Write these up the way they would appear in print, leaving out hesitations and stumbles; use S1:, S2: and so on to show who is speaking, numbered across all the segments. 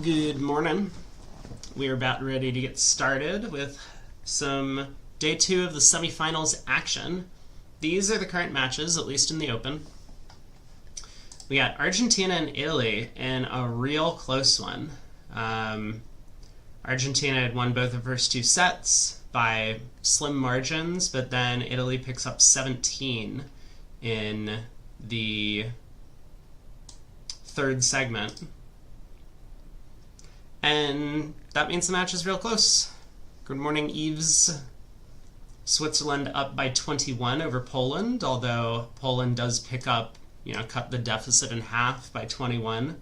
S1: Good morning. We are about ready to get started with some day 2 of the semifinals action. These are the current matches, at least in the Open. We got Argentina and Italy in a real close one. Argentina had won both the first 2 sets by slim margins, but then Italy picks up 17 in the third segment. And that means the match is real close. Good morning, Eves. Switzerland up by 21 over Poland, although Poland does pick up, cut the deficit in half by 21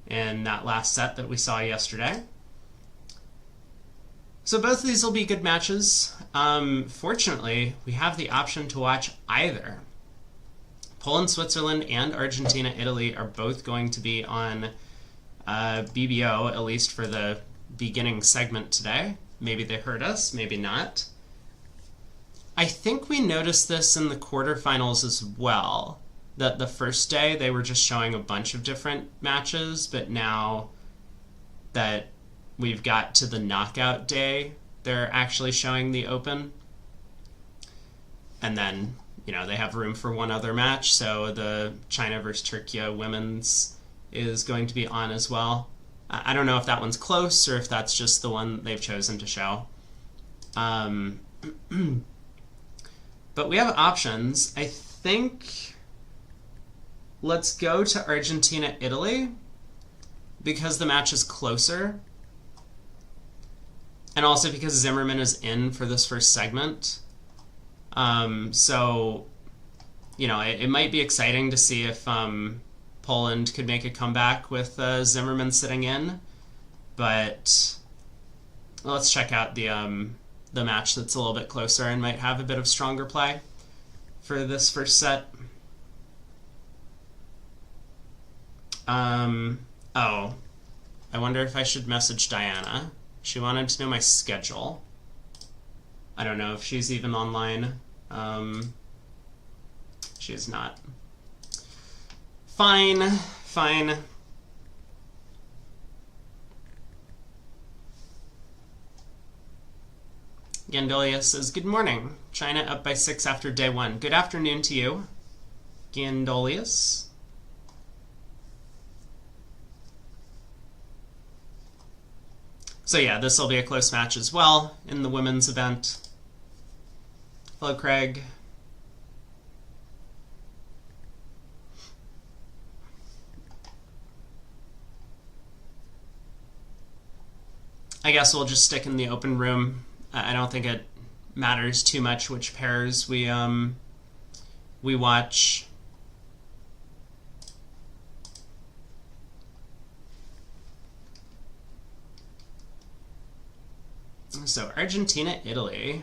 S1: in that last set that we saw yesterday. So both of these will be good matches. Fortunately, we have the option to watch either. Poland, Switzerland, and Argentina, Italy are both going to be on BBO, at least for the beginning segment today. Maybe they heard us, maybe not. I think we noticed this in the quarterfinals as well, that the first day they were just showing a bunch of different matches, but now that we've got to the knockout day, they're actually showing the Open. And then, they have room for one other match, so the China versus Turkey women's is going to be on as well. I don't know if that one's close or if that's just the one they've chosen to show. But we have options. I think let's go to Argentina, Italy, because the match is closer. And also because Zimmerman is in for this first segment. So, it might be exciting to see if Poland could make a comeback with Zimmerman sitting in, but let's check out the match that's a little bit closer and might have a bit of stronger play for this first set. I wonder if I should message Diana. She wanted to know my schedule. I don't know if she's even online. She is not. Fine. Gandolia says, good morning. China up by 6 after day 1. Good afternoon to you, Gandolius. So yeah, this will be a close match as well in the women's event. Hello, Craig. I guess we'll just stick in the open room. I don't think it matters too much which pairs we watch. So Argentina, Italy.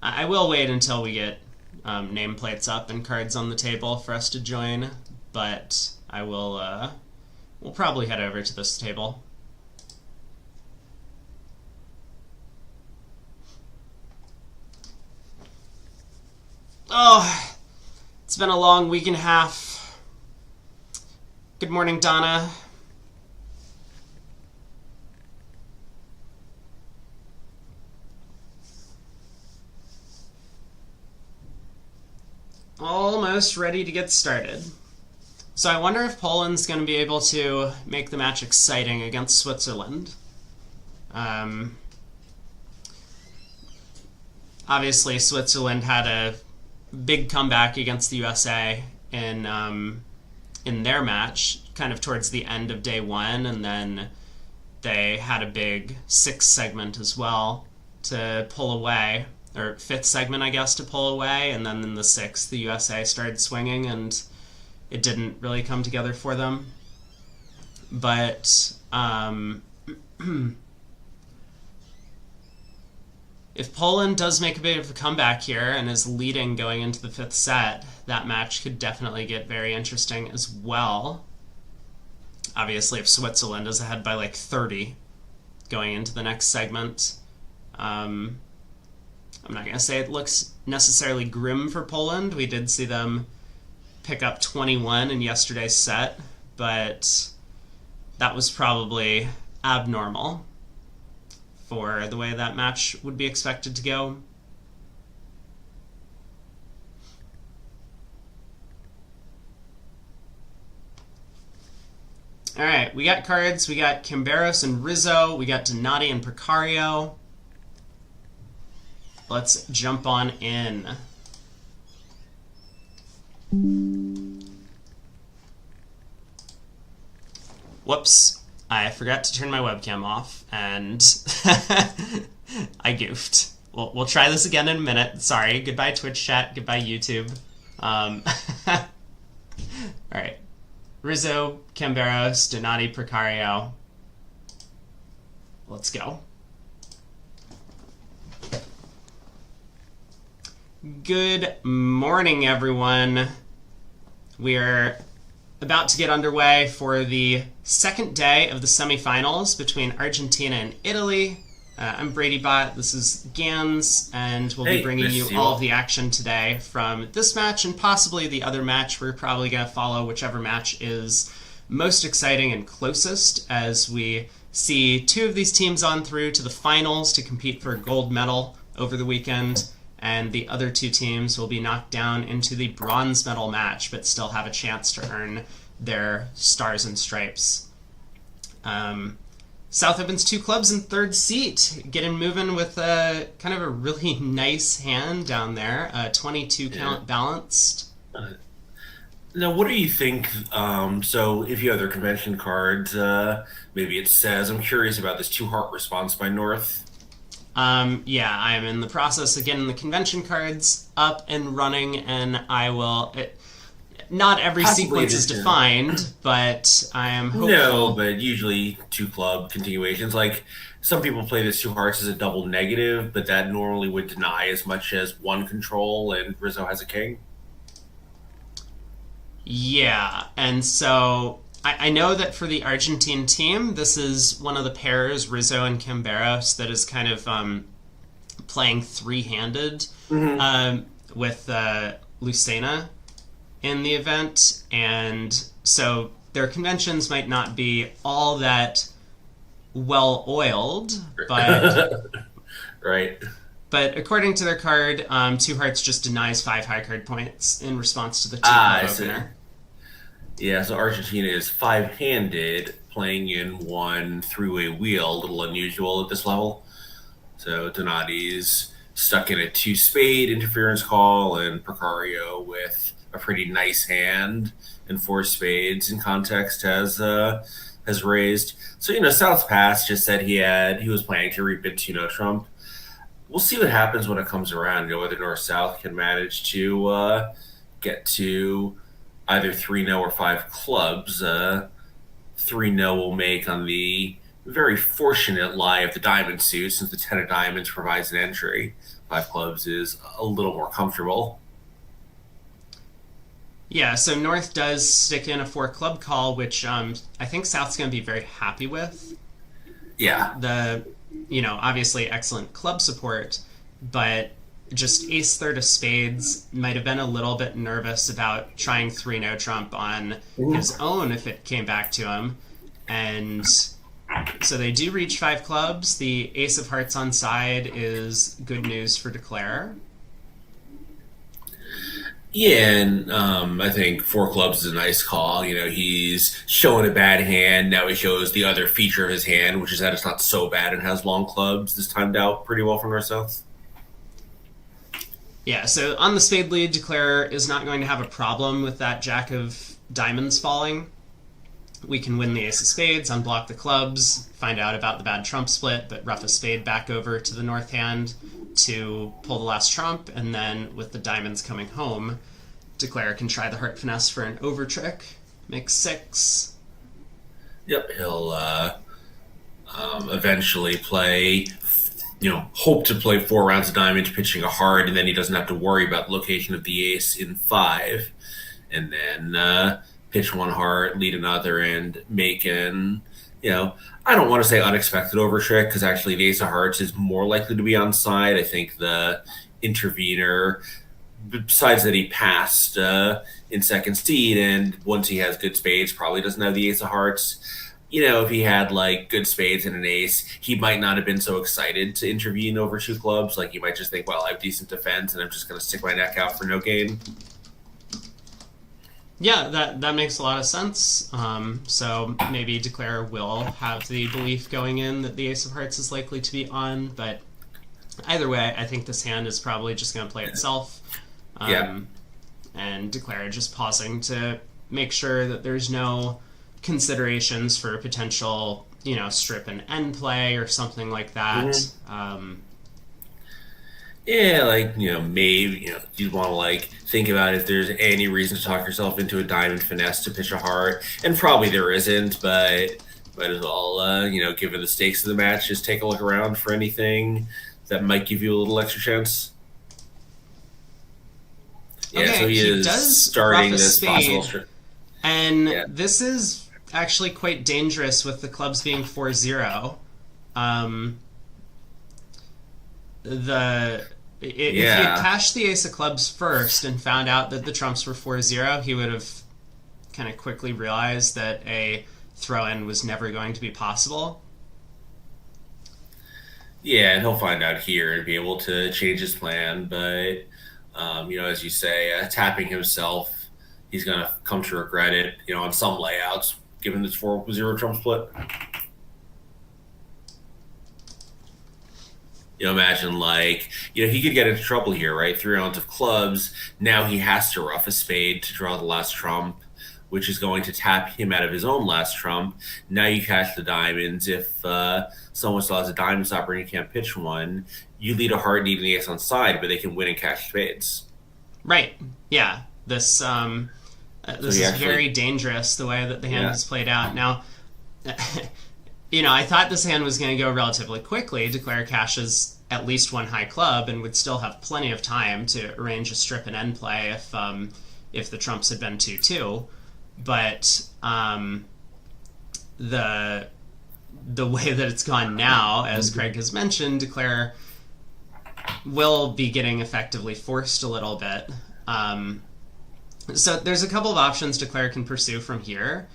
S1: I will wait until we get nameplates up and cards on the table for us to join, but I will. We'll probably head over to this table. Oh, it's been a long week and a half. Good morning, Donna. Almost ready to get started. So I wonder if Poland's going to be able to make the match exciting against Switzerland. Obviously, Switzerland had a big comeback against the USA in their match, kind of towards the end of day 1, and then they had a big 6th segment as well to pull away, or 5th segment, I guess, to pull away, and then in the 6th, the USA started swinging, and it didn't really come together for them. But if Poland does make a bit of a comeback here and is leading going into the 5th set, that match could definitely get very interesting as well. Obviously, if Switzerland is ahead by like 30 going into the next segment, I'm not going to say it looks necessarily grim for Poland. We did see them pick up 21 in yesterday's set, but that was probably abnormal for the way that match would be expected to go. All right, we got cards. We got Camberos and Rizzo. We got Donati and Precario. Let's jump on in. Whoops. I forgot to turn my webcam off, and I goofed. We'll try this again in a minute. Sorry. Goodbye, Twitch chat. Goodbye, YouTube. All right. Rizzo, Camberos, Donati, Precario. Let's go. Good morning, everyone. We're about to get underway for the second day of the semifinals between Argentina and Italy. I'm Brady Bott. This is Gans, and we'll be bringing you all of the action today from this match and possibly the other match. We're probably going to follow whichever match is most exciting and closest, as we see two of these teams on through to the finals to compete for a gold medal over the weekend, and the other two teams will be knocked down into the bronze medal match but still have a chance to earn their stars and stripes. South opens 2 clubs in third seat, getting moving with kind of a really nice hand down there, 22 count balanced.
S2: Now, what do you think? So, if you have their convention cards, maybe it says, I'm curious about this 2-heart response by North.
S1: Yeah, I'm in the process of getting the convention cards up and running, and I will... Not every sequence is defined, but I am hopeful.
S2: No, but usually 2 club continuations. Like, some people play this 2 hearts as a double negative, but that normally would deny as much as 1 control, and Rizzo has a king.
S1: Yeah, and so I know that for the Argentine team, this is one of the pairs, Rizzo and Camberos, that is kind of playing 3-handed with Lucena in the event, and so their conventions might not be all that well oiled, but
S2: right.
S1: But according to their card, 2 hearts just denies 5 high card points in response to the 2-club opener.
S2: Yeah, so Argentina is 5-handed, playing in 1 three-way wheel, a little unusual at this level. So Donati's stuck in a 2-spade interference call, and Precario with a pretty nice hand and 4 spades in context has raised. So, South Pass just said he was planning to rebid 2-no Trump. We'll see what happens when it comes around, whether North-South can manage to get to either 3-no or 5 clubs. 3-no will make on the very fortunate lie of the diamond suit, since the 10 of diamonds provides an entry. 5 clubs is a little more comfortable.
S1: Yeah, so North does stick in a 4-club call, which I think South's going to be very happy with.
S2: Yeah.
S1: Obviously excellent club support, but just ace third of spades might have been a little bit nervous about trying 3-no Trump on his own if it came back to him. And so they do reach 5 clubs. The ace of hearts on side is good news for Declare.
S2: Yeah, and I think 4 clubs is a nice call. He's showing a bad hand. Now he shows the other feature of his hand, which is that it's not so bad and has long clubs. This timed out pretty well for North-South.
S1: Yeah, so on the spade lead, Declare is not going to have a problem with that jack of diamonds falling. We can win the ace of spades, unblock the clubs, find out about the bad trump split, but rough a spade back over to the north hand to pull the last trump, and then with the diamonds coming home, Declare can try the heart finesse for an over trick, make 6.
S2: Yep, he'll eventually play, hope to play 4 rounds of diamonds, pitching a heart, and then he doesn't have to worry about the location of the ace in 5, and then pitch 1 heart, lead another, and make an, I don't want to say unexpected over trick, because actually the ace of hearts is more likely to be on side. I think the intervener, besides that he passed in second seed, and once he has good spades, probably doesn't have the ace of hearts. if he had like good spades and an ace, he might not have been so excited to intervene over two clubs. Like, he might just think, well, I have decent defense and I'm just going to stick my neck out for no gain.
S1: Yeah, that makes a lot of sense. So maybe Declare will have the belief going in that the Ace of Hearts is likely to be on, but either way, I think this hand is probably just going to play itself.
S2: Yeah.
S1: And Declare just pausing to make sure that there's no considerations for potential, strip and end play or something like that.
S2: Yeah, like, maybe, you'd want to, like, think about if there's any reason to talk yourself into a diamond finesse to pitch a heart. And probably there isn't, but might as well, given the stakes of the match, just take a look around for anything that might give you a little extra chance. Yeah,
S1: Okay,
S2: so he is
S1: does
S2: starting
S1: rough a
S2: this possible
S1: spade,
S2: strip.
S1: and
S2: Yeah.
S1: this is actually quite dangerous with the clubs being 4-0. Um, if he had cashed the Ace of Clubs first and found out that the trumps were 4-0, he would have kind of quickly realized that a throw-in was never going to be possible.
S2: Yeah, and he'll find out here and be able to change his plan. But, as you say, tapping himself, he's going to come to regret it, on some layouts, given this 4-0 trump split. Imagine, like, he could get into trouble here, right? 3 rounds of clubs. Now he has to rough a spade to draw the last trump, which is going to tap him out of his own last trump. Now you cash the diamonds. If someone still has a diamond stopper and you can't pitch one, you lead a heart needing the ace on side, but they can win and cash spades.
S1: Right. Yeah. This is actually very dangerous, the way that the hand is played out. Now, I thought this hand was going to go relatively quickly. Declare cashes at least one high club and would still have plenty of time to arrange a strip and end play if the trumps had been 2-2. But the way that it's gone now, as Craig has mentioned, Declare will be getting effectively forced a little bit. So there's a couple of options Declare can pursue from here.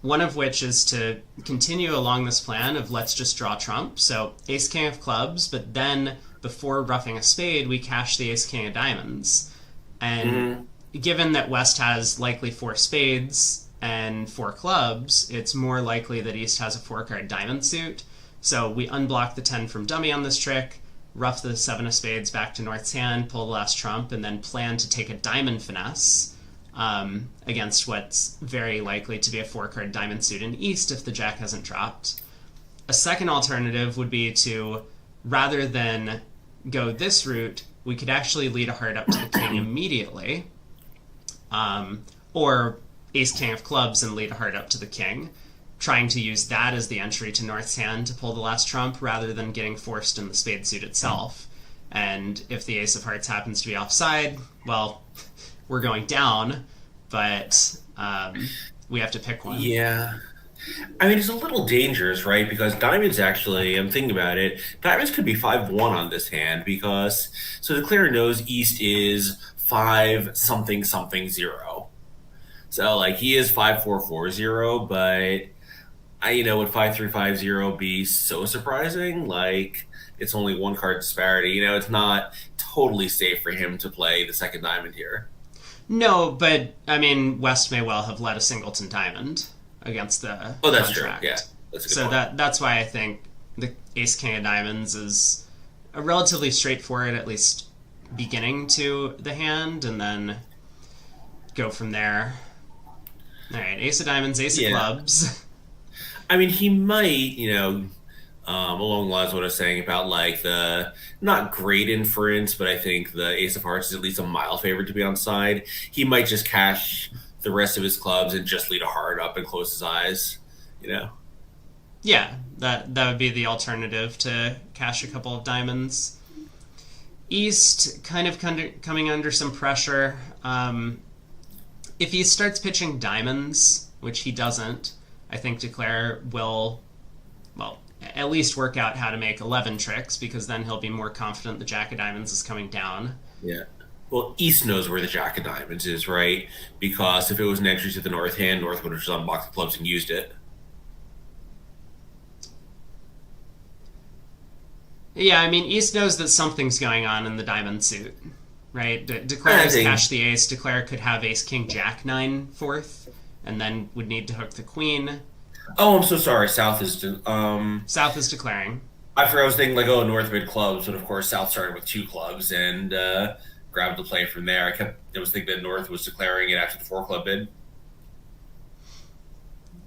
S1: One of which is to continue along this plan of let's just draw trump. So ace king of clubs, but then before roughing a spade, we cash the ace king of diamonds. And given that West has likely 4 spades and 4 clubs, it's more likely that East has a 4-card diamond suit. So we unblock the 10 from dummy on this trick, rough the 7 of spades back to North's hand, pull the last trump, and then plan to take a diamond finesse against what's very likely to be a 4-card diamond suit in East if the jack hasn't dropped. A second alternative would be to, rather than go this route, we could actually lead a heart up to the king immediately, or ace king of clubs and lead a heart up to the king, trying to use that as the entry to North's hand to pull the last trump rather than getting forced in the spade suit itself. And if the ace of hearts happens to be offside, well, we're going down, but we have to pick one.
S2: Yeah. I mean, it's a little dangerous, right? Because diamonds actually, I'm thinking about it, diamonds could be 5-1 on this hand because, so the clearer knows East is 5 something something 0. So, like, he is 5-4-4-0, but would 5-3-5-0 be so surprising? Like, it's only 1 card disparity. It's not totally safe for him to play the second diamond here.
S1: No, but I mean, West may well have led a singleton diamond against the
S2: that's
S1: contract.
S2: true. Yeah, that's a good
S1: so
S2: point.
S1: that's why I think the ace king of diamonds is a relatively straightforward, at least beginning to the hand, and then go from there. All right, ace of diamonds, ace of clubs.
S2: I mean, he might, along the lines of what I was saying about, like, the not great inference, but I think the ace of hearts is at least a mild favorite to be on side. He might just cash the rest of his clubs and just lead a heart up and close his eyes,
S1: Yeah, that would be the alternative to cash a couple of diamonds. East kind of coming under some pressure. If he starts pitching diamonds, which he doesn't, I think Declare will, well, at least work out how to make 11 tricks, because then he'll be more confident the jack of diamonds is coming down.
S2: Yeah. Well, East knows where the jack of diamonds is, right? Because if it was an entry to the North hand, North would have just unblocked the clubs and used it.
S1: Yeah, I mean, East knows that something's going on in the diamond suit, right? Declare
S2: I
S1: has
S2: think.
S1: cashed the ace. Declare could have ace king jack nine fourth, and then would need to hook the queen.
S2: Oh, I'm so sorry. South is.
S1: South is declaring.
S2: I forgot. I was thinking like, oh, North mid clubs, but of course South started with two clubs and grabbed the play from there. I was thinking that North was declaring it after the four club bid.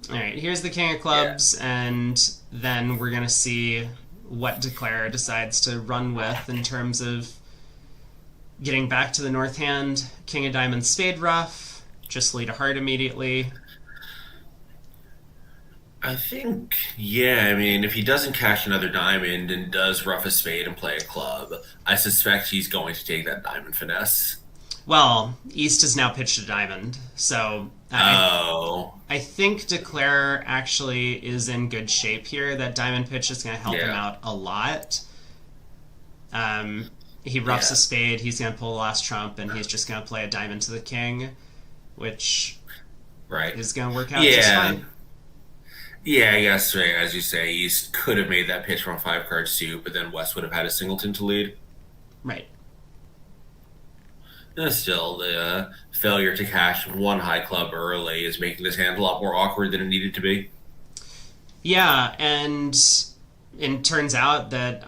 S1: All right, here's the king of
S2: Yeah.
S1: clubs, and then we're gonna see what Declare decides to run with in terms of getting back to the north hand. King of diamonds, spade ruff. Just lead a heart immediately.
S2: I think, yeah, I mean, if he doesn't cash another diamond and does rough a spade and play a club, I suspect he's going to take that diamond finesse.
S1: Well, East has now pitched a diamond, so
S2: Oh,
S1: I think Declare actually is in good shape here. That diamond pitch is going to help him
S2: yeah,
S1: out a lot. Um, he roughs
S2: yeah,
S1: a spade, he's going to pull the last trump, and he's just going to play a diamond to the king, which
S2: right.
S1: is going to work out just
S2: Yeah,
S1: fine.
S2: yeah, I guess, right, as you say, East could have made that pitch from a five card suit, but then West would have had a singleton to lead.
S1: Right.
S2: Still, the failure to cash one high club early is making this hand a lot more awkward than it needed to be.
S1: Yeah, and it turns out that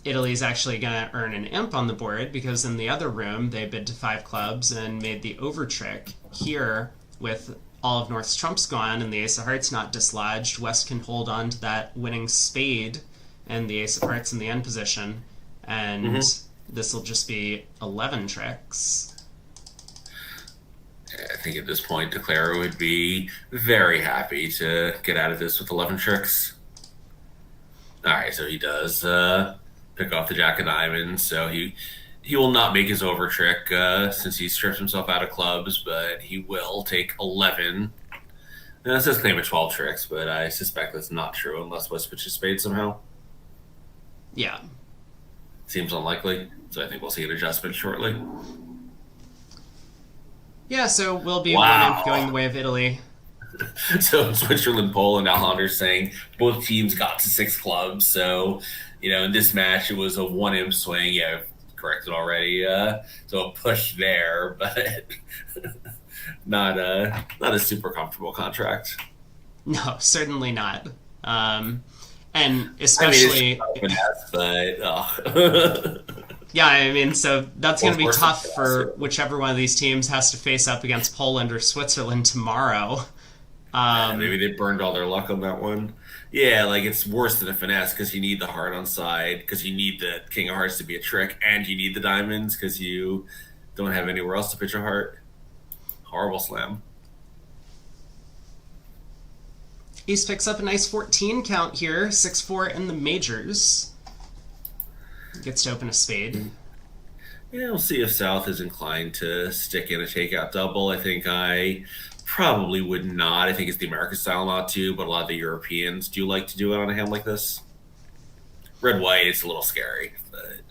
S1: Italy's actually going to earn an imp on the board because in the other room they bid to five clubs and made the over trick. Here, with all of North's trumps gone and the ace of hearts not dislodged, West can hold on to that winning spade and the ace of hearts in the end position, and
S2: Mm-hmm.
S1: this will just be 11 tricks.
S2: I think at this point, Declaro would be very happy to get out of this with 11 tricks. All right, so he does pick off the Jack of Diamonds. So he will not make his over trick since he strips himself out of clubs, but he will take 11. Now, it says claim of 12 tricks, but I suspect that's not true unless West pitches spade somehow.
S1: Yeah.
S2: Seems unlikely, so I think we'll see an adjustment shortly.
S1: Yeah, so we'll be one imp going the
S2: Wow.
S1: way of Italy.
S2: So Switzerland, Poland, Alejandro saying both teams got to six clubs. So, in this match, it was a one imp swing. Yeah, I've corrected already. So a push there, but not a super comfortable contract.
S1: No, certainly not. And
S2: I mean, it's
S1: especially,
S2: finesse, but
S1: yeah, I mean, so that's going
S2: both
S1: to be
S2: worse than
S1: tough
S2: finesse.
S1: for whichever one of these teams has to face up against Poland or Switzerland tomorrow.
S2: Maybe they burned all their luck on that one. Yeah, like it's worse than a finesse because you need the heart on side, because you need the king of hearts to be a trick, and you need the diamonds because you don't have anywhere else to pitch a heart. Horrible slam.
S1: East picks up a nice 14 count here, 6-4 in the majors. Gets to open a spade.
S2: Yeah, we'll see if South is inclined to stick in a takeout double. I think I probably would not. I think it's the American style not to, but a lot of the Europeans do like to do it on a hand like this. Red white, it's a little scary, but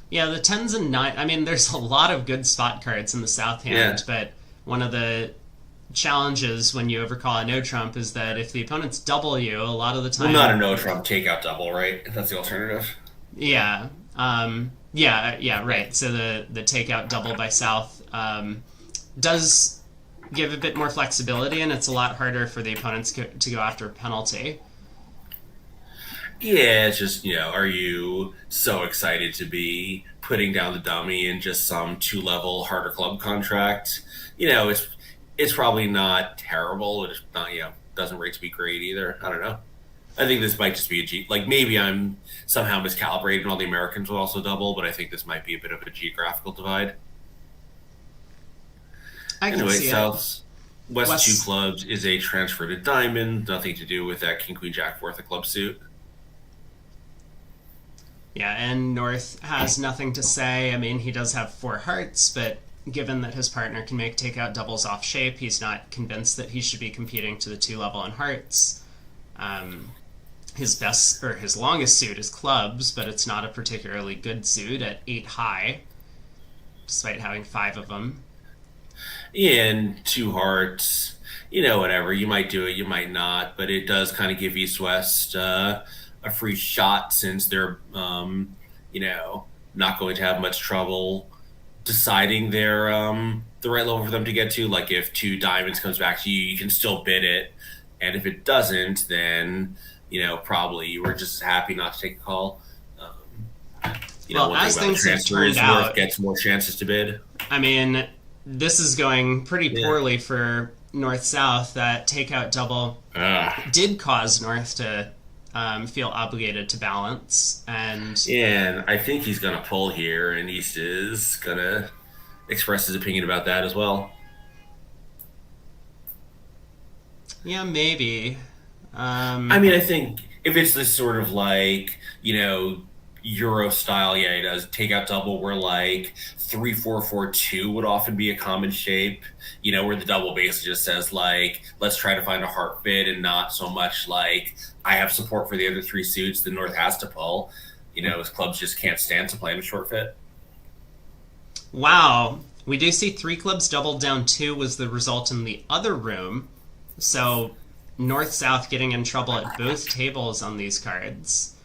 S1: Yeah, the 10s and 9. I mean, there's a lot of good spot cards in the South
S2: yeah.
S1: hand, but one of the challenges when you overcall a no trump is that if the opponents double you, a lot of the
S2: Well, not a
S1: time,
S2: no Trump takeout double, right? That's the alternative.
S1: yeah, yeah, right. So the takeout double by South does give a bit more flexibility, and it's a lot harder for the opponents to go after a penalty.
S2: Yeah, it's just, are you so excited to be putting down the dummy in just some two-level harder club contract? It's probably not terrible. It's not, doesn't rate to be great either. I don't know. I think this might just be a G. Like maybe I'm somehow miscalibrated and all the Americans will also double, but I think this might be a bit of a geographical divide.
S1: I can
S2: Anyway,
S1: see it.
S2: South West two
S1: West,
S2: clubs is a transfer to diamond. Nothing to do with that King Queen Jack fourth a club suit.
S1: yeah, and North has nothing to say. I mean, he does have four hearts, but given that his partner can make takeout doubles off shape, he's not convinced that he should be competing to the two level on hearts. Um, his best or his longest suit is clubs, but it's not a particularly good suit at 8 high, despite having 5 of them.
S2: And two hearts, whatever. You might do it, you might not, but it does kind of give East West a free shot since they're you know not going to have much trouble deciding their the right level for them to get to. Like if two diamonds comes back to you, you can still bid it, and if it doesn't, then probably you were just happy not to take a call.
S1: Well,
S2: One thing
S1: as
S2: about the
S1: things have
S2: transfer
S1: turned
S2: is North
S1: out,
S2: gets more chances to bid.
S1: I mean, this is going pretty
S2: Yeah.
S1: poorly for North-South. That takeout double did cause North to feel obligated to balance, and
S2: And I think he's going to pull here, and East is going to express his opinion about that as well.
S1: yeah, maybe.
S2: I mean, I think if it's this sort of like, Euro style, yeah, he does take out double where like 3-4-4-2 would often be a common shape, where the double basically just says like, let's try to find a heart bid and not so much like I have support for the other three suits the North has to pull. His clubs just can't stand to play in a short fit.
S1: Wow, we do see three clubs doubled down two was the result in the other room. So North-South getting in trouble at both tables on these cards.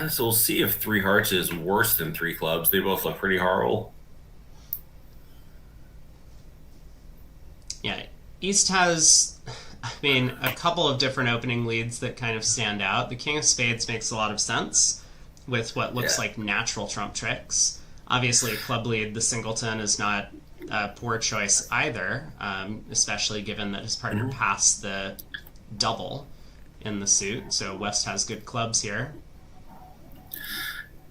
S2: So we'll see if three hearts is worse than three clubs. They both look pretty horrible.
S1: Yeah, East has, I mean, a couple of different opening leads that kind of stand out. The King of Spades makes a lot of sense with what looks like natural trump tricks. Obviously, club lead, the singleton, is not a poor choice either, especially given that his partner passed the double in the suit. So West has good clubs here.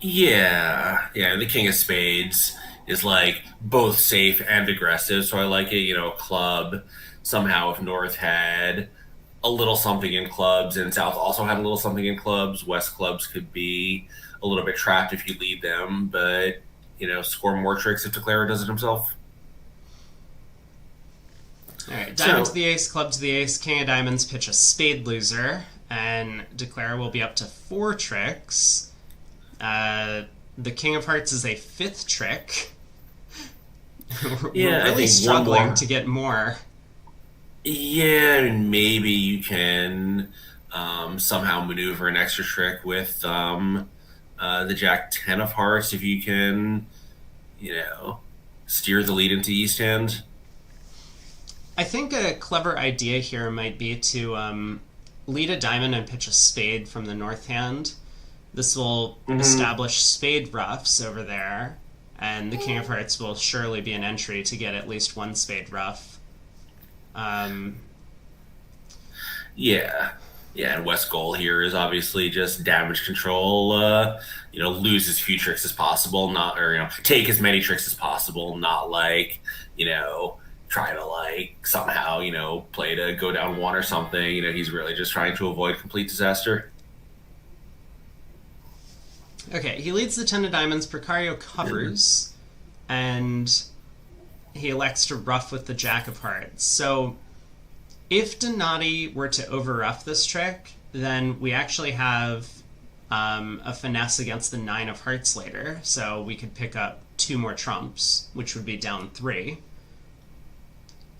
S2: Yeah, yeah. The King of Spades is like both safe and aggressive, so I like it. Club. Somehow, if North had a little something in clubs and South also had a little something in clubs, West clubs could be a little bit trapped if you lead them, but score more tricks if Declarer does it himself.
S1: All right, diamond to the ace, club to the ace, king of diamonds pitch a spade loser, and Declarer will be up to 4 tricks. The king of hearts is a 5th trick. We're really struggling to get more.
S2: Yeah, and maybe you can somehow maneuver an extra trick with the Jack 10 of hearts if you can, steer the lead into East Hand.
S1: I think a clever idea here might be to lead a diamond and pitch a spade from the north hand. This will establish spade ruffs over there, and the king of hearts will surely be an entry to get at least one spade ruff.
S2: Yeah, and West's goal here is obviously just damage control. Lose as few tricks as possible, take as many tricks as possible, not like try to like somehow play to go down one or something. He's really just trying to avoid complete disaster.
S1: Okay, he leads the 10 of diamonds. Precario covers, and he elects to ruff with the jack of hearts. So if Donati were to over-ruff this trick, then we actually have a finesse against the 9 of hearts later, so we could pick up 2 more trumps, which would be down 3.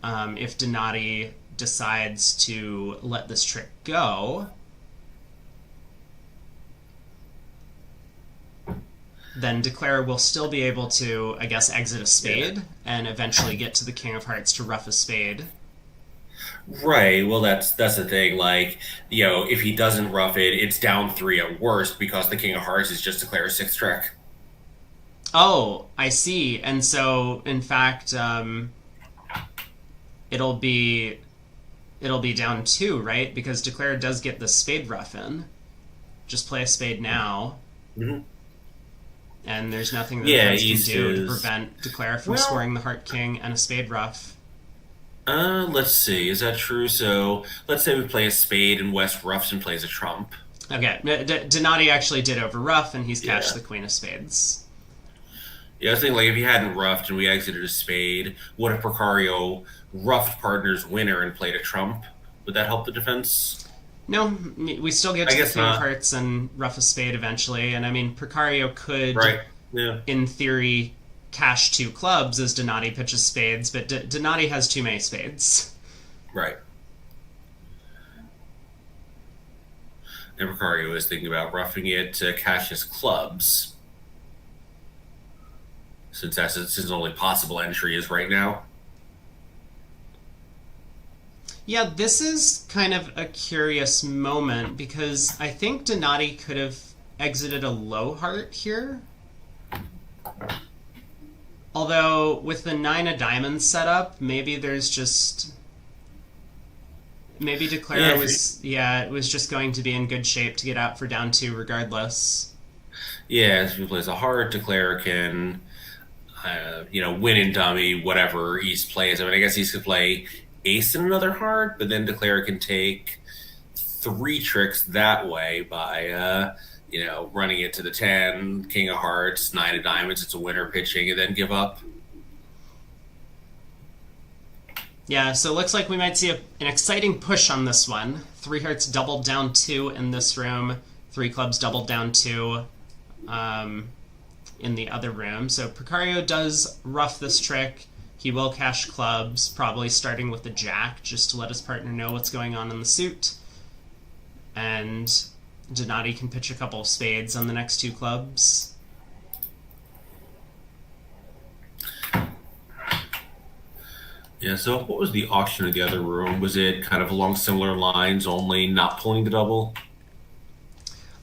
S1: If Donati decides to let this trick go, then Declarer will still be able to, I guess, exit a spade and eventually get to the king of hearts to ruff a spade.
S2: Right. Well, that's the thing. Like, if he doesn't rough it, it's down 3 at worst because the king of hearts is just Declare's 6th trick.
S1: Oh, I see. And so, in fact, it'll be down 2, right? Because Declarer does get the spade ruff in. Just play a spade now.
S2: Mm-hmm.
S1: And there's nothing that East can do to prevent Declarer from scoring the heart king and a spade ruff.
S2: Let's see. Is that true? So let's say we play a spade and West ruffs and plays a trump.
S1: Okay. Donati actually did over ruff, and he's catched the queen of spades.
S2: Yeah, I was thinking, like, if he hadn't ruffed and we exited a spade, would have Precario ruffed partner's winner and played a trump? Would that help the defense?
S1: No, we still get to the king of hearts and ruff a spade eventually, and I mean, Precario could, in theory, cash 2 clubs as Donati pitches spades, but Donati has too many spades.
S2: Right. And Ricario is thinking about roughing it to cash his clubs, since that's his only possible entry is right now.
S1: Yeah, this is kind of a curious moment because I think Donati could have exited a low heart here. Although with the 9 of diamonds set up, maybe there's just maybe Declara it was just going to be in good shape to get out for down 2 regardless.
S2: Yeah, if he plays a heart, Declare can, win in dummy, whatever East plays. I mean, I guess East could play ace in another heart, but then Declare can take 3 tricks that way by, running it to the 10, King of Hearts, 9 of Diamonds, it's a winner pitching, and then give up.
S1: Yeah, so it looks like we might see an exciting push on this one. 3 hearts doubled down 2 in this room, 3 clubs doubled down 2 in the other room. So Precario does rough this trick. He will cash clubs, probably starting with the jack, just to let his partner know what's going on in the suit. And Donati can pitch a couple of spades on the next 2 clubs.
S2: Yeah, so what was the auction in the other room? Was it kind of along similar lines, only not pulling the double?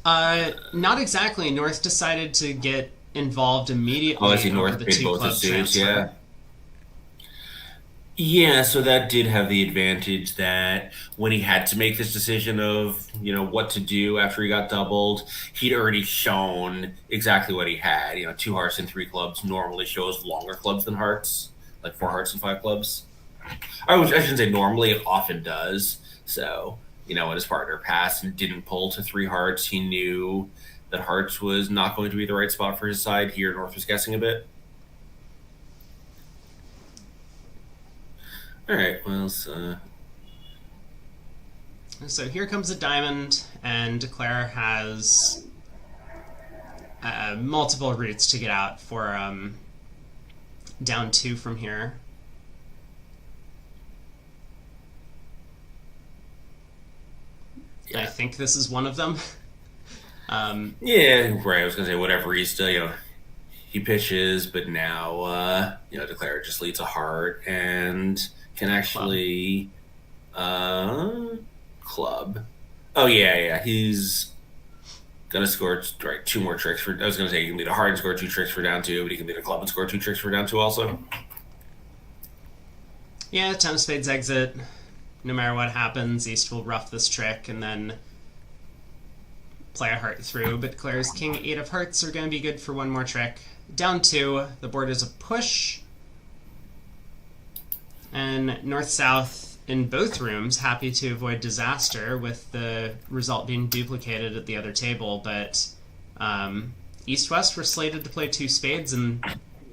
S1: Not exactly. North decided to get involved immediately.
S2: Oh, I see.
S1: Over
S2: North
S1: the
S2: paid
S1: 2
S2: both the
S1: club
S2: suits,
S1: transfer.
S2: yeah. Yeah, so that did have the advantage that when he had to make this decision of, what to do after he got doubled, he'd already shown exactly what he had. 2 hearts and 3 clubs normally shows longer clubs than hearts, like 4 hearts and 5 clubs. I shouldn't say normally, it often does. So, when his partner passed and didn't pull to 3 hearts, he knew that hearts was not going to be the right spot for his side. Here, North was guessing a bit. All right, well,
S1: so here comes a diamond, and Declare has multiple routes to get out for down 2 from here. Yeah. I think this is one of them.
S2: Yeah, right. I was gonna say whatever he's still, he pitches, but now, Declare just leads a heart and can actually club. Oh yeah. He's gonna score 2 more tricks for. I was gonna say he can lead a heart and score 2 tricks for down 2, but he can lead a club and score 2 tricks for down 2 also.
S1: Yeah, 10 of spades exit. No matter what happens, East will rough this trick and then play a heart through. But Claire's King 8 of hearts are going to be good for 1 more trick. Down 2, the board is a push. And North-South in both rooms, happy to avoid disaster with the result being duplicated at the other table. But East-West were slated to play 2 spades in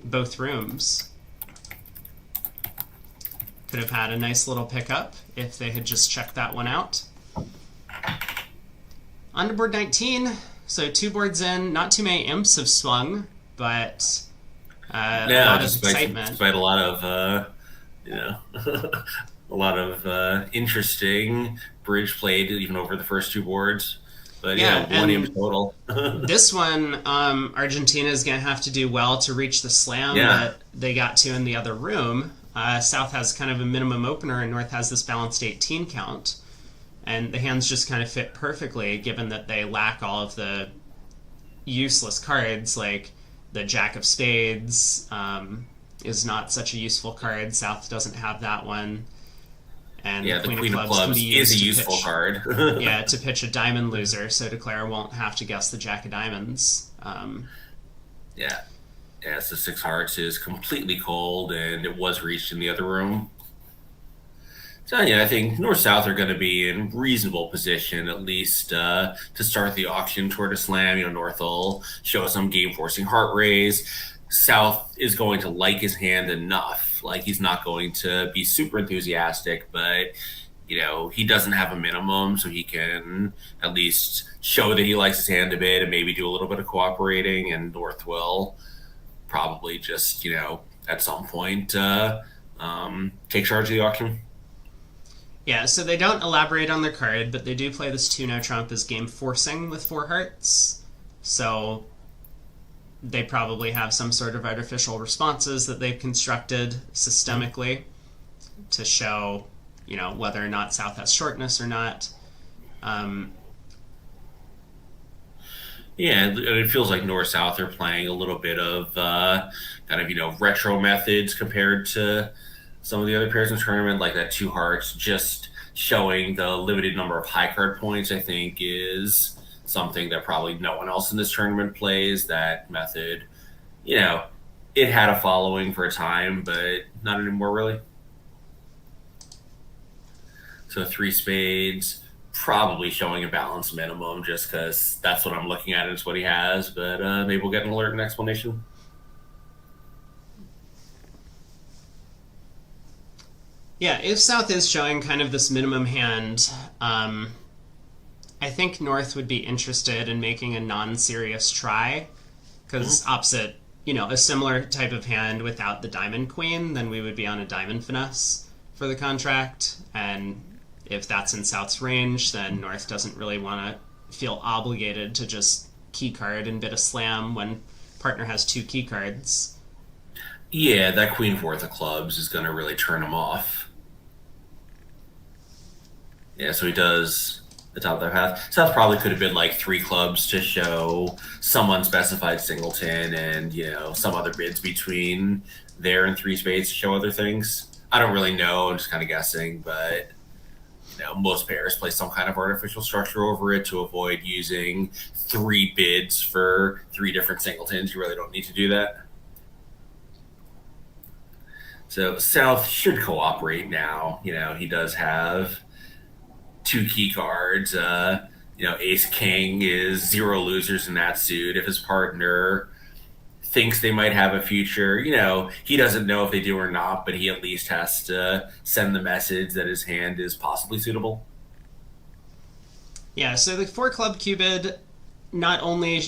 S1: both rooms. Could have had a nice little pickup if they had just checked that one out. On to board 19, so 2 boards in. Not too many imps have swung, but a lot of excitement.
S2: Despite a lot of, a lot of interesting bridge played even over the first 2 boards. But yeah 1 imp total.
S1: This one, Argentina is going to have to do well to reach the slam that they got to in the other room. South has kind of a minimum opener, and North has this balanced 18 count. And the hands just kind of fit perfectly, given that they lack all of the useless cards, like the Jack of Spades is not such a useful card. South doesn't have that one. And
S2: the Queen of Clubs is a useful card.
S1: To pitch a diamond loser, so Declare won't have to guess the Jack of Diamonds.
S2: Yeah, so 6 hearts is completely cold, and it was reached in the other room. So, I think North-South are going to be in reasonable position, at least to start the auction toward a slam. North will show some game-forcing heart raise. South is going to like his hand enough. Like, he's not going to be super enthusiastic, but, he doesn't have a minimum, so he can at least show that he likes his hand a bit and maybe do a little bit of cooperating, and North will probably just, at some point take charge of the auction.
S1: Yeah, so they don't elaborate on their card, but they do play this 2 no trump as game forcing with 4 hearts. So they probably have some sort of artificial responses that they've constructed systemically to show, whether or not South has shortness or not. Um,
S2: Yeah, and it feels like North South are playing a little bit of kind of retro methods compared to some of the other pairs in the tournament, like that two hearts. Just showing the limited number of high card points, I think, is something that probably no one else in this tournament plays. That method, you know, it had a following for a time, but not anymore really. So three spades, probably showing a balance minimum just because that's what I'm looking at and it's what he has. But maybe we'll get an alert and explanation.
S1: yeah, if South is showing kind of this minimum hand, I think North would be interested in making a non-serious try, because opposite, a similar type of hand without the diamond queen, then we would be on a diamond finesse for the contract. And if that's in South's range, then North doesn't really want to feel obligated to just keycard and bid a slam when partner has 2 key cards.
S2: Yeah, that queen fourth of clubs is going to really turn him off. Yeah, so he does the top of their path. South probably could have been like 3 clubs to show some unspecified singleton and, some other bids between there and 3 spades to show other things. I don't really know. I'm just kind of guessing, but most pairs play some kind of artificial structure over it to avoid using 3 bids for 3 different singletons. You really don't need to do that. So South should cooperate now. He does have 2 key cards. Ace King is 0 losers in that suit. If his partner thinks they might have a future, he doesn't know if they do or not, but he at least has to send the message that his hand is possibly suitable.
S1: Yeah, so the 4 club cubid not only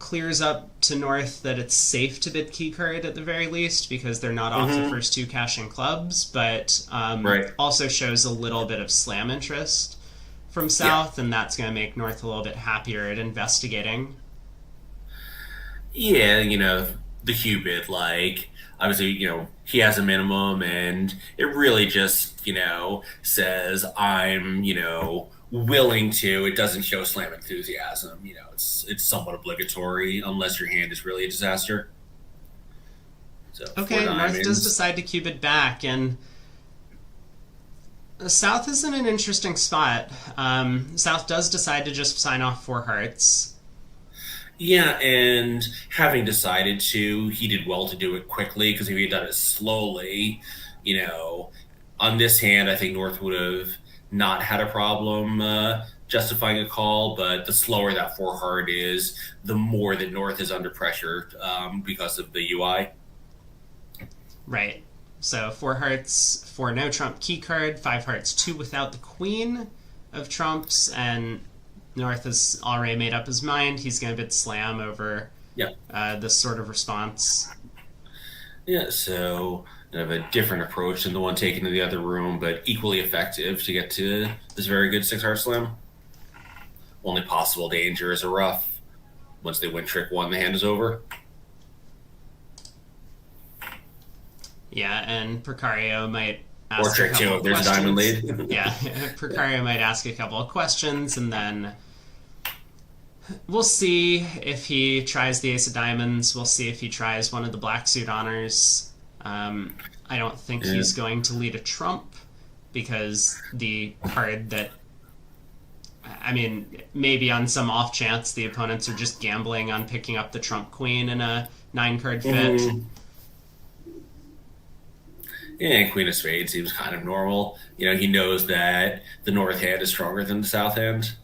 S1: clears up to North that it's safe to bid keycard at the very least because they're not off the first 2 cashing clubs, but
S2: right.
S1: also shows a little bit of slam interest from South, and that's going to make North a little bit happier at investigating.
S2: Yeah, the Cupid, like, obviously, he has a minimum, and it really just, says, I'm, willing to. It doesn't show slam enthusiasm. It's somewhat obligatory unless your hand is really a disaster. So,
S1: okay, North does decide to Cupid back, and South is in an interesting spot. South does decide to just sign off 4 hearts.
S2: Yeah, and having decided to, he did well to do it quickly because if he had done it slowly, on this hand, I think North would have not had a problem justifying a call, but the slower that 4 heart is, the more that North is under pressure because of the UI.
S1: Right. So 4 hearts, 4 no trump key card, 5 hearts, 2 without the queen of trumps, and North has already made up his mind. He's going to bid slam over this sort of response.
S2: Yeah, so I have a different approach than the one taken in the other room, but equally effective to get to this very good 6 heart slam. Only possible danger is a ruff. Once they win trick 1, the hand is over.
S1: Yeah, and Precario might ask
S2: or trick 2 if there's a diamond lead.
S1: Yeah, Precario might ask a couple of questions, and then we'll see if he tries the ace of diamonds. We'll see if he tries one of the black suit honors. I don't think he's going to lead a trump because the card that, maybe on some off chance the opponents are just gambling on picking up the trump queen in a 9 card fit.
S2: Yeah, Queen of Spades seems kind of normal. He knows that the North hand is stronger than the South hand.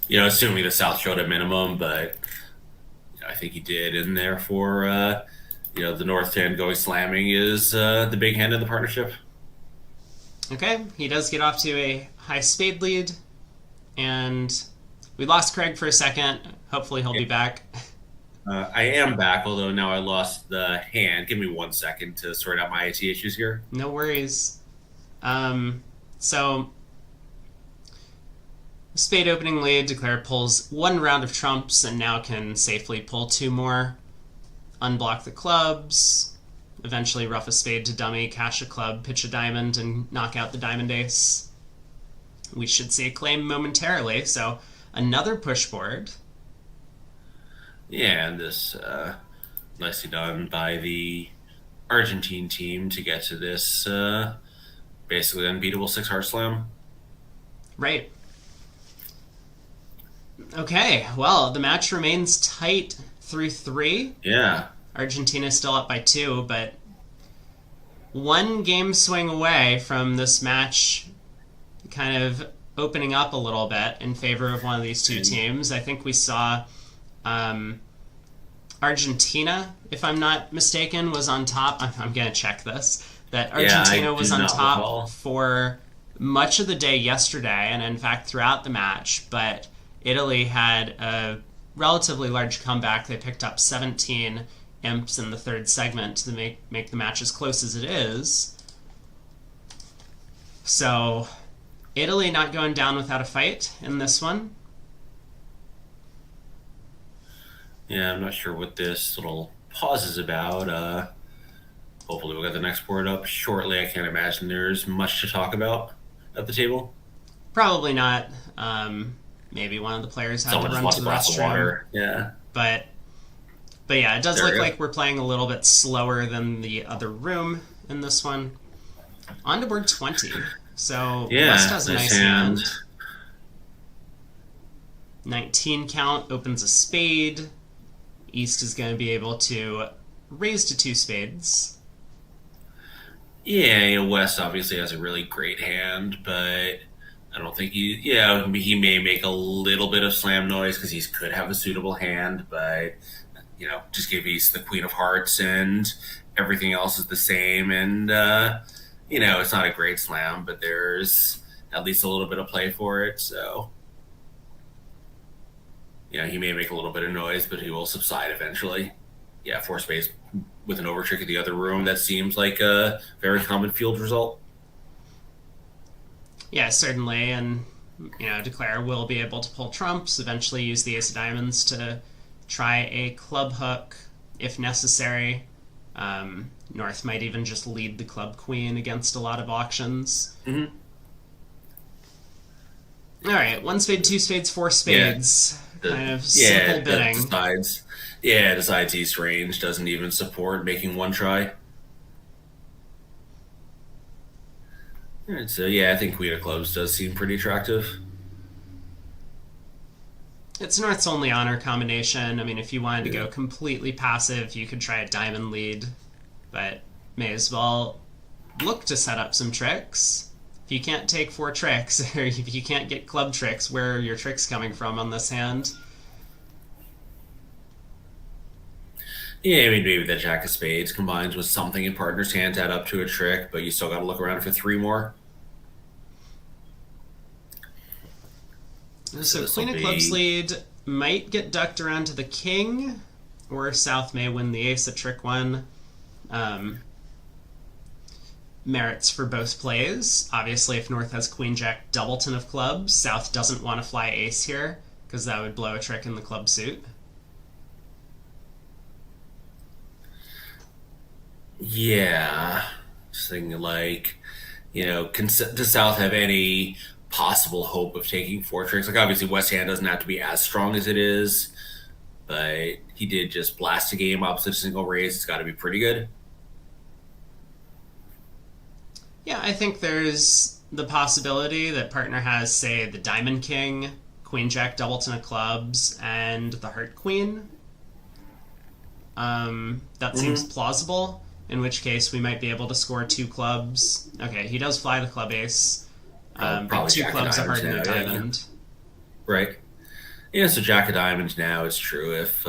S2: Assuming the South showed a minimum, but I think he did, and therefore, the North hand going slamming is the big hand in the partnership.
S1: Okay, he does get off to a high spade lead, and We lost Craig for a second. Hopefully he'll be back.
S2: I am back, although now I lost the hand. Give me 1 second to sort out my IT issues here.
S1: No worries. So spade opening lead. Declare pulls one round of trumps and now can safely pull two more. Unblock the clubs. Eventually ruff a spade to dummy, cash a club, pitch a diamond, and knock out the diamond ace. We should see a claim momentarily, so another push board.
S2: Yeah, and this nicely done by the Argentine team to get to this basically unbeatable 6 heart slam.
S1: Right. Okay, well, the match remains tight through 3.
S2: Yeah.
S1: Argentina still up by 2, but one game swing away from this match kind of opening up a little bit in favor of one of these two teams. I think we saw Argentina, if I'm not mistaken, was on top. I'm going to check this. That Argentina was on top for much of the day yesterday, and in fact throughout the match, but Italy had a relatively large comeback. They picked up 17 imps in the third segment to make the match as close as it is. So Italy not going down without a fight in this one.
S2: Yeah, I'm not sure what this little pause is about. Hopefully we'll get the next board up shortly. I can't imagine there's much to talk about at the table.
S1: Probably not. Maybe one of the players had to run to the restroom.
S2: Yeah.
S1: But yeah, it does look like we're playing a little bit slower than the other room in this one. On to board 20. So West has a nice hand. 19 count opens a spade. East is going to be able to raise to 2 spades.
S2: Yeah, West obviously has a really great hand, but I don't think he may make a little bit of slam noise because he could have a suitable hand, but just give East the Queen of Hearts and everything else is the same, and it's not a great slam, but there's at least a little bit of play for it, so he may make a little bit of noise, but he will subside eventually. Yeah, 4 spades with an overtrick in the other room, that seems like a very common field result.
S1: Yeah, certainly, and Declare will be able to pull trumps, eventually use the ace of diamonds to try a club hook if necessary. North might even just lead the club queen against a lot of auctions.
S2: Mm-hmm.
S1: All right, 1 spade, 2 spades, 4 spades. Kind of simple bidding.
S2: Decides East range doesn't even support making one try. All right, so I think Queen of Clubs does seem pretty attractive.
S1: It's North's only honor combination. I mean, if you wanted to go completely passive, you could try a diamond lead, but may as well look to set up some tricks. If you can't take 4 tricks, or if you can't get club tricks, where are your tricks coming from on this hand?
S2: Yeah, I mean, maybe the Jack of Spades combines with something in partner's hand to add up to a trick, but you still got to look around for 3 more.
S1: So Queen of Clubs lead might get ducked around to the king, or South may win the ace at trick 1. Merits for both plays. Obviously, if North has Queen Jack Doubleton of clubs, South doesn't want to fly ace here, because that would blow a trick in the club suit.
S2: Yeah. Just thinking does South have any possible hope of taking 4 tricks? Like, obviously, West hand doesn't have to be as strong as it is, but he did just blast a game opposite a single raise. It's got to be pretty good.
S1: Yeah, I think there's the possibility that partner has, say, the Diamond King, Queen Jack Doubleton of clubs, and the Heart Queen. That seems plausible, in which case we might be able to score 2 clubs. Okay, he does fly the club ace, but 2 clubs, a heart, and a diamond.
S2: Yeah. Right. Yeah, so Jack of Diamonds now is true if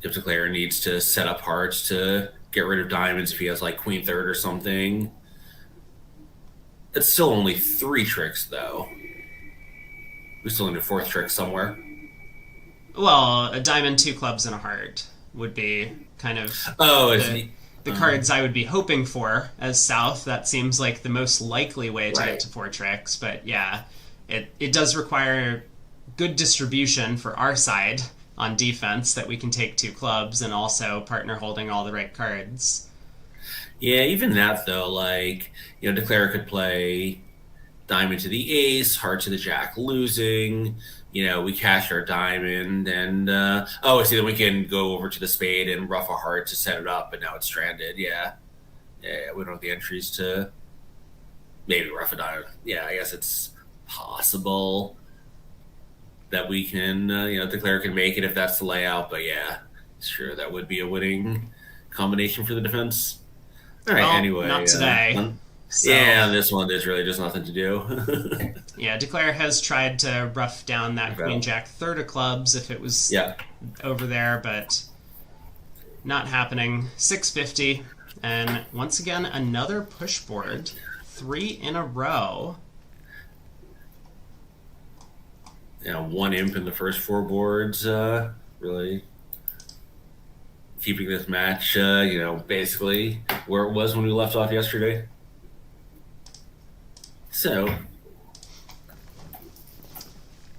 S2: Declare needs to set up hearts to get rid of diamonds if he has Queen third or something. It's still only 3 tricks though. We still need a fourth trick somewhere.
S1: Well, a diamond, two clubs, and a heart would be kind of
S2: Oh, it's
S1: the the cards I would be hoping for as South. That seems like the most likely way to get
S2: right.
S1: to four tricks. But yeah, it does require good distribution for our side on defense that we can take two clubs and also partner holding all the right cards.
S2: Yeah, even that though, like Declare could play diamond to the ace, heart to the jack, losing. We cash our diamond, and see, then we can go over to the spade and rough a heart to set it up, but now it's stranded. Yeah, yeah, we don't have the entries to maybe rough a diamond. Yeah, I guess it's possible that we can, Declare can make it if that's the layout, but yeah, sure, that would be a winning combination for the defense. All right,
S1: Well, not
S2: anyway,
S1: today. So
S2: yeah, this one there's really just nothing to do.
S1: yeah, Declare has tried to rough down that
S2: Okay.
S1: Queen Jack third of clubs if it was
S2: Yeah.
S1: over there, but not happening. 650, and once again another push board, 3 in a row.
S2: One imp in the first four boards, really keeping this match, basically where it was when we left off yesterday. So,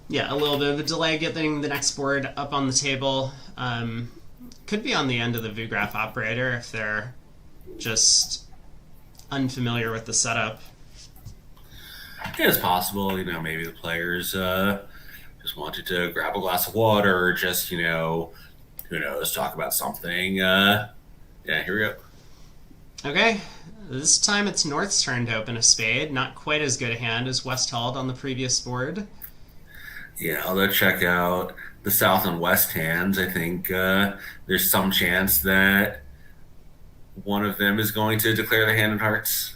S1: Yeah, a little bit of a delay getting the next board up on the table. Could be on the end of the VuGraph operator if they're just unfamiliar with the setup.
S2: yeah, it's possible, maybe the players just wanted to grab a glass of water or just, who knows, talk about something. Yeah, here we go.
S1: Okay, this time it's North's turn to open a spade. Not quite as good a hand as West held on the previous board.
S2: Yeah, although check out the South and West hands. I think there's some chance that one of them is going to declare the hand of hearts.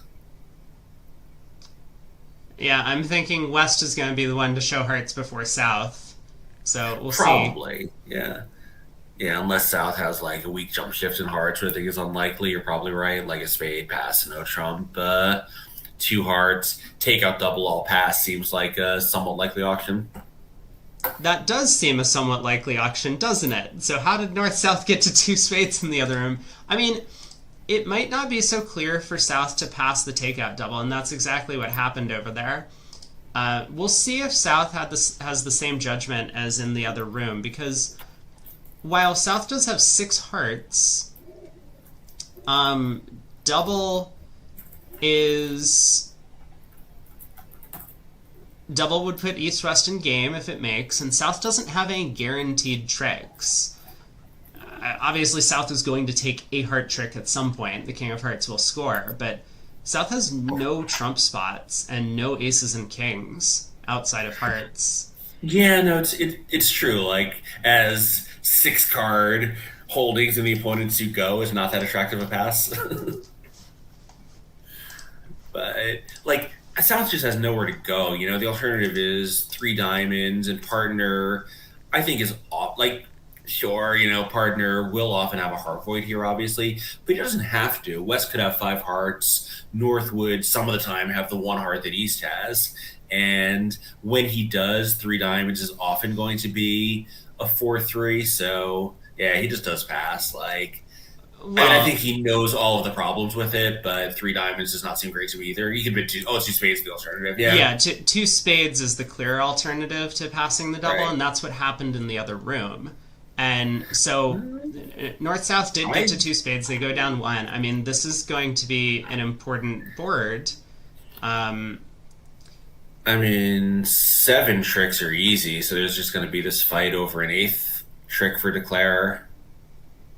S1: Yeah, I'm thinking West is going to be the one to show hearts before South. So we'll see.
S2: Probably, yeah. Yeah, unless South has like a weak jump shift in hearts, which I think is unlikely. You're probably right. Like a spade pass, no trump. Two hearts, take out double all pass seems like a somewhat likely auction.
S1: That does seem a somewhat likely auction, doesn't it? So how did North South get to two spades in the other room? I mean, it might not be so clear for South to pass the takeout double, and that's exactly what happened over there. We'll see if South has the same judgment as in the other room, because while South does have 6 hearts, double is... Double would put East-West in game if it makes, and South doesn't have any guaranteed tricks. Obviously, South is going to take a heart trick at some point. The King of Hearts will score, but South has no trump spots and no aces and kings outside of hearts.
S2: Yeah, no, it's true. Like as 6 card holdings in the opponent's suit go is not that attractive a pass. But like South just has nowhere to go. The alternative is 3 diamonds and partner. I think is like sure, partner will often have a heart void here, obviously, but he doesn't have to. West could have 5 hearts. North would some of the time have the 1 heart that East has. And when he does, 3 diamonds is often going to be a 4-3. So yeah, he just does pass. Like, I think
S1: Well,
S2: he knows all of the problems with it, but 3 diamonds does not seem great to me either. He could be it's 2 spades the alternative. Yeah,
S1: yeah, two spades is the clear alternative to passing the double,
S2: right.
S1: and that's what happened in the other room. And so North South did get to two spades. They go down one. I mean, this is going to be an important board. Um,
S2: I mean, 7 tricks are easy, so there's just going to be this fight over an 8th trick for Declare.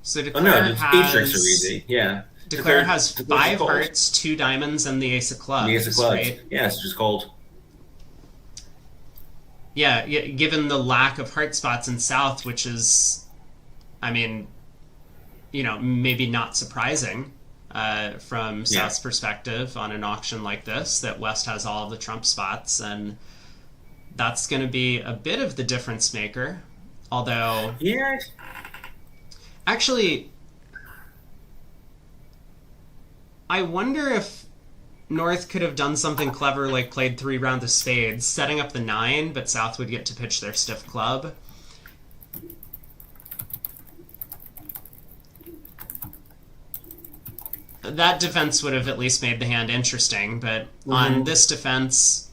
S1: so
S2: Oh no,
S1: Declare
S2: 8 tricks are
S1: has
S2: easy. Yeah,
S1: Declare has
S2: Declare's just
S1: five
S2: cold.
S1: hearts, 2 diamonds, and the ace of
S2: And the Ace of
S1: clubs.
S2: clubs.
S1: Right?
S2: Yeah, it's just cold.
S1: Yeah. Given the lack of heart spots in South, which is, I mean, maybe not surprising from
S2: Yeah,
S1: South's perspective on an auction like this, that West has all of the trump spots, and that's going to be a bit of the difference maker. Although,
S2: yeah.
S1: actually, I wonder if North could have done something clever like played 3 rounds of spades, setting up the 9, but South would get to pitch their stiff club. That defense would have at least made the hand interesting, but on this defense,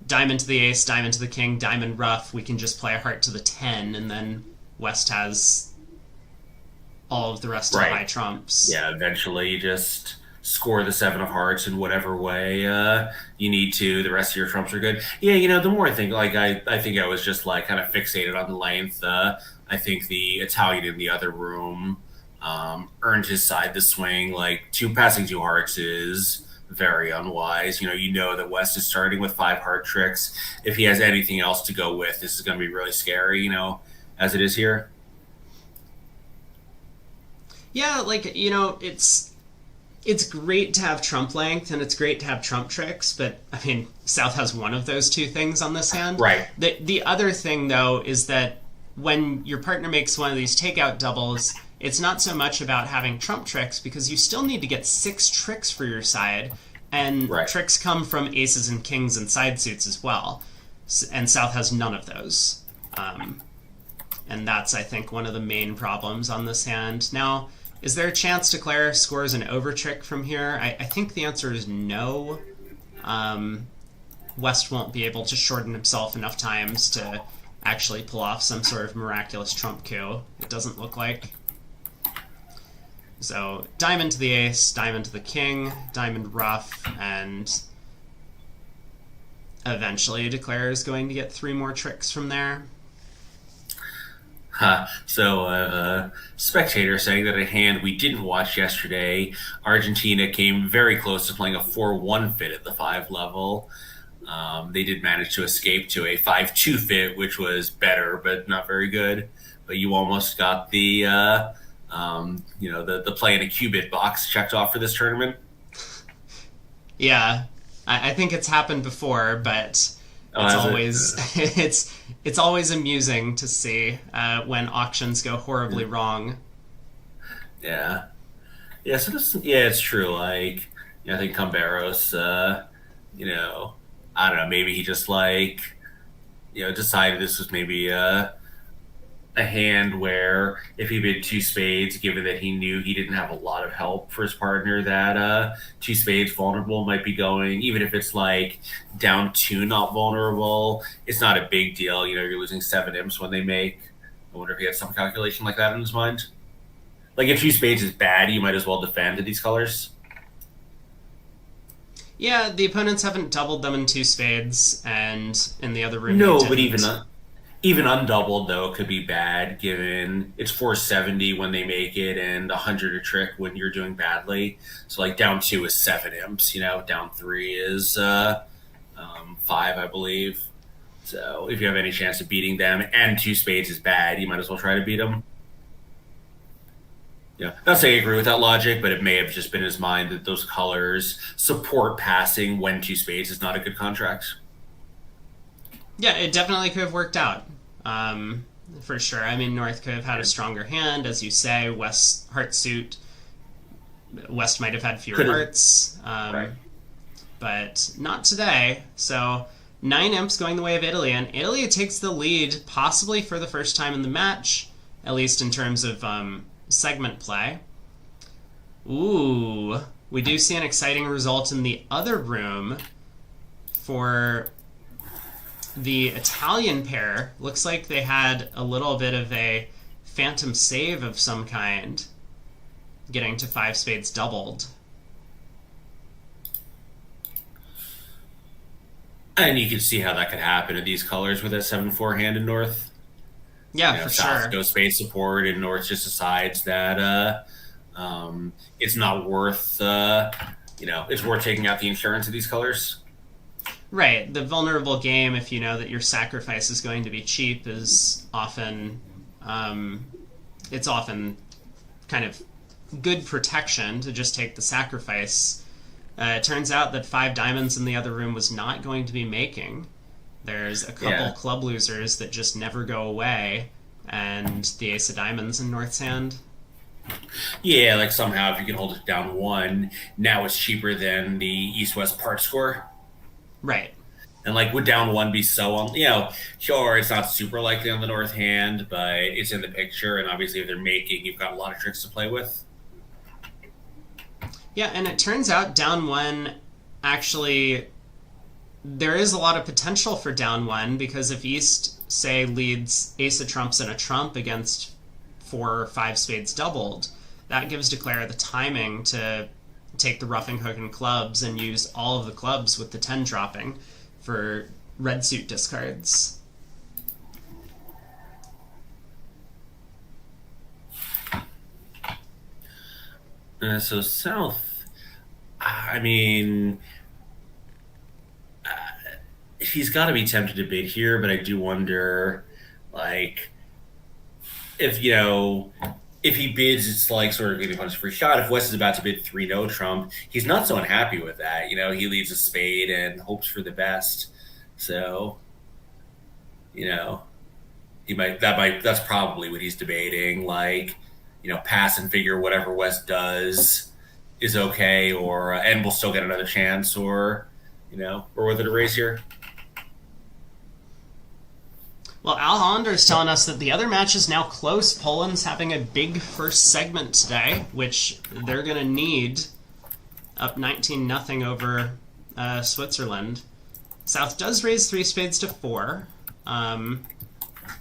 S1: diamond to the ace, diamond to the king, diamond ruff, we can just play a heart to the 10, and then West has all of the rest of the high trumps.
S2: Yeah, eventually you just score the 7 of hearts in whatever way you need to. The rest of your trumps are good. Yeah, the more I think, like, I think I was just, like, kind of fixated on the length. I think the Italian in the other room earned his side the swing. Like, passing 2 hearts is very unwise. You know that West is starting with 5 heart tricks. If he has anything else to go with, this is going to be really scary, as it is here.
S1: Yeah, like, it's great to have trump length and it's great to have trump tricks, but I mean, South has one of those 2 things on this hand.
S2: Right.
S1: The other thing, though, is that when your partner makes one of these takeout doubles, it's not so much about having trump tricks, because you still need to get 6 tricks for your side, and tricks come from aces and kings and side suits as well, and South has none of those. And that's, I think, one of the main problems on this hand. Now, is there a chance Declare scores an over trick from here? I think the answer is no. West won't be able to shorten himself enough times to actually pull off some sort of miraculous trump coup. It doesn't look like. So, diamond to the ace, diamond to the king, diamond ruff, and eventually Declare is going to get 3 more tricks from there.
S2: So, spectator saying that a hand we didn't watch yesterday, Argentina came very close to playing a 4-1 fit at the 5 level. They did manage to escape to a 5-2 fit, which was better, but not very good. But you almost got the play in a qubit box checked off for this tournament.
S1: Yeah, I think it's happened before, but it's always amusing to see when auctions go horribly wrong.
S2: Yeah. So it's true. Like, I think Camberos, I don't know, maybe he just decided this was maybe a hand where if he bid 2 spades, given that he knew he didn't have a lot of help for his partner, that 2 spades vulnerable might be going, even if it's like down 2 not vulnerable, it's not a big deal. You're losing 7 imps when they make. I wonder if he had some calculation like that in his mind. Like, if 2 spades is bad, you might as well defend at these colors.
S1: Yeah, the opponents haven't doubled them in 2 spades, and in the other room
S2: no, but even undoubled, though, could be bad, given it's 470 when they make it and 100 a trick when you're doing badly. So, like, down 2 is 7 imps, down 3 is 5, I believe. So, if you have any chance of beating them and 2 spades is bad, you might as well try to beat them. Yeah, not saying I agree with that logic, but it may have just been in his mind that those colors support passing when 2 spades is not a good contract.
S1: Yeah, it definitely could have worked out. For sure. I mean, North could have had a stronger hand, as you say. West heart suit. West might have had fewer hearts. But not today. So 9 imps going the way of Italy, and Italy takes the lead possibly for the first time in the match, at least in terms of segment play. Ooh, we do see an exciting result in the other room for the Italian pair. Looks like they had a little bit of a phantom save of some kind, getting to 5 spades doubled.
S2: And you can see how that could happen in these colors with that 7-4 hand in North.
S1: Yeah, for
S2: South
S1: sure.
S2: goes spade support, and North just decides that it's not worth, it's worth taking out the insurance of these colors.
S1: Right. The vulnerable game, if you know that your sacrifice is going to be cheap, is often, it's often kind of good protection to just take the sacrifice. It turns out that 5 diamonds in the other room was not going to be making. There's a couple club losers that just never go away, and the ace of diamonds in North's hand.
S2: Yeah, like somehow if you can hold it down one, now it's cheaper than the East West part score.
S1: Right.
S2: And like, would down one be so on? Sure, it's not super likely on the North hand, but it's in the picture, and obviously, if they're making, you've got a lot of tricks to play with.
S1: Yeah, and it turns out down one actually there is a lot of potential for down one because if East say leads ace of trumps and a trump against 4 or 5 spades doubled, that gives Declare the timing to take the roughing hook and clubs and use all of the clubs with the 10 dropping for red suit discards.
S2: So South, I mean, he's got to be tempted to bid here, but I do wonder, like, if if he bids, it's like sort of getting punished for a shot. If West is about to bid three no Trump, he's not so unhappy with that. He leaves a spade and hopes for the best. So, you know, that's probably what he's debating. Like, pass and figure whatever West does is okay, or and we'll still get another chance, or whether to raise here.
S1: Well, Al Hollander is telling us that the other match is now close. Poland's having a big first segment today, which they're going to need up 19-0 over Switzerland. South does raise 3 spades to 4.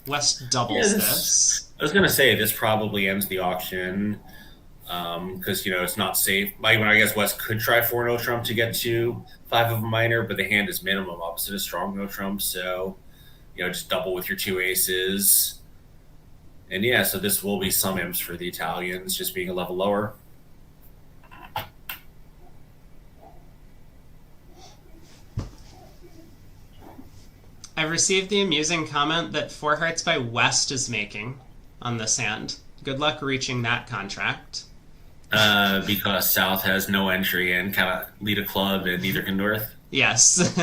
S1: West doubles this.
S2: I was going to say this probably ends the auction because it's not safe. I guess West could try 4 no trump to get to 5 of a minor, but the hand is minimum opposite a strong no trump, so just double with your 2 aces. And yeah, so this will be some imps for the Italians, just being a level lower.
S1: I've received the amusing comment that 4 Hearts by West is making on this hand. Good luck reaching that contract.
S2: Because South has no entry and kind of lead a club, and neither can North.
S1: Yes.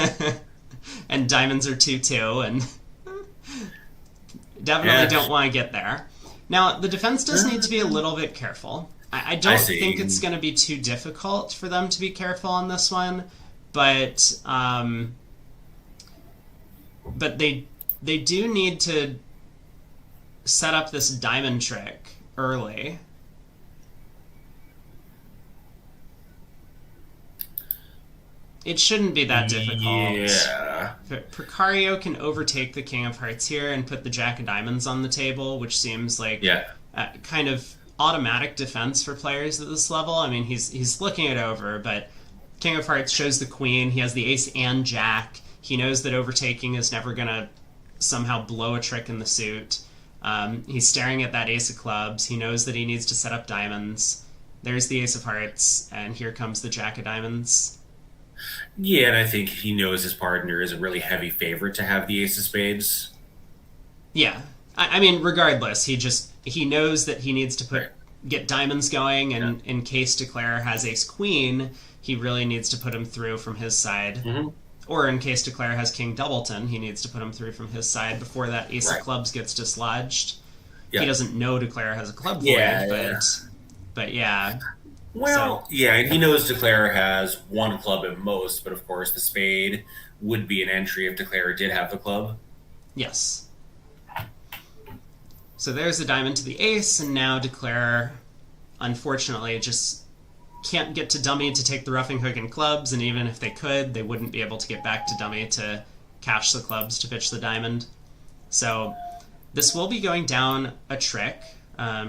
S1: And diamonds are 2-2, and definitely don't want to get there. Now, the defense does need to be a little bit careful. I don't think it's going to be too difficult for them to be careful on this one, but they do need to set up this diamond trick early. It shouldn't be that difficult.
S2: Yeah.
S1: Precario can overtake the King of Hearts here and put the Jack of Diamonds on the table, which seems like kind of automatic defense for players at this level. I mean, he's looking it over, but King of Hearts shows the Queen. He has the Ace and Jack. He knows that overtaking is never going to somehow blow a trick in the suit. He's staring at that Ace of Clubs. He knows that he needs to set up diamonds. There's the Ace of Hearts, and here comes the Jack of Diamonds.
S2: Yeah, and I think he knows his partner is a really heavy favorite to have the Ace of Spades.
S1: Yeah. I mean, regardless, he knows that he needs to get diamonds going, and in case Declare has Ace Queen, he really needs to put him through from his side.
S2: Mm-hmm.
S1: Or in case Declare has King Doubleton, he needs to put him through from his side before that Ace of Clubs gets dislodged. Yeah. He doesn't know Declare has a club void, but yeah.
S2: Well, and he knows Declare has one club at most, but of course the spade would be an entry if Declare did have the club.
S1: Yes. So there's the diamond to the ace, and now Declare, unfortunately, just can't get to dummy to take the roughing hook and clubs, and even if they could, they wouldn't be able to get back to dummy to cash the clubs to pitch the diamond. So this will be going down a trick.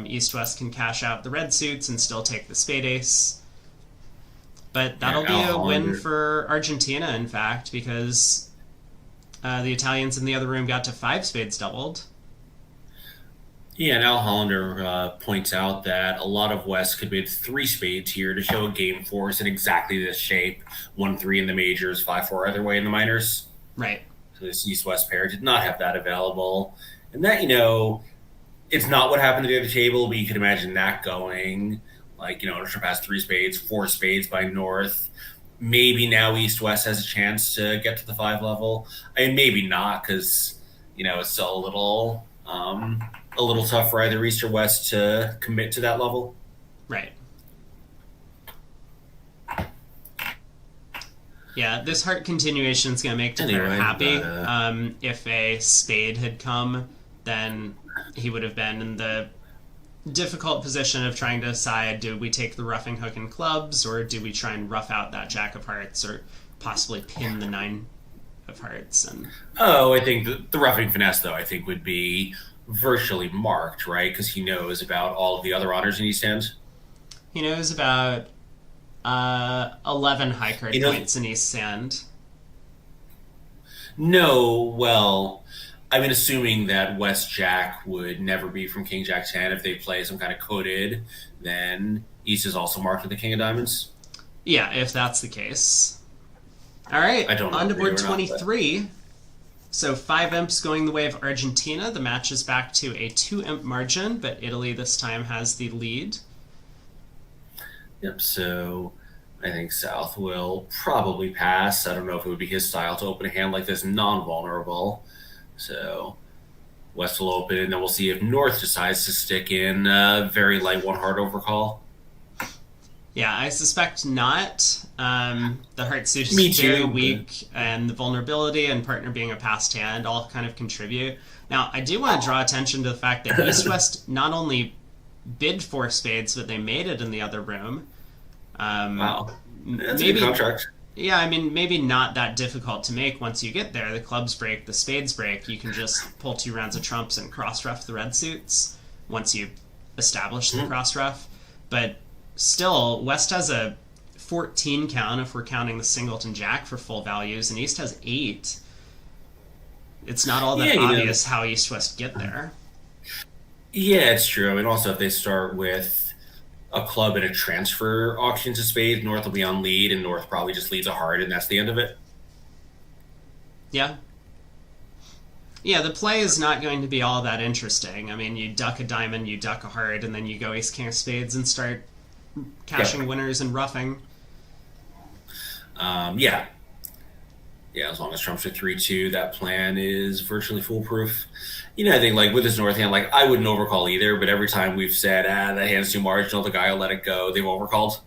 S1: East-West can cash out the red suits and still take the spade ace. But that'll be a win for Argentina, in fact, because the Italians in the other room got to 5 spades doubled.
S2: Yeah, and Al Hollander points out that a lot of West could bid 3 spades here to show a game force in exactly this shape. 1-3 in the majors, 5-4 other way in the minors.
S1: Right.
S2: So this East-West pair did not have that available. And that, it's not what happened to the other table, but you could imagine that going. Like, Trump has 3 spades, 4 spades by North. Maybe now East-West has a chance to get to the 5 level. I mean, maybe not, because, it's still a little tough for either East or West to commit to that level.
S1: Right. Yeah, this heart continuation is going to make Declare
S2: Anyway,
S1: happy.
S2: but,
S1: If a spade had come, then he would have been in the difficult position of trying to decide, do we take the roughing hook and clubs, or do we try and rough out that Jack of Hearts, or possibly pin the Nine of Hearts? And
S2: I think the roughing finesse, though, I think would be virtually marked, right? Because he knows about all of the other honors in East End.
S1: he knows about 11 high card
S2: He knows.
S1: points in East End.
S2: No, well, I mean, assuming that West Jack would never be from King Jack 10, if they play some kind of coded, then East is also marked with the King of Diamonds.
S1: Yeah, if that's the case. All right,
S2: I don't know
S1: on to
S2: if they
S1: board
S2: do or not,
S1: 23. So 5 imps going the way of Argentina. The match is back to a 2 imp margin, but Italy this time has the lead.
S2: Yep, so I think South will probably pass. I don't know if it would be his style to open a hand like this non-vulnerable. So West will open, and then we'll see if North decides to stick in very light one heart overcall.
S1: Yeah, I suspect not. The heart suit
S2: Me
S1: is
S2: too,
S1: very
S2: but-
S1: weak, and the vulnerability and partner being a passed hand all kind of contribute. Now, I do want to draw attention to the fact that East West not only bid for spades, but they made it in the other room.
S2: Wow. That's a
S1: Maybe,
S2: good contract.
S1: yeah, I mean, maybe not that difficult to make once you get there. The clubs break, the spades break. You can just pull 2 rounds of trumps and cross-ruff the red suits once you establish the cross-ruff. But still, West has a 14 count if we're counting the singleton jack for full values, and East has 8. It's not all that
S2: Yeah, you know.
S1: obvious how East-West get there.
S2: Yeah, it's true. I mean, also, if they start with a club and a transfer auction to spades, North will be on lead, and North probably just leads a heart, and that's the end of it.
S1: Yeah. Yeah, the play is not going to be all that interesting. I mean, you duck a diamond, you duck a heart, and then you go ace king of spades and start cashing winners and roughing.
S2: Yeah. Yeah, as long as Trump's at 3-2, that plan is virtually foolproof. You know, I think, like, with his North hand, like, I wouldn't overcall either, but every time we've said, that hand's too marginal, the guy will let it go, they've overcalled.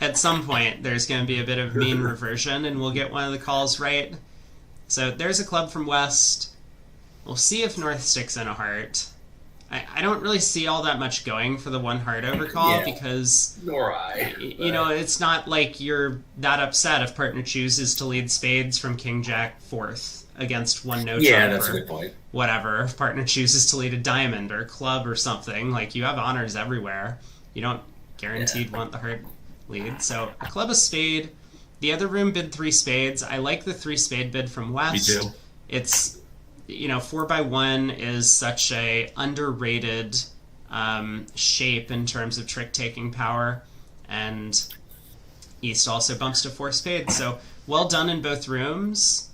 S1: At some point, there's going to be a bit of mean reversion, and we'll get one of the calls right. So there's a club from West. We'll see if North sticks in a heart. I don't really see all that much going for the one heart overcall because,
S2: Nor I.
S1: you know, it's not like you're that upset if partner chooses to lead spades from King Jack 4th against one no
S2: Yeah,
S1: trump
S2: that's a
S1: or
S2: good point.
S1: whatever. If partner chooses to lead a diamond or club or something, like, you have honors everywhere. You don't guaranteed want the heart lead. So a club, a spade. The other room bid 3 spades. I like the 3 spade bid from West.
S2: Me too.
S1: It's, you know, 4x1 is such a underrated shape in terms of trick taking power, and East also bumps to 4 spades. So well done in both rooms.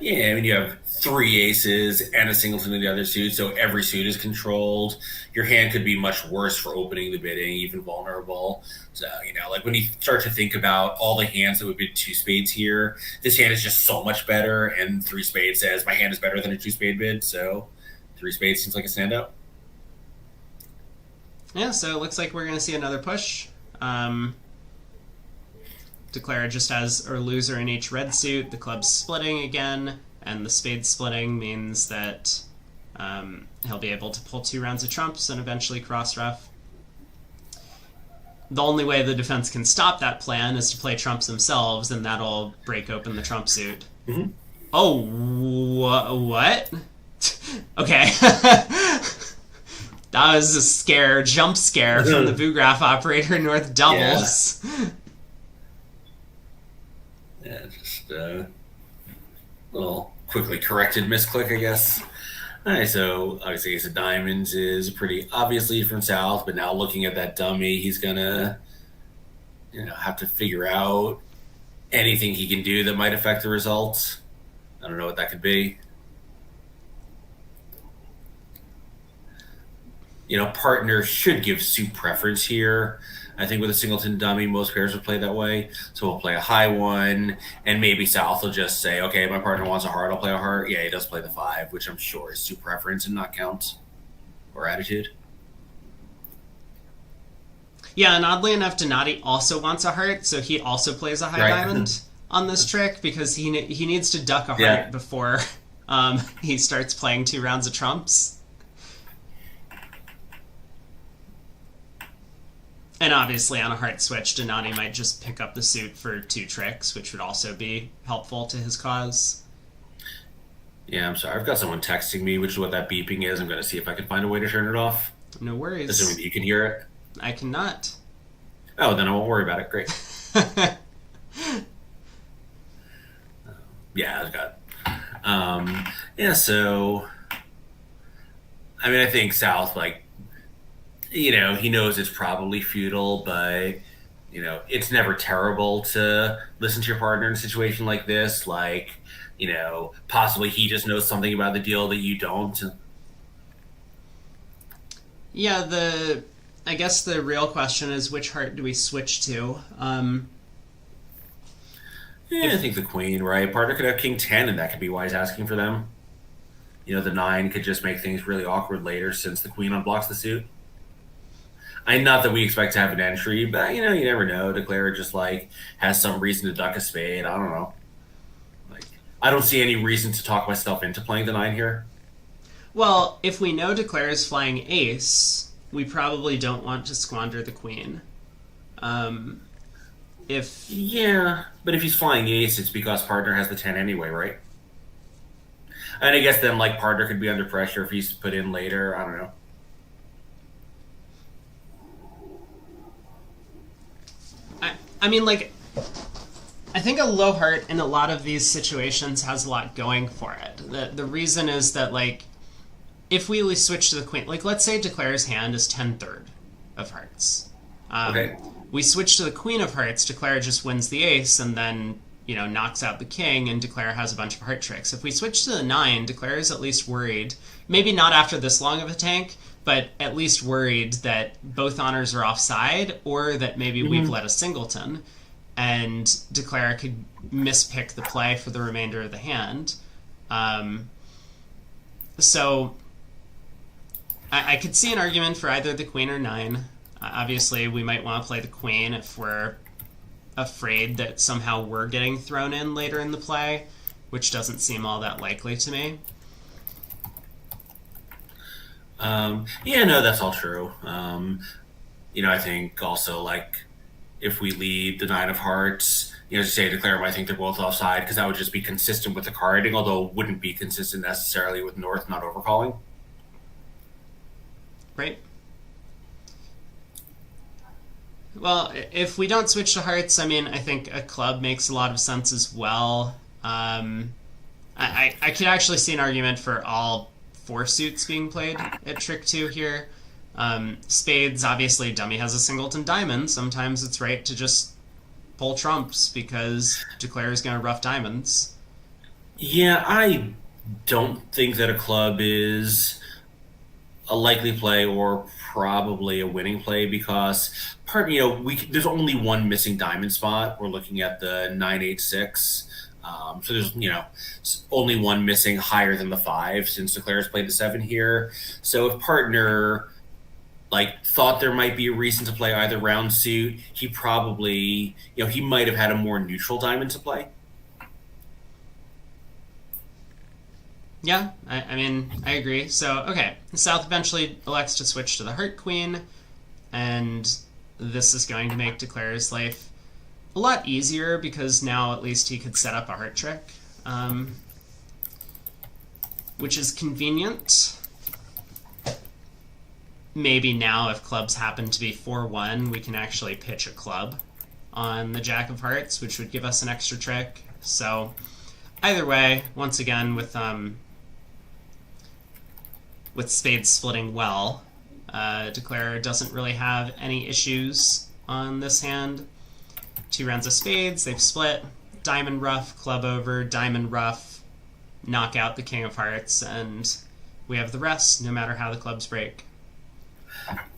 S2: Yeah, I mean, you have 3 aces and a singleton in the other suit, so every suit is controlled. Your hand could be much worse for opening the bidding, even vulnerable. So, you know, like, when you start to think about all the hands that would bid 2 spades here, this hand is just so much better, and 3 spades says my hand is better than a 2 spade bid, so 3 spades seems like a standout.
S1: Yeah, so it looks like we're going to see another push. Declare just has a loser in each red suit. The club's splitting again, and the spade splitting means that he'll be able to pull 2 rounds of trumps and eventually cross-ruff. The only way the defense can stop that plan is to play trumps themselves, and that'll break open the trump suit.
S2: Mm-hmm.
S1: Oh, what? Okay. That was a jump scare from the Boograph operator. North doubles.
S2: Yeah, just a little quickly corrected misclick, I guess. All right, so obviously Ace of Diamonds is pretty obviously from South, but now looking at that dummy, he's gonna, you know, have to figure out anything he can do that might affect the results. I don't know what that could be. You know, partner should give suit preference here. I think with a singleton dummy, most pairs would play that way. So we'll play a high one, and maybe South will just say, okay, my partner wants a heart, I'll play a heart. Yeah, he does play the 5, which I'm sure is suit preference and not count or attitude.
S1: Yeah, and oddly enough, Donati also wants a heart, so he also plays a high
S2: Right.
S1: diamond on this trick because he needs to duck a
S2: Yeah.
S1: heart before he starts playing 2 rounds of trumps. And obviously, on a heart switch, Donati might just pick up the suit for 2 tricks, which would also be helpful to his cause.
S2: Yeah, I'm sorry. I've got someone texting me, which is what that beeping is. I'm going to see if I can find a way to turn it off,
S1: No
S2: assuming
S1: worries.
S2: that you can hear it.
S1: I cannot.
S2: Oh, then I won't worry about it. Great. Yeah, I've got. Yeah, so I mean, I think South, like, he knows it's probably futile, but it's never terrible to listen to your partner in a situation like this. Like, possibly he just knows something about the deal that you don't.
S1: Yeah, the I guess the real question is which heart do we switch to?
S2: Yeah, I
S1: If
S2: think the queen, right? Partner could have king 10, and that could be why he's asking for them. The nine could just make things really awkward later since the queen unblocks the suit. Not that we expect to have an entry, but you never know. Declare just like has some reason to duck a spade. I don't know. Like, I don't see any reason to talk myself into playing the nine here.
S1: Well, if we know Declare is flying ace, we probably don't want to squander the queen. Um, if
S2: Yeah, but if he's flying ace, it's because partner has the 10 anyway, right? And I guess then like partner could be under pressure if he's put in later. I don't know.
S1: I mean, like, I think a low heart in a lot of these situations has a lot going for it. The reason is that, like, if we switch to the queen, like, let's say Declare's hand is 10/3 of hearts. Um,
S2: Okay.
S1: we switch to the queen of hearts, Declare just wins the ace and then, knocks out the king, and Declare has a bunch of heart tricks. If we switch to the nine, Declare is at least worried, maybe not after this long of a tank, but at least worried that both honors are offside or that maybe we've
S2: Mm-hmm.
S1: let a singleton and Declare could mispick the play for the remainder of the hand. Um, so I could see an argument for either the queen or nine. Obviously, we might want to play the queen if we're afraid that somehow we're getting thrown in later in the play, which doesn't seem all that likely to me.
S2: Yeah, no, that's all true. I think also like if we lead the nine of hearts, to say declare, I think they're both offside because that would just be consistent with the carding, although it wouldn't be consistent necessarily with North not overcalling.
S1: Right? Well, if we don't switch to hearts, I mean, I think a club makes a lot of sense as well. I could actually see an argument for all 4 suits being played at trick 2 here. Spades, obviously, dummy has a singleton diamond. Sometimes it's right to just pull trumps because Declare is going to rough diamonds.
S2: Yeah, I don't think that a club is a likely play or probably a winning play because there's only one missing diamond spot. We're looking at the 986. So there's only one missing higher than the 5 since Declare's played the 7 here. So if partner like thought there might be a reason to play either round suit, he probably he might have had a more neutral diamond to play.
S1: Yeah, I mean, I agree. So, okay, South eventually elects to switch to the Heart Queen, and this is going to make Declare's life a lot easier because now at least he could set up a heart trick, which is convenient. Maybe now, if clubs happen to be 4-1, we can actually pitch a club on the Jack of Hearts, which would give us an extra trick. So, either way, once again, with spades splitting well, Declare doesn't really have any issues on this hand. 2 rounds of spades, they've split. Diamond ruff, club over, diamond ruff, knock out the king of hearts, and we have the rest, no matter how the clubs break.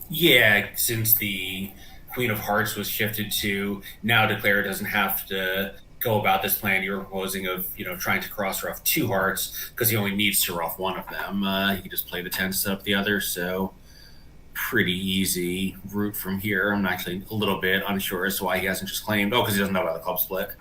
S2: Yeah, since the Queen of Hearts was shifted to now, Declare doesn't have to go about this plan you're proposing of trying to cross ruff 2 hearts because he only needs to ruff one of them. He can just play the 10 to set up the other. So pretty easy route from here. I'm actually a little bit unsure as to why he hasn't just claimed. Oh, because he doesn't know about the club split.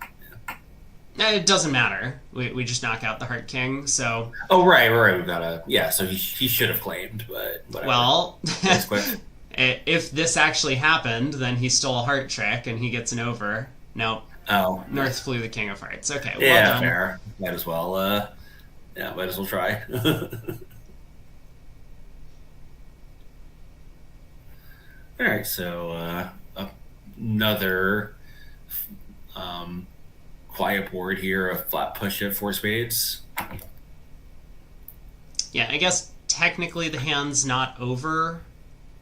S1: It doesn't matter. We just knock out the Heart King, so...
S2: Oh, right. We've got to... Yeah, so he should have claimed, but whatever.
S1: Well,
S2: That's quick.
S1: If this actually happened, then he stole a heart trick and he gets an over. Nope.
S2: Oh.
S1: North flew the King of Hearts. Okay, well
S2: yeah,
S1: done.
S2: fair. Might as well, might as well try. All right, so another quiet board here, a flat push at 4 spades.
S1: Yeah, I guess technically the hand's not over.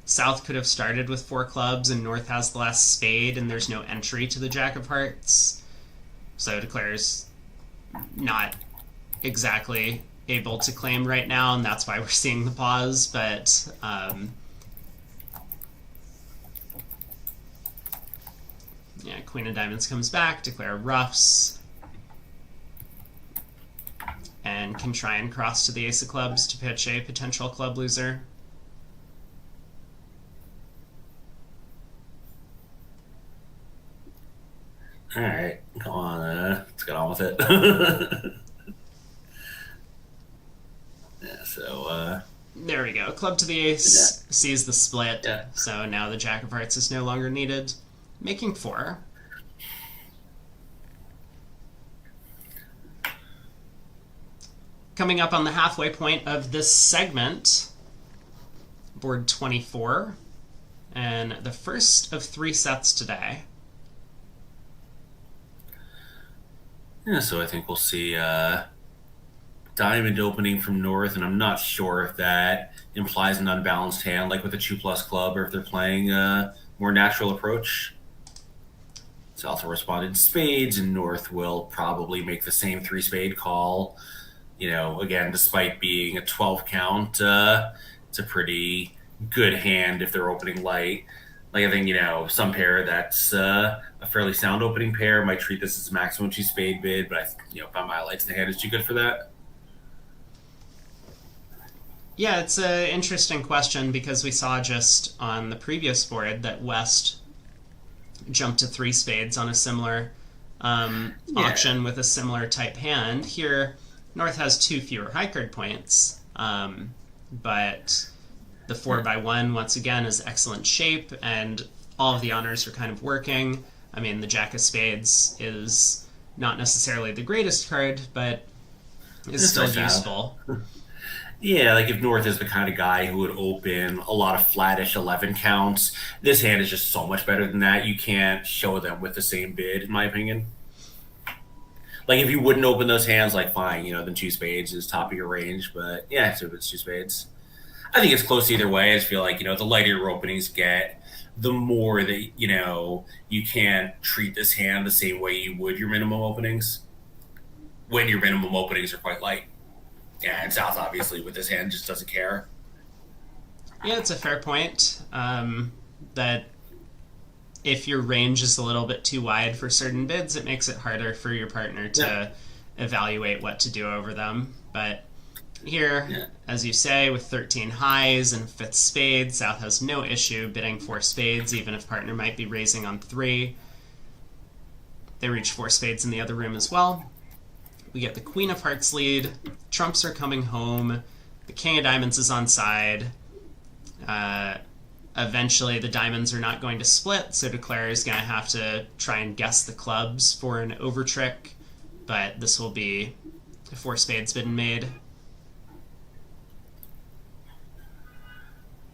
S1: South could have started with 4 clubs and North has the last spade and there's no entry to the Jack of Hearts. So declares not exactly able to claim right now, and that's why we're seeing the pause, but yeah, Queen of Diamonds comes back, declare roughs, and can try and cross to the Ace of Clubs to pitch a potential club loser.
S2: All right, come on, let's get on with it. Yeah, so
S1: there we go. Club to the ace, sees the split,
S2: yeah.
S1: So now the Jack of Hearts is no longer needed, making 4. Coming up on the halfway point of this segment, board 24, and the first of 3 sets today.
S2: Yeah, so I think we'll see diamond opening from North, and I'm not sure if that implies an unbalanced hand, like with a 2+ club, or if they're playing a more natural approach. South will respond in spades, and North will probably make the same 3-spade call. You know, again, despite being a 12 count, it's a pretty good hand if they're opening light. Like, I think, you know, some pair that's a fairly sound opening pair might treat this as a maximum 2-spade bid, but, by my lights, the hand is too good for that.
S1: Yeah, it's an interesting question because we saw just on the previous board that West jumped to 3 spades on a similar auction with a similar type hand. Here, North has 2 fewer high card points, but the 4x1, once again, is excellent shape, and all of the honors are kind of working. I mean, the Jack of Spades is not necessarily the greatest card, but is still useful.
S2: Yeah, like if North is the kind of guy who would open a lot of flattish 11 counts, this hand is just so much better than that. You can't show them with the same bid, in my opinion. Like, if you wouldn't open those hands, like, fine, then 2 spades is top of your range. But, yeah, so if it's 2 spades. I think it's close either way. I just feel like, the lighter your openings get, the more that, you can't treat this hand the same way you would your minimum openings when your minimum openings are quite light. Yeah, and South, obviously, with this hand, just doesn't care.
S1: Yeah, it's a fair point. That if your range is a little bit too wide for certain bids, it makes it harder for your partner to evaluate what to do over them. But here, as you say, with 13 highs and 5th spade, South has no issue bidding 4 spades, even if partner might be raising on 3. They reach 4 spades in the other room as well. We get the Queen of Hearts lead. Trumps are coming home. The King of Diamonds is on side. Eventually, the diamonds are not going to split, so Declare is going to have to try and guess the clubs for an over trick, but this will be 4 spades bid and made.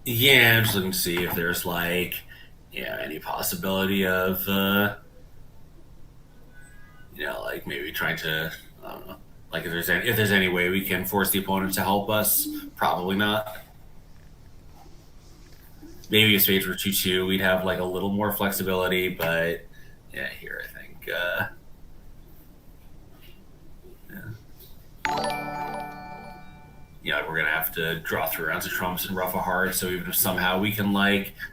S2: Yeah, I'm just looking to see if there's, any possibility of, maybe trying to, I don't know, if there's any way we can force the opponent to help us. Probably not. Maybe if spades were 2-2, we'd have, a little more flexibility, but, yeah, here I think, we're going to have to draw 3 rounds of trumps and ruff a heart, so even if somehow we can,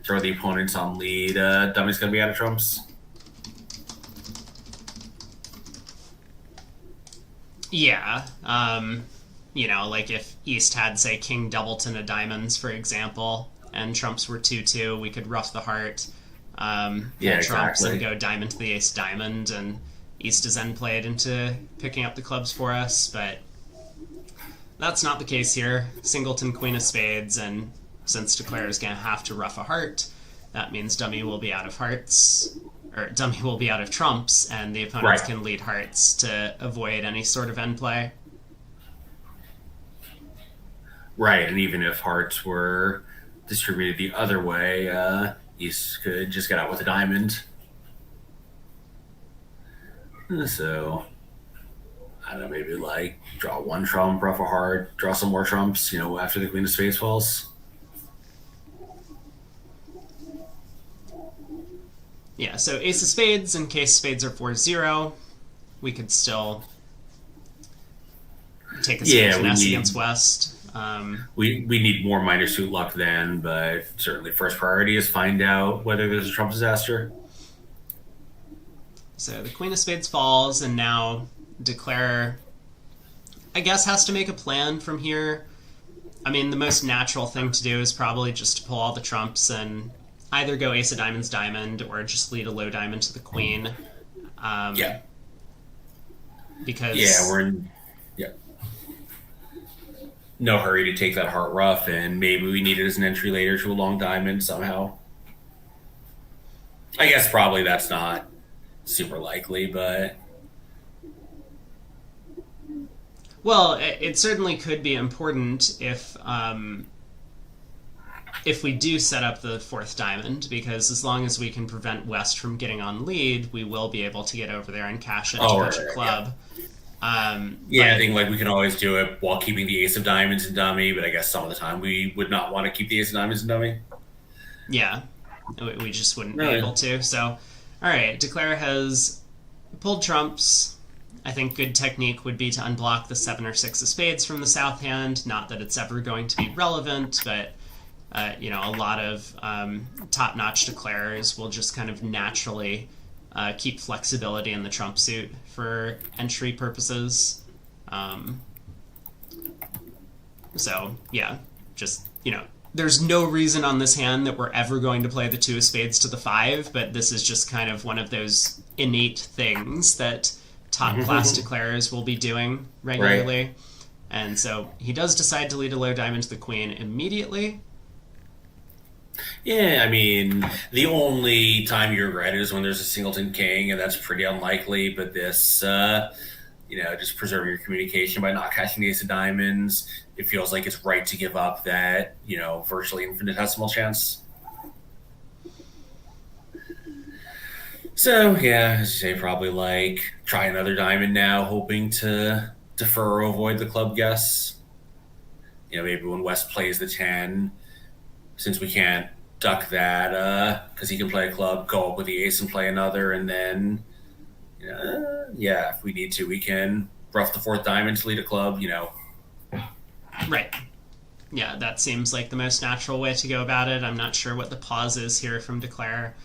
S2: throw the opponents on lead, dummy's going to be out of trumps.
S1: Yeah. If East had, say, King Doubleton of Diamonds, for example, and trumps were 2-2, we could ruff the heart,
S2: Yeah,
S1: pull trumps
S2: exactly.
S1: and go diamond to the ace diamond, and East is then played into picking up the clubs for us, but that's not the case here. Singleton, queen of spades, and since Declare is going to have to ruff a heart, that means dummy will be out of hearts, or dummy will be out of trumps, and the opponents
S2: Right.
S1: can lead hearts to avoid any sort of end play.
S2: Right, and even if hearts were distributed the other way, East could just get out with a diamond. So, I don't know, maybe like draw one trump, ruff a heart, draw some more trumps, after the queen of spades falls.
S1: Yeah, so ace of spades, in case spades are 4-0, we could still take a
S2: Yeah,
S1: finesse against West.
S2: we need more minor suit luck then, but certainly first priority is find out whether there's a trump disaster.
S1: So the queen of spades falls, and now Declare, I guess, has to make a plan from here. I mean, the most natural thing to do is probably just to pull all the trumps and either go ace of diamonds diamond or just lead a low diamond to the queen.
S2: Yeah.
S1: Because
S2: Yeah, we're in no hurry to take that heart rough, and maybe we need it as an entry later to a long diamond somehow. I guess probably that's not super likely, but
S1: well, it certainly could be important if we do set up the fourth diamond, because as long as we can prevent West from getting on lead, we will be able to get over there and cash into
S2: right,
S1: a club.
S2: I think like we can always do it while keeping the ace of diamonds in dummy, but I guess some of the time we would not want to keep the ace of diamonds in dummy.
S1: Yeah, we just wouldn't be able to. So, all right, Declare has pulled trumps. I think good technique would be to unblock the 7 or 6 of spades from the south hand. Not that it's ever going to be relevant, but a lot of top-notch declarers will just kind of naturally keep flexibility in the trump suit for entry purposes. So, yeah, just, there's no reason on this hand that we're ever going to play the 2 of spades to the 5, but this is just kind of one of those innate things that top-class declarers will be doing regularly. Right. And so he does decide to lead a low diamond to the queen immediately.
S2: Yeah, I mean, the only time you regret it is when there's a singleton king, and that's pretty unlikely. But this, just preserve your communication by not catching the ace of diamonds. It feels like it's right to give up that, virtually infinitesimal chance. So, yeah, as you say, probably like try another diamond now, hoping to defer or avoid the club guess. Maybe when West plays the 10, since we can't duck that, because he can play a club, go up with the ace and play another, and then, if we need to, we can rough the 4th diamond to lead a club,
S1: Right. Yeah, that seems like the most natural way to go about it. I'm not sure what the pause is here from Declare.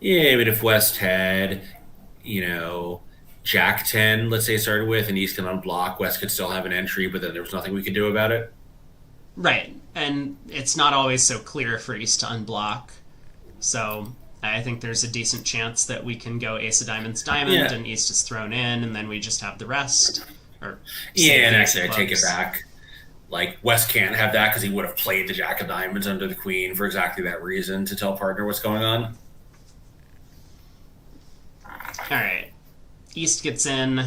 S2: Yeah, but if West had, Jack 10, let's say, started with, and East can unblock, West could still have an entry, but then there was nothing we could do about it.
S1: Right, and it's not always so clear for East to unblock. So I think there's a decent chance that we can go ace of diamonds diamond, and East is thrown in, and then we just have the rest.
S2: And actually, I take it back. Like, West can't have that because he would have played the jack of diamonds under the queen for exactly that reason, to tell partner what's going on.
S1: All right. East gets in,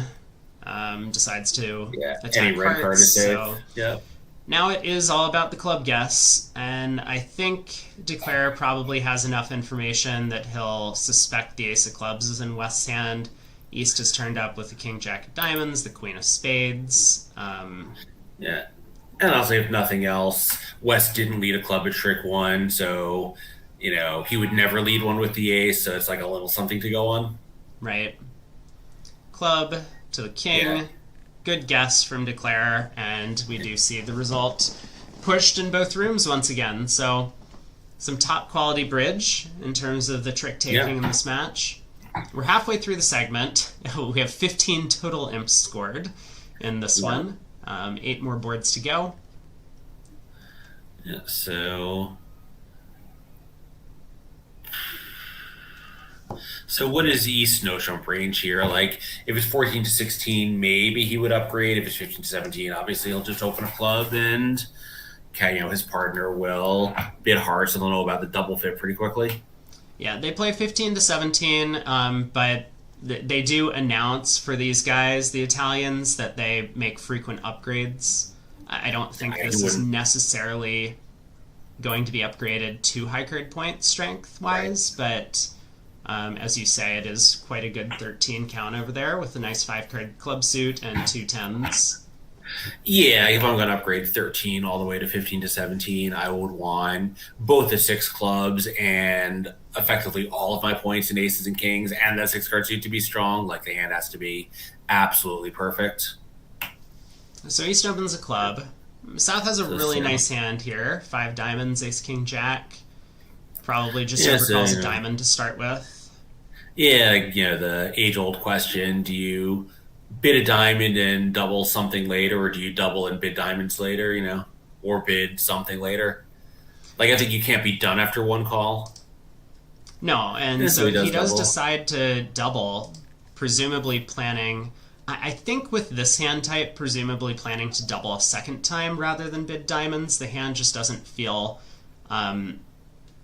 S1: decides to attack
S2: any red card is safe.
S1: So now it is all about the club guess, and I think Declare probably has enough information that he'll suspect the ace of clubs is in West's hand. East is turned up with the king jack of diamonds, the queen of spades.
S2: And I'll say, if nothing else, West didn't lead a club at trick 1, so, he would never lead one with the ace, so it's like a little something to go on.
S1: Right. Club to the king. Yeah. Good guess from Declare, and we do see the result pushed in both rooms once again. So some top quality bridge in terms of the trick taking in this match. We're halfway through the segment. We have 15 total imps scored in this one. 8 more boards to go.
S2: Yeah, so So what is East no trump range here? Like if it's 14 to 16, maybe he would upgrade. If it's 15 to 17, obviously he'll just open a club and his partner will bid hard, so they'll know about the double fit pretty quickly.
S1: Yeah, they play 15 to 17, but they do announce for these guys, the Italians, that they make frequent upgrades. I don't think this is necessarily going to be upgraded to high card point strength wise, but as you say, it is quite a good 13 count over there with a nice 5 card club suit and 2 10s.
S2: Yeah, if I'm going to upgrade 13 all the way to 15 to 17, I would want both the 6 clubs and effectively all of my points in aces and kings and that 6 card suit to be strong. Like the hand has to be absolutely perfect.
S1: So East opens a club. South has a really nice hand here. 5 diamonds, ace, king, jack. Probably just overcalls a diamond to start with.
S2: Yeah, the age-old question, do you bid a diamond and double something later, or do you double and bid diamonds later, or bid something later? Like, I think you can't be done after one call.
S1: No, and so he does decide to double, presumably planning... I think with this hand type, presumably planning to double a second time rather than bid diamonds. The hand just doesn't feel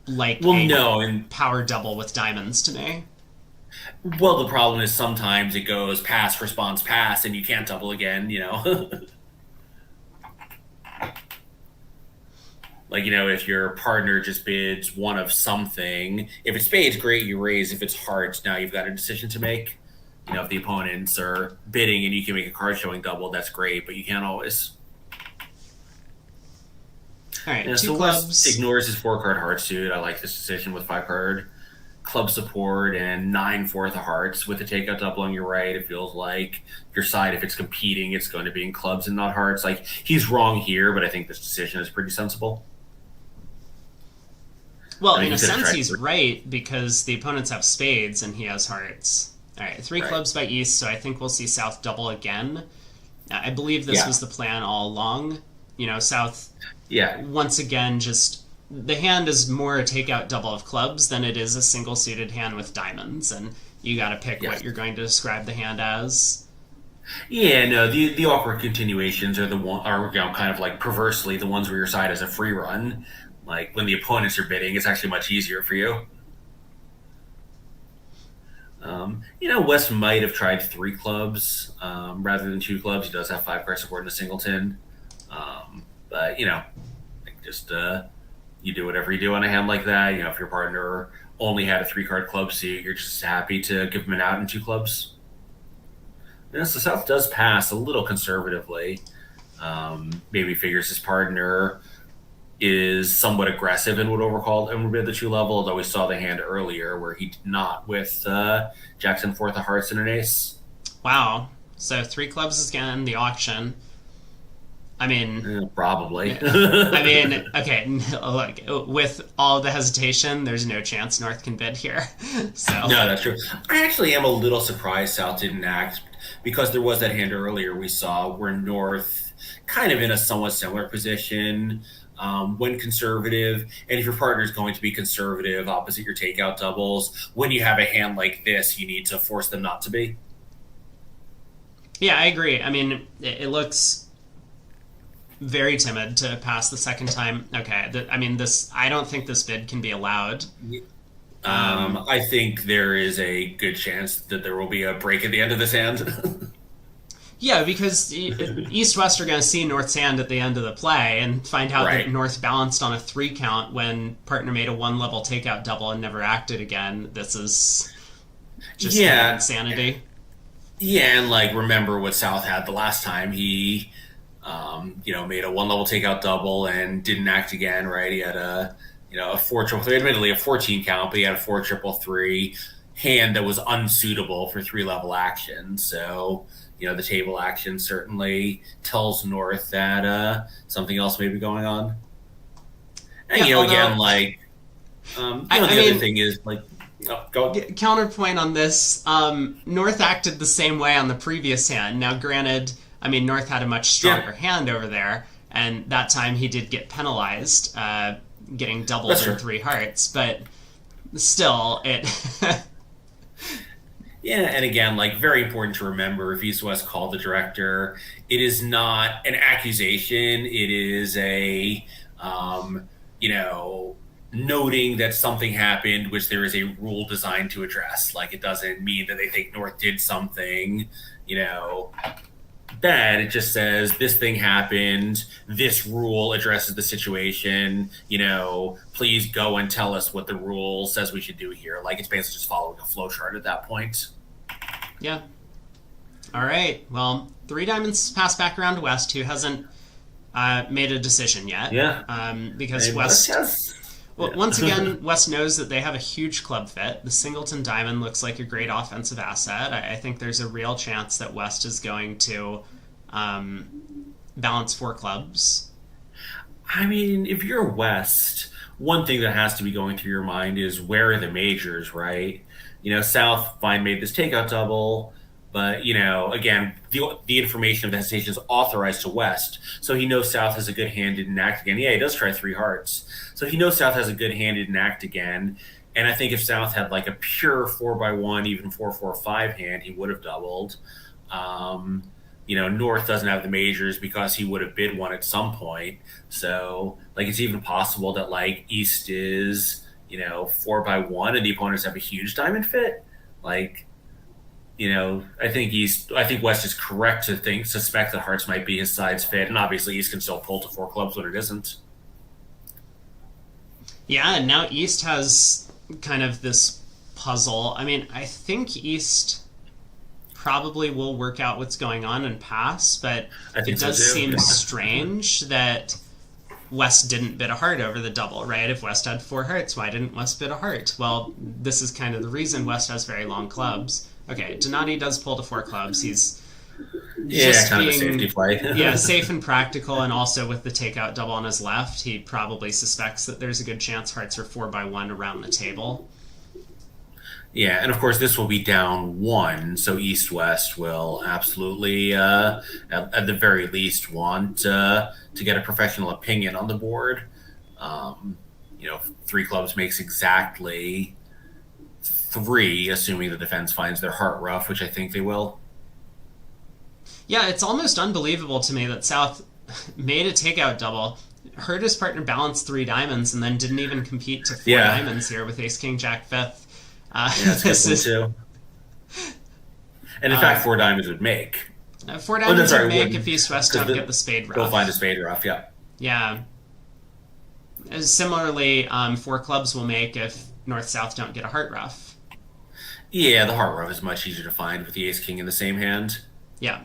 S1: like power double with diamonds to me.
S2: Well, the problem is sometimes it goes pass, response, pass, and you can't double again, Like, if your partner just bids one of something, if it's spades, great, you raise. If it's hearts, now you've got a decision to make. If the opponents are bidding and you can make a card showing double, that's great, but you can't always.
S1: All right, 2
S2: so
S1: clubs.
S2: West ignores his 4-card heart suit. I like this decision with 5-card club support and 9/4 of hearts. With the takeout double on your right, it feels like your side, if it's competing, it's going to be in clubs and not hearts. Like, he's wrong here, but I think this decision is pretty sensible.
S1: Well, in a sense, he's right because the opponents have spades and he has hearts. All right, 3 clubs by East, so I think we'll see South double again. I believe this was the plan all along. South, once again, just the hand is more a takeout double of clubs than it is a single suited hand with diamonds, and you got to pick what you're going to describe the hand as.
S2: Yeah, no, the awkward continuations are kind of like perversely the ones where your side has a free run. Like when the opponents are bidding, it's actually much easier for you. West might have tried 3 clubs rather than 2 clubs. He does have 5-card support in a singleton. But, just you do whatever you do on a hand like that. If your partner only had a 3-card club suit, you're just happy to give him an out in 2 clubs. So South does pass a little conservatively. Maybe figures his partner is somewhat aggressive and would overcall and bid the 2 level, although we saw the hand earlier where he did not with Jackson 4th of hearts and an ace.
S1: Wow. So 3 clubs is again the auction. I mean...
S2: probably.
S1: I mean, okay, look, with all the hesitation, there's no chance North can bid here. So
S2: no, that's true. I actually am a little surprised South didn't act, because there was that hand earlier we saw where North kind of in a somewhat similar position when conservative, and if your partner is going to be conservative opposite your takeout doubles, when you have a hand like this, you need to force them not to be.
S1: Yeah, I agree. I mean, it looks very timid to pass the second time. Okay, I don't think this bid can be allowed.
S2: I think there is a good chance that there will be a break at the end of this hand.
S1: Yeah, because East-West are going to see North's hand at the end of the play and find out that North balanced on a 3 count when partner made a 1-level takeout double and never acted again. This is just insanity.
S2: Yeah, and remember what South had the last time. He, made a 1-level takeout double and didn't act again, right? He had a 4-3, admittedly a 14 count, but he had a 4-3 hand that was unsuitable for 3-level action. So... the table action certainly tells North that something else may be going on. And, the other thing is, go.
S1: Counterpoint on this, North acted the same way on the previous hand. Now, granted, North had a much stronger hand over there, and that time he did get penalized, getting doubled in 3 hearts, but still, it...
S2: Yeah, and again, like very important to remember if East West called the director, it is not an accusation. It is a, um, you know, noting that something happened, which there is a rule designed to address. Like it doesn't mean that they think North did something, you know, bad. It just says this thing happened. This rule addresses the situation. Please go and tell us what the rule says we should do here. Like it's basically just following a flow chart at that point.
S1: Yeah. All right. Well, three diamonds pass back around to West, who hasn't made a decision yet.
S2: Yeah.
S1: Because
S2: And
S1: West. Well,
S2: yeah.
S1: once again, West knows that they have a huge club fit. The Singleton Diamond looks like a great offensive asset. I think there's a real chance that West is going to balance four clubs.
S2: I mean, if you're West, one thing that has to be going through your mind is where are the majors, right? South fine made this takeout double, but again, the information of the hesitation is authorized to West, so he knows South has a good hand in act again. Yeah, he does try three hearts, so he knows South has a good hand in act again. And I think if South had like a pure 4x1, even 4-4-5 hand, he would have doubled. Um, North doesn't have the majors because he would have bid one at some point. So, like, it's even possible that like East is 4x1, and the opponents have a huge diamond fit. Like, I think West is correct to suspect that Hearts might be his side's fit, and obviously East can still pull to four clubs when it isn't.
S1: Yeah, and now East has kind of this puzzle. I mean, I think East probably will work out what's going on and pass, but
S2: I think
S1: it
S2: so
S1: does
S2: too.
S1: seem strange that West didn't bid a heart over the double, right? If West had four hearts, why didn't West bid a heart? Well, this is kind of the reason West has very long clubs. Okay, Donati does pull to four clubs. He's
S2: Yeah,
S1: just
S2: kind of a
S1: being
S2: safety play.
S1: yeah, safe and practical, and also with the takeout double on his left, he probably suspects that there's a good chance hearts are 4x1 around the table.
S2: Yeah, and of course this will be down one, so East West will absolutely, at the very least, want to get a professional opinion on the board. Um, three clubs makes exactly three, assuming the defense finds their heart rough, which I think they will.
S1: Yeah, it's almost unbelievable to me that South made a takeout double, heard his partner balance three diamonds, and then didn't even compete to four
S2: Yeah,
S1: diamonds here with Ace King Jack fifth.
S2: yeah, that's a good
S1: This
S2: point
S1: is
S2: too. And in
S1: uh,
S2: fact, four diamonds would make.
S1: four
S2: Oh, no,
S1: diamonds would
S2: sorry,
S1: make
S2: wouldn't,
S1: if East West
S2: because
S1: don't get the spade
S2: they'll find a
S1: rough.
S2: spade rough. Yeah,
S1: Yeah. Similarly, four clubs will make if North South don't get a heart rough.
S2: yeah, the heart rough is much easier to find with the Ace King in the same hand.
S1: Yeah.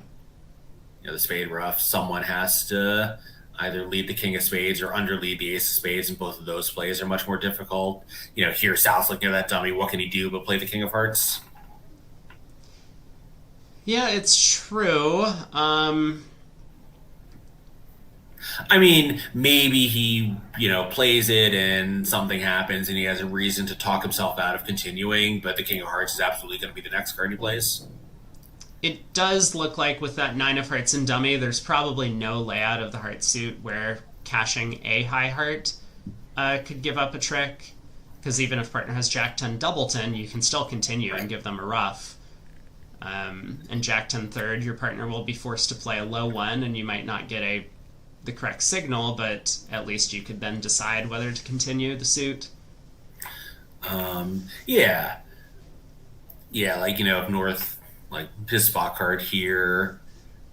S2: The spade rough, someone has to either lead the king of spades or underlead the ace of spades, and both of those plays are much more difficult. Here South's looking at that dummy. What can he do but play the king of hearts?
S1: Yeah, it's true.
S2: I mean, maybe he, plays it and something happens and he has a reason to talk himself out of continuing, but the king of hearts is absolutely going to be the next card he plays.
S1: It does look like with that nine of hearts and dummy, there's probably no layout of the heart suit where cashing a high heart could give up a trick. Because even if partner has Jack 10 doubleton, you can still continue and give them a rough. And Jack 10 third, your partner will be forced to play a low one, and you might not get the correct signal, but at least you could then decide whether to continue the suit.
S2: Yeah. Yeah, like, if North, like, his spot card here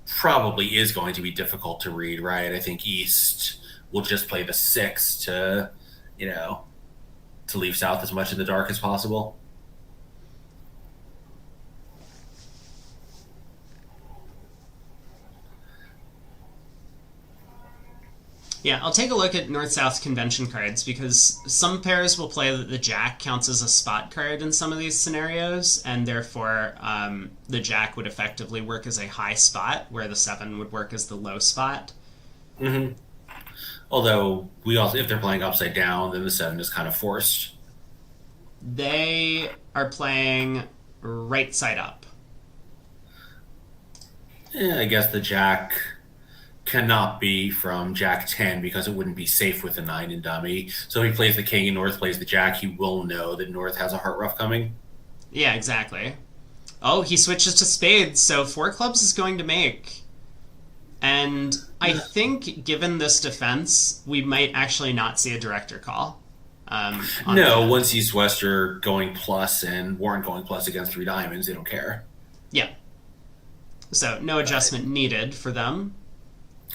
S2: probably is going to be difficult to read, right? I think East will just play the six you know, to leave South as much in the dark as possible.
S1: Yeah, I'll take a look at North-South convention cards because some pairs will play that the Jack counts as a spot card in some of these scenarios, and therefore the Jack would effectively work as a high spot, where the 7 would work as the low spot.
S2: Mm-hmm. Although we also, if they're playing upside down, then the 7 is kind of forced.
S1: They are playing right side up.
S2: Yeah, I guess the Jack cannot be from Jack 10 because it wouldn't be safe with the 9 in dummy. So if he plays the King and North plays the Jack, he will know that North has a heart rough coming.
S1: Yeah, exactly. Oh, he switches to spades, so four clubs is going to make. And I think, given this defense, we might actually not see a director call on the
S2: No,
S1: hand.
S2: once East West are going plus and Warren going plus against three diamonds, they don't care.
S1: Yeah, so no
S2: But
S1: adjustment needed for them.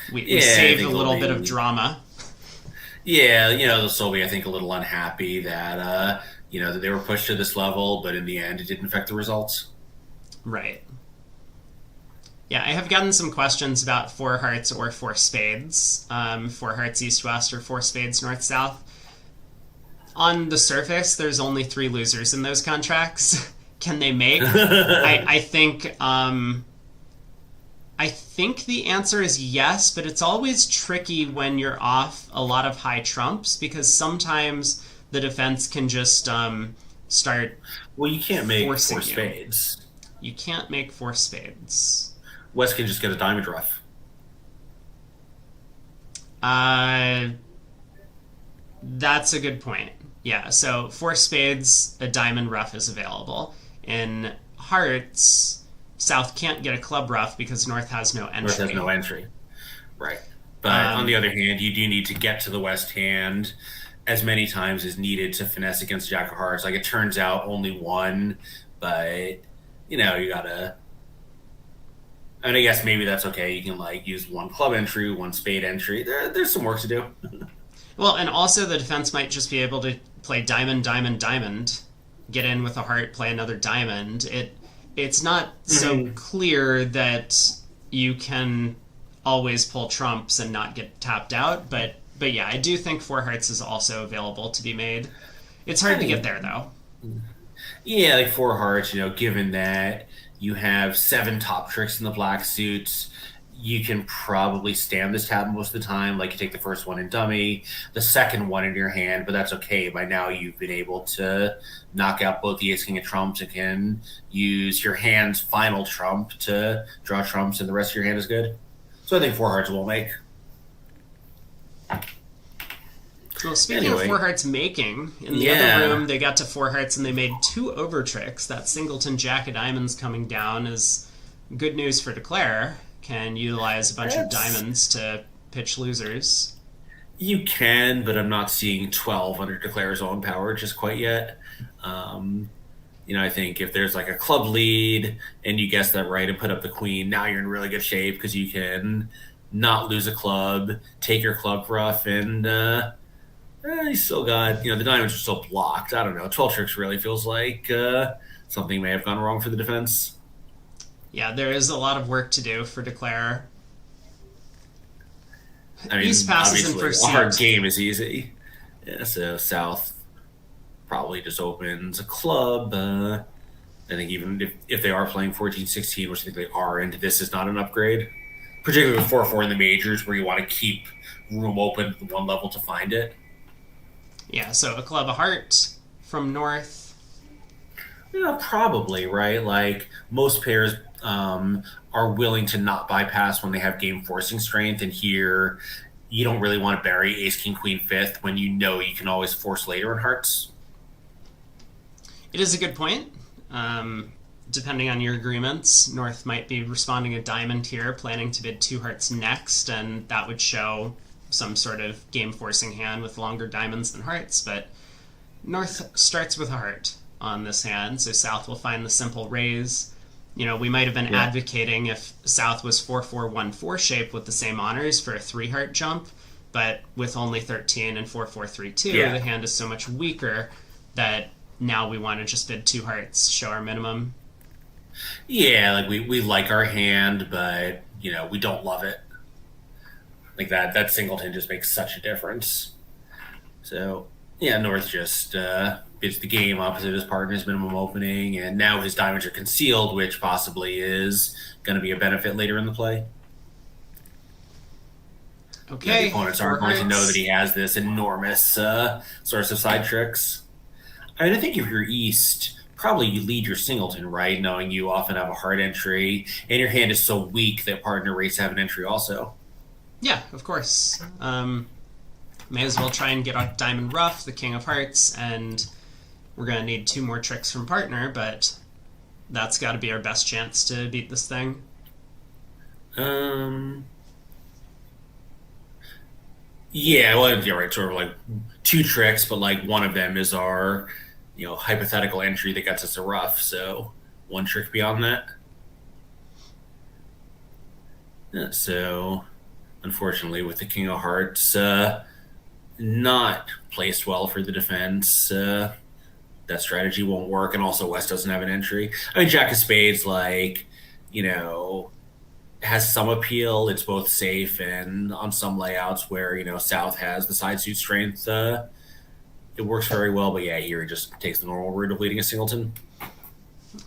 S1: We
S2: yeah, I
S1: saved a
S2: think it'll
S1: little bit of
S2: be.
S1: drama.
S2: Yeah, they'll still be, I think, a little unhappy that that they were pushed to this level, but in the end, it didn't affect the results.
S1: Right. Yeah, I have gotten some questions about four hearts or four spades. Four hearts east west or four spades north south. On the surface, there's only three losers in those contracts. Can they make? I think I think the answer is yes, but it's always tricky when you're off a lot of high trumps because sometimes the defense can just start
S2: Well, you can't make four
S1: forcing you.
S2: spades.
S1: You can't make four spades.
S2: West can just get a diamond rough.
S1: Uh, that's a good point. Yeah, so four spades, a diamond rough is available. In hearts, South can't get a club rough because North has no
S2: North has
S1: entry.
S2: no entry. Right. But on the
S1: Um,
S2: other hand, you do need to get to the West hand as many times as needed to finesse against Jack of Hearts. Like it turns out only one, but you gotta. And I guess maybe that's okay. You can like use one club entry, one spade entry. There's some work to do.
S1: well, and also the defense might just be able to play diamond, diamond, diamond, get in with a heart, play another diamond. It's not so
S2: Mhm.
S1: clear that you can always pull trumps and not get tapped out, but yeah, I do think four hearts is also available to be made. It's
S2: I
S1: hard to get
S2: think
S1: there though.
S2: Yeah, like four hearts, given that you have seven top tricks in the black suits, you can probably stand this tap most of the time. Like you take the first one in dummy, the second one in your hand, but that's okay. By now you've been able to knock out both the ace king of trumps and can use your hand's final trump to draw trumps, and the rest of your hand is good. So I think four hearts will make.
S1: Well, speaking of four
S2: Anyway,
S1: hearts making, in the other
S2: yeah.
S1: room they got to four hearts and they made two over tricks. That singleton jack of diamonds coming down is good news for Declare. Can utilize a bunch of
S2: That's
S1: diamonds to pitch losers.
S2: You can, but I'm not seeing 12 under Declare's own power just quite yet. Um, I think if there's like a club lead and you guess that right and put up the queen, now you're in really good shape because you can not lose a club, take your club rough, and you still got, the diamonds are still blocked. I don't know. 12 tricks really feels like something may have gone wrong for the defense.
S1: Yeah, there is a lot of work to do for Declare.
S2: I
S1: East
S2: mean,
S1: passes in
S2: obviously,
S1: first
S2: a hard
S1: seat.
S2: game is easy. Yeah, so South probably just opens a club. I think even if they are playing 14-16, which I think they are, and this is not an upgrade, particularly with 4-4 in the majors where you want to keep room open at one level to find it.
S1: Yeah, so a club of heart from North.
S2: Yeah, probably, right? Like most pairs are willing to not bypass when they have game forcing strength, and here you don't really want to bury ace, king, queen, fifth when you know you can always force later in hearts.
S1: It is a good point. Depending on your agreements, North might be responding a diamond here, planning to bid two hearts next, and that would show some sort of game forcing hand with longer diamonds than hearts. But North starts with a heart on this hand, so South will find the simple raise. We might have been
S2: Yeah.
S1: advocating if South was 4-4-1-4 shape with the same honors for a three heart jump, but with only 13 and 4-4-3-2, the
S2: Yeah.
S1: hand is so much weaker that now we want to just bid two hearts, show our minimum.
S2: Yeah, like we like our hand, but we don't love it. Like that singleton just makes such a difference. So yeah, North just bids the game opposite his partner's minimum opening, and now his diamonds are concealed, which possibly is going to be a benefit later in the play. The
S1: Okay,
S2: opponents
S1: four
S2: aren't going to know that
S1: hearts.
S2: he has this enormous source of side tricks. I mean, I think if you're East, probably you lead your singleton, right? Knowing you often have a hard entry, and your hand is so weak that partner rates have an entry also.
S1: Yeah, of course. May as well try and get a diamond rough, the king of hearts, and We're going to need 2 more tricks from partner, but that's got to be our best chance to beat this thing.
S2: Yeah, well, you're right. Sort of like 2 tricks, but like one of them is our, hypothetical entry that gets us a rough. So 1 trick beyond that. Yeah, so unfortunately, with the King of Hearts not placed well for the defense, that strategy won't work. And also, West doesn't have an entry. I mean, Jack of Spades, like, you know, has some appeal. It's both safe and on some layouts where, South has the side suit strength. It works very well. But yeah, here he just takes the normal route of leading a singleton.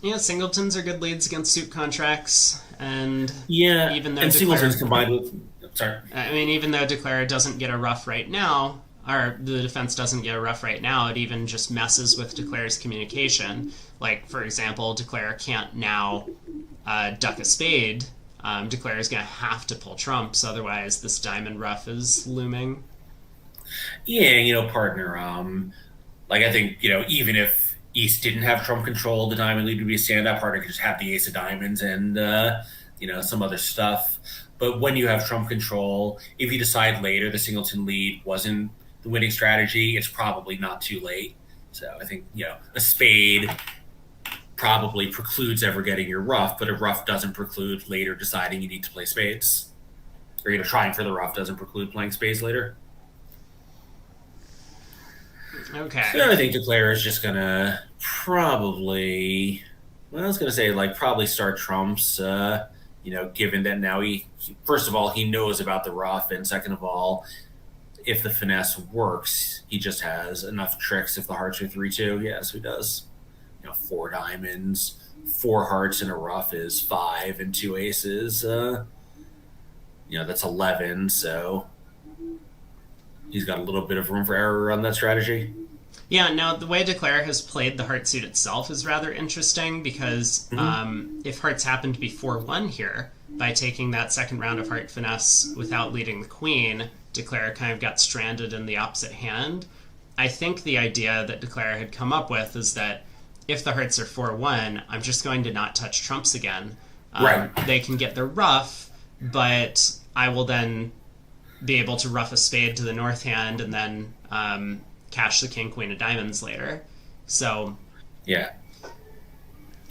S1: Yeah, singletons are good leads against suit contracts, and
S2: Yeah,
S1: even though
S2: and singletons
S1: Declare,
S2: combined with. Sorry.
S1: I mean, even though Declare doesn't get a rough right now, or the defense doesn't get a rough right now, it even just messes with Declare's communication. Like, for example, Declare can't now duck a spade. Declare is going to have to pull trumps, otherwise this diamond rough is looming.
S2: Yeah, partner. Like I think even if East didn't have trump control, the diamond lead would be a standout. Partner could just have the ace of diamonds and some other stuff. But when you have trump control, if you decide later the singleton lead wasn't the winning strategy, it's probably not too late. So I think a spade probably precludes ever getting your rough, but a rough doesn't preclude later deciding you need to play spades. Or trying for the rough doesn't preclude playing spades later.
S1: Okay.
S2: So I think Declare is just gonna probably, well, I was gonna say like probably start trumps. Given that now he first of all he knows about the rough, and second of all, if the finesse works, he just has enough tricks. If the hearts are 3-2, yes, he does. 4 diamonds, 4 hearts in a rough is 5, and 2 aces. That's 11. So he's got a little bit of room for error on that strategy.
S1: Yeah, now the way Declare has played the heart suit itself is rather interesting because if hearts happen to be 4-1 here, by taking that second round of heart finesse without leading the queen, Declare kind of got stranded in the opposite hand. I think the idea that Declare had come up with is that if the hearts are 4-1, I'm just going to not touch trumps again.
S2: Right.
S1: They can get their rough, but I will then be able to rough a spade to the north hand and then cash the king, queen of diamonds later. So
S2: yeah,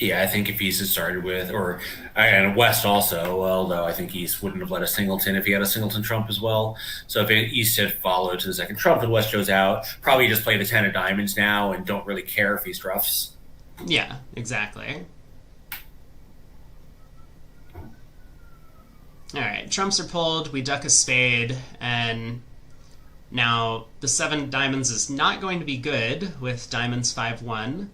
S2: I think if East had started with, and West also, although I think East wouldn't have let a singleton if he had a singleton trump as well. So if East had followed to the second trump and West goes out, probably just play the 10 of diamonds now and don't really care if East roughs.
S1: Yeah, exactly. Alright, trumps are pulled, we duck a spade, and now the 7 diamonds is not going to be good with diamonds 5-1.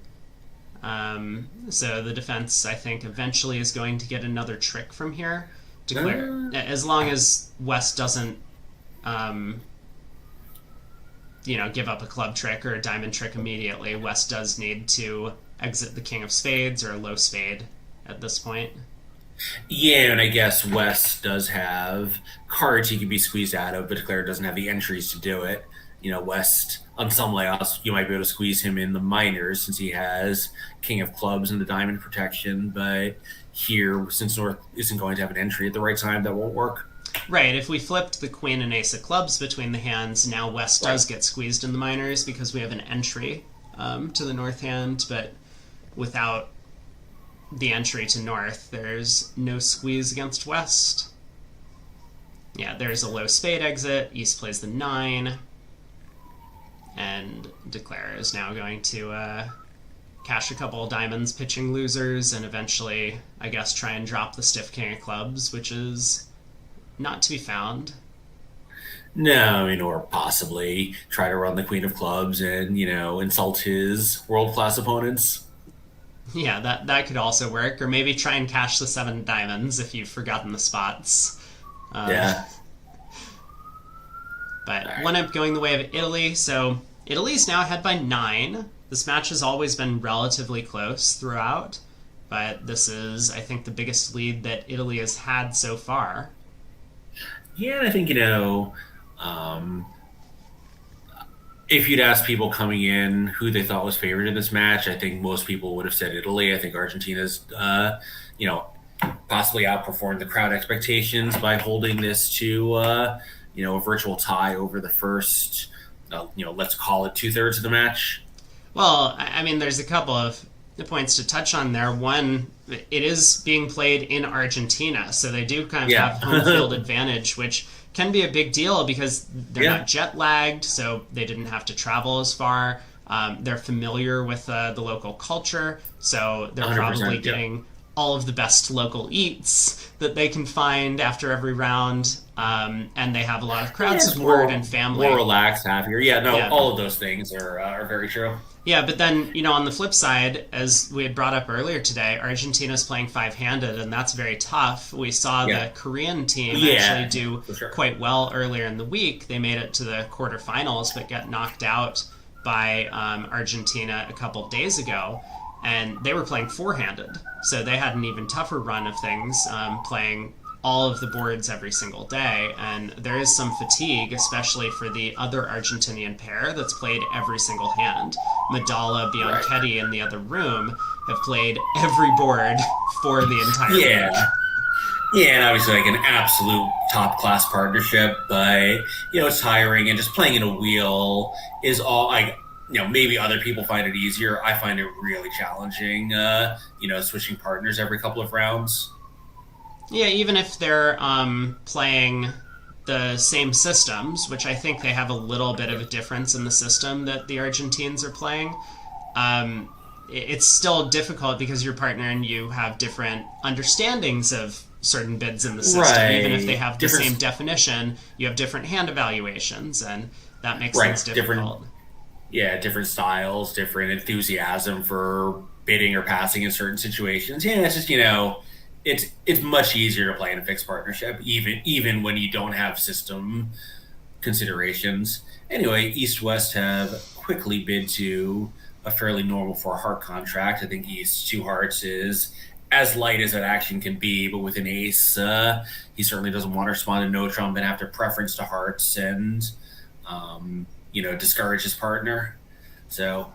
S1: So the defense, I think, eventually is going to get another trick from here. Declare, as long as West doesn't, give up a club trick or a diamond trick immediately, West does need to exit the king of spades or a low spade at this point.
S2: Yeah, and I guess West does have cards he can be squeezed out of, but Declare doesn't have the entries to do it. West, on some layouts, you might be able to squeeze him in the minors since he has king of clubs and the diamond protection, but here, since North isn't going to have an entry at the right time, that won't work.
S1: Right, if we flipped the queen and ace of clubs between the hands, now West does get squeezed in the minors because we have an entry to the north hand, but without the entry to north, there's no squeeze against West. Yeah, there's a low spade exit, East plays the 9, and Declare is now going to cash a couple of diamonds, pitching losers, and eventually, I guess, try and drop the stiff king of clubs, which is not to be found.
S2: No, or possibly try to run the queen of clubs and, insult his world-class opponents.
S1: Yeah, that could also work. Or maybe try and cash the 7 diamonds if you've forgotten the spots.
S2: Yeah.
S1: But right. One up going the way of Italy. So Italy's now ahead by 9. This match has always been relatively close throughout. But this is, I think, the biggest lead that Italy has had so far.
S2: Yeah, I think, if you'd asked people coming in who they thought was favored in this match, I think most people would have said Italy. I think Argentina's, you know, possibly outperformed the crowd expectations by holding this to, a virtual tie over the first, let's call it 2/3 of the match.
S1: Well, I mean, there's a couple of points to touch on there. One, it is being played in Argentina, so they do kind of
S2: Yeah.
S1: have home field advantage, which can be a big deal because they're
S2: Yeah.
S1: not jet lagged, so they didn't have to travel as far. They're familiar with the local culture, so they're probably
S2: 100%. Yeah.
S1: getting all of the best local eats that they can find after every round, and they have a lot of crowd
S2: It's
S1: support and family.
S2: more relaxed, happier. Yeah, no,
S1: Yeah.
S2: all of those things are very true.
S1: Yeah, but then, on the flip side, as we had brought up earlier today, Argentina's playing five-handed, and that's very tough. We saw
S2: Yeah.
S1: the Korean team
S2: Yeah,
S1: actually do
S2: for sure.
S1: quite well earlier in the week. They made it to the quarterfinals, but got knocked out by Argentina a couple days ago, and they were playing four-handed. So they had an even tougher run of things, playing all of the boards every single day, and there is some fatigue, especially for the other Argentinian pair that's played every single hand. Madala, Bianchetti, in the other room have played every board for the entire week.
S2: Yeah. Yeah, and obviously like an absolute top class partnership, but it's tiring and just playing in a wheel is all like maybe other people find it easier. I find it really challenging. Switching partners every couple of rounds.
S1: Yeah, even if they're playing the same systems, which I think they have a little bit of a difference in the system that the Argentines are playing, it's still difficult because your partner and you have different understandings of certain bids in the system.
S2: Right.
S1: Even if they have the
S2: Different-
S1: same definition, you have different hand evaluations, and that makes
S2: Right,
S1: things difficult.
S2: different styles, different enthusiasm for bidding or passing in certain situations. Yeah, it's just it's much easier to play in a fixed partnership, even when you don't have system considerations. Anyway, East West have quickly bid to a fairly normal for a heart contract. I think East two hearts is as light as that action can be, but with an ace, he certainly doesn't want to respond to no trump and have to preference to hearts and discourage his partner. So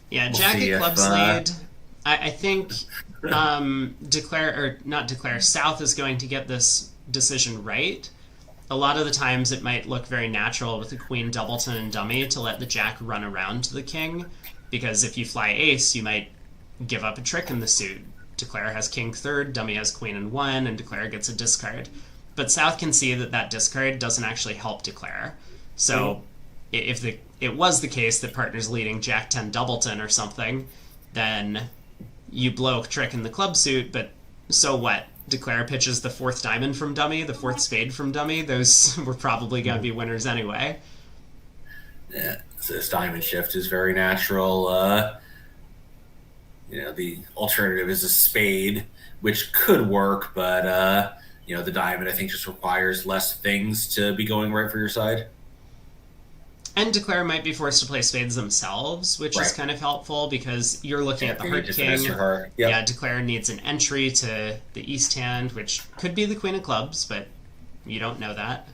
S1: Yeah,
S2: we'll
S1: Jack
S2: see
S1: at
S2: if,
S1: clubs lead. I think declare or not declare. South is going to get this decision right. A lot of the times, it might look very natural with the queen, doubleton, and dummy to let the jack run around to the king, because if you fly ace, you might give up a trick in the suit. Declare has king third, dummy has queen and one, and declare gets a discard. But South can see that that discard doesn't actually help declare. So if it was the case that partner's leading jack 10 doubleton or something, then you blow a trick in the club suit, but so what? Declare pitches the fourth diamond from dummy, the fourth spade from dummy. Those were probably going to be winners anyway.
S2: Yeah, so this diamond shift is very natural. The alternative is a spade, which could work, but the diamond I think just requires less things to be going right for your side.
S1: And Declare might be forced to play spades themselves, which is
S2: Right.
S1: kind of helpful because you're looking at the heart
S2: Just
S1: king.
S2: finesse your heart. Yep.
S1: Yeah, Declare needs an entry to the east hand, which could be the queen of clubs, but you don't know that.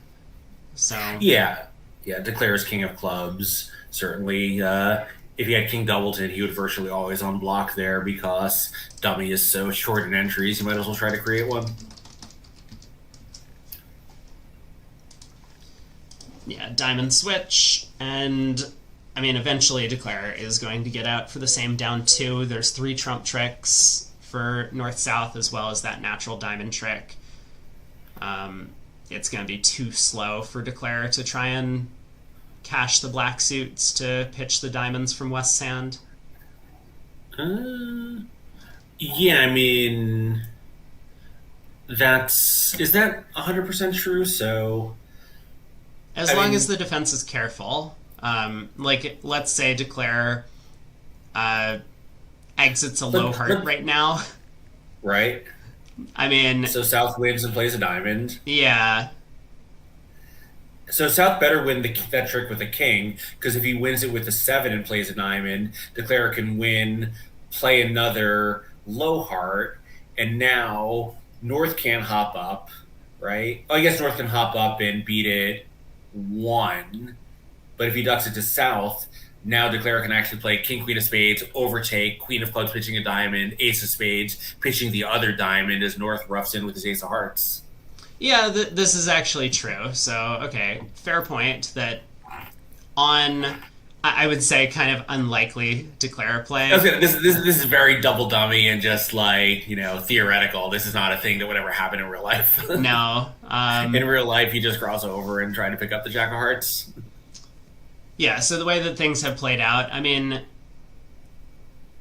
S1: So
S2: Yeah, declares king of clubs. Certainly, if he had king doubleton, he would virtually always unblock there because dummy is so short in entries. You might as well try to create one.
S1: yeah, diamond switch, and I mean, eventually Declare is going to get out for the same down two. There's 3 trump tricks for north-south as well as that natural diamond trick. It's going to be too slow for Declare to try and cash the black suits to pitch the diamonds from west hand.
S2: Yeah, I mean, is that 100% true? So
S1: As
S2: I
S1: long
S2: mean-
S1: as the defense is careful. Like, let's say Declare exits a low heart right now.
S2: right.
S1: I mean,
S2: So South wins and plays a diamond.
S1: yeah.
S2: So South better win that trick with a king, because if he wins it with a 7 and plays a diamond, Declare can win, play another low heart, and now North can't hop up, right? Oh, I guess North can hop up and beat it 1, But if he ducks it to south, now Declare can actually play King, Queen of Spades, overtake, Queen of Clubs pitching a diamond, Ace of Spades pitching the other diamond as North roughs in with his Ace of Hearts.
S1: Yeah, this is actually true. So, okay, fair point that on, I would say, kind of unlikely Declare play.
S2: This is very double dummy and just like, theoretical. This is not a thing that would ever happen in real life.
S1: No.
S2: In real life, you just cross over and try to pick up the Jack of Hearts.
S1: Yeah, so the way that things have played out, I mean,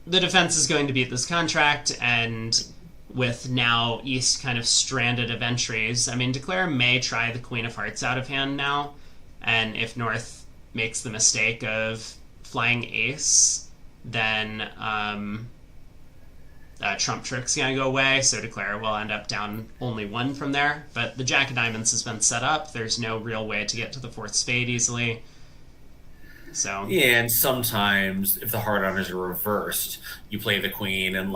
S1: the defense is going to beat this contract, and with now East kind of stranded of entries, I mean, Declare may try the Queen of Hearts out of hand now, and if North makes the mistake of flying Ace, then Trump Trick's going to go away, so Declare will end up down only one from there. But the Jack of Diamonds has been set up. There's no real way to get to the fourth spade easily. So
S2: yeah, and sometimes if the heart honors are reversed, you play the queen and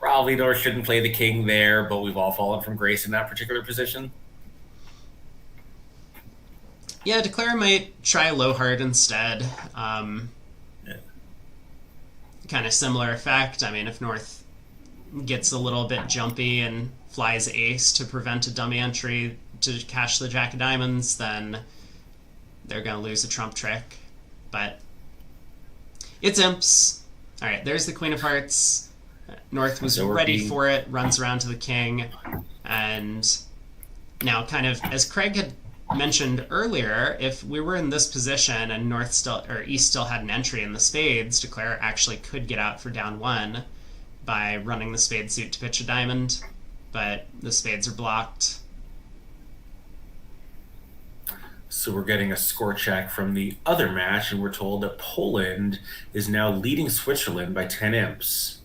S2: probably North shouldn't play the king there, but we've all fallen from grace in that particular position.
S1: Yeah, Declare might try low heart instead. Kind of similar effect. I mean, if North gets a little bit jumpy and flies Ace to prevent a dummy entry to cash the Jack of Diamonds, then they're going to lose a Trump Trick. But it's imps. All right, there's the Queen of Hearts. North was ready for it, runs around to the king. And now kind of, as Craig had mentioned earlier, if we were in this position and East still had an entry in the spades, Declare actually could get out for down one by running the spade suit to pitch a diamond. But the spades are blocked.
S2: So we're getting a score check from the other match, and we're told that Poland is now leading Switzerland by 10 imps.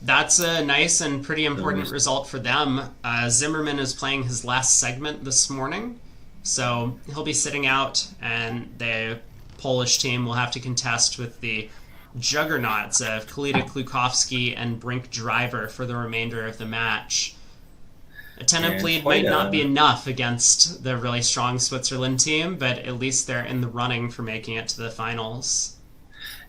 S1: That's a nice and pretty important result for them. Zimmerman is playing his last segment this morning, so he'll be sitting out, and the Polish team will have to contest with the juggernauts of Kalita Klukowski and Brink Driver for the remainder of the match. A 10-imp lead might not be enough against the really strong Switzerland team, but at least they're in the running for making it to the finals.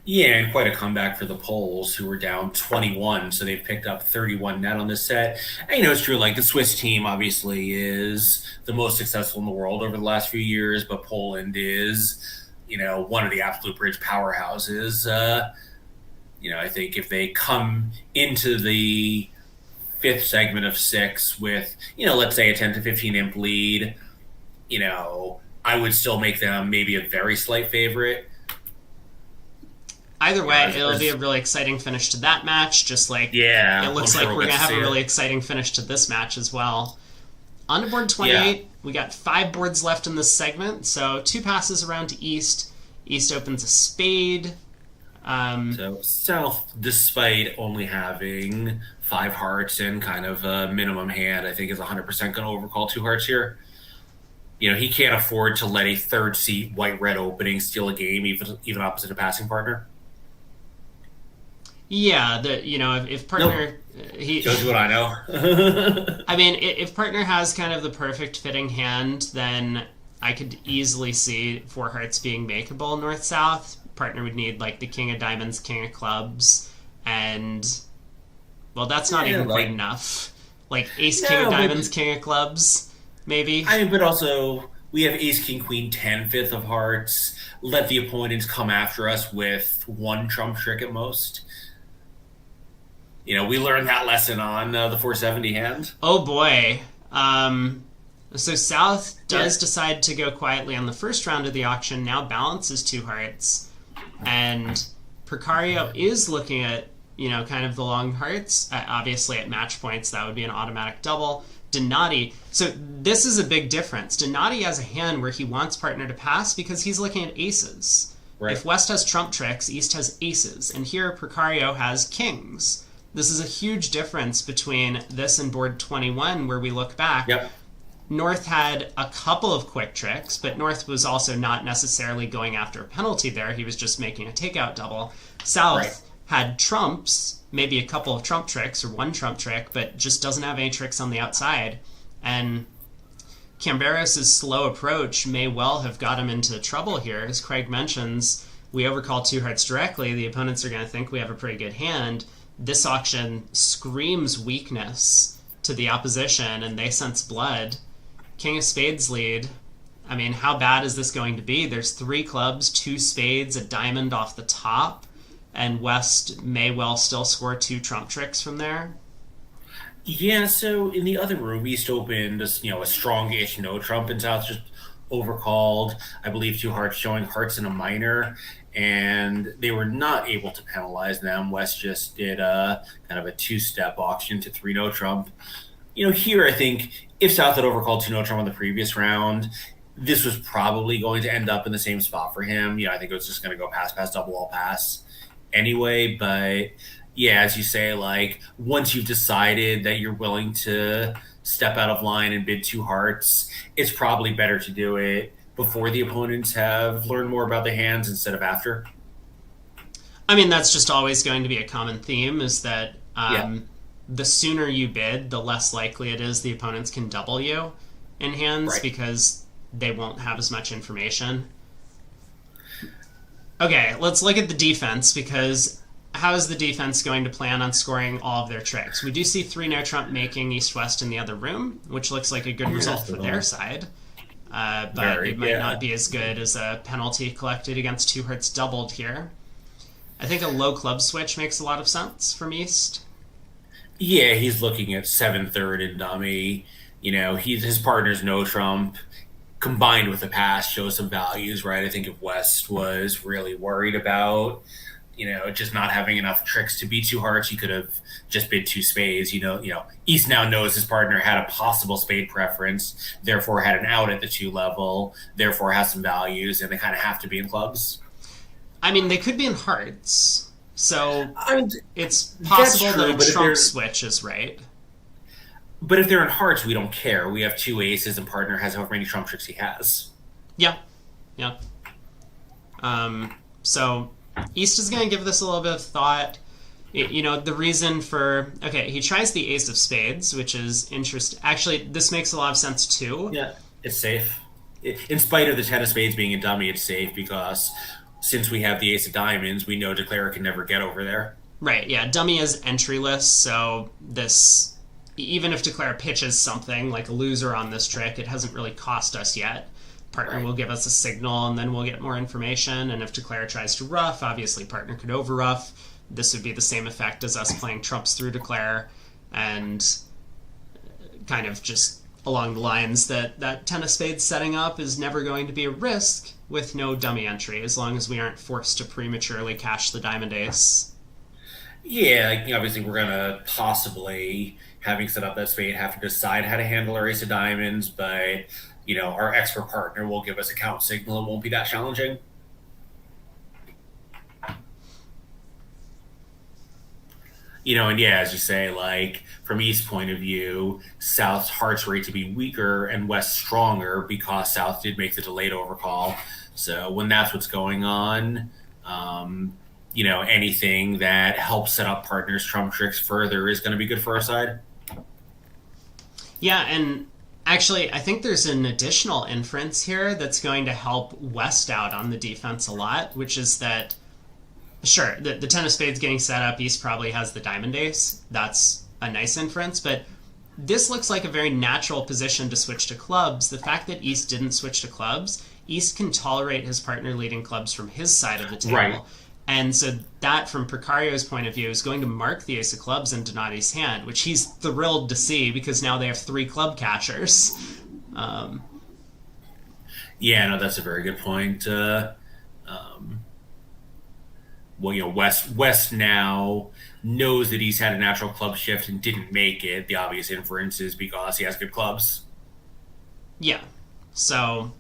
S2: Yeah, and quite a comeback for the Poles, who were down 21, so they've picked up 31 net on this set. And, it's true, the Swiss team obviously is the most successful in the world over the last few years, but Poland is, one of the absolute bridge powerhouses. I think if they come into the fifth segment of 6 with, let's say a 10 to 15 imp lead, I would still make them maybe a very slight favorite.
S1: Either way, it'll be a really exciting finish to that match, just like it looks like we're going to have a really exciting finish to this match as well. On to board 28, we got 5 boards left in this segment, so 2 passes around to East. East opens a spade.
S2: So South, despite only having 5 hearts and kind of a minimum hand, I think is 100% going to overcall 2 hearts here. He can't afford to let a third seat white-red opening steal a game, even opposite a passing partner.
S1: Yeah, if partner...
S2: Nope. He shows you what I know.
S1: I mean, if partner has kind of the perfect fitting hand, then I could easily see 4 hearts being makeable north-south. Partner would need the King of Diamonds, King of Clubs, and that's not even quite enough. Ace, King of Diamonds, King of Clubs, maybe.
S2: But also we have Ace, King, Queen, 10, 5th of hearts. Let the opponents come after us with 1 Trump Trick at most. We learned that lesson on the 470 hand.
S1: Oh boy. So South does decide to go quietly on the first round of the auction. Now balances 2 hearts. And Precario is looking at, kind of the long hearts. Obviously, at match points, that would be an automatic double. Donati. So this is a big difference. Donati has a hand where he wants partner to pass because he's looking at aces. Right. If West has Trump tricks, East has aces. And here, Precario has kings. This is a huge difference between this and board 21, where we look back.
S2: Yep.
S1: North had a couple of quick tricks, but North was also not necessarily going after a penalty there. He was just making a takeout double. South had trumps, maybe a couple of Trump tricks or 1 Trump trick, but just doesn't have any tricks on the outside. And Camberos' slow approach may well have got him into trouble here. As Craig mentions, we overcall two hearts directly. The opponents are going to think we have a pretty good hand. This auction screams weakness to the opposition, and they sense blood. King of Spades lead. I mean, how bad is this going to be? There's three clubs, two spades, a diamond off the top, and West may well still score two trump tricks from there.
S2: Yeah, so in the other room, East opened a strongish no trump, and South just overcalled. I believe two hearts showing hearts in a minor, and they were not able to penalize them. West just did a kind of a two-step auction to three no trump. Here I think if South had overcalled two no trump on the previous round, this was probably going to end up in the same spot for him. I think it was just going to go pass, double all pass anyway, but yeah, as you say, like once you've decided that you're willing to step out of line and bid two hearts, it's probably better to do it before the opponents have learned more about the hands instead of after.
S1: I mean, that's just always going to be a common theme is that
S2: Yeah,
S1: the sooner you bid, the less likely it is the opponents can double you in hands
S2: right.
S1: because they won't have as much information. Okay, let's look at the defense because how is the defense going to plan on scoring all of their tricks? We do see three no trump making east west in the other room, which looks like a good result for their side. But
S2: Very,
S1: it might
S2: yeah.
S1: not be as good as a penalty collected against two hearts doubled here. I think a low club switch makes a lot of sense from East.
S2: Yeah, he's looking at 7/3 and dummy. His partner's no trump combined with the pass shows some values, right? I think if West was really worried about, just not having enough tricks to beat two hearts, he could have just bid two spades. East now knows his partner had a possible spade preference, therefore had an out at the two level, therefore has some values, and they kind of have to be in clubs.
S1: I mean, they could be in hearts, so
S2: I mean,
S1: it's
S2: that's
S1: possible that
S2: true,
S1: a
S2: but if
S1: trump
S2: they're
S1: switch is right.
S2: in hearts, we don't care. We have two aces, and partner has however many trump tricks he has.
S1: Yeah, yeah. So East is going to give this a little bit of thought. The reason for okay, he tries the ace of spades, which is interesting. Actually, this makes a lot of sense too.
S2: Yeah, it's safe. In spite of the ten of spades being a dummy, it's safe because since we have the ace of diamonds, we know Declarer can never get over there.
S1: Right, yeah. Dummy is entryless, so this even if Declare pitches something like a loser on this trick, it hasn't really cost us yet. Partner
S2: Right.
S1: will give us a signal and then we'll get more information. And if Declare tries to ruff, obviously partner could over ruff. This would be the same effect as us playing trumps through Declare and kind of just along the lines that ten of spades setting up is never going to be a risk with no dummy entry as long as we aren't forced to prematurely cash the diamond ace.
S2: Yeah, like, obviously we're gonna possibly, having set up that spade, have to decide how to handle our ace of diamonds, but our expert partner will give us a count signal. It won't be that challenging. And yeah, as you say, like from East's point of view, South's hearts rate to be weaker and West stronger because South did make the delayed overcall. So when that's what's going on, anything that helps set up partners' trump tricks further is going to be good for our side.
S1: Yeah, and actually, I think there's an additional inference here that's going to help West out on the defense a lot, which is that, sure, the ten of spades getting set up, East probably has the diamond ace. That's a nice inference, but this looks like a very natural position to switch to clubs. The fact that East didn't switch to clubs, East can tolerate his partner leading clubs from his side of the table.
S2: Right.
S1: And so that, from Precario's point of view, is going to mark the ace of clubs in Donati's hand, which he's thrilled to see because now they have three club cashers.
S2: Yeah, no, that's a very good point. West now knows that he's had a natural club shift and didn't make it. The obvious inference is because he has good clubs.
S1: Yeah. So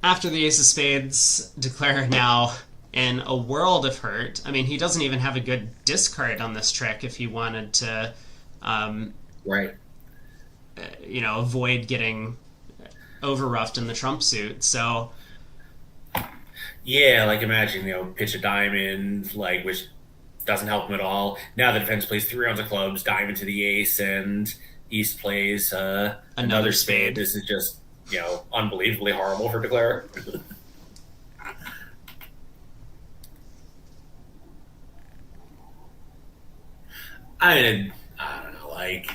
S1: after the ace of spades, Declare now in a world of hurt. I mean, he doesn't even have a good discard on this trick if he wanted to,
S2: Right.
S1: avoid getting overruffed in the trump suit. So
S2: Yeah, like imagine, pitch a diamond, like, which doesn't help him at all. Now the defense plays three rounds of clubs, diamond to the ace, and East plays
S1: Another
S2: another spade.
S1: spade.
S2: This is just, unbelievably horrible for Declare. I don't know, like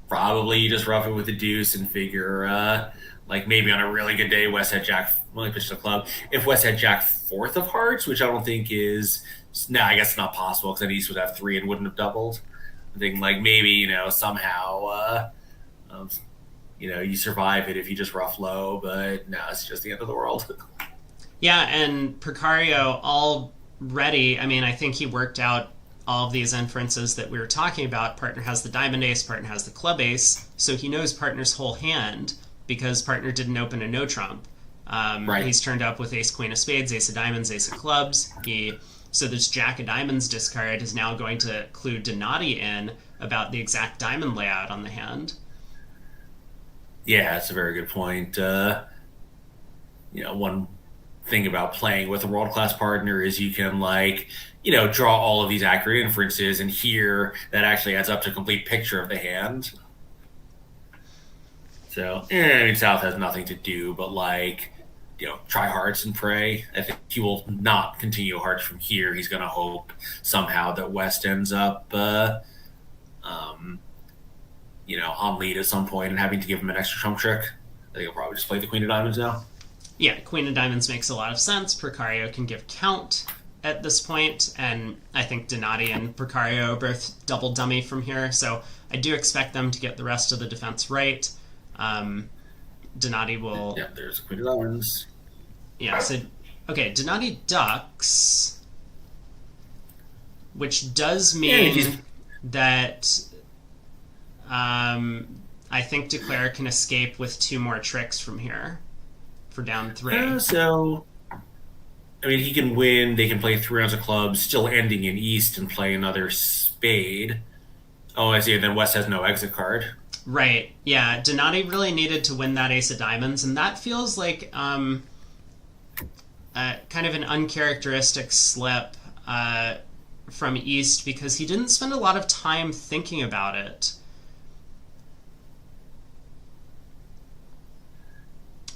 S2: probably you just rough it with the deuce and figure, like maybe on a really good day, West had Jack. Well, he pitched the club. If West had Jack fourth of hearts, which I don't think is, no, I guess it's not possible because then East would have three and wouldn't have doubled. I think like maybe somehow, um, you survive it if you just rough low, but no, it's just the end of the world.
S1: Yeah, and Precario already, I mean, I think he worked out all of these inferences that we were talking about. Partner has the diamond ace, partner has the club ace, so he knows partner's whole hand because partner didn't open a no trump.
S2: Right.
S1: He's turned up with ace queen of spades, ace of diamonds, ace of clubs. So this jack of diamonds discard is now going to clue Donati in about the exact diamond layout on the hand.
S2: Yeah, that's a very good point. One thing about playing with a world class partner is you can draw all of these accurate inferences, and here that actually adds up to a complete picture of the hand. So, I mean, South has nothing to do but try hearts and pray. I think he will not continue hearts from here. He's going to hope somehow that West ends up, on lead at some point and having to give him an extra trump trick. I think he'll probably just play the Queen of Diamonds now.
S1: Yeah, Queen of Diamonds makes a lot of sense. Precario can give count at this point, and I think Donati and Precario are both double dummy from here, so I do expect them to get the rest of the defense right. Donati will...
S2: Yeah, there's a Queen of Diamonds.
S1: Yeah, so... Okay, Donati ducks, which does mean that I think Declare can escape with two more tricks from here for down three.
S2: I mean, he can win. They can play 3 rounds of clubs, still ending in East and play another spade. Oh, I see. And then West has no exit card.
S1: Right. Yeah. Donati really needed to win that ace of diamonds, and that feels like kind of an uncharacteristic slip from East because he didn't spend a lot of time thinking about it.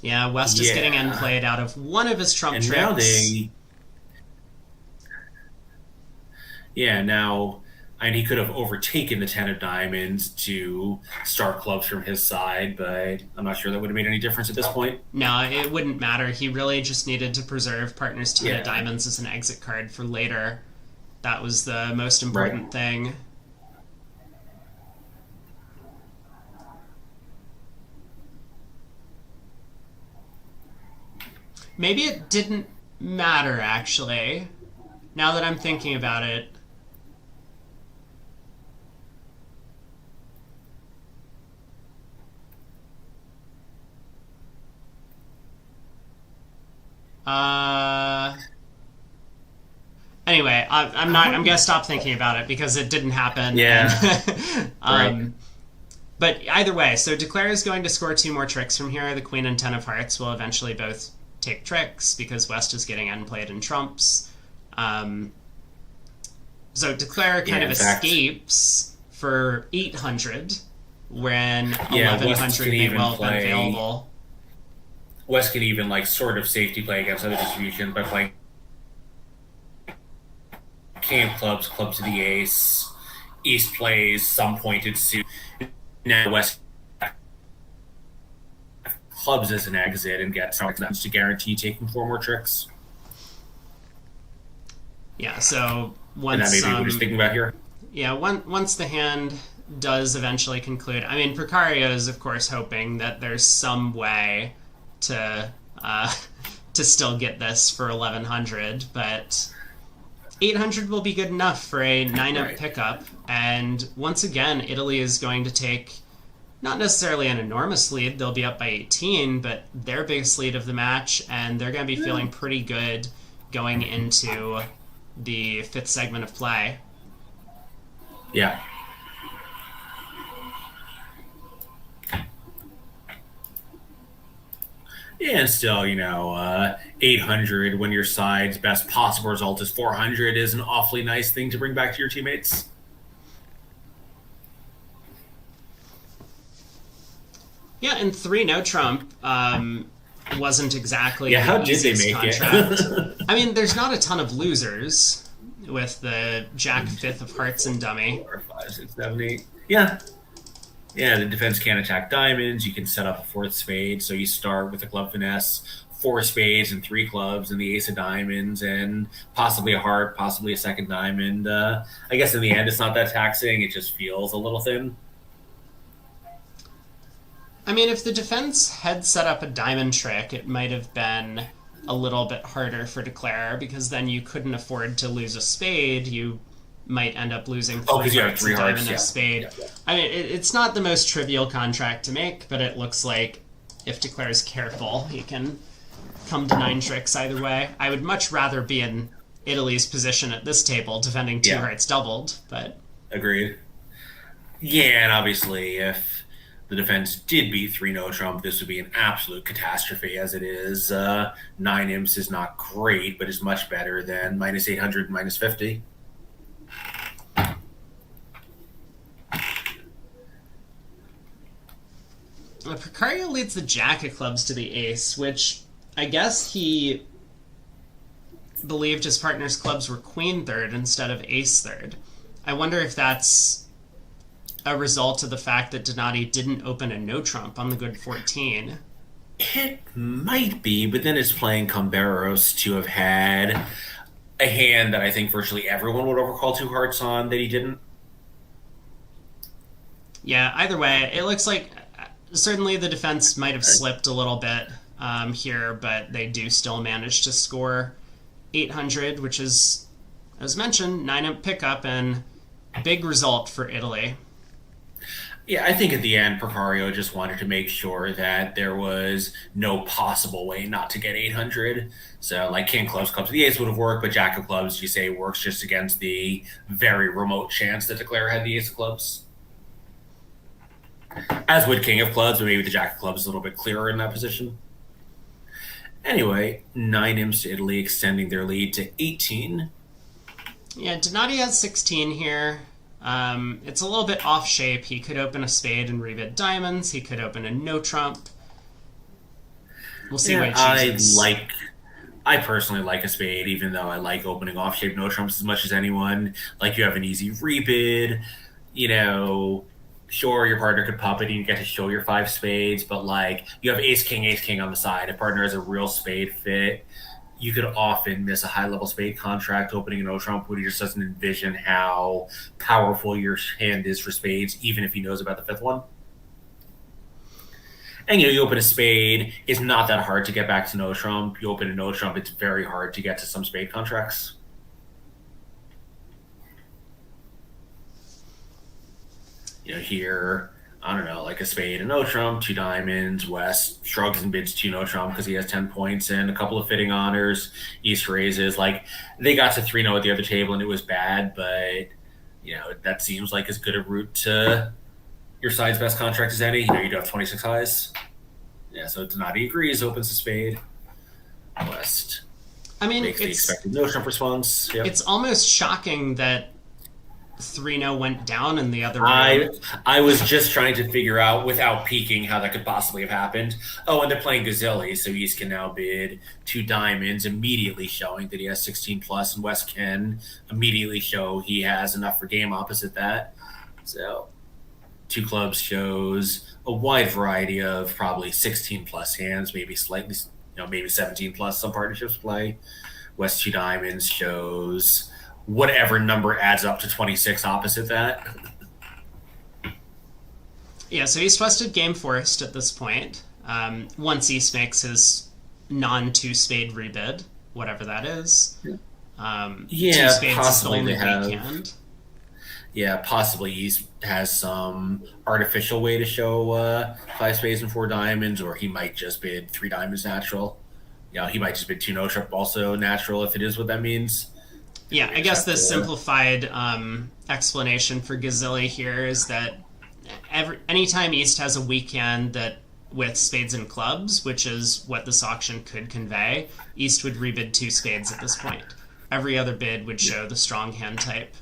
S1: Yeah, West is getting end played out of one of his trump tricks.
S2: And he could have overtaken the 10 of diamonds to start clubs from his side, but I'm not sure that would have made any difference at this point.
S1: No, it wouldn't matter. He really just needed to preserve partner's 10 of diamonds as an exit card for later. That was the most important thing. Maybe it didn't matter, actually. Now that I'm thinking about it. Anyway, I'm gonna stop thinking about it because it didn't happen.
S2: Yeah.
S1: But either way, so Declare is going to score 2 more tricks from here. The Queen and 10 of Hearts will eventually both take tricks because West is getting end played in trumps. So Declare kind of escapes for 800 when 1100 may well have been available.
S2: West can even sort of safety play against other distributions by playing camp clubs, clubs to the ace. East plays some pointed suit. Now West clubs as an exit and gets to guarantee taking 4 more tricks.
S1: Yeah, so once...
S2: And that may be what he's thinking about here?
S1: Yeah, once the hand does eventually conclude... I mean, Precario is, of course, hoping that there's some way to still get this for 1100, but 800 will be good enough for a 9-up pickup, and once again, Italy is going to take not necessarily an enormous lead. They'll be up by 18, but their biggest lead of the match, and they're going to be feeling pretty good going into the 5th segment of play.
S2: Yeah. Yeah, and still, 800 when your side's best possible result is 400 is an awfully nice thing to bring back to your teammates.
S1: Yeah, and 3 no trump wasn't exactly
S2: Yeah, how
S1: the
S2: did they
S1: easiest
S2: make
S1: contract.
S2: it?
S1: I mean, there's not a ton of losers with the Jack fifth of hearts and dummy.
S2: 4, 5, 6, 7, 8. Yeah. Yeah, the defense can't attack diamonds. You can set up a fourth spade. So you start with a club finesse, 4 spades and 3 clubs, and the ace of diamonds, and possibly a heart, possibly a second diamond. I guess in the end, it's not that taxing. It just feels a little thin.
S1: I mean, if the defense had set up a diamond trick, it might have been a little bit harder for Declare because then you couldn't afford to lose a spade. You might end up losing
S2: Oh,
S1: 3
S2: because you have
S1: hearts,
S2: 3
S1: a
S2: hearts.
S1: diamond,
S2: Yeah.
S1: a spade.
S2: Yeah.
S1: I mean, it's not the most trivial contract to make, but it looks like if Declare's careful, he can come to 9 tricks either way. I would much rather be in Italy's position at this table defending 2
S2: Yeah.
S1: hearts doubled, but
S2: Agreed. Yeah, and obviously, if the defense did beat 3 no Trump, this would be an absolute catastrophe as it is. 9 imps is not great, but is much better than minus 800, minus 50.
S1: Precario leads the jack of clubs to the ace, which I guess he believed his partner's clubs were queen third instead of ace third. I wonder if that's a result of the fact that Donati didn't open a no trump on the good 14.
S2: It might be, but then it's playing Camberos to have had a hand that I think virtually everyone would overcall 2 hearts on that he didn't.
S1: Yeah, either way, it looks like certainly the defense might have slipped a little bit here, but they do still manage to score 800, which is, as mentioned, 9 imp pickup and big result for Italy.
S2: Yeah, I think at the end, Precario just wanted to make sure that there was no possible way not to get 800. So, like, King clubs, clubs, the ace would have worked, but Jack of clubs, you say, works just against the very remote chance that Declare had the ace of clubs. As would King of clubs, but maybe the Jack of clubs is a little bit clearer in that position. Anyway, 9 imps to Italy, extending their lead to 18.
S1: Yeah, Donati has 16 here. It's a little bit off shape. He could open a spade and rebid diamonds. He could open a no trump. We'll see what he chooses.
S2: I personally like a spade, even though I like opening off shape no trumps as much as anyone. Like, you have an easy rebid, you know. Sure, your partner could pop it and you get to show your 5 spades, but like, you have ace king on the side. If partner has a real spade fit, you could often miss a high level spade contract opening an no trump when he just doesn't envision how powerful your hand is for spades, even if he knows about the 5th one. And you open a spade, it's not that hard to get back to no trump. You open a no trump, it's very hard to get to some spade contracts. Here, I don't know, like a spade and no trump, 2 diamonds. West shrugs and bids 2 no trump because he has 10 points and a couple of fitting honors. East raises. Like, they got to 3-0 at the other table and it was bad, but, that seems like as good a route to your side's best contract as any. You do have 26 highs. Yeah, so Donati agrees, opens a spade. West makes the expected no trump response. Yep.
S1: It's almost shocking that 3-0 went down in the other room.
S2: I was just trying to figure out, without peeking, how that could possibly have happened. Oh, and they're playing Gazilli, so East can now bid 2 diamonds, immediately showing that he has 16 plus, and West can immediately show he has enough for game opposite that. So 2 clubs shows a wide variety of probably 16 plus hands, maybe slightly, maybe 17 plus some partnerships play. West 2 diamonds shows whatever number adds up to 26 opposite that.
S1: Yeah, so East West did game forced at this point. Once East makes his non-2 spade rebid, whatever that is. 2 spades is the only weak hand.
S2: Yeah, possibly East has some artificial way to show 5 spades and 4 diamonds, or he might just bid 3 diamonds natural. He might just bid 2 no trump also natural, if it is what that means.
S1: Yeah, I guess the simplified explanation for Gazilli here is that anytime East has a weak hand that with spades and clubs, which is what this auction could convey, East would rebid 2 spades at this point. Every other bid would show the strong hand type.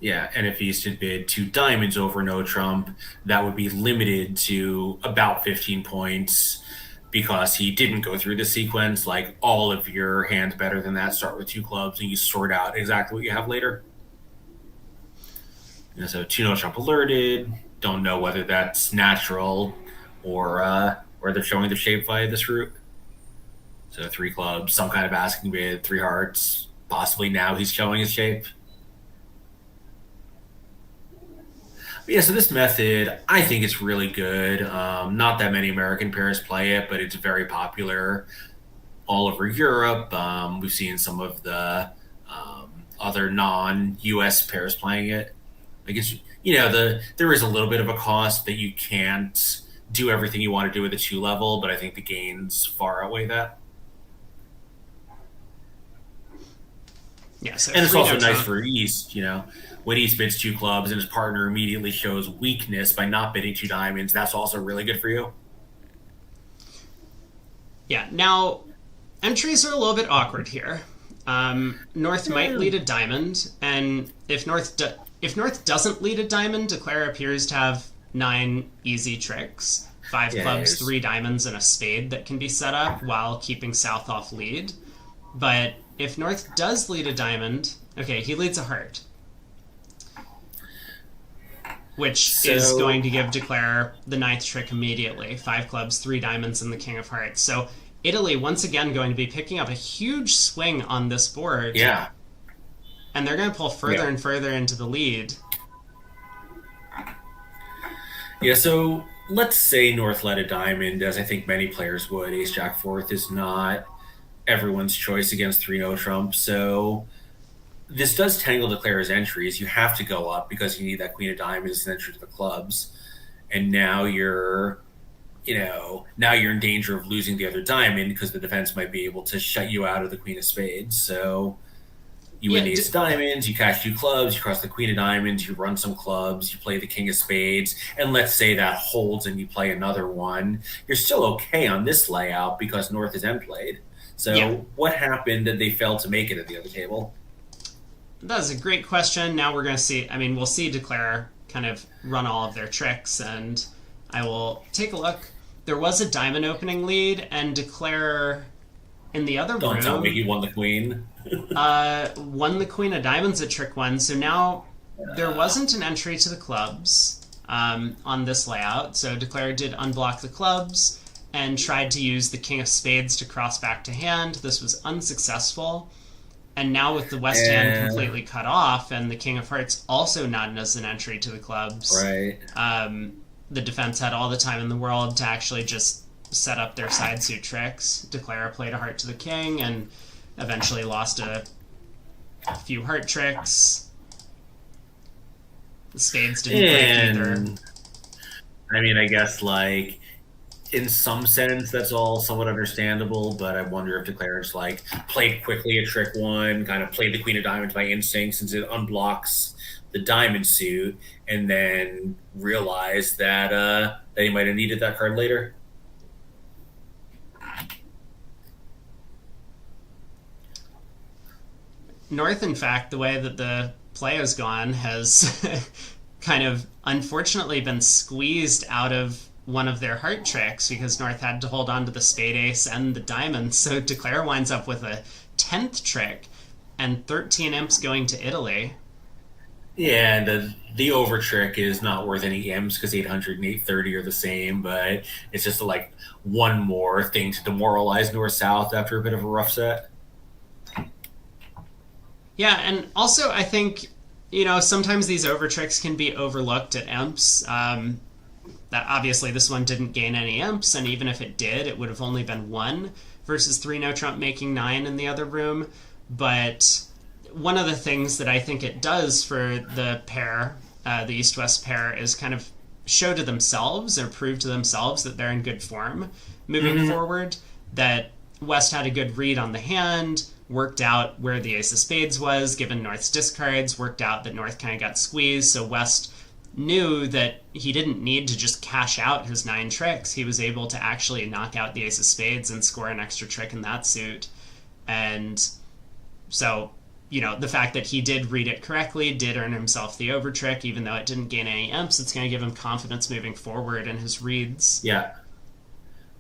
S2: Yeah, and if East had bid two diamonds over no trump, that would be limited to about 15 points because he didn't go through the sequence. Like all of your hands better than that start with two clubs, and you sort out exactly what you have later. And so two no trump alerted. Don't know whether that's natural or they're showing the shape via this route. So three clubs, some kind of asking bid, three hearts. Possibly now he's showing his shape. Yeah, so this method, I think it's really good. Not that many American pairs play it, but it's very popular all over Europe. We've seen some of the other non-U.S. pairs playing it. Like it's there is a little bit of a cost that you can't do everything you want to do with a two level, but I think the gains far outweigh that.
S1: Yeah, so
S2: And it's
S1: three no
S2: also nice
S1: trump.
S2: for East, when East bids two clubs and his partner immediately shows weakness by not bidding two diamonds, that's also really good for you.
S1: Yeah, now entries are a little bit awkward here. North might
S2: Yeah.
S1: lead a diamond, and if North doesn't lead a diamond, Declare appears to have 9 easy tricks, 5
S2: Yeah,
S1: clubs, 3 diamonds, and a spade that can be set up while keeping South off lead. But if North does lead a diamond, okay, he leads a heart, which is
S2: so
S1: going to give Declare the ninth trick immediately. 5 clubs, 3 diamonds, and the King of Hearts. So Italy, once again, going to be picking up a huge swing on this board,
S2: yeah,
S1: and they're going to pull further
S2: yeah,
S1: and further into the lead.
S2: yeah. So let's say North led a diamond, as I think many players would. Ace Jack fourth is not everyone's choice against three no trump. So this does tangle Declare's entries. You have to go up because you need that Queen of Diamonds as an entry to the clubs, and now you're in danger of losing the other diamond because the defense might be able to shut you out of the Queen of Spades. So you win
S1: Yeah,
S2: the Ace of Diamonds, you cash two clubs, you cross the Queen of Diamonds, you run some clubs, you play the King of Spades, and let's say that holds and you play another one. You're still okay on this layout because North is end played.
S1: yeah,
S2: So what happened that they failed to make it at the other table?
S1: that is a great question. Now we're going to see, I mean, we'll see Declare kind of run all of their tricks, and I will take a look. There was a diamond opening lead, and Declare in the other
S2: Don't tell me
S1: room
S2: he won the Queen.
S1: won the Queen of Diamonds at trick 1. So now there wasn't an entry to the clubs on this layout. So Declare did unblock the clubs and tried to use the King of Spades to cross back to hand. This was unsuccessful. And now with the West hand
S2: And
S1: completely cut off and the King of Hearts also not as an entry to the clubs,
S2: right.
S1: the defense had all the time in the world to actually just set up their side suit tricks. Declare played a heart to the king and eventually lost a few heart tricks. The spades didn't break either.
S2: And I mean, I guess like in some sense that's all somewhat understandable, but I wonder if Declare's like played quickly at trick one, kind of played the Queen of Diamonds by instinct since it unblocks the diamond suit, and then realized that he might have needed that card later.
S1: North, in fact, the way that the play has gone has kind of unfortunately been squeezed out of one of their heart tricks because North had to hold on to the spade ace and the diamond. So Declare winds up with a 10th trick and 13 imps going to Italy.
S2: Yeah, and the over trick is not worth any imps because 800 and 830 are the same, but it's just like one more thing to demoralize North South after a bit of a rough set.
S1: Yeah, and also I think, sometimes these over tricks can be overlooked at imps. That obviously this one didn't gain any imps, and even if it did, it would have only been 1 versus 3 no trump making 9 in the other room. But one of the things that I think it does for the pair, the East-West pair, is kind of show to themselves or prove to themselves that they're in good form moving forward, that West had a good read on the hand, worked out where the ace of spades was, given North's discards, worked out that North kind of got squeezed, so West knew that he didn't need to just cash out his 9 tricks. He was able to actually knock out the ace of spades and score an extra trick in that suit. And so, the fact that he did read it correctly, did earn himself the over trick, even though it didn't gain any imps, it's going to give him confidence moving forward in his reads.
S2: Yeah.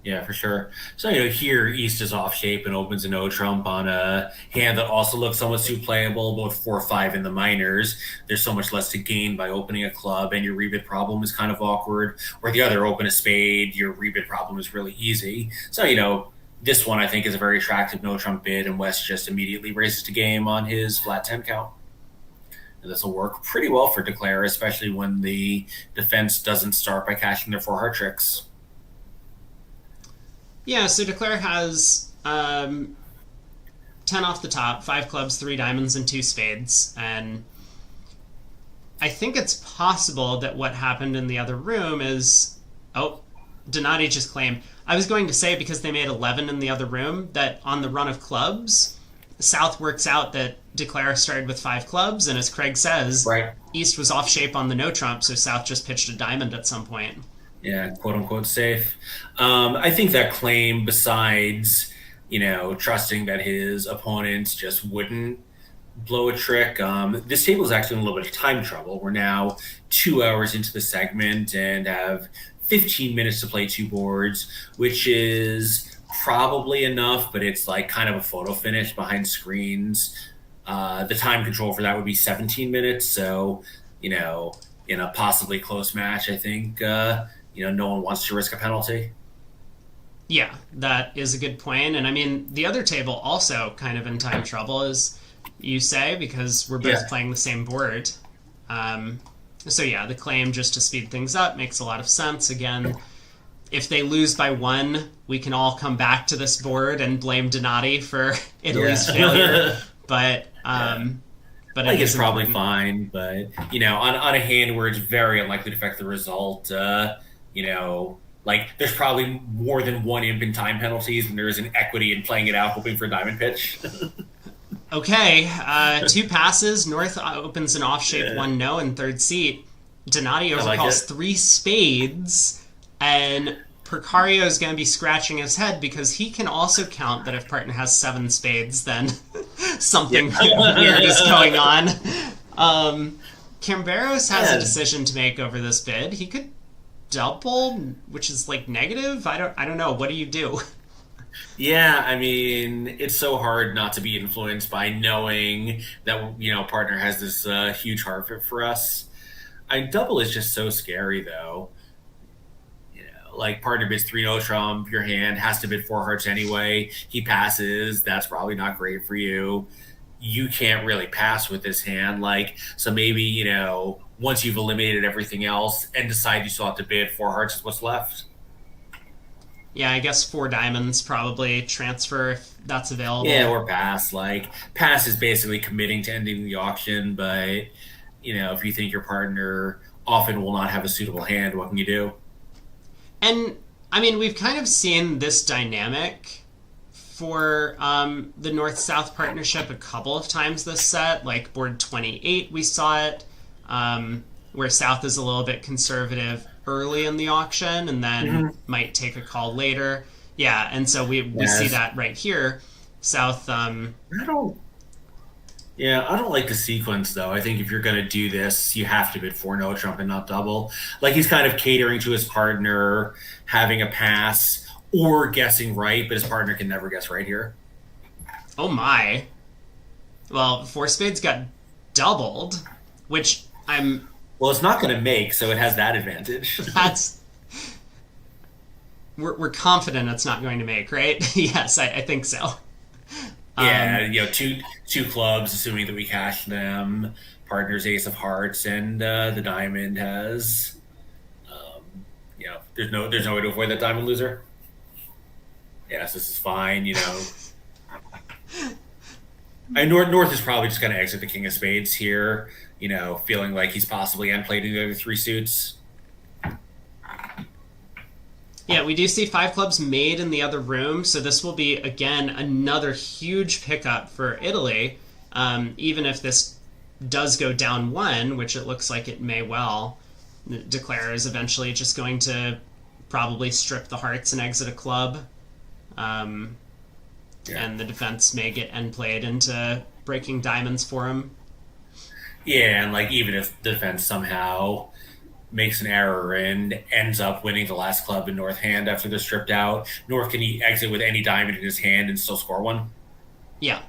S2: Yeah, for sure. So, here East is off shape and opens a no trump on a hand that also looks somewhat suit playable, both 4-5 in the minors. There's so much less to gain by opening a club, and your rebid problem is kind of awkward. Or the other, open a spade, your rebid problem is really easy. So, this one I think is a very attractive no trump bid, and West just immediately races to game on his flat 10 count. And this will work pretty well for Declare, especially when the defense doesn't start by cashing their 4 heart tricks.
S1: Yeah, so Declare has 10 off the top, 5 clubs, 3 diamonds, and 2 spades. And I think it's possible that what happened in the other room is... Oh, Donati just claimed. I was going to say, because they made 11 in the other room, that on the run of clubs, South works out that Declare started with 5 clubs, and as Craig says,
S2: right,
S1: East was off shape on the no trump, so South just pitched a diamond at some point.
S2: Yeah, quote unquote safe. I think that claim, besides, trusting that his opponents just wouldn't blow a trick, this table is actually in a little bit of time trouble. We're now 2 hours into the segment and have 15 minutes to play 2 boards, which is probably enough, but it's like kind of a photo finish behind screens. The time control for that would be 17 minutes. So, in a possibly close match, I think, no one wants to risk a penalty.
S1: Yeah, that is a good point. And I mean, the other table also kind of in time trouble, as you say, because we're both playing the same board. So yeah, the claim just to speed things up makes a lot of sense. Again, if they lose by 1, we can all come back to this board and blame Donati for Italy's failure. But I
S2: think it's probably fine. But on a hand where it's very unlikely to affect the result, there's probably more than 1 imp in time penalties, and there is an equity in playing it out, hoping for a diamond pitch.
S1: Okay, 2 passes. North opens an off-shape 1 no in third seat. Donati overcalls 3 spades, and Percario is going to be scratching his head because he can also count that if partner has 7 spades, then something weird is going on. Camberos has a decision to make over this bid. He could double, which is like negative. I don't know. What do you do?
S2: Yeah, I mean, it's so hard not to be influenced by knowing that partner has this huge heart fit for us. Double is just so scary, though. Partner bids 3 no trump, your hand has to bid 4 hearts anyway. He passes. That's probably not great for you. You can't really pass with this hand. So maybe once you've eliminated everything else and decide you still have to bid, 4 hearts is what's left.
S1: Yeah, I guess 4 diamonds probably transfer if that's available.
S2: Yeah, or pass. Pass is basically committing to ending the auction, but, if you think your partner often will not have a suitable hand, what can you do?
S1: And, I mean, we've kind of seen this dynamic for the North-South partnership a couple of times this set. Board 28, we saw it, where South is a little bit conservative early in the auction and then might take a call later. Yeah, and so we see that right here. South... I don't
S2: like the sequence, though. I think if you're going to do this, you have to bid 4 no trump and not double. He's kind of catering to his partner, having a pass, or guessing right, but his partner can never guess right here.
S1: Oh my. Well, 4 spades got doubled, which I'm...
S2: Well, it's not going to make, so it has that advantage.
S1: We're confident it's not going to make, right? Yes, I think so.
S2: Yeah, two clubs, assuming that we cash them. Partner's ace of hearts, and the diamond has. There's no way to avoid that diamond loser. Yes, this is fine. North is probably just going to exit the king of spades here. Feeling like he's possibly unplayed in the other 3 suits.
S1: Yeah, we do see 5 clubs made in the other room, so this will be, again, another huge pickup for Italy. Even if this does go down 1, which it looks like it may well, Declare is eventually just going to probably strip the hearts and exit a club. And the defense may get end played into breaking diamonds for him.
S2: Yeah, and like even if the defense somehow makes an error and ends up winning the last club in North hand after they're stripped out, North can exit with any diamond in his hand and still score one.
S1: Yeah.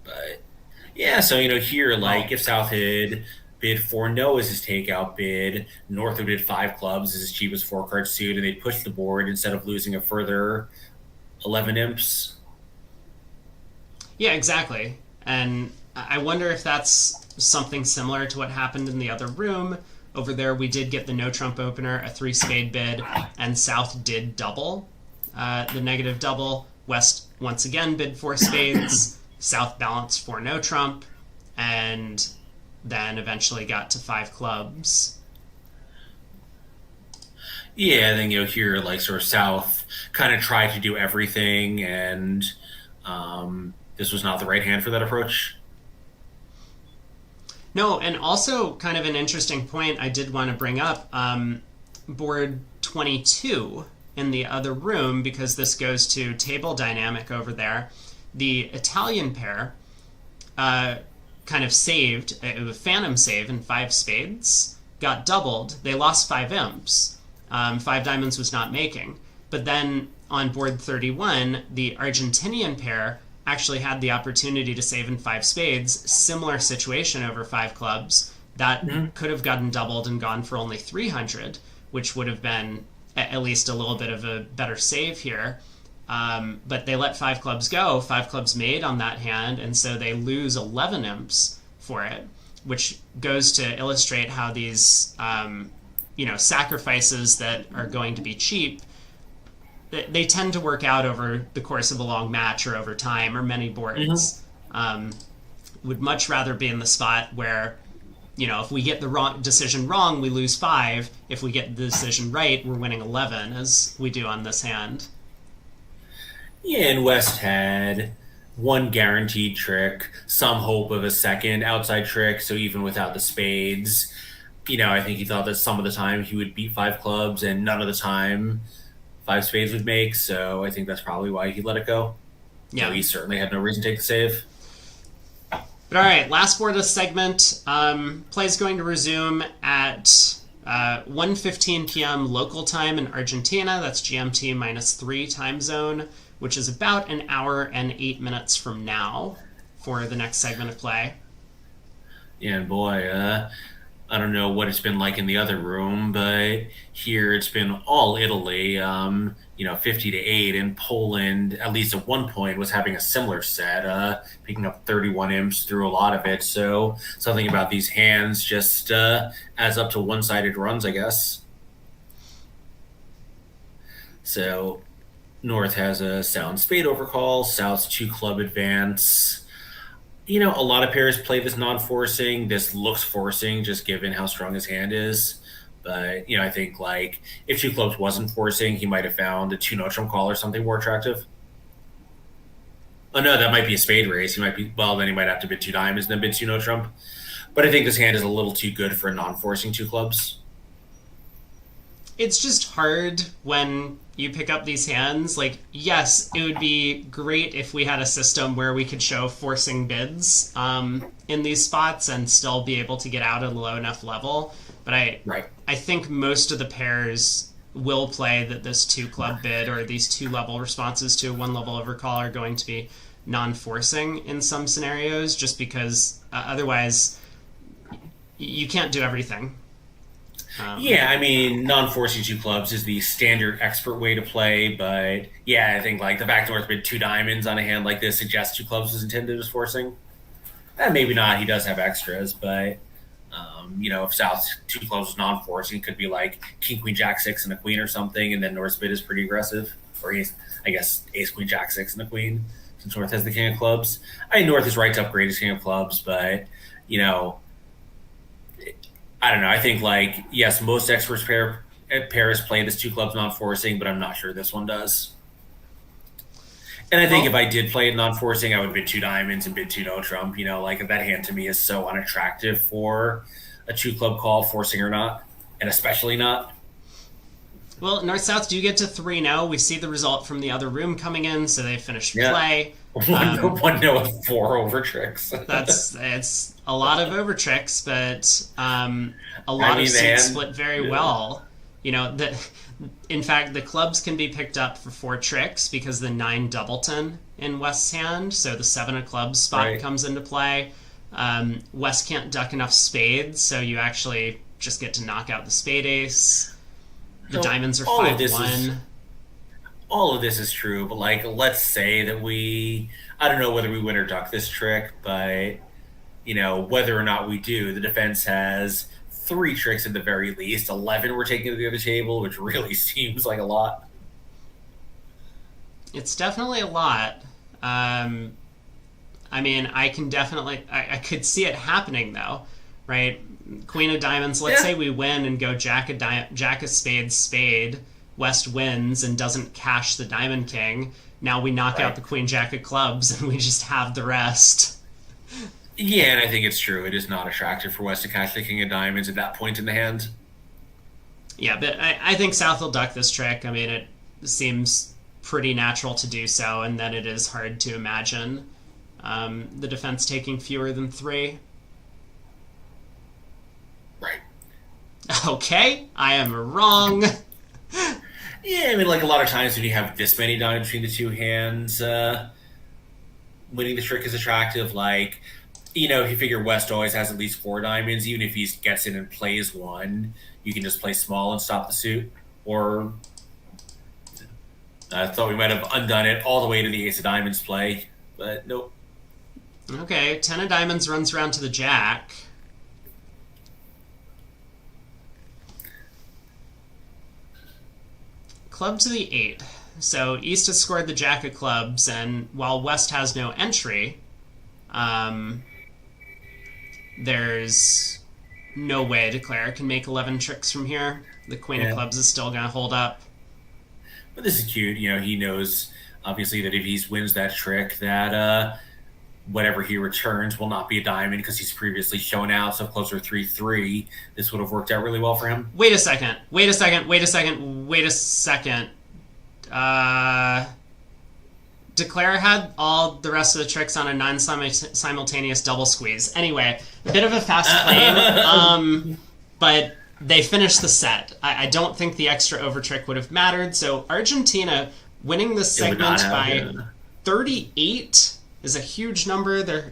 S2: But yeah, so here, like
S1: Well,
S2: if South had bid 4 no as his takeout bid, North would bid 5 clubs as his cheapest 4 card suit, and they'd push the board instead of losing a further 11 imps.
S1: yeah, exactly. And I wonder if that's something similar to what happened in the other room. Over there, we did get the no trump opener, a 3 spade bid, and South did double the negative double. West once again bid 4 spades. South balanced for no trump, and then eventually got to 5 clubs.
S2: Yeah, and then here, like sort of South kind of tried to do everything, and this was not the right hand for that approach.
S1: No, and also kind of an interesting point I did want to bring up. Board 22 in the other room, because this goes to table dynamic over there. The Italian pair kind of saved, it was a phantom save in 5 spades, got doubled. They lost 5 imps. 5 diamonds was not making. But then on board 31, the Argentinian pair actually had the opportunity to save in 5 spades. Similar situation over 5 clubs. That could have gotten doubled and gone for only 300, which would have been at least a little bit of a better save here. But they let 5 clubs go. 5 clubs made on that hand, and so they lose 11 imps for it, which goes to illustrate how these sacrifices that are going to be cheap, they tend to work out over the course of a long match or over time or many boards. Would much rather be in the spot where, if we get the wrong decision wrong, we lose 5. If we get the decision right, we're winning 11, as we do on this hand.
S2: Yeah, and West had one guaranteed trick, some hope of a second outside trick. So even without the spades, I think he thought that some of the time he would beat 5 clubs and none of the time 5 spades would make. So I think that's probably why he let it go.
S1: Yeah.
S2: So he certainly had no reason to take the save.
S1: But all right, last board of the segment. Play is going to resume at 1:15 p.m. local time in Argentina. That's GMT -3 time zone, which is about an hour and 8 minutes from now for the next segment of play.
S2: Yeah, and boy, I don't know what it's been like in the other room, but here it's been all Italy, 50-8, and Poland, at least at one point, was having a similar set, picking up 31 imps through a lot of it. So something about these hands just adds up to one-sided runs, I guess. So North has a sound spade overcall, South's 2-club advance. A lot of pairs play this non-forcing. This looks forcing just given how strong his hand is. But, I think, like, if 2 clubs wasn't forcing, he might have found a 2 no-trump call or something more attractive. Oh, no, that might be a spade raise. Then he might have to bid 2 diamonds and then bid 2 no-trump. But I think this hand is a little too good for non-forcing 2 clubs.
S1: It's just hard when you pick up these hands. Like, yes, it would be great if we had a system where we could show forcing bids in these spots and still be able to get out at a low enough level. But I think most of the pairs will play that this 2-club bid or these 2-level responses to a 1-level overcall are going to be non-forcing in some scenarios, just because otherwise you can't do everything.
S2: Non-forcing 2 clubs is the standard expert way to play, but I think like the fact North bid 2 diamonds on a hand like this suggests 2 clubs was intended as forcing. And maybe not. He does have extras, but if South's 2 clubs was non-forcing, it could be like King, Queen, Jack, 6, and a Queen or something, and then North's bid is pretty aggressive. Or I guess Ace, Queen, Jack, 6, and a Queen, since North has the King of Clubs. North is right to upgrade his King of Clubs, but I don't know. I think, yes, most experts pairs play this 2 clubs non-forcing, but I'm not sure this one does. And I think if I did play it non-forcing, I would bid 2 diamonds and bid 2 no-trump. That hand to me is so unattractive for a 2-club call, forcing or not, and especially not.
S1: Well, North-South do get to 3 now. We see the result from the other room coming in, so they finished play.
S2: One no with four over tricks.
S1: It's a lot of over tricks, but a
S2: I
S1: lot of
S2: mean, the
S1: suits
S2: hand.
S1: split very
S2: Yeah.
S1: well. In fact, the clubs can be picked up for four tricks because the 9 doubleton in West's hand, so the 7 of clubs spot
S2: Right.
S1: comes into play. West can't duck enough spades, so you actually just get to knock out the spade ace. The
S2: So
S1: diamonds are
S2: all of
S1: 5
S2: this is
S1: 1.
S2: all of this is true, but like, let's say that I don't know whether we win or duck this trick, but whether or not we do, the defense has three tricks at the very least. 11 we're taking to the other table, which really seems like a lot.
S1: It's definitely a lot. Um, I mean, I could see it happening though, right? Queen of diamonds. Let's
S2: Yeah,
S1: say we win and go jack of spades, spade. West wins and doesn't cash the diamond king. Now we knock out
S2: right.
S1: the queen jack of clubs and we just have the rest.
S2: Yeah, and I think it's true. It is not attractive for West to catch the king of diamonds at that point in the hand.
S1: Yeah, but I think South will duck this trick. I mean, it seems pretty natural to do so, and then it is hard to imagine the defense taking fewer than 3.
S2: Right.
S1: Okay, I am wrong.
S2: Yeah, I mean, like a lot of times when you have this many diamonds between the two hands, winning the trick is attractive. Like, if you figure West always has at least four diamonds, even if he gets in and plays one, you can just play small and stop the suit. Or I thought we might have undone it all the way to the ace of diamonds play, but nope.
S1: Okay, 10 of diamonds runs around to the jack. Club to the 8. So East has scored the jack of clubs, and while West has no entry, um, there's no way Declare can make 11 tricks from here. The queen of
S2: Yeah.
S1: clubs is still going to hold up.
S2: But this is cute. He knows obviously that if he wins that trick, that whatever he returns will not be a diamond because he's previously shown out. So closer 3-3, this would have worked out really well for him.
S1: Wait a second. Wait a second. Wait a second. Wait a second. Uh, Declare had all the rest of the tricks on a non-simultaneous double squeeze. Anyway, a bit of a fast plane, but they finished the set. I don't think the extra over trick would have mattered. So Argentina winning this
S2: It would not
S1: segment by
S2: have. Yeah.
S1: 38 is a huge number.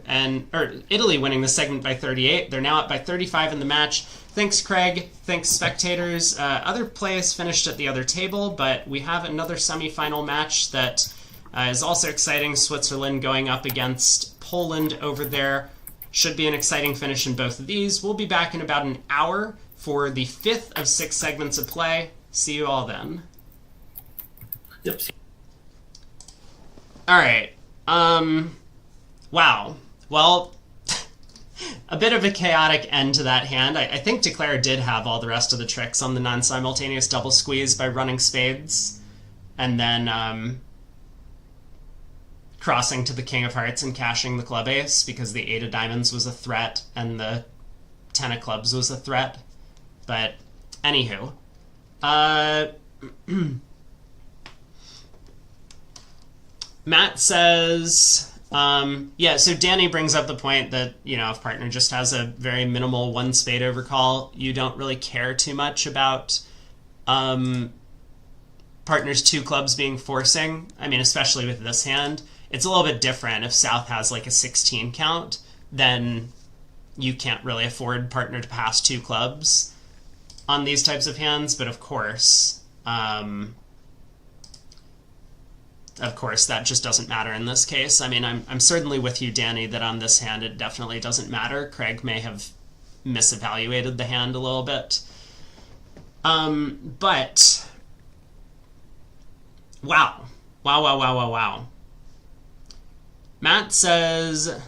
S1: Or Italy winning the segment by 38. They're now up by 35 in the match. Thanks, Craig. Thanks, spectators. Other plays finished at the other table, but we have another semifinal match that is also exciting. Switzerland going up against Poland over there. Should be an exciting finish in both of these. We'll be back in about an hour for the 5th of 6 segments of play. See you all then.
S2: Yep.
S1: All right. Wow. Well, a bit of a chaotic end to that hand. I think Declare did have all the rest of the tricks on the non-simultaneous double squeeze by running spades, and then crossing to the king of hearts and cashing the club ace because the 8 of diamonds was a threat and the 10 of clubs was a threat. But anywho, Matt says, so Danny brings up the point that, if partner just has a very minimal one spade overcall, you don't really care too much about partner's 2 clubs being forcing. I mean, especially with this hand. It's a little bit different if South has like a 16 count, then you can't really afford partner to pass 2 clubs on these types of hands, but of course, that just doesn't matter in this case. I mean, I'm certainly with you, Danny, that on this hand it definitely doesn't matter. Craig may have misevaluated the hand a little bit. But wow. Wow. Matt says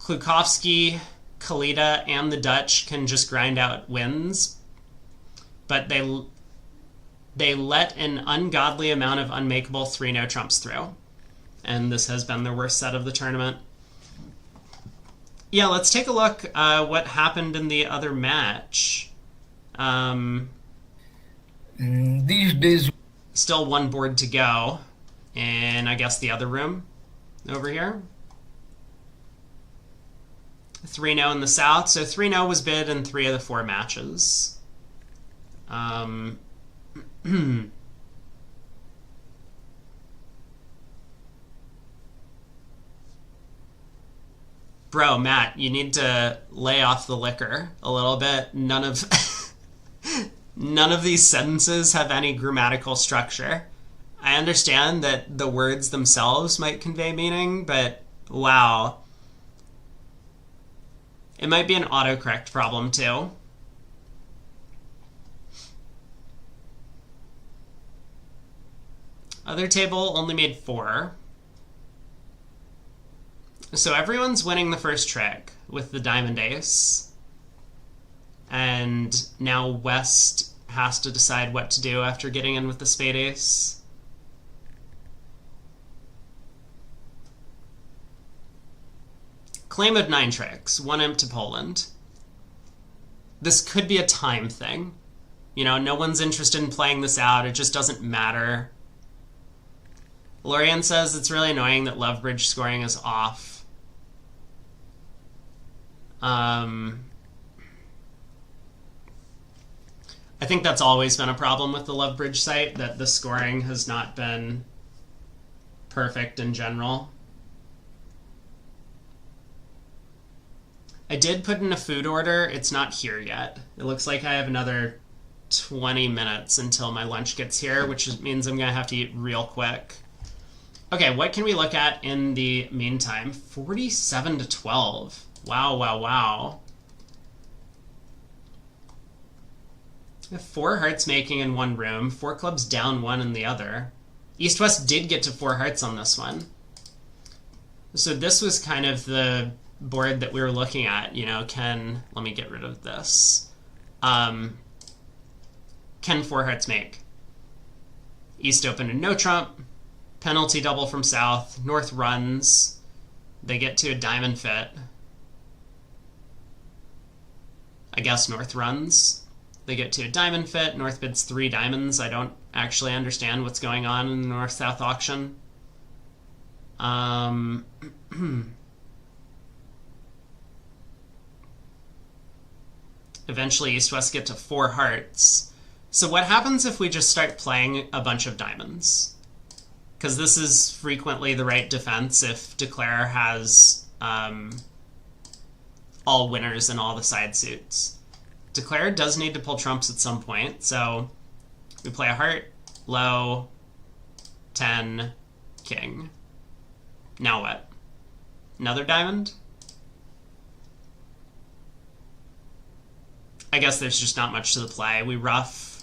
S1: Klukowski, Kalita, and the Dutch can just grind out wins, but they let an ungodly amount of unmakeable 3-no trumps through. And this has been their worst set of the tournament. Yeah, let's take a look what happened in the other match.
S3: These days,
S1: Still one board to go in, I guess, the other room over here. 3-0 in the South. So 3-0 was bid in 3 of the 4 matches. Bro, Matt, you need to lay off the liquor a little bit. None of these sentences have any grammatical structure. I understand that the words themselves might convey meaning, but wow. It might be an autocorrect problem too. Other table only made 4. So everyone's winning the first trick with the diamond ace. And now West has to decide what to do after getting in with the spade ace. Claim of 9 tricks, 1 imp to Poland. This could be a time thing. You know, no one's interested in playing this out. It just doesn't matter. Lorian says it's really annoying that Love Bridge scoring is off. I think that's always been a problem with the Love Bridge site, that the scoring has not been perfect in general. I did put in a food order. It's not here yet. It looks like I have another 20 minutes until my lunch gets here, which means I'm going to have to eat real quick. Okay, what can we look at in the meantime? 47-12. Wow, wow, wow. We have 4 hearts making in one room, 4 clubs down 1 in the other. East-West did get to 4 hearts on this one. So this was kind of the board that we were looking at, you know, let me get rid of this. Can 4 hearts make? East open and no trump. Penalty double from South. North runs. They get to a diamond fit. I guess North runs. They get to a diamond fit. North bids 3 diamonds. I don't actually understand what's going on in the North-South auction. Eventually, East-West get to 4 hearts. So what happens if we just start playing a bunch of diamonds? Because this is frequently the right defense if Declare has all winners and all the side suits. Declare does need to pull trumps at some point, so we play a heart, low, 10, king. Now what? Another diamond? I guess there's just not much to the play. We ruff,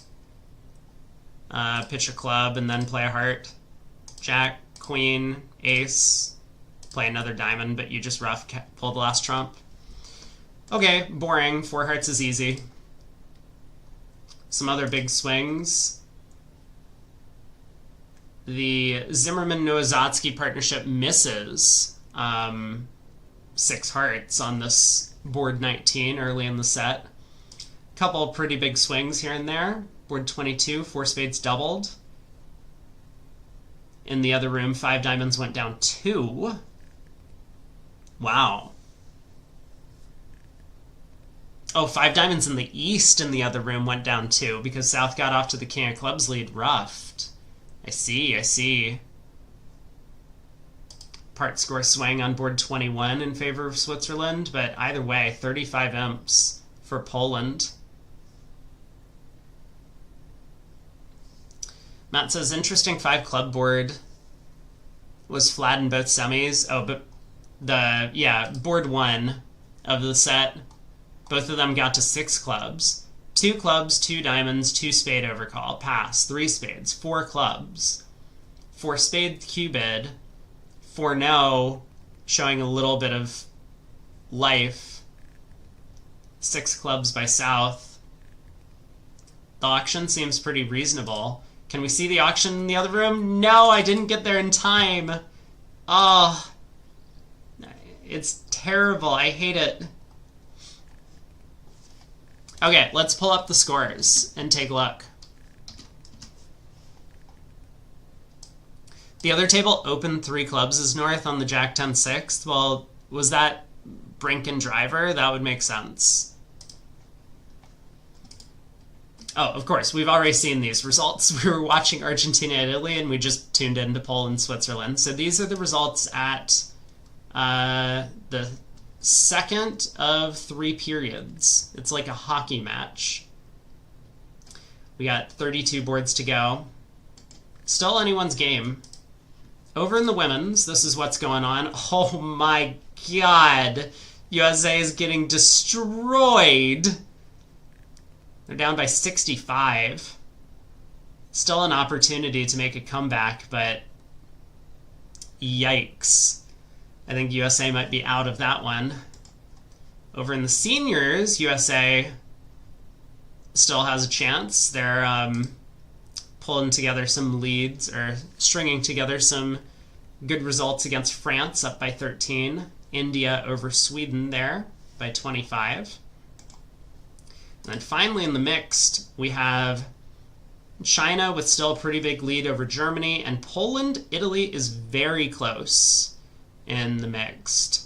S1: pitch a club, and then play a heart. Jack, queen, ace, play another diamond, but you just rough, pull the last trump. Okay, boring. 4 hearts is easy. Some other big swings. The Zimmerman-Nowazotsky partnership misses 6 hearts on this board 19 early in the set. Couple pretty big swings here and there. Board 22, 4 spades doubled. In the other room, 5 diamonds went down 2. Wow. Oh, 5 diamonds in the east in the other room went down 2 because South got off to the king of clubs lead roughed. I see. Part score swing on board 21 in favor of Switzerland, but either way, 35 imps for Poland. Matt says, interesting 5 club board was flat in both semis. Oh, but board 1 of the set, both of them got to 6 clubs. 2 clubs, 2 diamonds, 2 spade overcall, pass, 3 spades, 4 clubs, 4 spade cubed, 4 no, showing a little bit of life, 6 clubs by South. The auction seems pretty reasonable. Can we see the auction in the other room? No, I didn't get there in time. Oh, it's terrible. I hate it. Okay, let's pull up the scores and take a look. The other table opened 3 clubs as north on the Jack 10 6th. Well, was that Brink and Driver? That would make sense. Oh, of course, we've already seen these results. We were watching Argentina and Italy, and we just tuned into Poland, Switzerland. So these are the results at the second of 3 periods. It's like a hockey match. We got 32 boards to go. Still anyone's game. Over in the women's, this is what's going on. Oh my god. USA is getting destroyed. They're down by 65. Still an opportunity to make a comeback, but yikes. I think USA might be out of that one. Over in the seniors, USA still has a chance. They're pulling together some leads, or stringing together some good results against France, up by 13. India over Sweden there by 25. And then finally in the mixed, we have China with still a pretty big lead over Germany, and Poland, Italy is very close in the mixed.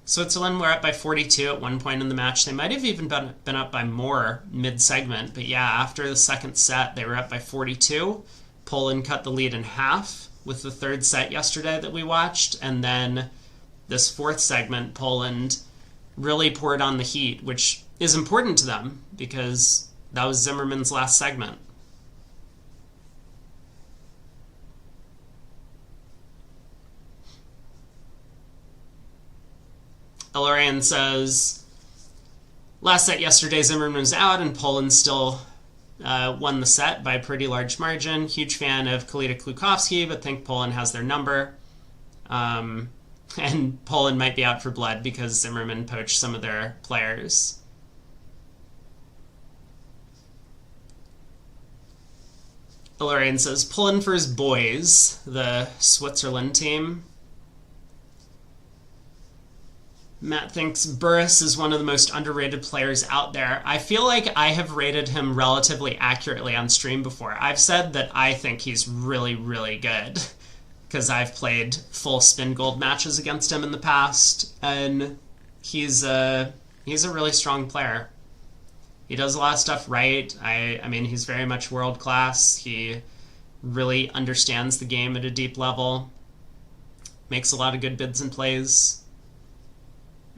S1: Switzerland were up by 42 at one point in the match. They might have even been up by more mid-segment, but yeah, after the second set, they were up by 42. Poland cut the lead in half with the third set yesterday that we watched, and then this fourth segment, Poland really poured on the heat, which is important to them because that was Zimmerman's last segment. Elorian says, last set yesterday, Zimmerman was out and Poland still won the set by a pretty large margin. Huge fan of Kalita Klukowski, but think Poland has their number. And Poland might be out for blood because Zimmerman poached some of their players. Elorian says, pulling for his boys, the Switzerland team. Matt thinks Burris is one of the most underrated players out there. I feel like I have rated him relatively accurately on stream before. I've said that I think he's really, really good because I've played full spin gold matches against him in the past, and he's a really strong player. He does a lot of stuff right. I mean, he's very much world class. He really understands the game at a deep level. Makes a lot of good bids and plays.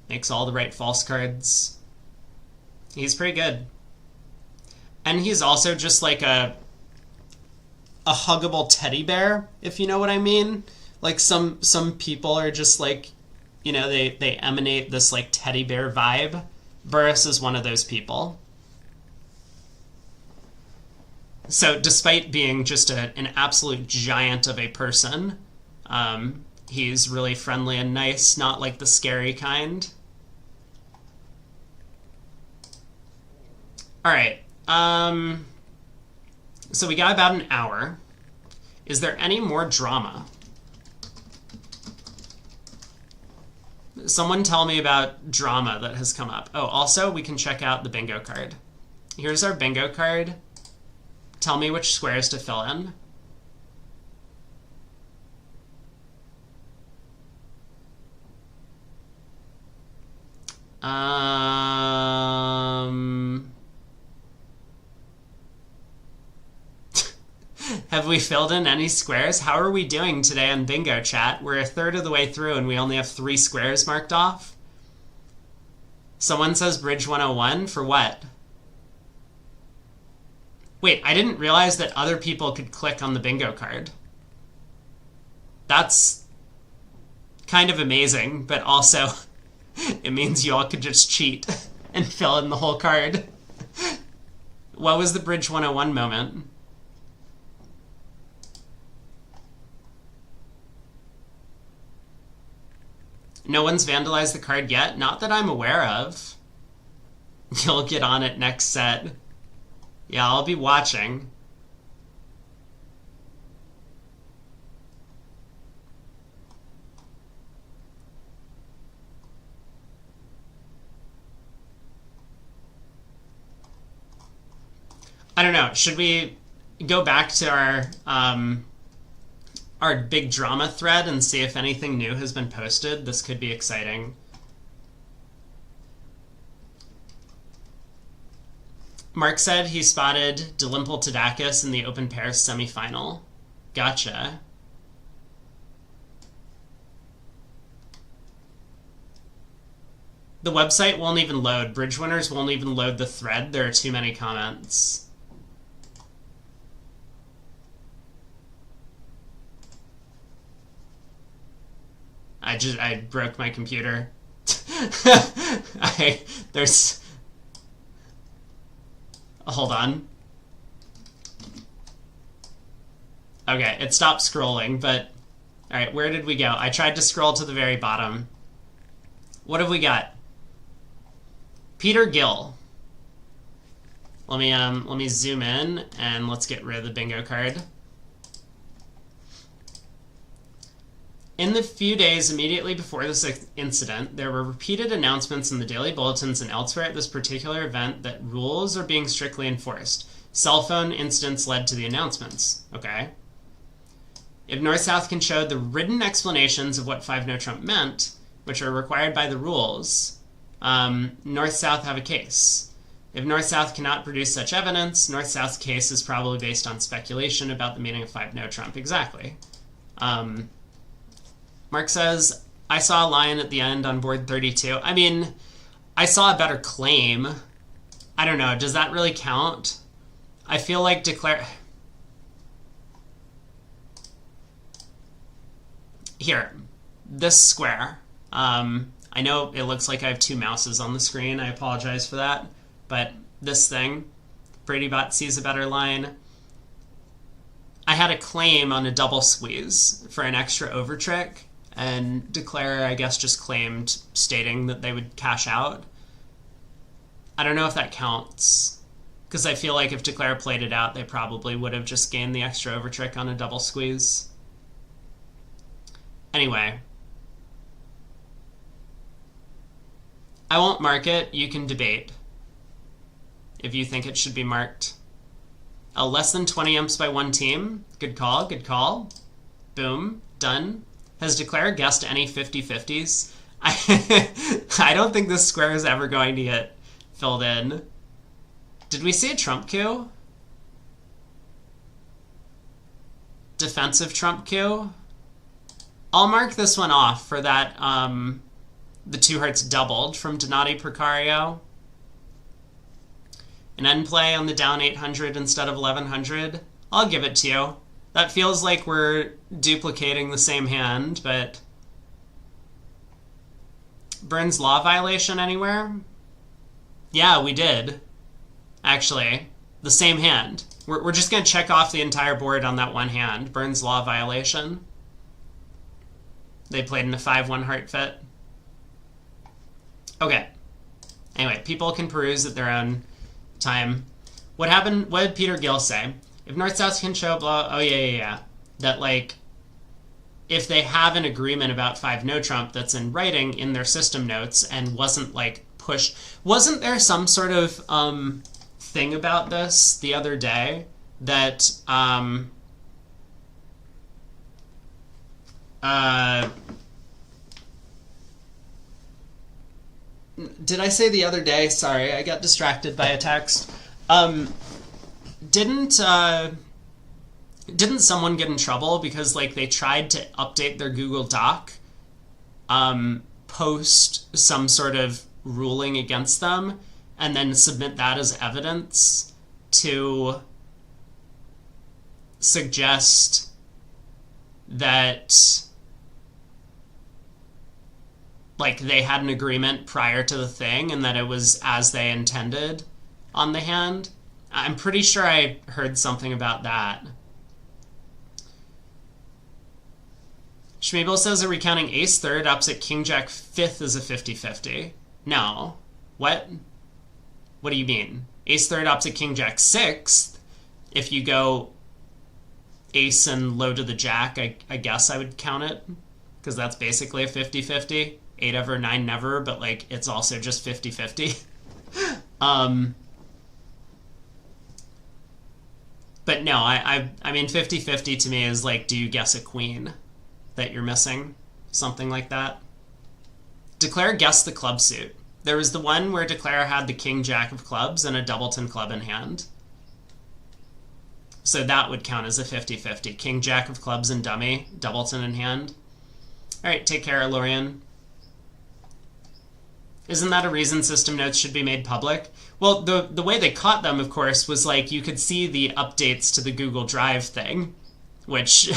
S1: Makes all the right false cards. He's pretty good. And he's also just like a huggable teddy bear, if you know what I mean. Like some people are just like, you know, they emanate this like teddy bear vibe. Burris is one of those people. So despite being just an absolute giant of a person, he's really friendly and nice, not like the scary kind. All right. So we got about an hour. Is there any more drama? Someone tell me about drama that has come up. Oh, also, we can check out the bingo card. Here's our bingo card. Tell me which squares to fill in. Have we filled in any squares? How are we doing today on bingo, chat? We're a third of the way through and we only have 3 squares marked off. Someone says Bridge 101 for what? Wait, I didn't realize that other people could click on the bingo card. That's kind of amazing, but also it means you all could just cheat and fill in the whole card. What was the Bridge 101 moment? No one's vandalized the card yet? Not that I'm aware of. You'll get on it next set. Yeah, I'll be watching. I don't know. Should we go back to our big drama thread and see if anything new has been posted? This could be exciting. Mark said he spotted Dilimpel Tadakis in the open pairs semifinal. Gotcha. The website won't even load. Bridge winners won't even load the thread. There are too many comments. I broke my computer. There's... Hold on. Okay, it stopped scrolling, but... Alright, where did we go? I tried to scroll to the very bottom. What have we got? Peter Gill. Let me zoom in and let's get rid of the bingo card. In the few days immediately before this incident, there were repeated announcements in the daily bulletins and elsewhere at this particular event that rules are being strictly enforced. Cell phone incidents led to the announcements. Okay. If North-South can show the written explanations of what 5-no Trump meant, which are required by the rules, North-South have a case. If North-South cannot produce such evidence, North-South's case is probably based on speculation about the meaning of 5-no Trump. Exactly. Mark says, I saw a lion at the end on board 32. I mean, I saw a better claim. I don't know. Does that really count? I feel like Here, this square. I know it looks like I have two mouses on the screen. I apologize for that. But this thing, BradyBot sees a better line. I had a claim on a double squeeze for an extra over trick, and Declare, I guess, just claimed stating that they would cash out. I don't know if that counts, because I feel like if Declare played it out, they probably would have just gained the extra over trick on a double squeeze. Anyway. I won't mark it. You can debate if you think it should be marked. Less than 20 imps by one team. Good call, good call. Boom, done. Has Declare guessed any 50-50s? I don't think this square is ever going to get filled in. Did we see a Trump coup? Defensive Trump coup? I'll mark this one off for that, the two hearts doubled from Donati Precario. An end play on the down 800 instead of 1100. I'll give it to you. That feels like we're duplicating the same hand, but... Burns law violation anywhere? Yeah, we did. Actually, the same hand. We're just going to check off the entire board on that one hand. Burns law violation. They played in a 5-1 heart fit. Okay. Anyway, people can peruse at their own time. What happened? What did Peter Gill say? If North-South can show blah... Oh, yeah. That, like, if they have an agreement about 5-no Trump that's in writing in their system notes and wasn't, like, pushed... Wasn't there some sort of thing about this the other day that... Did I say the other day? Sorry, I got distracted by a text. Didn't someone get in trouble because, like, they tried to update their Google Doc, post some sort of ruling against them, and then submit that as evidence to suggest that, like, they had an agreement prior to the thing and that it was as they intended on the hand? I'm pretty sure I heard something about that. Schmeebel says, are we counting ace third opposite king jack fifth as a 50-50? No. What? What do you mean? Ace third opposite king jack sixth, if you go ace and low to the jack, I guess I would count it, because that's basically a 50-50. 8 ever, 9 never, but, like, it's also just 50-50. But no, I mean 50-50 to me is like, do you guess a queen that you're missing? Something like that. Declare guessed the club suit. There was the one where Declare had the king jack of clubs and a doubleton club in hand. So that would count as a 50-50. King jack of clubs and dummy, doubleton in hand. Alright, take care, Lorian. Isn't that a reason system notes should be made public? Well, the way they caught them, of course, was like you could see the updates to the Google Drive thing, which,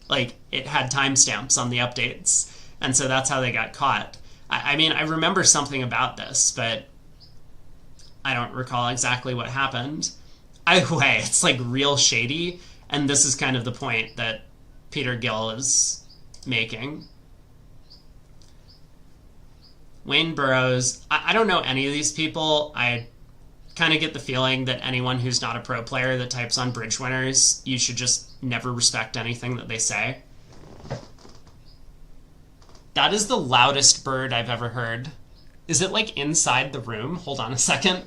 S1: like, it had timestamps on the updates. And so that's how they got caught. I mean, I remember something about this, but I don't recall exactly what happened. Either way, it's like real shady, and this is kind of the point that Peter Gill is making. Wayne Burrows, I don't know any of these people. I kind of get the feeling that anyone who's not a pro player that types on Bridge Winners, you should just never respect anything that they say. That is the loudest bird I've ever heard. Is it like inside the room? Hold on a second.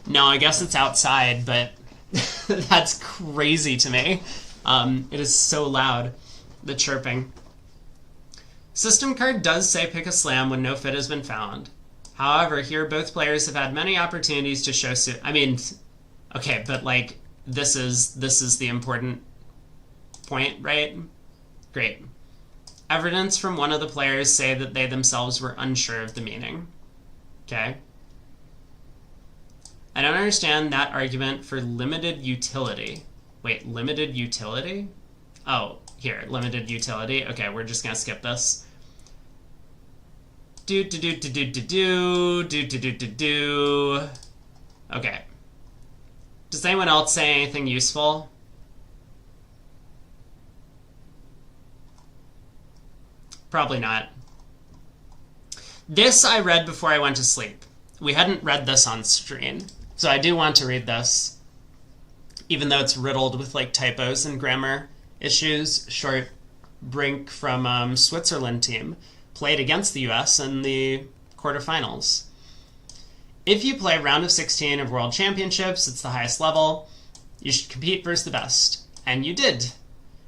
S1: No, I guess it's outside, but that's crazy to me. It is so loud, the chirping. System card does say pick a slam when no fit has been found. However, here both players have had many opportunities to show suit. I mean, okay, but like this is the important point, right? Great. Evidence from one of the players say that they themselves were unsure of the meaning. Okay. I don't understand that argument for limited utility. Wait, limited utility? Oh, here, limited utility. Okay, we're just gonna skip this. Do. Okay. Does anyone else say anything useful? Probably not. This I read before I went to sleep. We hadn't read this on screen, so I do want to read this, even though it's riddled with like typos and grammar issues. Short Brink from Switzerland team played against the US in the quarterfinals. If you play round of 16 of World Championships, it's the highest level, you should compete versus the best. And you did.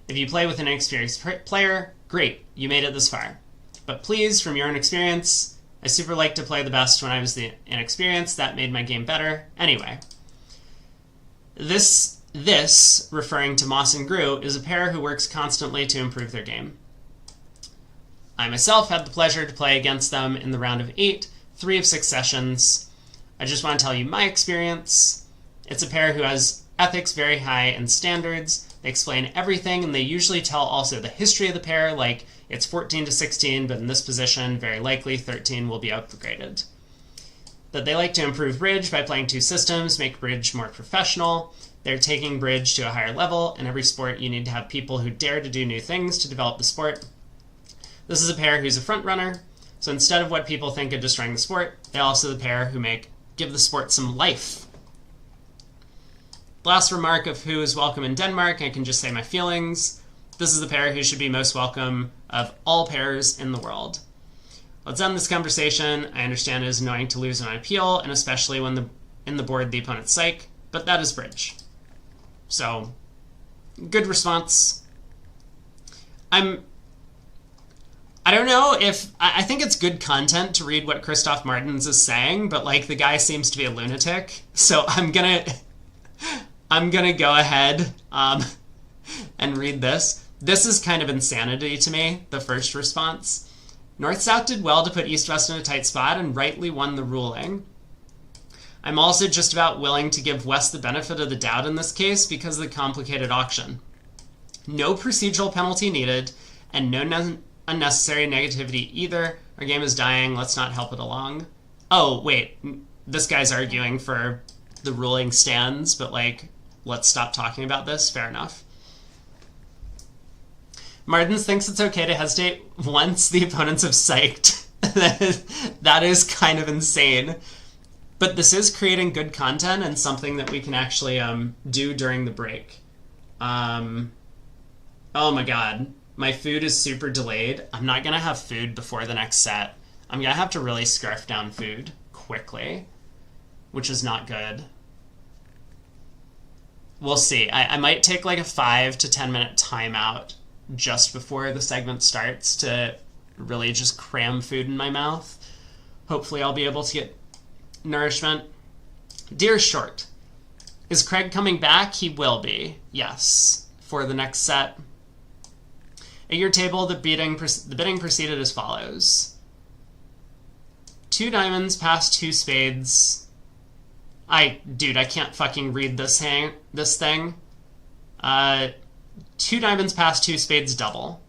S1: If you play with an inexperienced player, great, you made it this far. But please, from your own experience, I super liked to play the best when I was the inexperienced. That made my game better. Anyway, this, referring to Moss and Gru, is a pair who works constantly to improve their game. I myself had the pleasure to play against them in the round of 8, 3 of 6 sessions. I just want to tell you my experience. It's a pair who has ethics very high and standards. They explain everything, and they usually tell also the history of the pair, like it's 14 to 16, but in this position, very likely 13 will be upgraded. That they like to improve Bridge by playing 2 systems, make Bridge more professional. They're taking Bridge to a higher level. In every sport, you need to have people who dare to do new things to develop the sport. This is a pair who's a front runner, so instead of what people think of destroying the sport, they're also the pair who give the sport some life. Last remark of who is welcome in Denmark, I can just say my feelings. This is the pair who should be most welcome of all pairs in the world. Let's end this conversation. I understand it is annoying to lose on appeal, and especially when in the board the opponent's psych, but that is Bridge. So, good response. I don't know if... I think it's good content to read what Christoph Martins is saying, but like the guy seems to be a lunatic, so I'm gonna go ahead and read this. This is kind of insanity to me, the first response. North-South did well to put East-West in a tight spot and rightly won the ruling. I'm also just about willing to give West the benefit of the doubt in this case because of the complicated auction. No procedural penalty needed, and no unnecessary negativity either. Our game is dying, let's not help it along. Oh, wait, this guy's arguing for the ruling stands, but like, let's stop talking about this, fair enough. Martins thinks it's okay to hesitate once the opponents have psyched. That is kind of insane. But this is creating good content and something that we can actually do during the break. Oh my god. My food is super delayed. I'm not going to have food before the next set. I'm going to have to really scarf down food quickly, which is not good. We'll see. I might take like a 5 to 10 minute timeout just before the segment starts to really just cram food in my mouth. Hopefully I'll be able to get nourishment. Dear Short, is Craig coming back? He will be, yes, for the next set. At your table, the bidding proceeded as follows. 2 diamonds past 2 spades. Dude, I can't fucking read this thing. 2 diamonds past 2 spades double.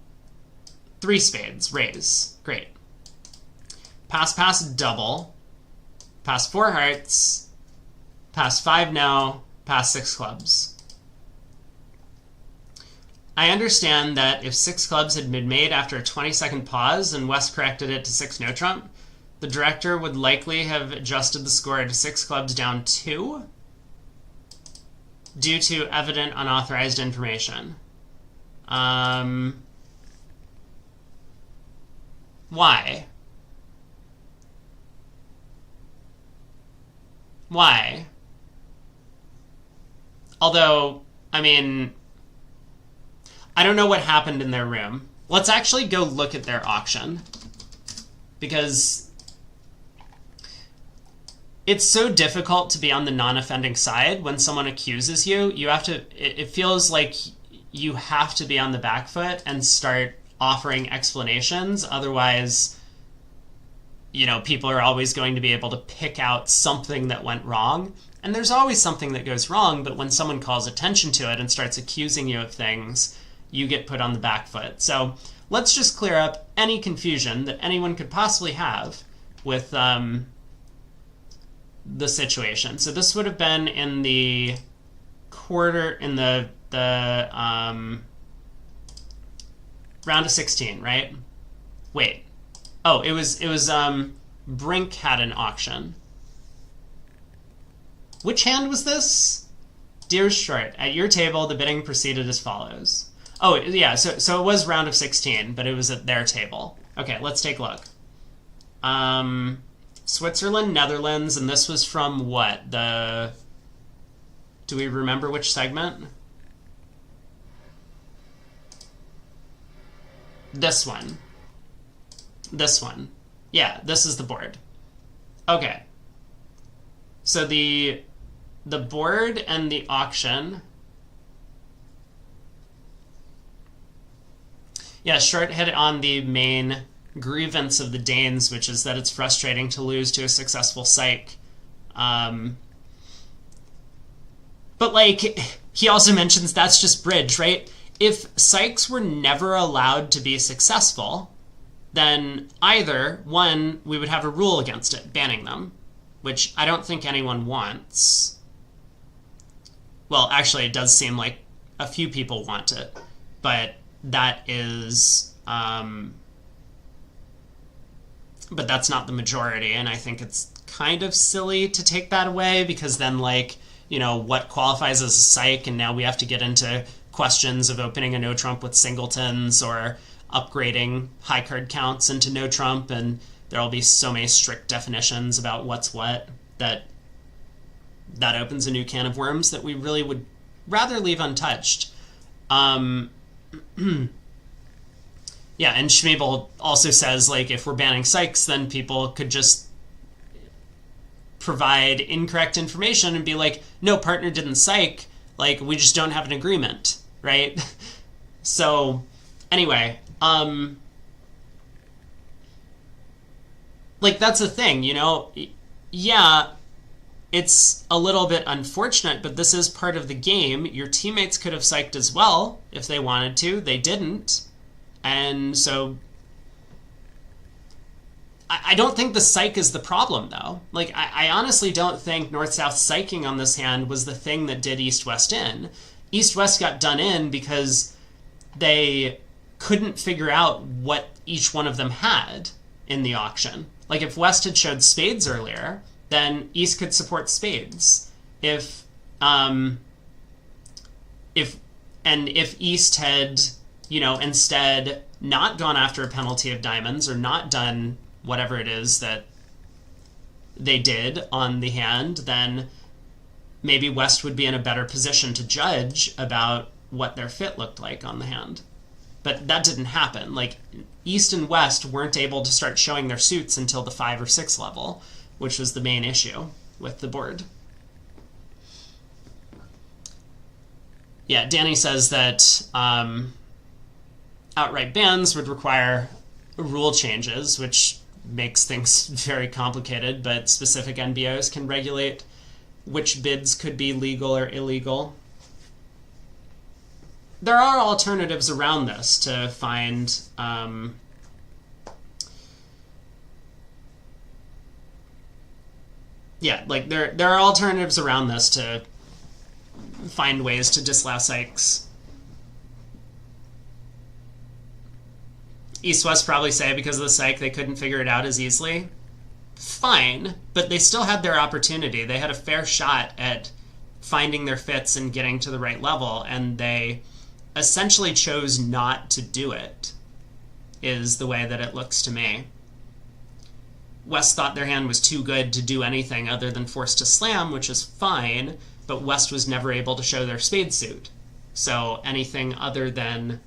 S1: 3 spades, raise. Great. Pass, double. Pass 4 hearts. Pass 5 no. Pass 6 clubs. I understand that if 6 clubs had been made after a 20-second pause and West corrected it to 6 no trump, the director would likely have adjusted the score to 6 clubs down 2 due to evident unauthorized information. Why? Why? Although, I mean, I don't know what happened in their room. Let's actually go look at their auction. Because it's so difficult to be on the non-offending side when someone accuses you. You have to, it feels like you have to be on the back foot and start offering explanations. Otherwise, you know, people are always going to be able to pick out something that went wrong. And there's always something that goes wrong, but when someone calls attention to it and starts accusing you of things, you get put on the back foot. So let's just clear up any confusion that anyone could possibly have with the situation. So this would have been in the round of 16, right? Wait. Oh, it was Brink had an auction. Which hand was this? Dear Short, at your table, the bidding proceeded as follows. Oh, yeah, so it was round of 16, but it was at their table. Okay, let's take a look. Switzerland, Netherlands, and this was from what? Do we remember which segment? This one. This one. Yeah, this is the board. Okay. So the board and the auction. Yeah, Short hit on the main grievance of the Danes, which is that it's frustrating to lose to a successful psych. But, like, he also mentions that's just bridge, right? If psychs were never allowed to be successful, then either, one, we would have a rule against it, banning them, which I don't think anyone wants. Well, actually, it does seem like a few people want it, but that is... but that's not the majority, and I think it's kind of silly to take that away, because then, like, you know, what qualifies as a psych, and now we have to get into questions of opening a no trump with singletons or upgrading high card counts into no trump, and there'll be so many strict definitions about what's what that opens a new can of worms that we really would rather leave untouched. Yeah, and Schmeebel also says, like, if we're banning psychs, then people could just provide incorrect information and be like, no, partner didn't psych, like, we just don't have an agreement, right? So, anyway, like, that's the thing, you know? Yeah, it's a little bit unfortunate, but this is part of the game. Your teammates could have psyched as well if they wanted to. They didn't. And so I don't think the psych is the problem, though. Like, I honestly don't think North-South psyching on this hand was the thing that did East-West in. East-West got done in because they couldn't figure out what each one of them had in the auction. Like, if West had showed spades earlier, then East could support spades. If East had instead not gone after a penalty of diamonds or not done whatever it is that they did on the hand, then maybe West would be in a better position to judge about what their fit looked like on the hand. But that didn't happen. Like, East and West weren't able to start showing their suits until the 5 or 6 level, which was the main issue with the board. Yeah, Danny says that outright bans would require rule changes, which makes things very complicated, but specific NBOs can regulate which bids could be legal or illegal. There are alternatives around this to find there are alternatives around this to find ways to disallow psychs. East-West probably say because of the psych they couldn't figure it out as easily. Fine, but they still had their opportunity. They had a fair shot at finding their fits and getting to the right level, and they essentially chose not to do it, is the way that it looks to me. West thought their hand was too good to do anything other than force to slam, which is fine, but West was never able to show their spade suit. So anything other than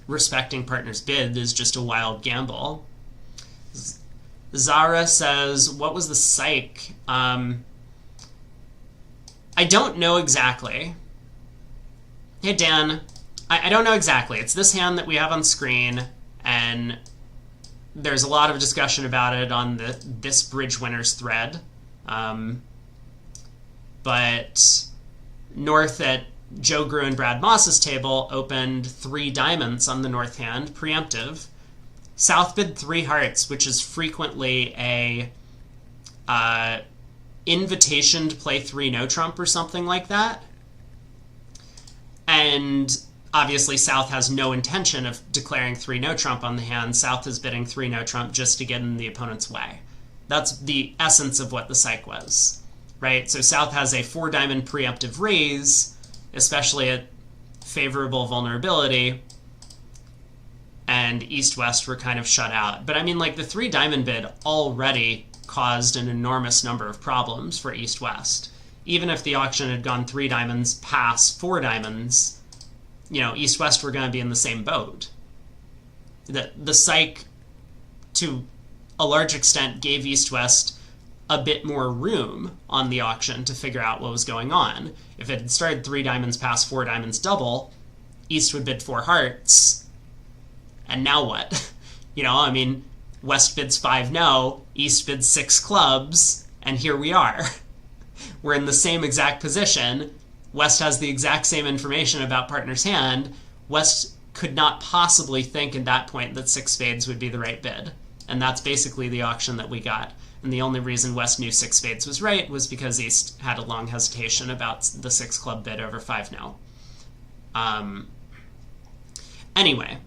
S1: respecting partner's bid is just a wild gamble. Zara says, what was the psych? I don't know exactly. Hey, Dan. I don't know exactly. It's this hand that we have on screen, and there's a lot of discussion about it on this Bridge Winners thread. But North at Joe Grew and Brad Moss's table opened 3 diamonds on the North hand, preemptive. South bid 3 hearts, which is frequently a invitation to play 3 no trump or something like that. And obviously South has no intention of declaring 3 no trump on the hand. South is bidding 3 no trump just to get in the opponent's way. That's the essence of what the psych was, right? So South has a 4 diamond preemptive raise, especially at favorable vulnerability, and East-West were kind of shut out. But I mean, like, the 3 diamond bid already caused an enormous number of problems for East-West. Even if the auction had gone 3 diamonds past 4 diamonds, East-West were going to be in the same boat. The psych, to a large extent, gave East-West a bit more room on the auction to figure out what was going on. If it had started 3 diamonds past 4 diamonds double, East would bid 4 hearts, and now what? West bids 5 no, East bids 6 clubs, and here we are. We're in the same exact position. West has the exact same information about partner's hand. West could not possibly think at that point that 6 spades would be the right bid. And that's basically the auction that we got. And the only reason West knew 6 spades was right was because East had a long hesitation about the 6 club bid over 5 no. Anyway.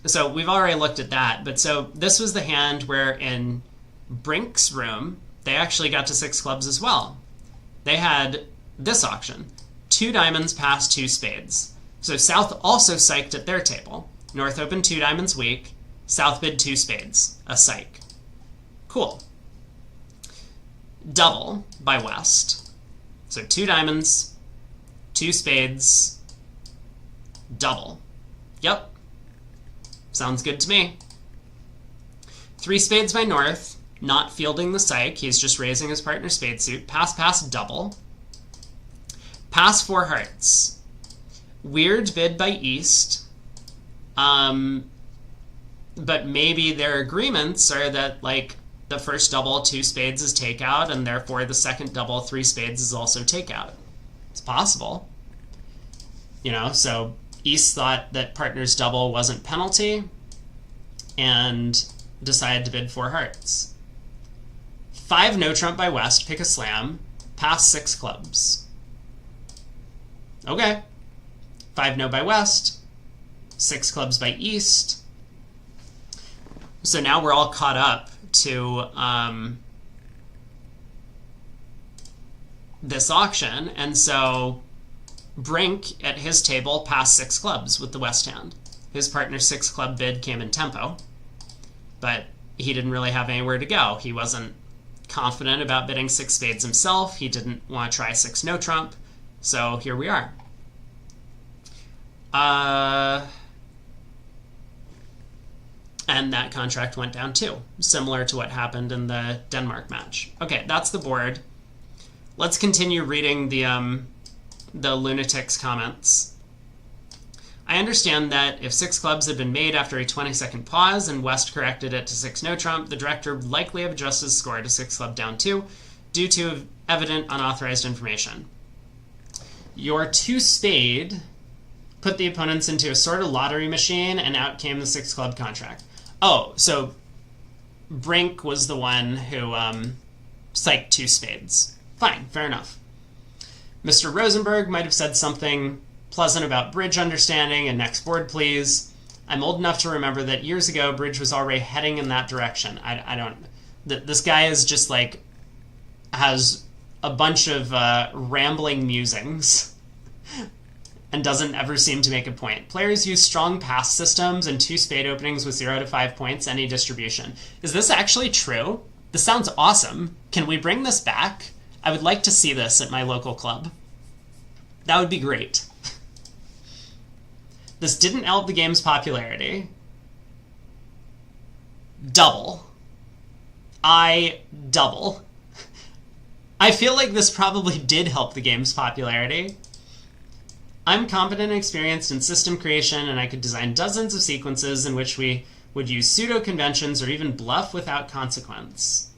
S1: So we've already looked at that. But so this was the hand where in Brink's room, they actually got to 6 clubs as well. They had this auction. 2 diamonds past 2 spades. So South also psyched at their table. North opened 2 diamonds weak. South bid 2 spades. A psych. Cool. Double by West. So 2 diamonds, 2 spades, double. Yep. Sounds good to me. 3 spades by North, not fielding the psych. He's just raising his partner's spade suit. Pass, double. Pass 4 hearts. Weird bid by East. But maybe their agreements are that, like, the first double, 2 spades is takeout, and therefore the second double, 3 spades is also takeout. It's possible. So East thought that partner's double wasn't penalty and decided to bid 4 hearts. 5 no trump by West, pick a slam, pass 6 clubs. Okay. 5 no by West, 6 clubs by East. So now we're all caught up to this auction, and so Brink, at his table, passed 6 clubs with the West hand. His partner's 6 club bid came in tempo, but he didn't really have anywhere to go. He wasn't confident about bidding 6 spades himself. He didn't want to try 6 no trump. So here we are. And that contract went down too, similar to what happened in the Denmark match. Okay, that's the board. Let's continue reading the lunatic's comments. I understand that if 6 clubs had been made after a 20-second pause and West corrected it to 6 no trump, the director would likely have adjusted his score to 6 club down 2 due to evident unauthorized information. Your 2 spade put the opponents into a sort of lottery machine, and out came the 6 club contract. Oh, so Brink was the one who psyched 2 spades. Fine, fair enough. Mr. Rosenberg might have said something pleasant about bridge understanding and next board please. I'm old enough to remember that years ago bridge was already heading in that direction. I don't... This guy is just like... has a bunch of rambling musings and doesn't ever seem to make a point. Players use strong pass systems and 2 spade openings with 0 to 5 points any distribution. Is this actually true? This sounds awesome. Can we bring this back? I would like to see this at my local club. That would be great. This didn't help the game's popularity. Double. Double. I feel like this probably did help the game's popularity. I'm competent and experienced in system creation, and I could design dozens of sequences in which we would use pseudo-conventions or even bluff without consequence.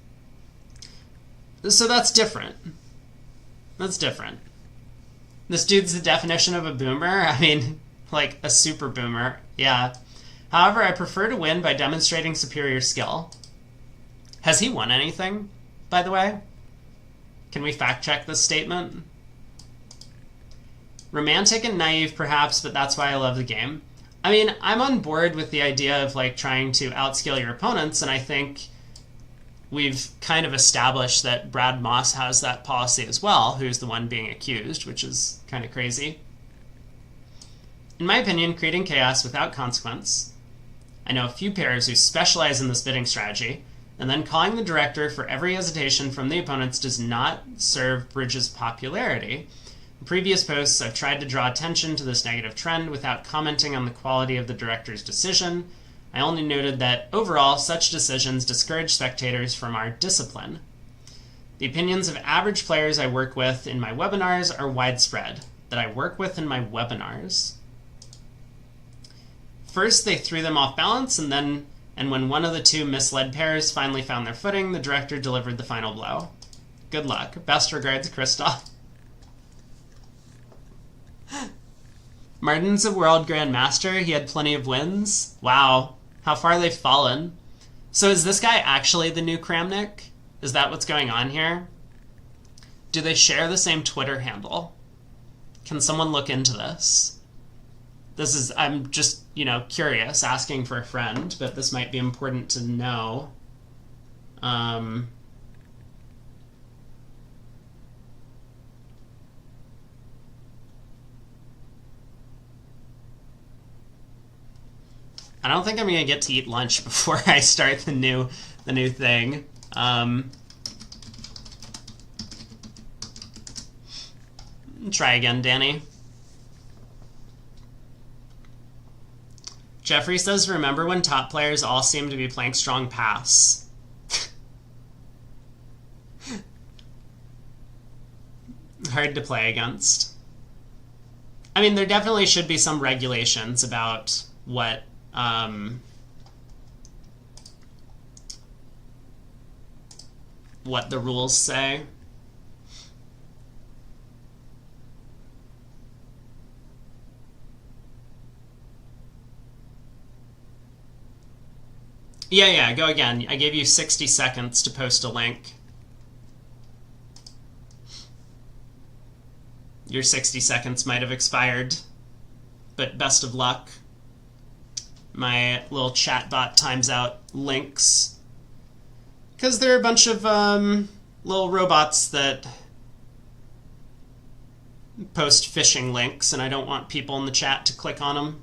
S1: So that's different. That's different. This dude's the definition of a boomer. I mean, like a super boomer. Yeah. However, I prefer to win by demonstrating superior skill. Has he won anything, by the way? Can we fact check this statement? Romantic and naive, perhaps, but that's why I love the game. I mean, I'm on board with the idea of like trying to outskill your opponents, and I think we've kind of established that Brad Moss has that policy as well, who's the one being accused, which is kind of crazy. In my opinion, creating chaos without consequence. I know a few pairs who specialize in this bidding strategy, and then calling the director for every hesitation from the opponents does not serve Bridge's popularity. In previous posts, I've tried to draw attention to this negative trend without commenting on the quality of the director's decision. I only noted that, overall, such decisions discourage spectators from our discipline. The opinions of average players I work with in my webinars are widespread. That I work with in my webinars. First, they threw them off balance, and when one of the 2 misled pairs finally found their footing, the director delivered the final blow. Good luck. Best regards, Christoph. Martin's a world grandmaster. He had plenty of wins. Wow. How far they've fallen. So is this guy actually the new Kramnik? Is that what's going on here? Do they share the same Twitter handle? Can someone look into this? I'm just, curious, asking for a friend, but this might be important to know. I don't think I'm gonna get to eat lunch before I start the new thing. Try again, Danny. Jeffrey says, remember when top players all seem to be playing strong pass? Hard to play against. I mean, there definitely should be some regulations about what the rules say. Yeah, go again. I gave you 60 seconds to post a link. Your 60 seconds might have expired, but best of luck. My little chatbot times out links. Because there are a bunch of little robots that post phishing links, and I don't want people in the chat to click on them.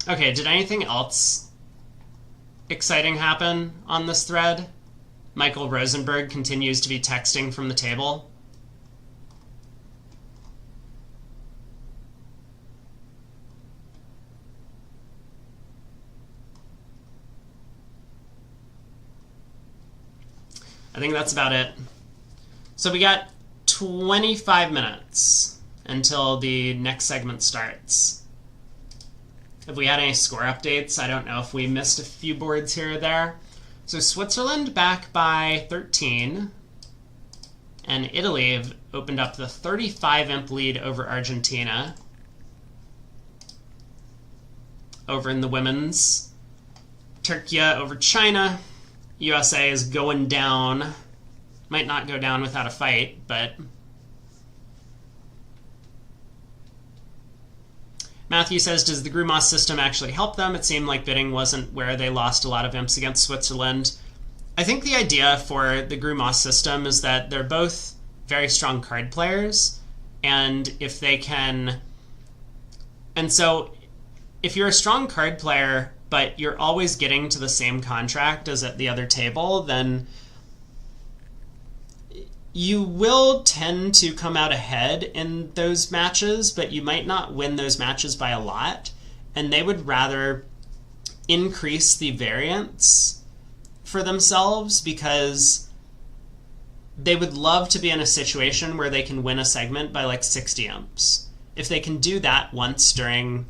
S1: Okay, did anything else exciting happen on this thread? Michael Rosenberg continues to be texting from the table. I think that's about it. So we got 25 minutes until the next segment starts. If we had any score updates, I don't know if we missed a few boards here or there. So Switzerland back by 13, and Italy have opened up the 35-imp lead over Argentina. Over in the women's, Turkey over China. USA is going down. Might not go down without a fight, but... Matthew says, does the Grumos system actually help them? It seemed like bidding wasn't where they lost a lot of imps against Switzerland. I think the idea for the Grumos system is that they're both very strong card players, and if they can... And so, if you're a strong card player, but you're always getting to the same contract as at the other table, then you will tend to come out ahead in those matches, but you might not win those matches by a lot, and they would rather increase the variance for themselves because they would love to be in a situation where they can win a segment by like 60 imps. If they can do that once during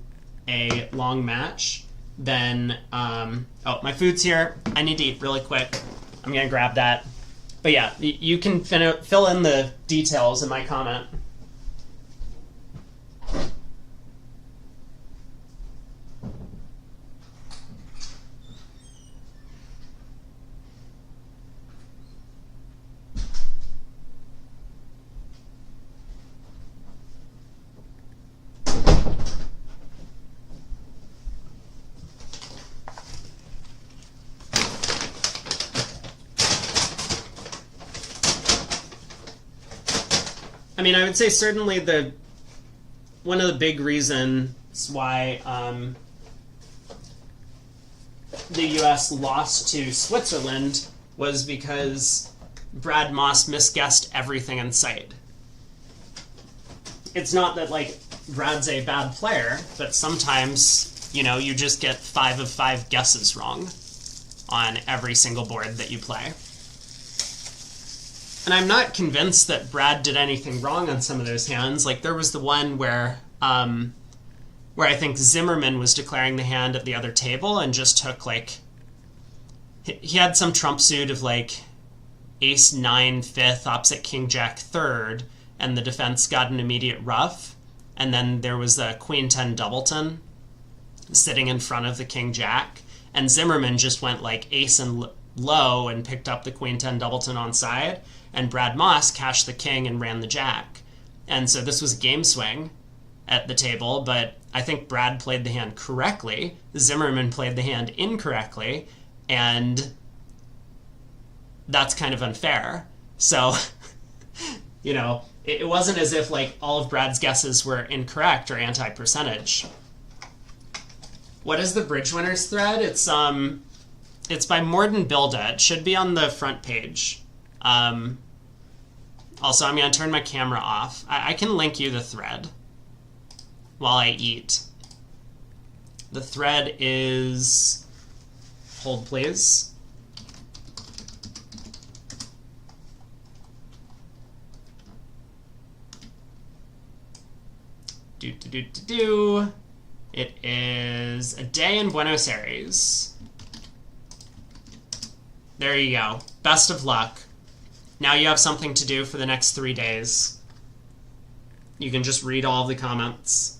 S1: a long match, then, oh, my food's here. I need to eat really quick. I'm going to grab that. But yeah, you can fill in the details in my comment. I mean, I would say certainly one of the big reasons why the U.S. lost to Switzerland was because Brad Moss misguessed everything in sight. It's not that, like, Brad's a bad player, but sometimes, you know, you just get 5 of 5 guesses wrong on every single board that you play. And I'm not convinced that Brad did anything wrong on some of those hands. Like, there was the one where I think Zimmerman was declaring the hand at the other table and just took, like... He had some trump suit of, like, ace-9 5th opposite king-jack 3rd, and the defense got an immediate ruff. And then there was a queen-10 doubleton sitting in front of the king-jack. And Zimmerman just went, like, ace and low and picked up the queen-10 doubleton on side. And Brad Moss cashed the king and ran the jack. And so this was a game swing at the table, but I think Brad played the hand correctly. Zimmerman played the hand incorrectly, and that's kind of unfair. So, you know, it wasn't as if, like, all of Brad's guesses were incorrect or anti-percentage. What is the Bridge Winners thread? It's by Morden Bilda. It should be on the front page. Also, I'm going to turn my camera off. I can link you the thread while I eat. The thread is... Hold, please. It is a day in Buenos Aires. There you go. Best of luck. Now you have something to do for the next 3 days. You can just read all of the comments.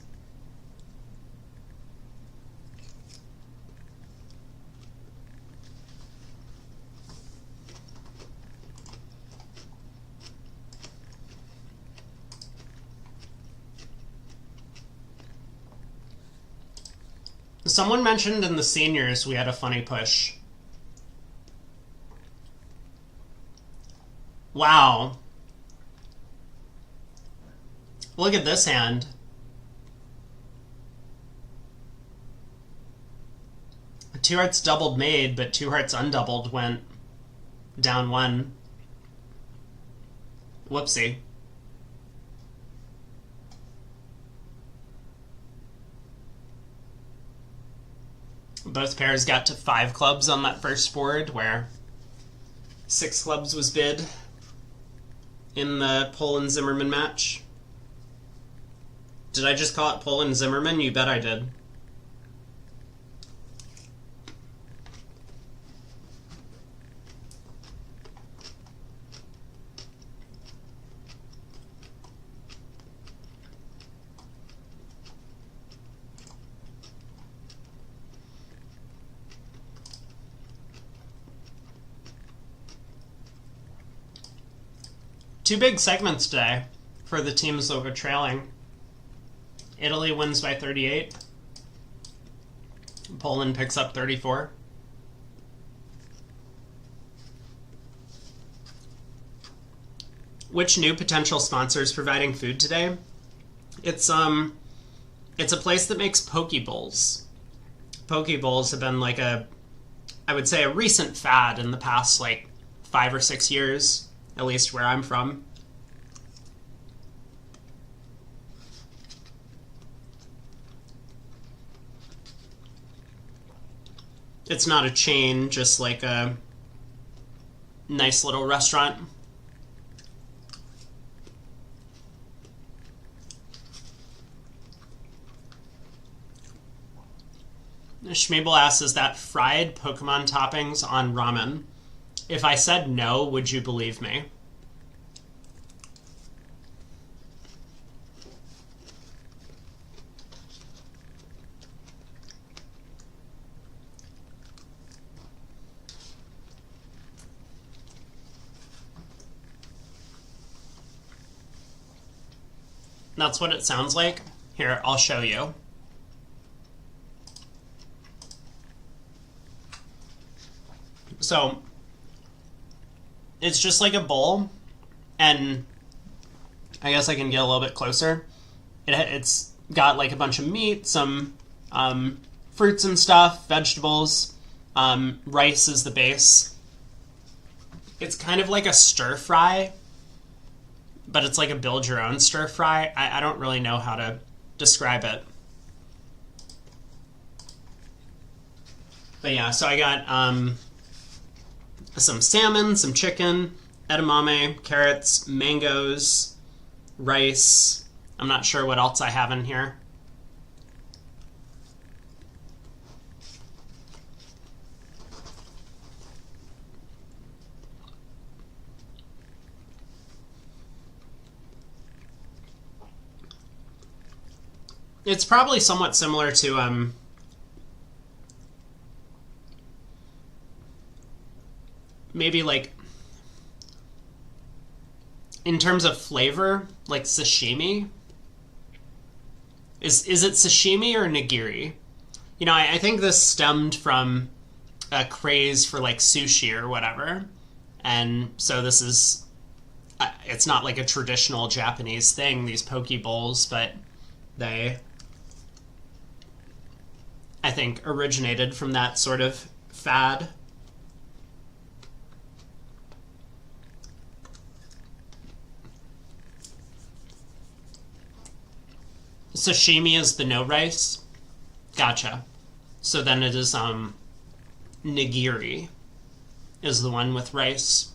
S1: Someone mentioned in the seniors we had a funny push. Wow. Look at this hand. Two hearts doubled made, but two hearts undoubled went down one. Whoopsie. Both pairs got to 5 clubs on that first board, where 6 clubs was bid in the Poland Zimmerman match. Did I just call it Poland Zimmerman? You bet I did. Two big segments today for the teams that were trailing. Italy wins by 38. Poland picks up 34. Which new potential sponsors providing food today? It's a place that makes poke bowls. Poke bowls have been like I would say a recent fad in the past 5 or 6 years, at least where I'm from. It's not a chain, just like a nice little restaurant. Schmabel asks, is that fried Pokemon toppings on ramen? If I said no, would you believe me? That's what it sounds like. Here, I'll show you. So, it's just like a bowl, and I guess I can get a little bit closer. It's got like a bunch of meat, some fruits and stuff, vegetables, rice is the base. It's kind of like a stir fry, but it's like a build your own stir fry. I don't really know how to describe it. But yeah, so I got some salmon, some chicken, edamame, carrots, mangoes, rice. I'm not sure what else I have in here. It's probably somewhat similar to maybe like in terms of flavor, like sashimi. Is it sashimi or nigiri? You know, I think this stemmed from a craze for like sushi or whatever, and so this is it's not like a traditional Japanese thing, these poke bowls, but they, I think, originated from that sort of fad. Sashimi is the no rice? Gotcha. So then it is nigiri is the one with rice.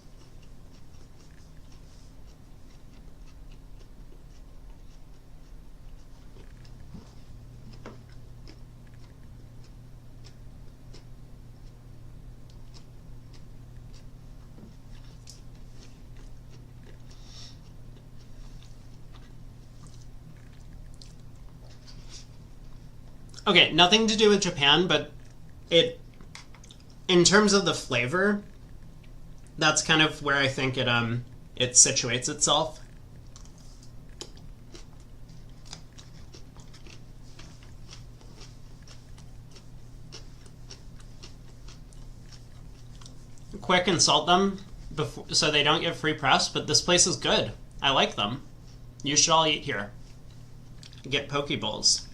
S1: Okay, nothing to do with Japan, but it, in terms of the flavor, that's kind of where I think it situates itself. Quick and salt them. so they don't give free press, but this place is good. I like them. You should all eat here. Get poke bowls.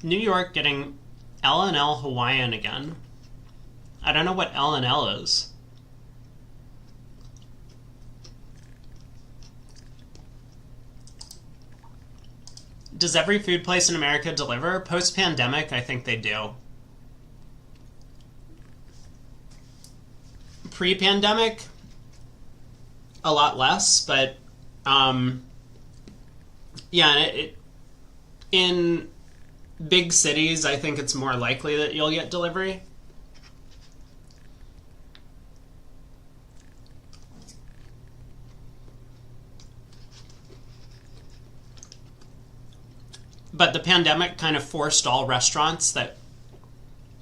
S1: New York getting L&L Hawaiian again. I don't know what L&L is. Does every food place in America deliver? Post-pandemic, I think they do. Pre-pandemic, a lot less, but yeah, in big cities, I think it's more likely that you'll get delivery. But the pandemic kind of forced all restaurants that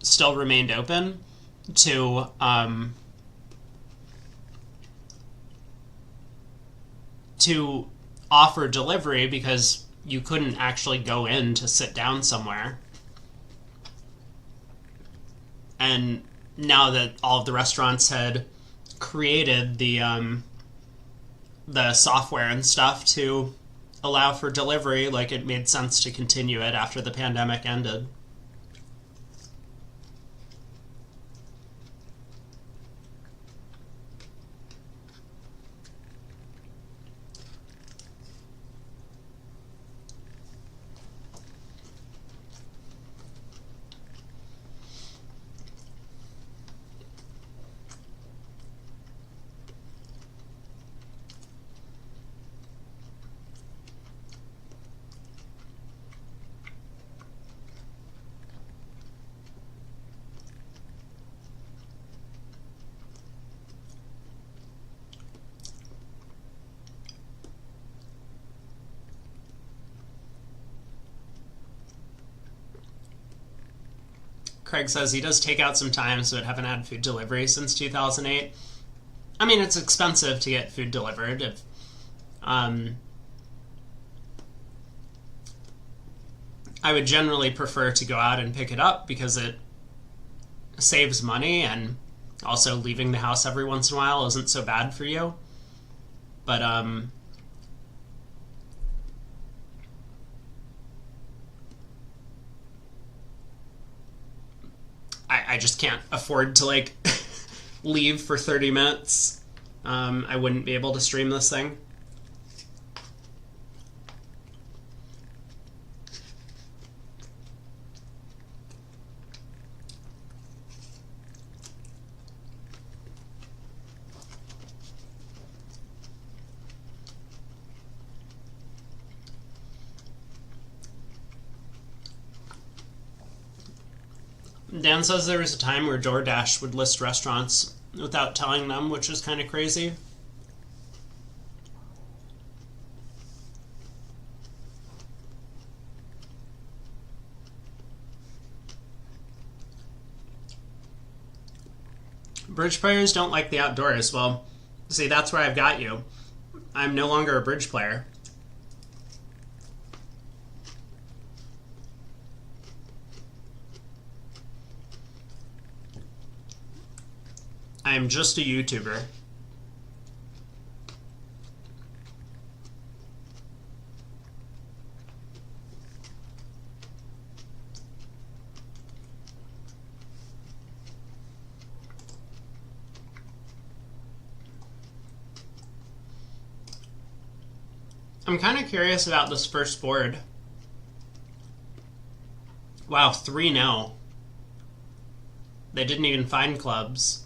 S1: still remained open to offer delivery because you couldn't actually go in to sit down somewhere. And now that all of the restaurants had created the software and stuff to allow for delivery, like, it made sense to continue it after the pandemic ended. Craig says he does take out sometimes, but haven't had food delivery since 2008. I mean, it's expensive to get food delivered. If, I would generally prefer to go out and pick it up because it saves money, and also leaving the house every once in a while isn't so bad for you. But I just can't afford to, like, leave for 30 minutes. I wouldn't be able to stream this thing. Dan says there was a time where DoorDash would list restaurants without telling them, which is kind of crazy. Bridge players don't like the outdoors. Well, see, that's where I've got you. I'm no longer a bridge player. I'm just a YouTuber. I'm kind of curious about this first board. Wow, 3-0. They didn't even find clubs.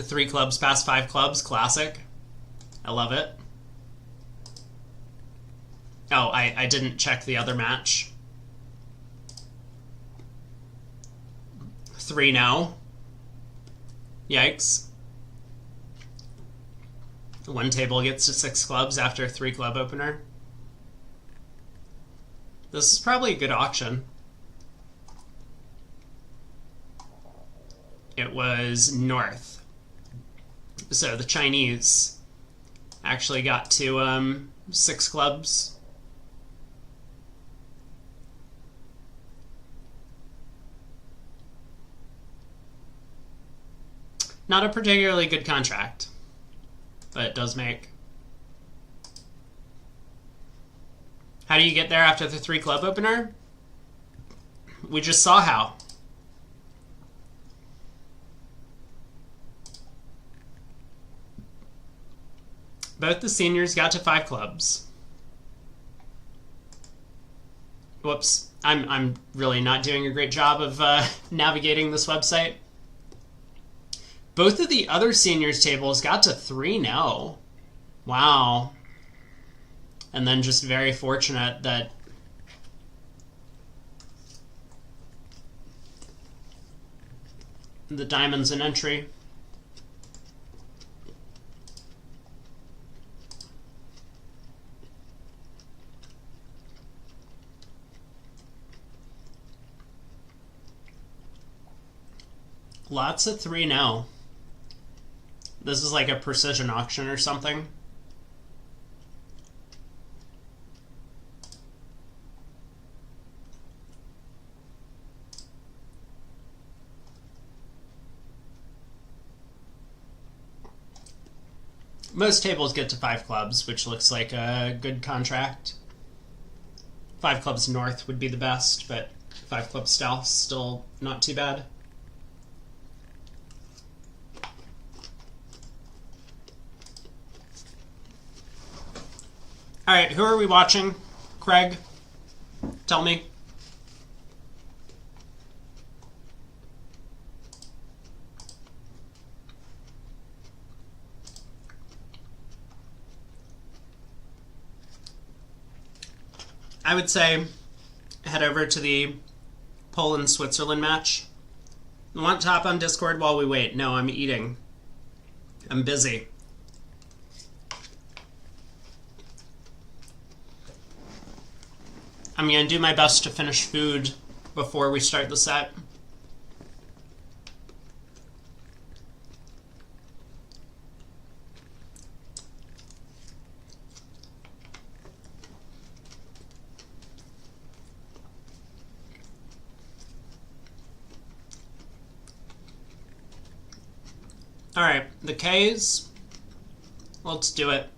S1: 3 clubs past 5 clubs, classic. I love it. Oh, I didn't check the other match. 3 now. Yikes. 1 table gets to 6 clubs after 3 club opener. This is probably a good auction. It was North. So the Chinese actually got to 6 clubs. Not a particularly good contract, but it does make. How do you get there after the 3 club opener? We just saw how. Both the seniors got to 5 clubs. Whoops. I'm really not doing a great job of navigating this website. Both of the other seniors tables got to 3-0. Wow. And then just very fortunate that the diamond's an entry. Lots of 3-0. This is like a precision auction or something. Most tables get to 5 clubs, which looks like a good contract. 5 clubs north would be the best, but 5 clubs south still not too bad. All right, who are we watching? Craig, tell me. I would say head over to the Poland-Switzerland match. Want to hop on Discord while we wait? No, I'm eating. I'm busy. I'm going to do my best to finish food before we start the set. All right, the Ks. Let's do it.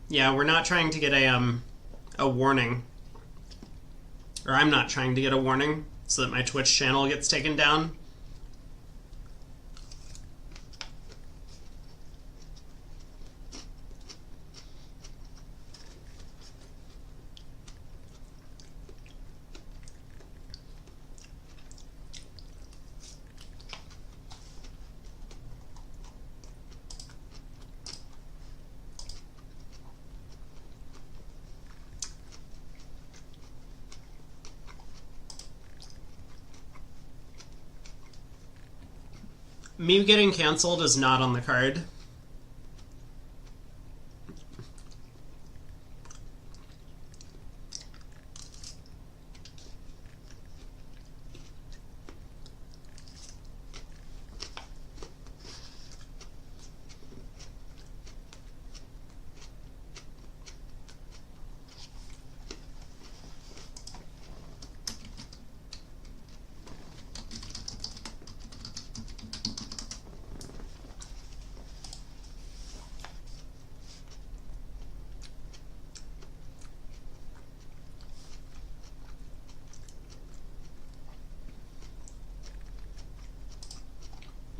S1: Yeah, we're not trying to get a warning. Or I'm not trying to get a warning so that my Twitch channel gets taken down. Me getting canceled is not on the card.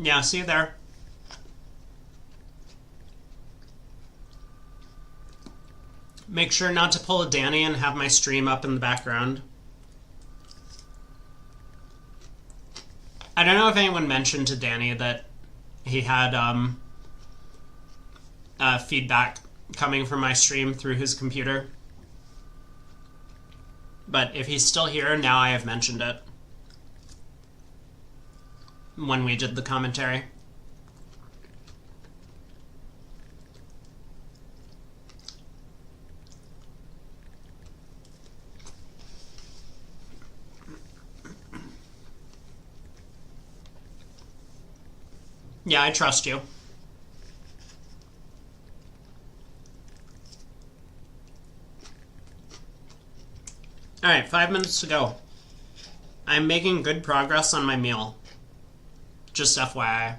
S1: Yeah, see you there. Make sure not to pull a Danny and have my stream up in the background. I don't know if anyone mentioned to Danny that he had feedback coming from my stream through his computer. But if he's still here, now I have mentioned it when we did the commentary. Yeah, I trust you. Alright, 5 minutes to go. I'm making good progress on my meal. Just FYI.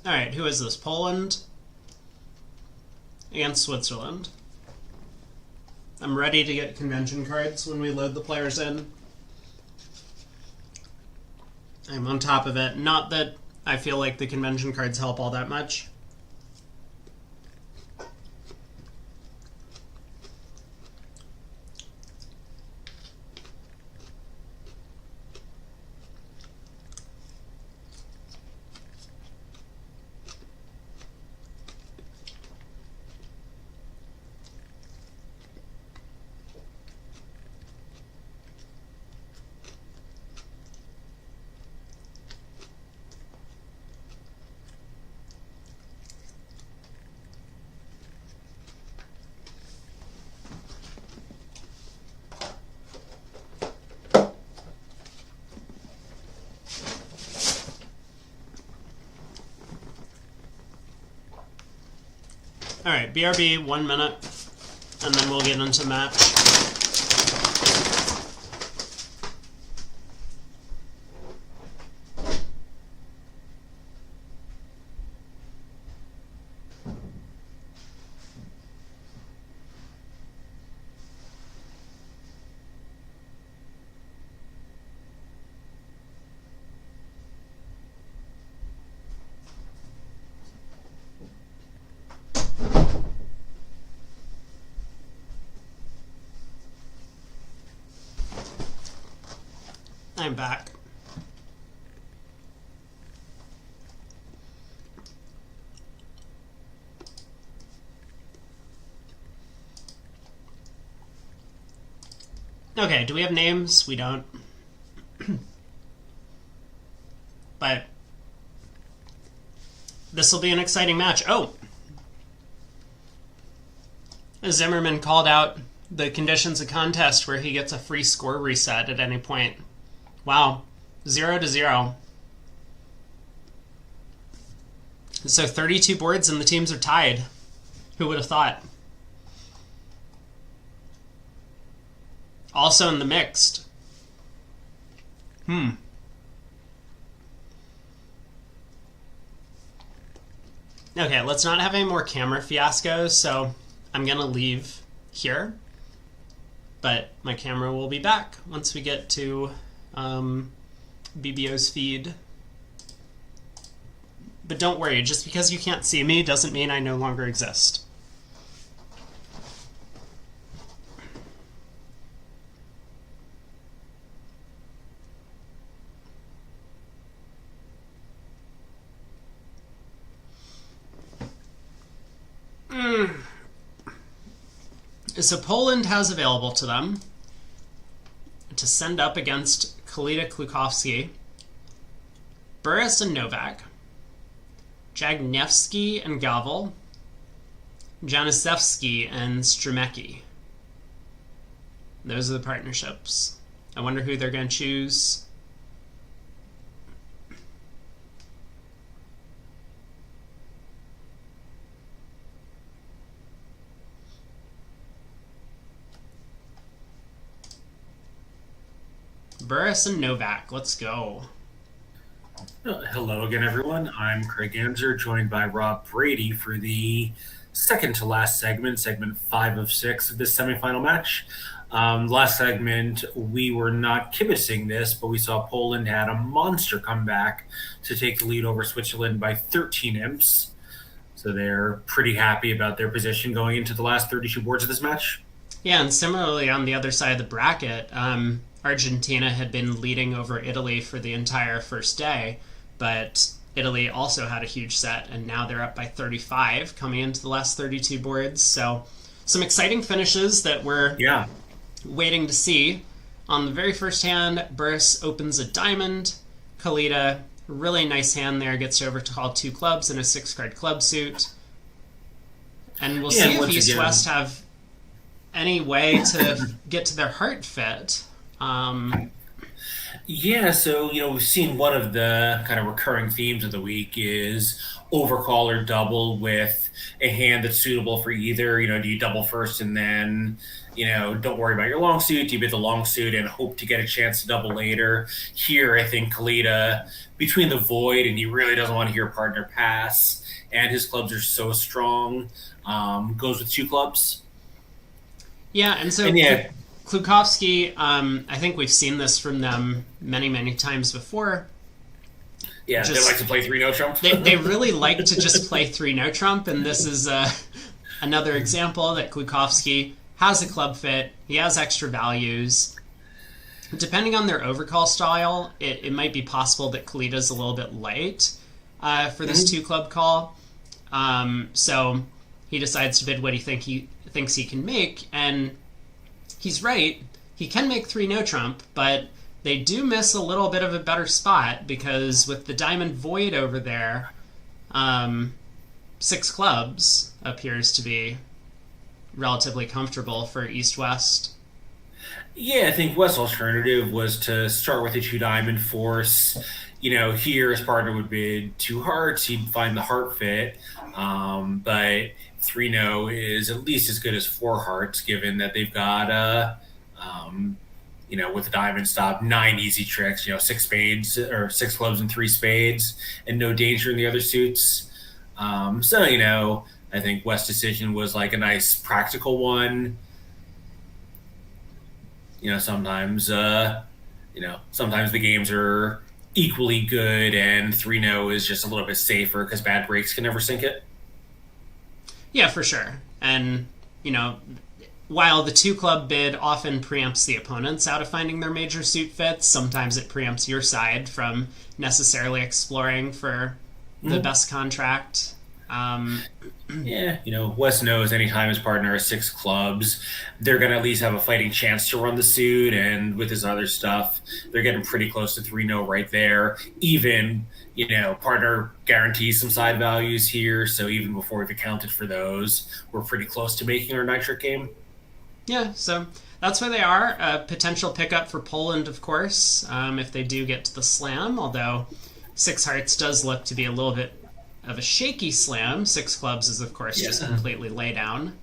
S1: Alright, who is this? Poland and Switzerland. I'm ready to get convention cards when we load the players in. I'm on top of it. Not that I feel like the convention cards help all that much. Alright, BRB, 1 minute, and then we'll get into match. I'm back. Okay, do we have names? We don't. But this will be an exciting match. Oh! Zimmerman called out the conditions of contest where he gets a free score reset at any point. Wow. 0-0. So 32 boards and the teams are tied. Who would have thought? Also in the mixed. Okay, let's not have any more camera fiascos, so I'm going to leave here. But my camera will be back once we get to BBO's feed. But don't worry, just because you can't see me doesn't mean I no longer exist. So Poland has available to them to send up against Kalita Klukowski, Burris and Novak, Jagniewski and Gavel, Janisevsky and Stremecki. Those are the partnerships. I wonder who they're going to choose. Burris and Novak, let's go.
S2: Hello again, everyone. I'm Craig Anzer, joined by Rob Brady for the second to last segment 5 of 6 of this semifinal match. Last segment, we were not kibitzing this, but we saw Poland had a monster comeback to take the lead over Switzerland by 13 imps. So they're pretty happy about their position going into the last 32 boards of this match.
S1: Yeah, and similarly on the other side of the bracket, Argentina had been leading over Italy for the entire first day, but Italy also had a huge set, and now they're up by 35 coming into the last 32 boards. So some exciting finishes that we're waiting to see. On the very first hand, Burris opens a diamond. Kalita, really nice hand there, gets over to call 2 clubs in a 6-card club suit. And we'll see if East-West have any way to get to their heart fit.
S2: So, we've seen one of the kind of recurring themes of the week is overcall or double with a hand that's suitable for either. Do you double first and then, don't worry about your long suit? Do you bid the long suit and hope to get a chance to double later? Here, I think Kalita, between the void and he really doesn't want to hear a partner pass, and his clubs are so strong, goes with 2 clubs.
S1: Yeah, and so... Klukowski, I think we've seen this from them many, many times before.
S2: Yeah, they like to play 3 no trump.
S1: they really like to just play 3 no trump, and this is another example that Klukowski has a club fit. He has extra values. Depending on their overcall style, it might be possible that Kalita's a little bit light for this 2 club call. So he decides to bid what he thinks he can make, and he's right. He can make 3 no trump, but they do miss a little bit of a better spot because with the diamond void over there, 6 clubs appears to be relatively comfortable for East-West.
S2: Yeah, I think West's alternative was to start with a 2 diamond force. Here his partner would bid 2 hearts. He'd find the heart fit. But 3 no is at least as good as 4 hearts, given that they've got, with the diamond stop, 9 easy tricks, 6 spades or 6 clubs and 3 spades, and no danger in the other suits. I think West's decision was like a nice practical one. Sometimes the games are equally good, and 3 no is just a little bit safer because bad breaks can never sink it.
S1: Yeah, for sure. And, while the 2 club bid often preempts the opponents out of finding their major suit fits, sometimes it preempts your side from necessarily exploring for the best contract.
S2: West knows anytime his partner has 6 clubs, they're going to at least have a fighting chance to run the suit, and with his other stuff, they're getting pretty close to 3 no right there. Even, partner guarantees some side values here, so even before we've accounted for those, we're pretty close to making our nitric game.
S1: Yeah, so that's where they are. A potential pickup for Poland, of course, if they do get to the slam, although 6 hearts does look to be a little bit of a shaky slam. 6 clubs is, of course, just completely lay down.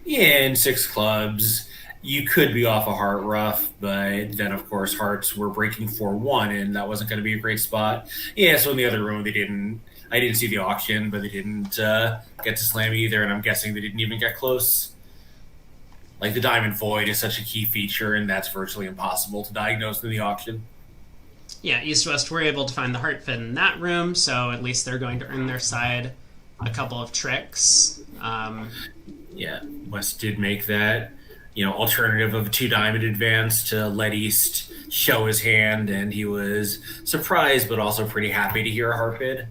S2: Yeah, and 6 clubs, you could be off a heart rough, but then of course hearts were breaking 4-1, and that wasn't going to be a great spot. Yeah, so in the other room they didn't. I didn't see the auction, but they didn't get to slam either, and I'm guessing they didn't even get close. Like the diamond void is such a key feature, and that's virtually impossible to diagnose in the auction.
S1: Yeah, East West were able to find the heart fit in that room, so at least they're going to earn their side a couple of tricks.
S2: Yeah, West did make that, alternative of a 2 diamond advance to let East show his hand, and he was surprised but also pretty happy to hear a heart bid.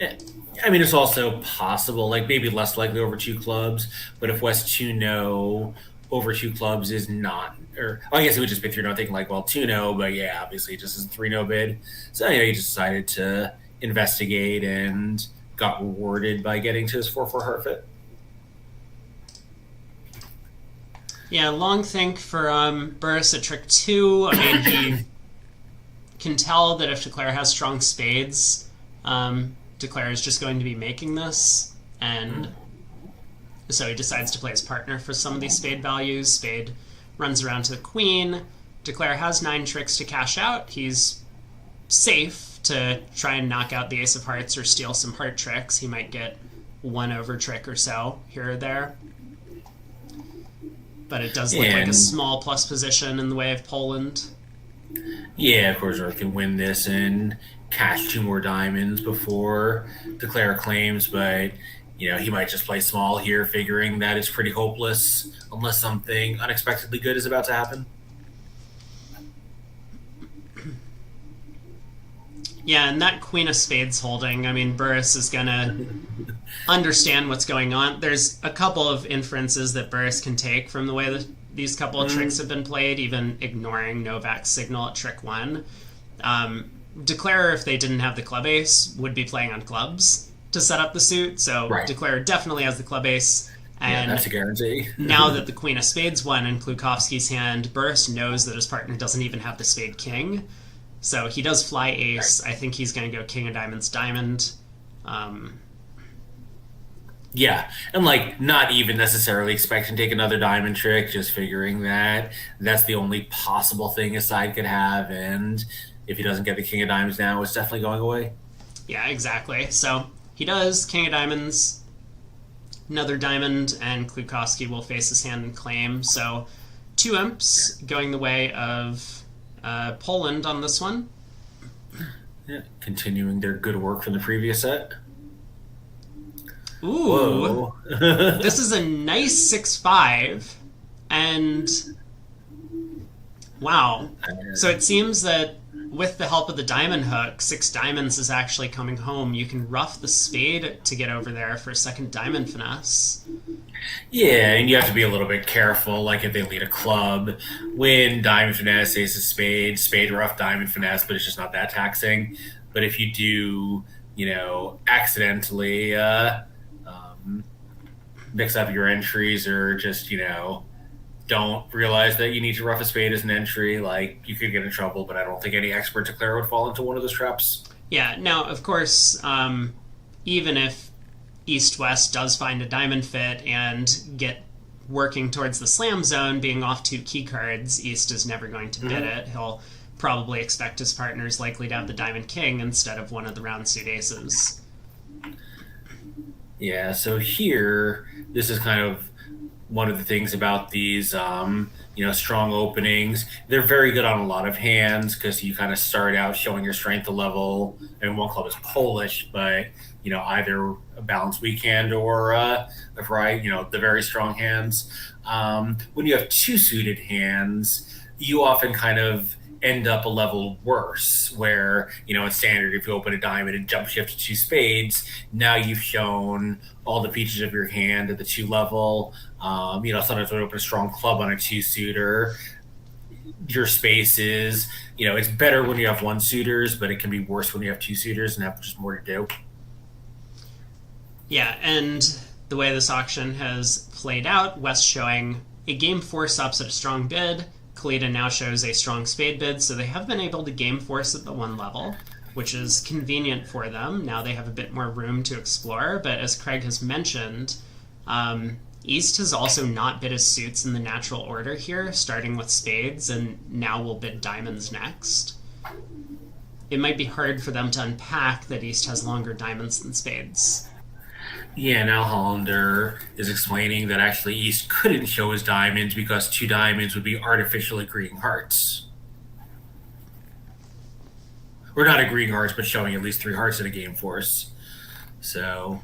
S2: I mean, it's also possible, like maybe less likely over 2 clubs, but if West 2-no over 2 clubs is not, or I guess it would just be 3-no, thinking like, well, 2-no, but yeah, obviously it just is a 3-no bid. So he just decided to investigate and got rewarded by getting to his 4-4 heart fit.
S1: Yeah, long think for Burris at trick 2. I mean, he can tell that if Declare has strong spades, Declare is just going to be making this, and so he decides to play his partner for some of these spade values. Spade runs around to the queen. Declare has 9 tricks to cash out. He's safe to try and knock out the ace of hearts or steal some heart tricks. He might get 1 over trick or so here or there. But it does look like a small plus position in the way of Poland.
S2: Yeah, of course, Earth can win this and cash 2 more diamonds before Declare claims, but he might just play small here, figuring that it's pretty hopeless unless something unexpectedly good is about to happen.
S1: Yeah, and that queen of spades holding, I mean, Burris is going to understand what's going on. There's a couple of inferences that Burris can take from the way that these couple of tricks have been played, even ignoring Novak's signal at trick 1. Declare, if they didn't have the club ace, would be playing on clubs to set up the suit, so right. Declare definitely has the club ace. And
S2: that's a guarantee.
S1: Now that the queen of spades won in Klukovsky's hand, Burris knows that his partner doesn't even have the spade king. So he does fly ace. I think he's going to go king of diamonds, diamond.
S2: Yeah, and not even necessarily expecting to take another diamond trick, just figuring that that's the only possible thing his side could have, and if he doesn't get the king of diamonds now, it's definitely going away.
S1: Yeah, exactly. So he does king of diamonds, another diamond, and Klukovsky will face his hand and claim. So 2 imps going the way of Poland on this one.
S2: Yeah, continuing their good work from the previous set.
S1: Ooh, this is a nice 6-5, and wow. So it seems that with the help of the diamond hook, 6 diamonds is actually coming home. You can rough the spade to get over there for a second diamond finesse.
S2: Yeah, and you have to be a little bit careful, like if they lead a club, win, diamond finesse, ace of spade, spade rough, diamond finesse, but it's just not that taxing. But if you do, accidentally mix up your entries or just, don't realize that you need to rough a spade as an entry, you could get in trouble, but I don't think any expert declare would fall into one of those traps.
S1: Yeah, now, of course, even if East-West does find a diamond fit and get working towards the slam zone, being off 2 key cards, East is never going to bid it. He'll probably expect his partner's likely to have the diamond king instead of one of the round suit aces.
S2: Yeah, so here, this is kind of one of the things about these, strong openings. They're very good on a lot of hands because you kind of start out showing your strength a level. And one club is Polish, but, either a balanced weak hand or a variety, the very strong hands. When you have 2 suited hands, you often kind of end up a level worse where, it's standard if you open a diamond and jump shift to 2 spades, now you've shown all the features of your hand at the 2 level. Sometimes when you open a strong club on a 2-suiter, your spaces, it's better when you have 1 suitors, but it can be worse when you have 2 suitors and have just more to do.
S1: Yeah, and the way this auction has played out, West showing a game 4 ups at a strong bid, Kalita now shows a strong spade bid, so they have been able to game force at the 1 level, which is convenient for them. Now they have a bit more room to explore, but as Craig has mentioned, East has also not bid his suits in the natural order here, starting with spades, and now will bid diamonds next. It might be hard for them to unpack that East has longer diamonds than spades.
S2: Yeah, now Hollander is explaining that actually East couldn't show his diamonds because 2 diamonds would be artificial agreeing hearts. Or not agreeing hearts, but showing at least 3 hearts in a game force. So,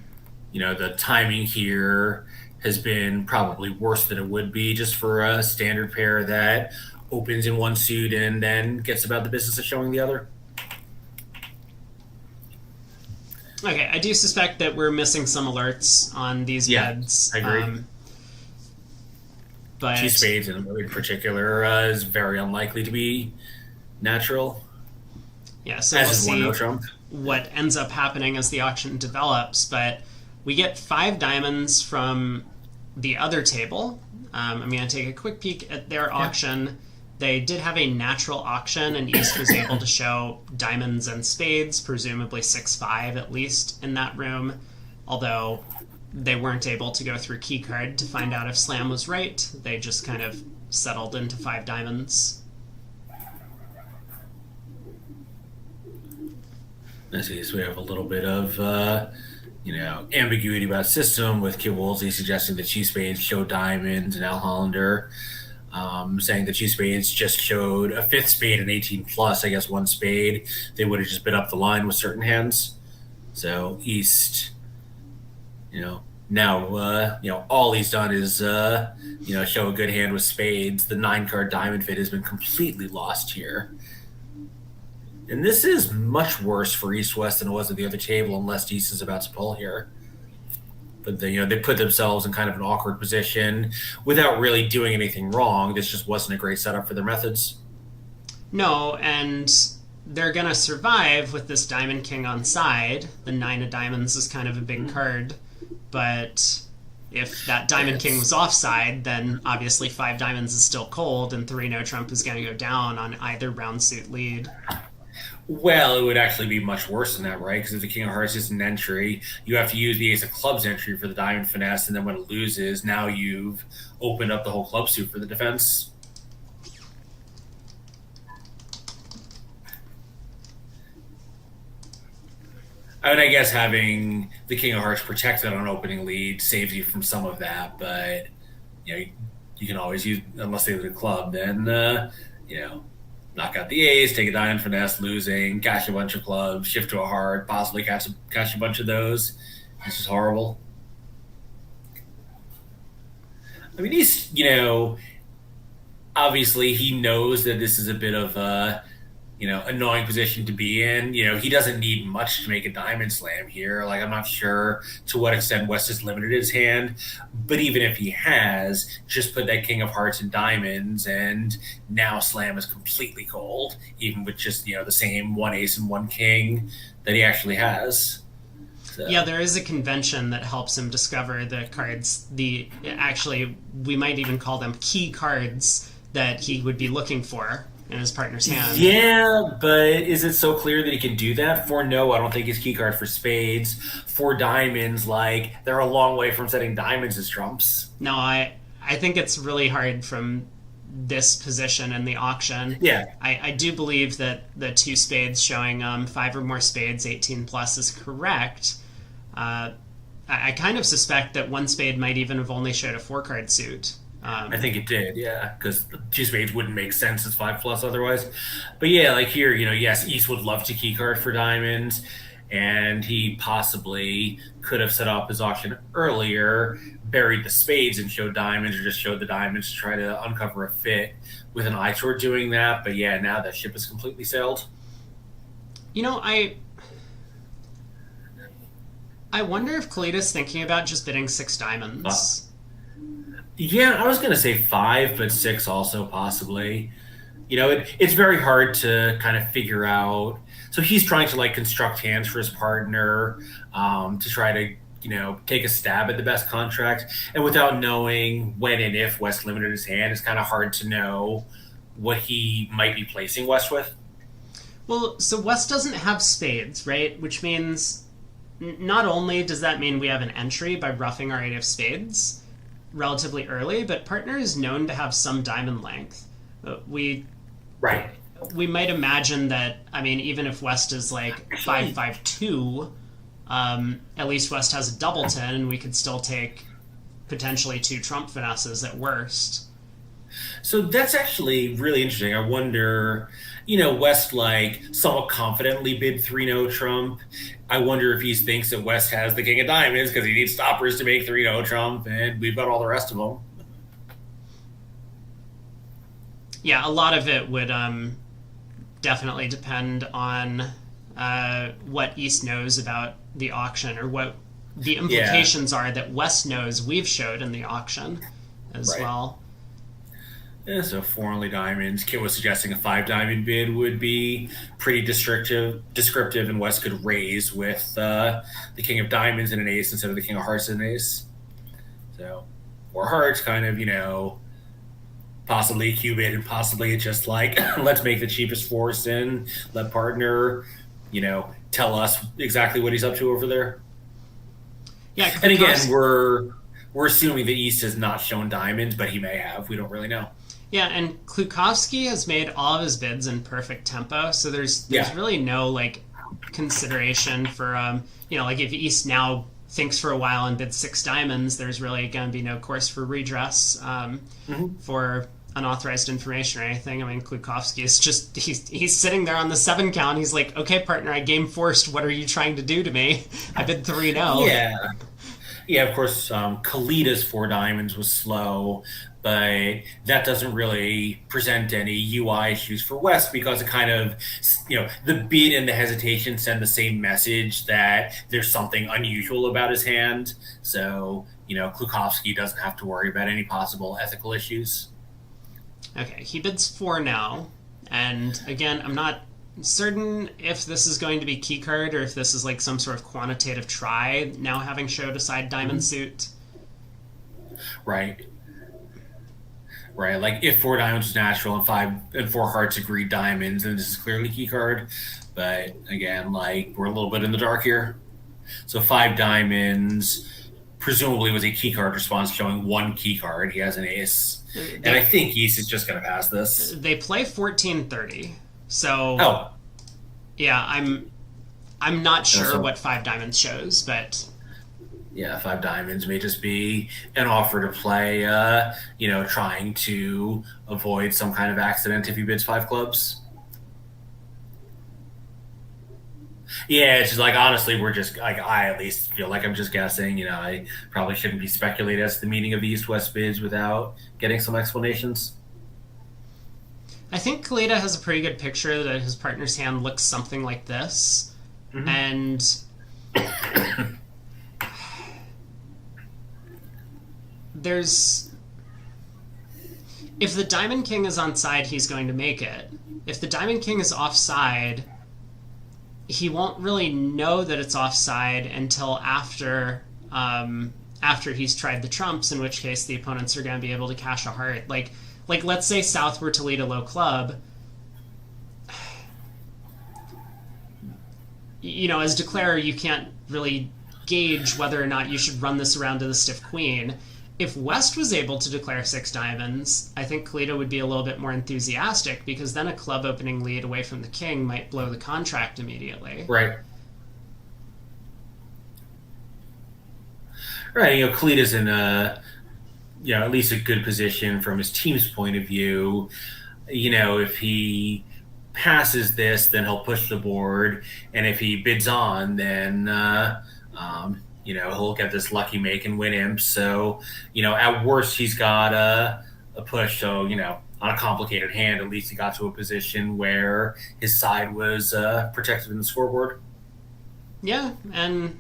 S2: the timing here has been probably worse than it would be just for a standard pair that opens in one suit and then gets about the business of showing the other.
S1: Okay, I do suspect that we're missing some alerts on these beds.
S2: I agree.
S1: But
S2: 2 spades in particular is very unlikely to be natural.
S1: Yeah, so we'll see what ends up happening as the auction develops. But we get 5 diamonds from the other table. I'm going to take a quick peek at their auction. They did have a natural auction, and East was able to show diamonds and spades, presumably 6-5 at least in that room, although they weren't able to go through keycard to find out if Slam was right. They just kind of settled into 5 diamonds.
S2: I see, so we have a little bit of ambiguity about system, with Kid Woolsey suggesting that 2 spades show diamonds, and Al Hollander saying that 2 spades just showed a 5th spade and 18 plus, I guess 1 spade. They would have just been up the line with certain hands. So East, now, all he's done is, show a good hand with spades. The 9-card diamond fit has been completely lost here. And this is much worse for East-West than it was at the other table, unless East is about to pull here. But they put themselves in kind of an awkward position without really doing anything wrong. This just wasn't a great setup for their methods.
S1: No, and they're going to survive with this Diamond King on side. The 9 of diamonds is kind of a big card. But if that Diamond King was offside, then obviously 5 diamonds is still cold, and 3 no trump is going to go down on either round suit lead.
S2: Well, it would actually be much worse than that, right? Because if the King of Hearts is an entry, you have to use the Ace of Clubs entry for the Diamond Finesse, and then when it loses, now you've opened up the whole club suit for the defense. I guess having the King of Hearts protected on opening lead saves you from some of that, but you can always use, unless they lead a club, then knock out the ace, take a diamond finesse, losing, cash a bunch of clubs, shift to a heart, possibly cash a bunch of those. This is horrible. I mean, he's, obviously he knows that this is a bit of a, annoying position to be in. He doesn't need much to make a diamond slam here. Like, I'm not sure to what extent West has limited his hand, but even if he has, just put that King of Hearts and diamonds, and now Slam is completely cold, even with just, the same 1 ace and 1 king that he actually has. So.
S1: Yeah, there is a convention that helps him discover the cards, actually, we might even call them key cards that he would be looking for in his partner's hand.
S2: Yeah, but is it so clear that he can do that? For no, I don't think his key card for spades. For diamonds, they're a long way from setting diamonds as trumps.
S1: No, I think it's really hard from this position in the auction.
S2: Yeah.
S1: I do believe that the 2 spades showing 5 or more spades, 18 plus, is correct. I kind of suspect that 1 spade might even have only showed a 4-card suit.
S2: I think it did, yeah, because 2 spades wouldn't make sense as 5 plus otherwise. But yeah, here, yes, East would love to keycard for diamonds, and he possibly could have set up his auction earlier, buried the spades and showed diamonds, or just showed the diamonds to try to uncover a fit with an eye toward doing that. But yeah, now that ship is completely sailed.
S1: I wonder if Kalita's thinking about just bidding 6 diamonds.
S2: Yeah, I was going to say 5, but 6 also possibly. It's very hard to kind of figure out. So he's trying to construct hands for his partner to try to, take a stab at the best contract. And without knowing when and if West limited his hand, it's kind of hard to know what he might be placing West with?
S1: Well, so West doesn't have spades, right? Which means not only does that mean we have an entry by ruffing our 8 of spades relatively early, but partner is known to have some diamond length. We
S2: Right.
S1: we might imagine that. I mean, even if West is like 5-5-2, at least West has a doubleton, and we could still take potentially 2 trump finesses at worst.
S2: So that's actually really interesting. I wonder, West like somewhat confidently bid 3-0 Trump. I wonder if he thinks that West has the king of diamonds because he needs stoppers to make 3-0 Trump, and we've got all the rest of them.
S1: Yeah, a lot of it would definitely depend on what East knows about the auction, or what the implications are that West knows we've showed in the auction as well.
S2: Yeah, so 4 only diamonds. Kit was suggesting a 5 diamond bid would be pretty descriptive, and West could raise with the king of diamonds and an ace instead of the king of hearts and an ace. So, or hearts, kind of, possibly a cubit, and possibly it's just like, let's make the cheapest force and let partner, tell us exactly what he's up to over there.
S1: Yeah,
S2: and again, we're assuming that East has not shown diamonds, but he may have. We don't really know.
S1: Yeah, and Klukowski has made all of his bids in perfect tempo, so there's really no like consideration for like if East now thinks for a while and bids 6 diamonds, there's really going to be no course for redress for unauthorized information or anything. I mean, Klukowski is just he's sitting there on the 7 count. He's like, okay, partner, I game forced. What are you trying to do to me? I bid 3-0.
S2: Yeah, of course, Kalita's 4 diamonds was slow, but that doesn't really present any UI issues for West because it kind of, the bid and the hesitation send the same message that there's something unusual about his hand. So, Klukowski doesn't have to worry about any possible ethical issues.
S1: Okay, he bids 4 now, and again, I'm not certain if this is going to be keycard or if this is like some sort of quantitative try, now having showed a side diamond suit.
S2: Right. Like if 4 diamonds was natural and 5 and 4 hearts agreed diamonds, then this is clearly keycard. But again, like we're a little bit in the dark here. So 5 diamonds presumably was a keycard response showing 1 keycard. He has an ace. And I think East is just going to pass this.
S1: They play 14-30. So, yeah, I'm not sure what 5 diamonds shows, but
S2: yeah, 5 diamonds may just be an offer to play. Trying to avoid some kind of accident if he bids 5 clubs. Yeah, it's just like honestly, we're just like I at least feel like I'm just guessing. I probably shouldn't be speculating as to the meaning of the East-West bids without getting some explanations.
S1: I think Kalita has a pretty good picture that his partner's hand looks something like this. And if the Diamond King is on side, he's going to make it. If the Diamond King is offside, he won't really know that it's offside until after he's tried the trumps, in which case the opponents are going to be able to cash a heart. Like let's say South were to lead a low club. As declarer, you can't really gauge whether or not you should run this around to the stiff queen. If West was able to declare 6 diamonds, I think Kalita would be a little bit more enthusiastic, because then a club opening lead away from the king might blow the contract immediately.
S2: Right. Kalita's in at least a good position from his team's point of view. If he passes this, then he'll push the board, and if he bids on, then he'll get this lucky make and win him. So at worst he's got a push. So on a complicated hand, at least he got to a position where his side was protected in the scoreboard.
S1: Yeah, and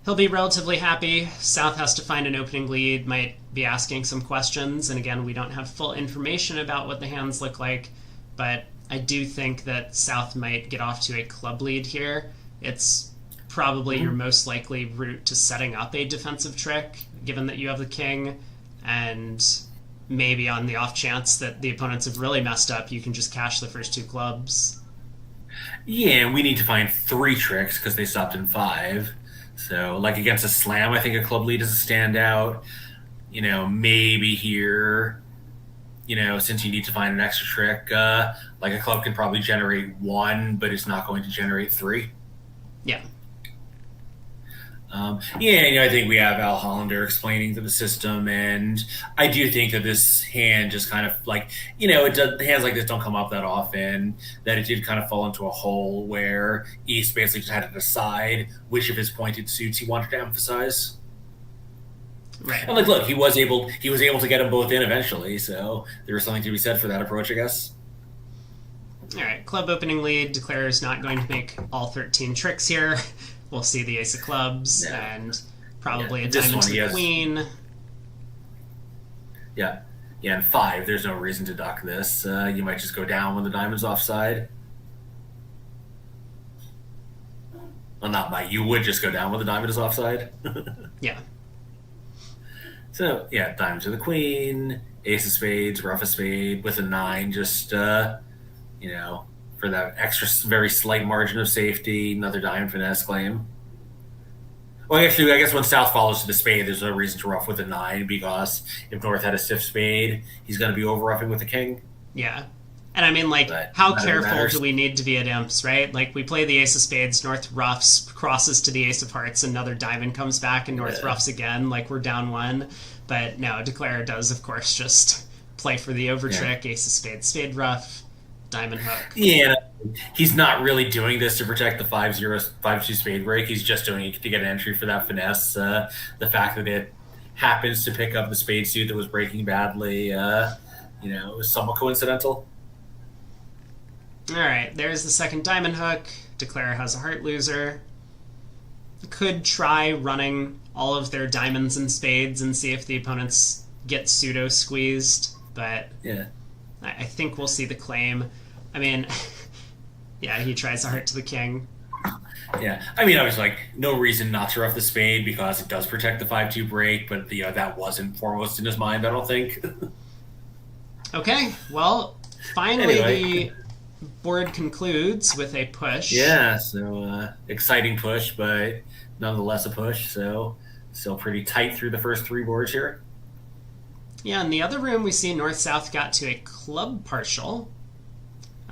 S1: he'll be relatively happy. South has to find an opening lead, might be asking some questions, and again, we don't have full information about what the hands look like, but I do think that South might get off to a club lead here. It's probably your most likely route to setting up a defensive trick, given that you have the king, and maybe on the off chance that the opponents have really messed up, you can just cash the first two clubs.
S2: Yeah, and we need to find three tricks because they stopped in five. So, like against a slam, I think a club lead is a standout. Maybe here, since you need to find an extra trick, like a club can probably generate one, but it's not going to generate three.
S1: Yeah.
S2: I think we have Al Hollander explaining to the system, and I do think that this hand just kind of like, hands like this don't come up that often, that it did kind of fall into a hole where East basically just had to decide which of his pointed suits he wanted to emphasize.
S1: Right.
S2: And look, he was able to get them both in eventually, so there was something to be said for that approach, I guess.
S1: All right, club opening lead. Declare is not going to make all 13 tricks here. We'll see the ace of clubs and probably a diamond to the queen.
S2: Yeah, and 5, there's no reason to duck this. You might just go down when the diamond's offside. Well, not might. You would just go down when the diamond is offside.
S1: Yeah.
S2: So, diamond to the queen, ace of spades, rough of spade with a 9, just, for that extra very slight margin of safety, another diamond finesse claim. Well, actually, I guess when South follows to the spade, there's no reason to rough with a 9 because if North had a stiff spade, he's going to be over-roughing with the king.
S1: Yeah. And I mean, how careful do we need to be at imps, right? Like, we play the ace of spades, North roughs, crosses to the ace of hearts, another diamond comes back, and North roughs again, like we're down 1. But no, Declare does, of course, just play for the over trick, ace of spades, spade rough, diamond hook.
S2: Yeah, he's not really doing this to protect the 5-2 spade break. He's just doing it to get an entry for that finesse. The fact that it happens to pick up the spade suit that was breaking badly, is somewhat coincidental.
S1: All right, there's the second diamond hook. Declare has a heart loser. Could try running all of their diamonds and spades and see if the opponents get pseudo squeezed, but I think we'll see the claim. I mean, he tries a heart to the king.
S2: Yeah, I mean, I was like, no reason not to rough the spade because it does protect the 5-2 break, but that wasn't foremost in his mind, I don't think.
S1: Okay, well, finally the board concludes with a push.
S2: Yeah, so exciting push, but nonetheless a push, so still pretty tight through the first 3 boards here.
S1: Yeah, in the other room we see North-South got to a club partial.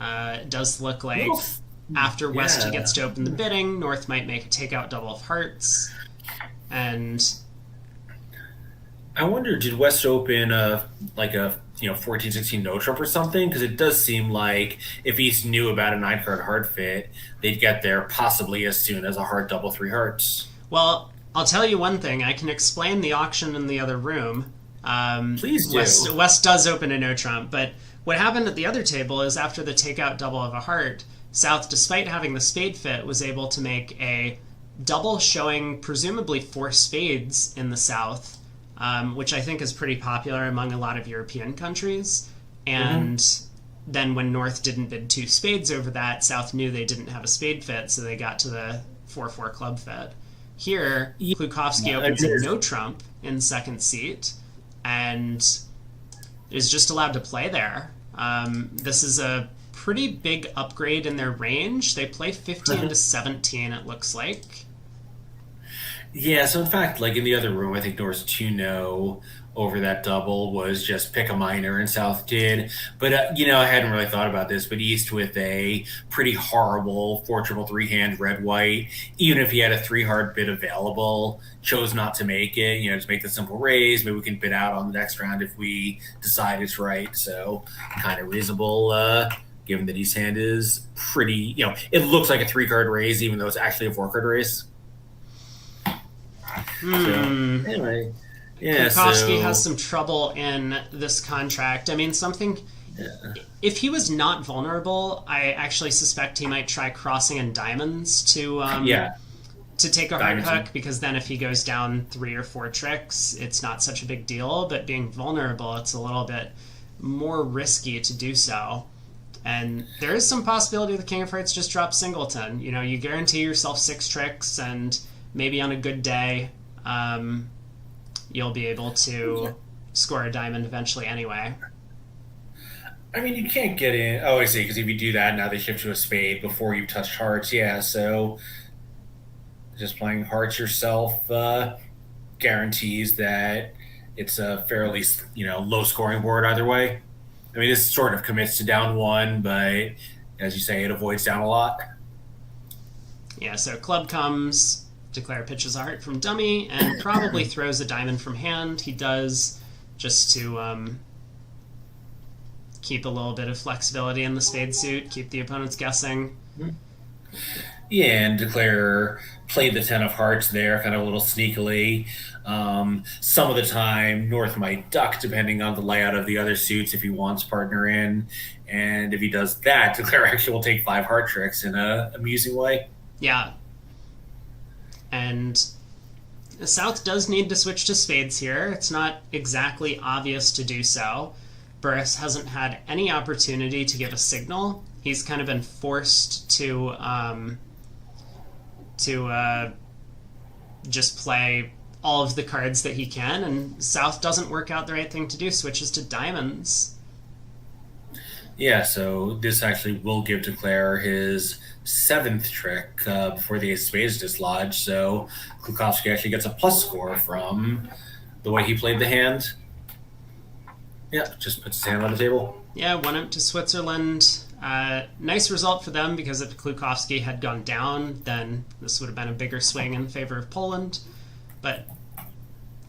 S1: It does look like after West gets to open the bidding, North might make a takeout double of hearts. And
S2: I wonder, did West open a 14-16 no trump or something? Because it does seem like if East knew about a 9-card hard fit, they'd get there possibly as soon as a hard double 3 hearts.
S1: Well, I'll tell you one thing. I can explain the auction in the other room.
S2: Please do.
S1: West does open a no trump, but what happened at the other table is after the takeout double of a heart, South, despite having the spade fit, was able to make a double showing presumably 4 spades in the South, which I think is pretty popular among a lot of European countries. And then when North didn't bid 2 spades over that, South knew they didn't have a spade fit, so they got to the 4-4 club fit. Here, Klukowski opens a no trump in second seat and is just allowed to play there. This is a pretty big upgrade in their range. They play 15 to 17, it looks like.
S2: Yeah, so in fact, like in the other room, I think North's 2-0 over that double was just pick a minor, and South did. But, I hadn't really thought about this, but East with a pretty horrible 4-3-3 hand red-white, even if he had a 3-hard bid available, chose not to make it, just make the simple raise. Maybe we can bid out on the next round if we decide it's right. So kind of reasonable, given that East hand is pretty, it looks like a 3-card raise, even though it's actually a 4-card raise. So, anyway,
S1: Klukowski has some trouble in this contract. I mean, if he was not vulnerable, I actually suspect he might try crossing in diamonds to take a hard hook, because then if he goes down 3 or 4 tricks, it's not such a big deal. But being vulnerable, it's a little bit more risky to do so. And there is some possibility the King of Hearts just drops singleton. You guarantee yourself 6 tricks, and maybe on a good day, you'll be able to score a diamond eventually anyway.
S2: I mean, you can't get in. Oh, I see. Because if you do that, now they shift to a spade before you've touched hearts. Yeah, so just playing hearts yourself guarantees that it's a fairly low scoring board either way. I mean, this sort of commits to down one, but as you say, it avoids down a lot.
S1: Yeah, so club comes, Declare pitches a heart from dummy, and probably throws a diamond from hand. He does, just to keep a little bit of flexibility in the spade suit, keep the opponents guessing.
S2: Yeah, and Declare played the 10 of hearts there, kind of a little sneakily. Some of the time, North might duck depending on the layout of the other suits if he wants partner in. And if he does that, Declare actually will take 5 heart tricks in a amusing way.
S1: Yeah. And South does need to switch to spades here. It's not exactly obvious to do so. Burris hasn't had any opportunity to give a signal. He's kind of been forced to just play all of the cards that he can, and South doesn't work out the right thing to do, switches to diamonds.
S2: Yeah, so this actually will give Declare his 7th trick before the ace of spades is dislodged, so Klukowski actually gets a plus score from the way he played the hand. Yeah, just puts his hand on the table.
S1: Yeah, went up to Switzerland. Nice result for them, because if Klukowski had gone down, then this would have been a bigger swing in favor of Poland. But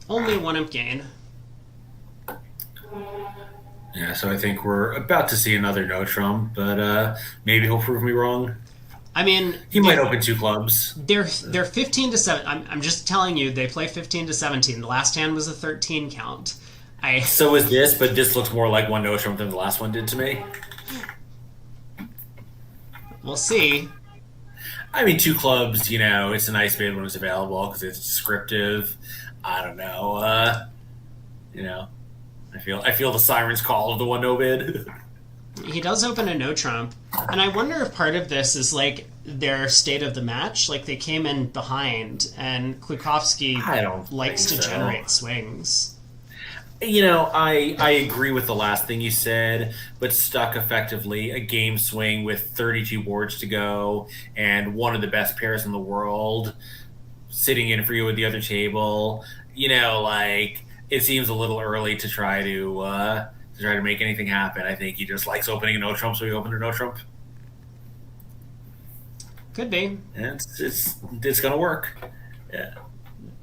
S1: only 1-imp gain.
S2: Yeah, so I think we're about to see another no Trump, but maybe he'll prove me wrong.
S1: I mean,
S2: he might open 2 clubs.
S1: They're 15 to 7. I'm just telling you, they play 15 to 17. The last hand was a 13 count.
S2: So is this, but this looks more like one no Trump than the last one did to me.
S1: We'll see.
S2: I mean, 2 clubs, it's a nice bid when it's available because it's descriptive. I don't know. I feel the siren's call of the 1-no bid.
S1: He does open a no Trump, and I wonder if part of this is like their state of the match. Like they came in behind, and Klukowski likes to generate swings.
S2: I agree with the last thing you said, but stuck effectively a game swing with 32 boards to go and one of the best pairs in the world sitting in for you at the other table. It seems a little early to try to make anything happen. I think he just likes opening a no Trump, so he opened a no Trump.
S1: Could be.
S2: And it's gonna work. Yeah.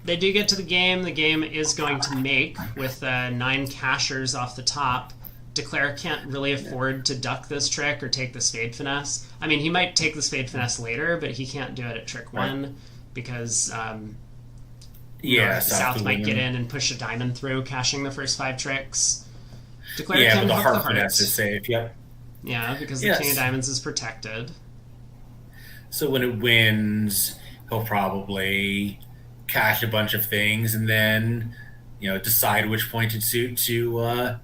S1: They do get to the game. The game is going to make with 9 cashers off the top. Declare can't really afford to duck this trick or take the spade finesse. I mean, he might take the spade finesse later, but he can't do it at trick 1 because South might get in and push a diamond through, cashing the first 5 tricks. Declare can
S2: but the
S1: hook
S2: heart
S1: the hearts.
S2: finesse is safe. Yep.
S1: Yeah, because the king of diamonds is protected.
S2: So when it wins, he'll probably cash a bunch of things and then decide which pointed suit to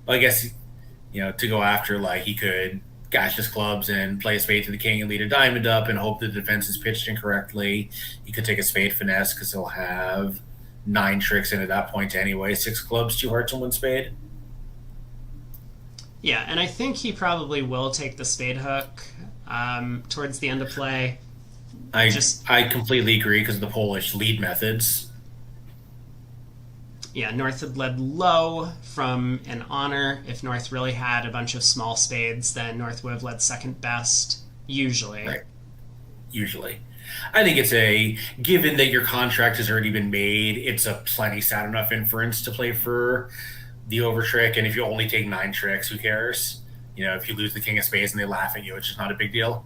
S2: to go after. Like he could cash his clubs and play a spade to the king and lead a diamond up and hope the defense is pitched incorrectly. He could take a spade finesse because he'll have 9 tricks in at that point anyway. 6 clubs, 2 hearts, and 1 spade.
S1: Yeah, and I think he probably will take the spade hook towards the end of play.
S2: I completely agree because of the Polish lead methods.
S1: Yeah, North had led low from an honor. If North really had a bunch of small spades, then North would have led second best, usually.
S2: Right. Usually. I think given that your contract has already been made, it's a plenty sad enough inference to play for the over trick, and if you only take 9 tricks, who cares? If you lose the king of spades and they laugh at you, it's just not a big deal.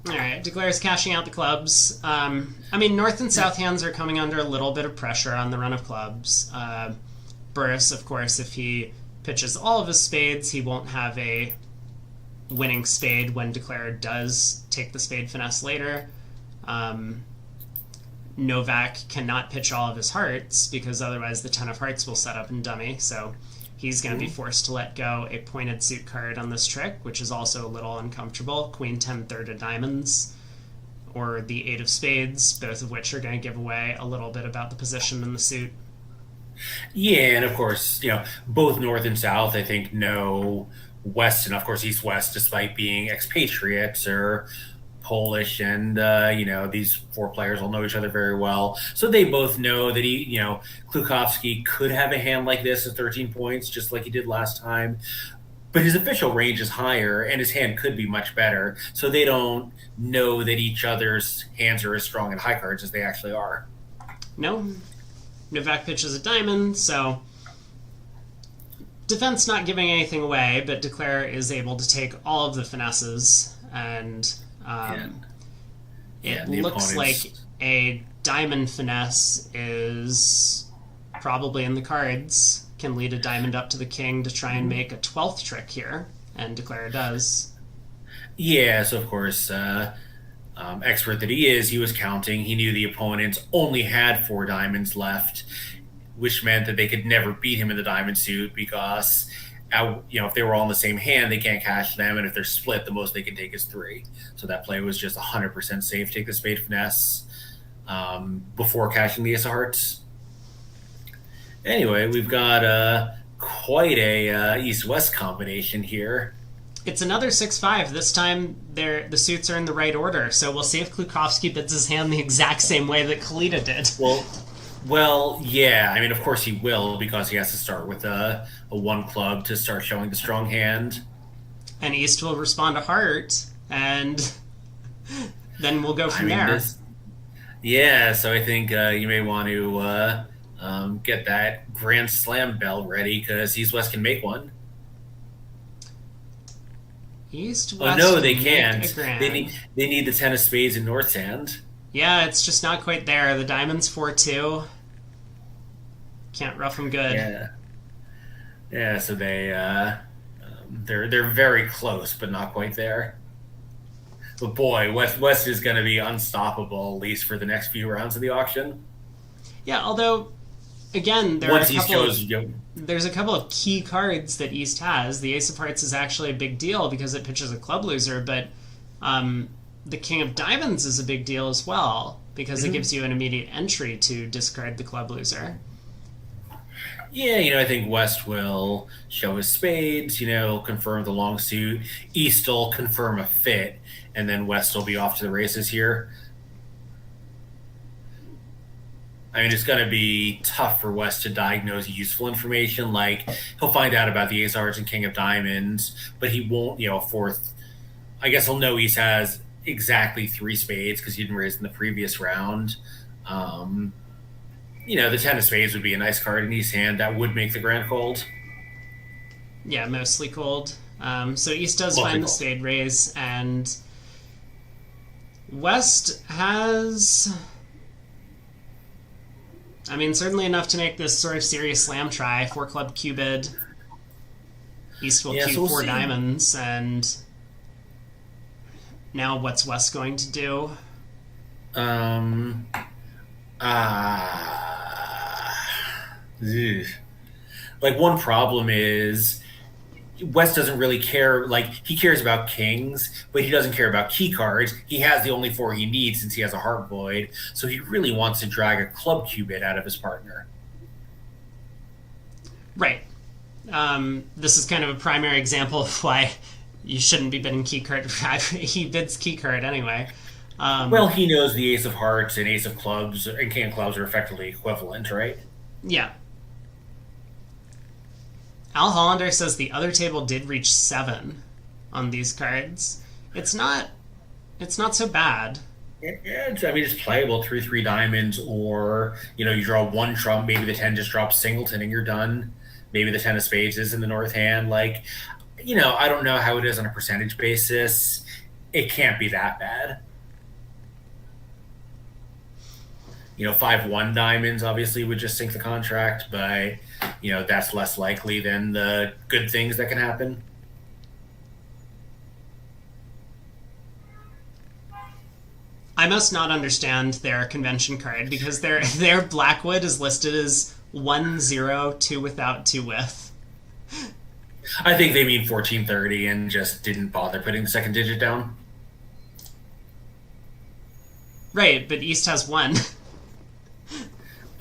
S1: All right, Declare's cashing out the clubs. North and South hands are coming under a little bit of pressure on the run of clubs. Burris, of course, if he pitches all of his spades, he won't have a winning spade when Declare does take the spade finesse later. Novak cannot pitch all of his hearts because otherwise the 10 of hearts will set up in dummy, so he's going to be forced to let go a pointed suit card on this trick, which is also a little uncomfortable. Queen 10 third of diamonds. or the eight of spades, both of which are going to give away a little bit about the position in the suit.
S2: Yeah, and of course, both North and South, I think, know West and, of course, East West, despite being expatriates or Polish, and these four players all know each other very well. So they both know that Klukowski could have a hand like this at 13 points, just like he did last time. But his official range is higher, and his hand could be much better. So they don't know that each other's hands are as strong in high cards as they actually are.
S1: No, Novak pitches a diamond, so defense not giving anything away, but Declare is able to take all of the finesses, and it looks like a diamond finesse is probably in the cards. Can lead a diamond up to the king to try and make a 12th trick here, and Declare does.
S2: Yeah, so of course, expert that he is, he was counting. He knew the opponent only had 4 diamonds left, which meant that they could never beat him in the diamond suit because, if they were all in the same hand, they can't cash them, and if they're split, the most they can take is 3. So that play was just 100% safe. Take the spade finesse before cashing the ace of hearts. Anyway, we've got quite a East-West combination here.
S1: It's another 6-5. This time, the suits are in the right order, so we'll see if Klukowski bids his hand the exact same way that Kalita did.
S2: Well, yeah. I mean, of course he will, because he has to start with a 1 club to start showing the strong hand.
S1: And East will respond to heart, and then we'll go from there.
S2: Yeah, so I think you may want to get that Grand Slam bell ready, because East West can make one.
S1: East West.
S2: Oh no, they can't. They need the 10 of spades in North's hand.
S1: Yeah, it's just not quite there. The diamond's 4-2. Can't rough them good.
S2: Yeah. So they're very close, but not quite there. But boy, West is going to be unstoppable, at least for the next few rounds of the auction.
S1: Yeah, although, again, there's a couple of key cards that East has. The Ace of Hearts is actually a big deal because it pitches a club loser, but the King of Diamonds is a big deal as well because it gives you an immediate entry to discard the club loser.
S2: Yeah, I think West will show his spades, confirm the long suit. East will confirm a fit, and then West will be off to the races here. I mean, it's going to be tough for West to diagnose useful information. Like, he'll find out about the Ace of Hearts and King of Diamonds, but he won't, fourth. I guess he'll know East has exactly 3 spades because he didn't raise in the previous round. The 10 of spades would be a nice card in East's hand. That would make the grand cold.
S1: Yeah, mostly cold. So East does find the spade raise, and West has... I mean, certainly enough to make this sort of serious slam try. 4 club cubed. East will cube 4 diamonds, and now what's West going to do?
S2: Like, one problem is West doesn't really care. Like, he cares about kings, but he doesn't care about key cards. He has the only 4 he needs since he has a heart void, so he really wants to drag a club cubit out of his partner.
S1: Right. This is kind of a primary example of why you shouldn't be bidding key card. He bids key card anyway.
S2: Well, he knows the Ace of Hearts and Ace of Clubs and King of Clubs are effectively equivalent, right?
S1: Yeah. Al Hollander says the other table did reach 7 on these cards. It's not so bad.
S2: It's playable through 3 diamonds, or, you draw 1 trump, maybe the 10 just drops singleton and you're done. Maybe the 10 of spades is in the north hand. Like, I don't know how it is on a percentage basis. It can't be that bad. 5-1 diamonds obviously would just sink the contract, but that's less likely than the good things that can happen.
S1: I must not understand their convention card because their Blackwood is listed as 1-0, 2 without, 2 with.
S2: I think they mean 1430 and just didn't bother putting the second digit down.
S1: Right, but East has one.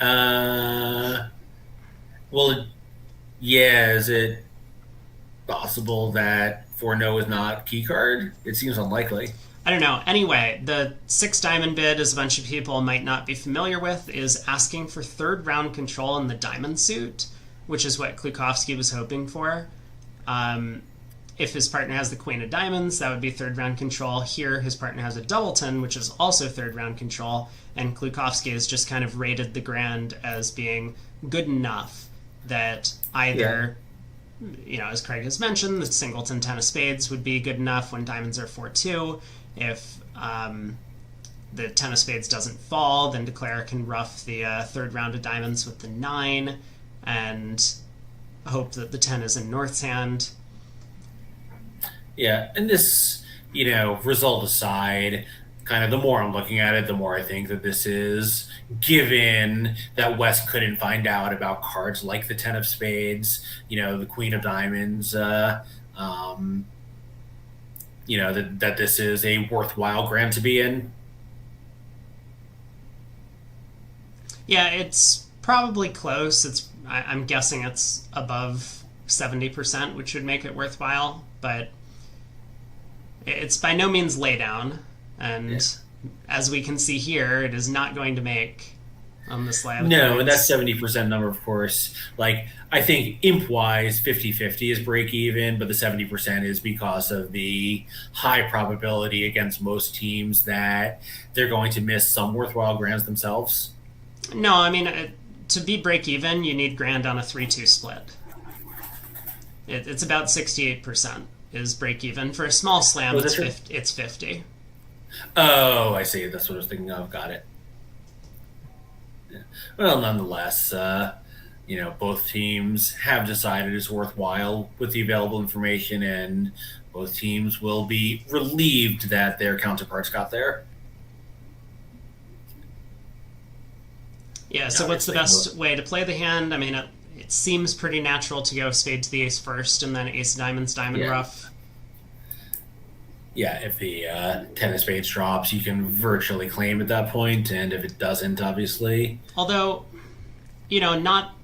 S2: Uh, well, yeah. Is it possible that 4-no is not key card? It seems unlikely.
S1: I don't know. Anyway, the six diamond bid, as a bunch of people might not be familiar with, is asking for third round control in the diamond suit, which is what Klukowski was hoping for. If his partner has the queen of diamonds, that would be third round control. Here, his partner has a doubleton, which is also third round control, and Klukowski has just kind of rated the grand as being good enough that either, as Craig has mentioned, the singleton 10 of spades would be good enough when diamonds are 4-2. If the 10 of spades doesn't fall, then Declare can rough the third round of diamonds with the 9 and hope that the 10 is in North's hand.
S2: Yeah, and this, result aside, kind of the more I'm looking at it, the more I think that this is, given that West couldn't find out about cards like the 10 of spades, the queen of diamonds, that this is a worthwhile grand to be in.
S1: Yeah, it's probably close. I'm guessing it's above 70%, which would make it worthwhile, but it's by no means lay down. And as we can see here, it is not going to make on the slab.
S2: No, and that 70% number, of course, I think imp-wise, 50-50 is break even, but the 70% is because of the high probability against most teams that they're going to miss some worthwhile grands themselves.
S1: No, I mean, to be break even, you need grand on a 3-2 split. It's about 68% is break even. For a small slam, it's 50.
S2: Oh, I see. That's what I was thinking of. Got it. Yeah. Well, nonetheless, both teams have decided it's worthwhile with the available information, and both teams will be relieved that their counterparts got there.
S1: Yeah, so what's the best way to play the hand? I mean, it seems pretty natural to go spade to the ace first and then ace of diamonds, diamond rough.
S2: Yeah, if the 10 of spades drops, you can virtually claim at that point, and if it doesn't, obviously.
S1: Although, not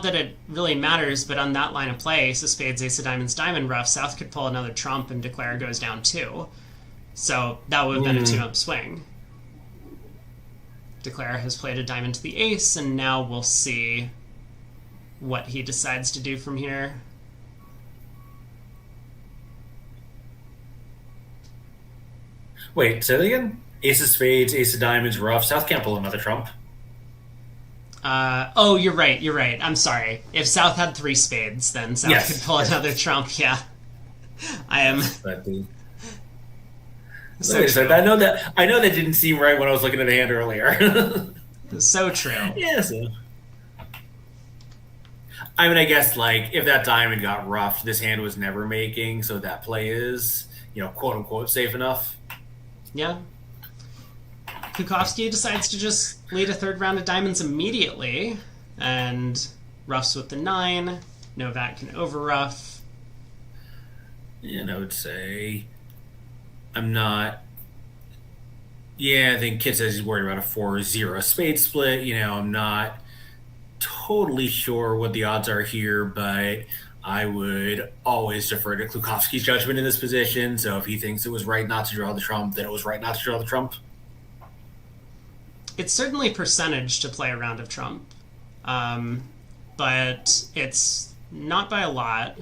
S1: that it really matters, but on that line of play, ace of spades, ace of diamonds, diamond rough, South could pull another trump and Declare goes down 2. So that would have been a 2-up swing. Declare has played a diamond to the ace, and now we'll see what he decides to do from here.
S2: Wait, say that again? Ace of spades, ace of diamonds, rough. South can't pull another trump.
S1: You're right. I'm sorry. If South had 3 spades, then South could pull another trump, yeah. I am...
S2: So true. I know that didn't seem right when I was looking at the hand earlier.
S1: So true.
S2: Yeah, so. I mean, I guess, if that diamond got roughed, this hand was never making, so that play is, quote-unquote safe enough.
S1: Yeah. Klukowski decides to just lead a third round of diamonds immediately, and roughs with the 9. Novak can over-rough.
S2: And I would say... I'm not... Yeah, I think Kit says he's worried about a 4-0 spade split. I'm not totally sure what the odds are here, but I would always defer to Klukowski's judgment in this position. So if he thinks it was right not to draw the trump, then it was right not to draw the trump.
S1: It's certainly percentage to play a round of trump, but it's not by a lot.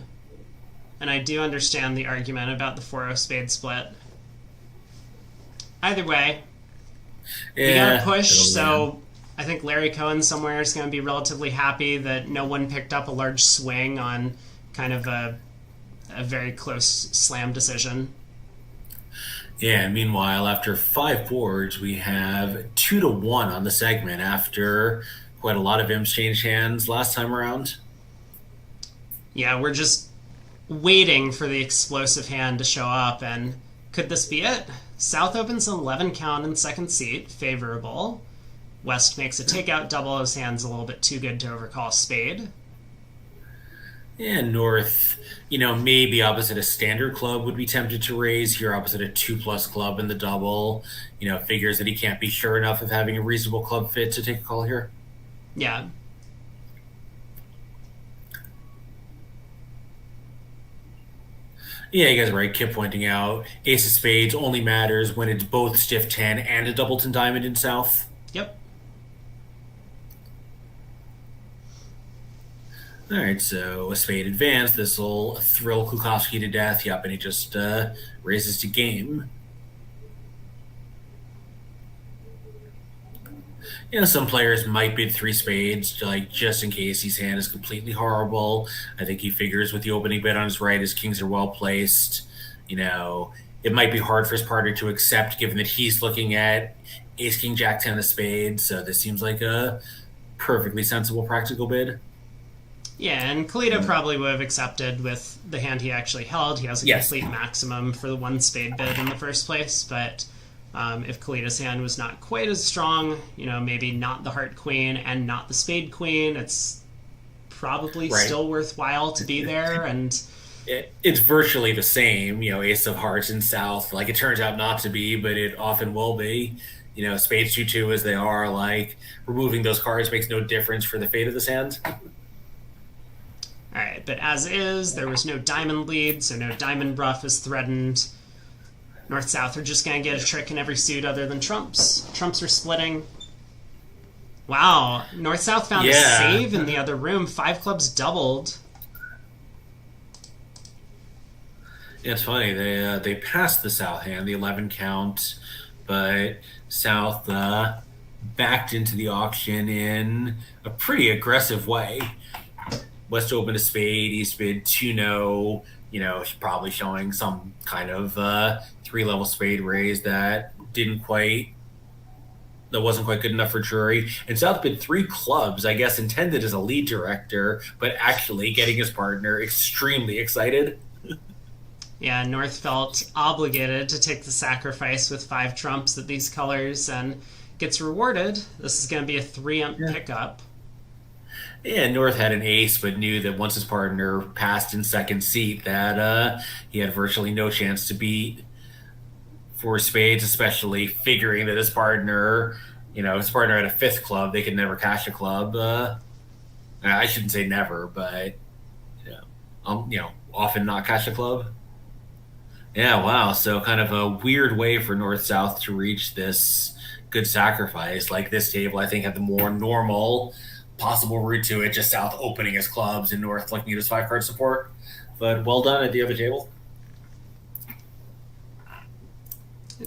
S1: And I do understand the argument about the 4-0 spade split. Either way, we gotta push, so I think Larry Cohen somewhere is going to be relatively happy that no one picked up a large swing on kind of a very close slam decision.
S2: Yeah, and meanwhile, after 5 boards, we have 2-1 on the segment after quite a lot of imps changed hands last time around.
S1: Yeah, we're just waiting for the explosive hand to show up, and could this be it? South opens an 11 count in second seat, favorable. West makes a takeout double. His hand's a little bit too good to overcall spade.
S2: And North, maybe opposite a standard club would be tempted to raise. Here, opposite a 2+ club in the double, figures that he can't be sure enough of having a reasonable club fit to take a call here.
S1: Yeah.
S2: Yeah, you guys are right. Kip pointing out Ace of Spades only matters when it's both stiff 10 and a doubleton diamond in South.
S1: Yep.
S2: All right, so a spade advance. This will thrill Klukowski to death. Yep, and he just raises to game. Some players might bid 3 spades, like just in case his hand is completely horrible. I think he figures with the opening bid on his right, his kings are well placed. It might be hard for his partner to accept, given that he's looking at Ace, King, Jack, 10 of spades. So this seems like a perfectly sensible, practical bid.
S1: Yeah, and Kalita probably would have accepted with the hand he actually held. He has a complete maximum for the 1 spade bid in the first place, but if Kalita's hand was not quite as strong, maybe not the heart queen and not the spade queen, it's probably still worthwhile to be there. And
S2: it's virtually the same, Ace of Hearts in South. Like, it turns out not to be, but it often will be. Spades 2-2 as they are, like, removing those cards makes no difference for the fate of this hand.
S1: All right, but as is, there was no diamond lead, so no diamond bluff is threatened. North-South are just going to get a trick in every suit other than trumps. Trumps are splitting. Wow, North-South found a save in the other room. 5 clubs doubled.
S2: Yeah, it's funny. They passed the South hand, the 11 count, but South backed into the auction in a pretty aggressive way. West opened a spade, East bid 2-0. Probably showing some kind of 3-level spade raise that wasn't quite good enough for Drury. And South bid 3 clubs, I guess intended as a lead director, but actually getting his partner extremely excited.
S1: Yeah, North felt obligated to take the sacrifice with 5 trumps at these colors and gets rewarded. This is going to be a 3-ump pickup.
S2: Yeah, North had an ace, but knew that once his partner passed in second seat, that he had virtually no chance to beat 4 spades, especially figuring that his partner had a 5th club. They could never cash a club. I shouldn't say never, but often not cash a club. Yeah, wow. So kind of a weird way for North-South to reach this good sacrifice. Like, this table, I think, had the more normal possible route to it, just South opening his clubs and North looking at his 5-card support. But well done at the other table.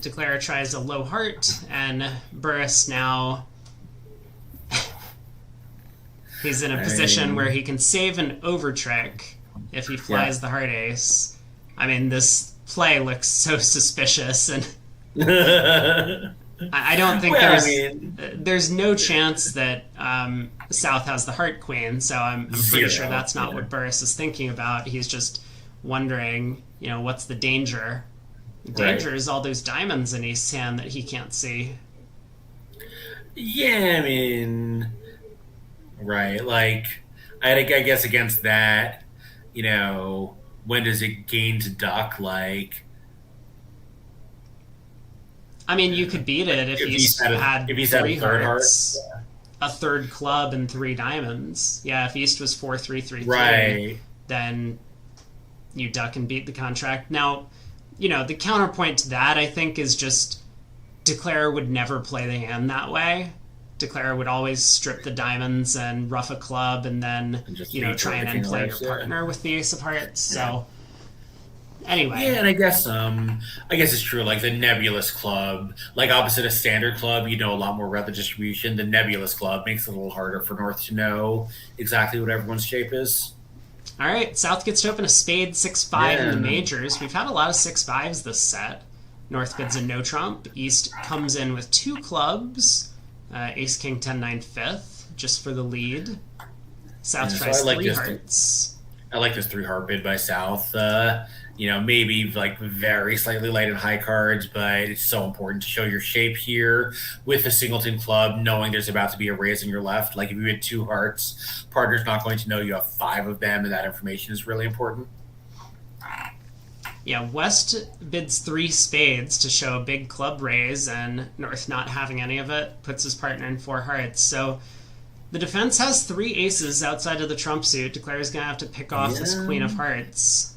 S1: Declare tries a low heart, and Burris now he's in a position where he can save an over trick if he flies the heart ace. I mean, this play looks so suspicious, and I don't think there's no chance that South has the heart queen, so I'm pretty sure that's not what Burris is thinking about. He's just wondering, what's the danger? The danger is all those diamonds in his hand that he can't see.
S2: Yeah, I mean, right. Like, I guess against that, when does it gain to duck? Like,
S1: I mean, you could beat it if East had 3 hearts, a 3rd club, and 3 diamonds. Yeah, if East was 4-3-3-3, then you duck and beat the contract. Now, the counterpoint to that, I think, is just Declare would never play the hand that way. Declare would always strip the diamonds and rough a club and then, try and end play your partner with the ace of hearts. So, anyway.
S2: Yeah, and I guess it's true. Like, the nebulous club, like opposite a standard club, you know a lot more about the distribution. The nebulous club makes it a little harder for North to know exactly what everyone's shape is.
S1: All right, South gets to open a spade 6-5 in the majors. We've had a lot of 6-5s this set. North bids a no trump. East comes in with 2 clubs. Ace, King, 10, 9, 5th, just for the lead. South tries 3 hearts.
S2: I like this 3 heart bid by South. Maybe like very slightly light in high cards, but it's so important to show your shape here with a singleton club, knowing there's about to be a raise on your left. Like if you had two hearts, partner's not going to know you have five of them, and that information is really important.
S1: Yeah, West bids three spades to show a big club raise, and North not having any of it puts his partner in four hearts. So the defense has three aces outside of the trump suit. Declare's going to have to pick off this
S2: Yeah.
S1: queen of hearts.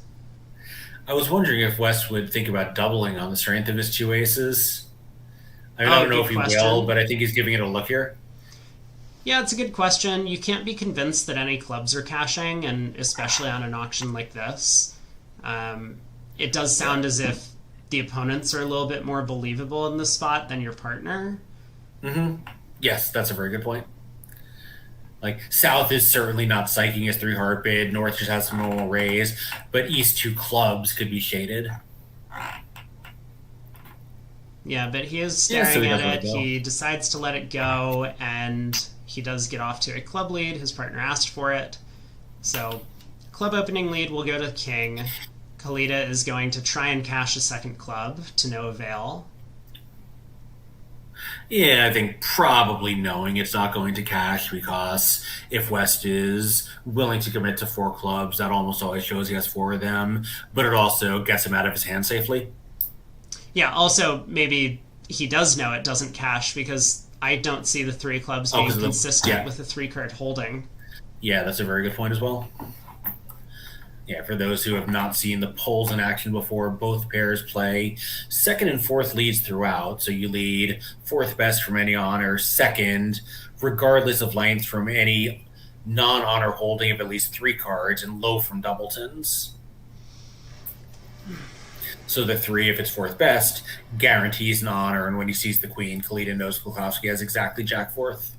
S2: I was wondering if West would think about doubling on the strength of his two aces. I mean, I
S1: Oh,
S2: don't know
S1: good
S2: if he will,
S1: question.
S2: but I think he's giving it a look here.
S1: Yeah, it's a good question. You can't be convinced that any clubs are cashing, and especially on an auction like this. Um, it does
S2: Yeah.
S1: sound as if the opponents are a little bit more believable in this spot than your partner.
S2: Yes, that's a very good point. Like South is certainly not psyching his three heart bid. North just has some normal raise, but East two clubs could be shaded.
S1: Yeah, but he is
S2: Yeah, so
S1: staring
S2: he
S1: at
S2: doesn't let
S1: it.
S2: it go.
S1: He decides to let it go, and he does get off to a club lead. His partner asked for it. So, club opening lead will go to King. Kalita is going to try and cash a second club to no avail.
S2: Yeah, I think probably knowing it's not going to cash because if West is willing to commit to four clubs, that almost always shows he has four of them, but it also gets him out of his hand safely.
S1: Yeah, also, maybe he does know it doesn't cash because I don't see the three clubs
S2: Oh,
S1: being
S2: because of the
S1: consistent
S2: yeah,
S1: with the three card holding.
S2: yeah, that's a very good point as well. Yeah, for those who have not seen the polls in action before, both pairs play second and fourth leads throughout. So you lead fourth best from any honor, second, regardless of length, from any non honor holding of at least three cards, and low from doubletons. So the three, if it's fourth best, guarantees an honor. And when he sees the queen, Kalita knows Kulkowski has exactly jack fourth.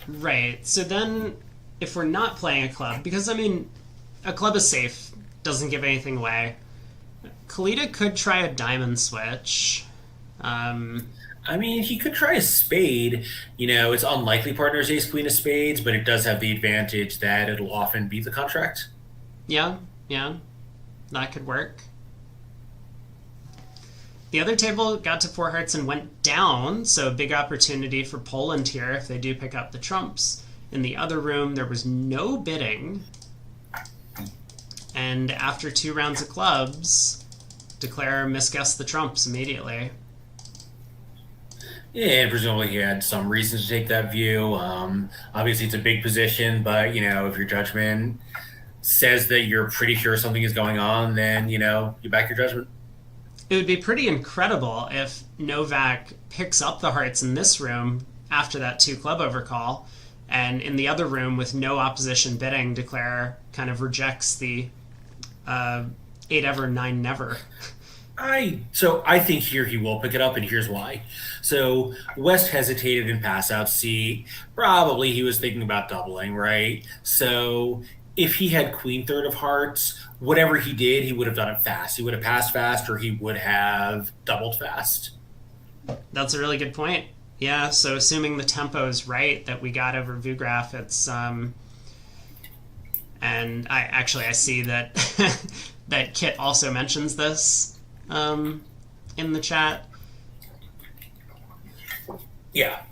S1: Right. So then, if we're not playing a club, because I mean, a club is safe, doesn't give anything away. Kalita could try a diamond switch. Um,
S2: I mean, he could try a spade. It's unlikely partners ace queen of spades, but it does have the advantage that it'll often beat the contract.
S1: yeah, yeah, that could work. The other table got to four hearts and went down, so big opportunity for Poland here if they do pick up the trumps. In the other room, there was no bidding, and after two rounds of clubs, Declare misguessed the trumps immediately.
S2: Yeah, and presumably he had some reason to take that view. Obviously, it's a big position, but if your judgment says that you're pretty sure something is going on, then you back your judgment.
S1: It would be pretty incredible if Novak picks up the hearts in this room after that two club overcall, and in the other room with no opposition bidding, Declare kind of rejects the eight ever, nine never.
S2: I think here he will pick it up, and here's why. So West hesitated in pass out C. Probably he was thinking about doubling, right? So if he had queen third of hearts, whatever he did, he would have done it fast. He would have passed fast, or he would have doubled fast.
S1: That's a really good point. Yeah, so assuming the tempo is right that we got over VuGraph, it's and I see that that Kit also mentions this in the chat.
S2: Yeah.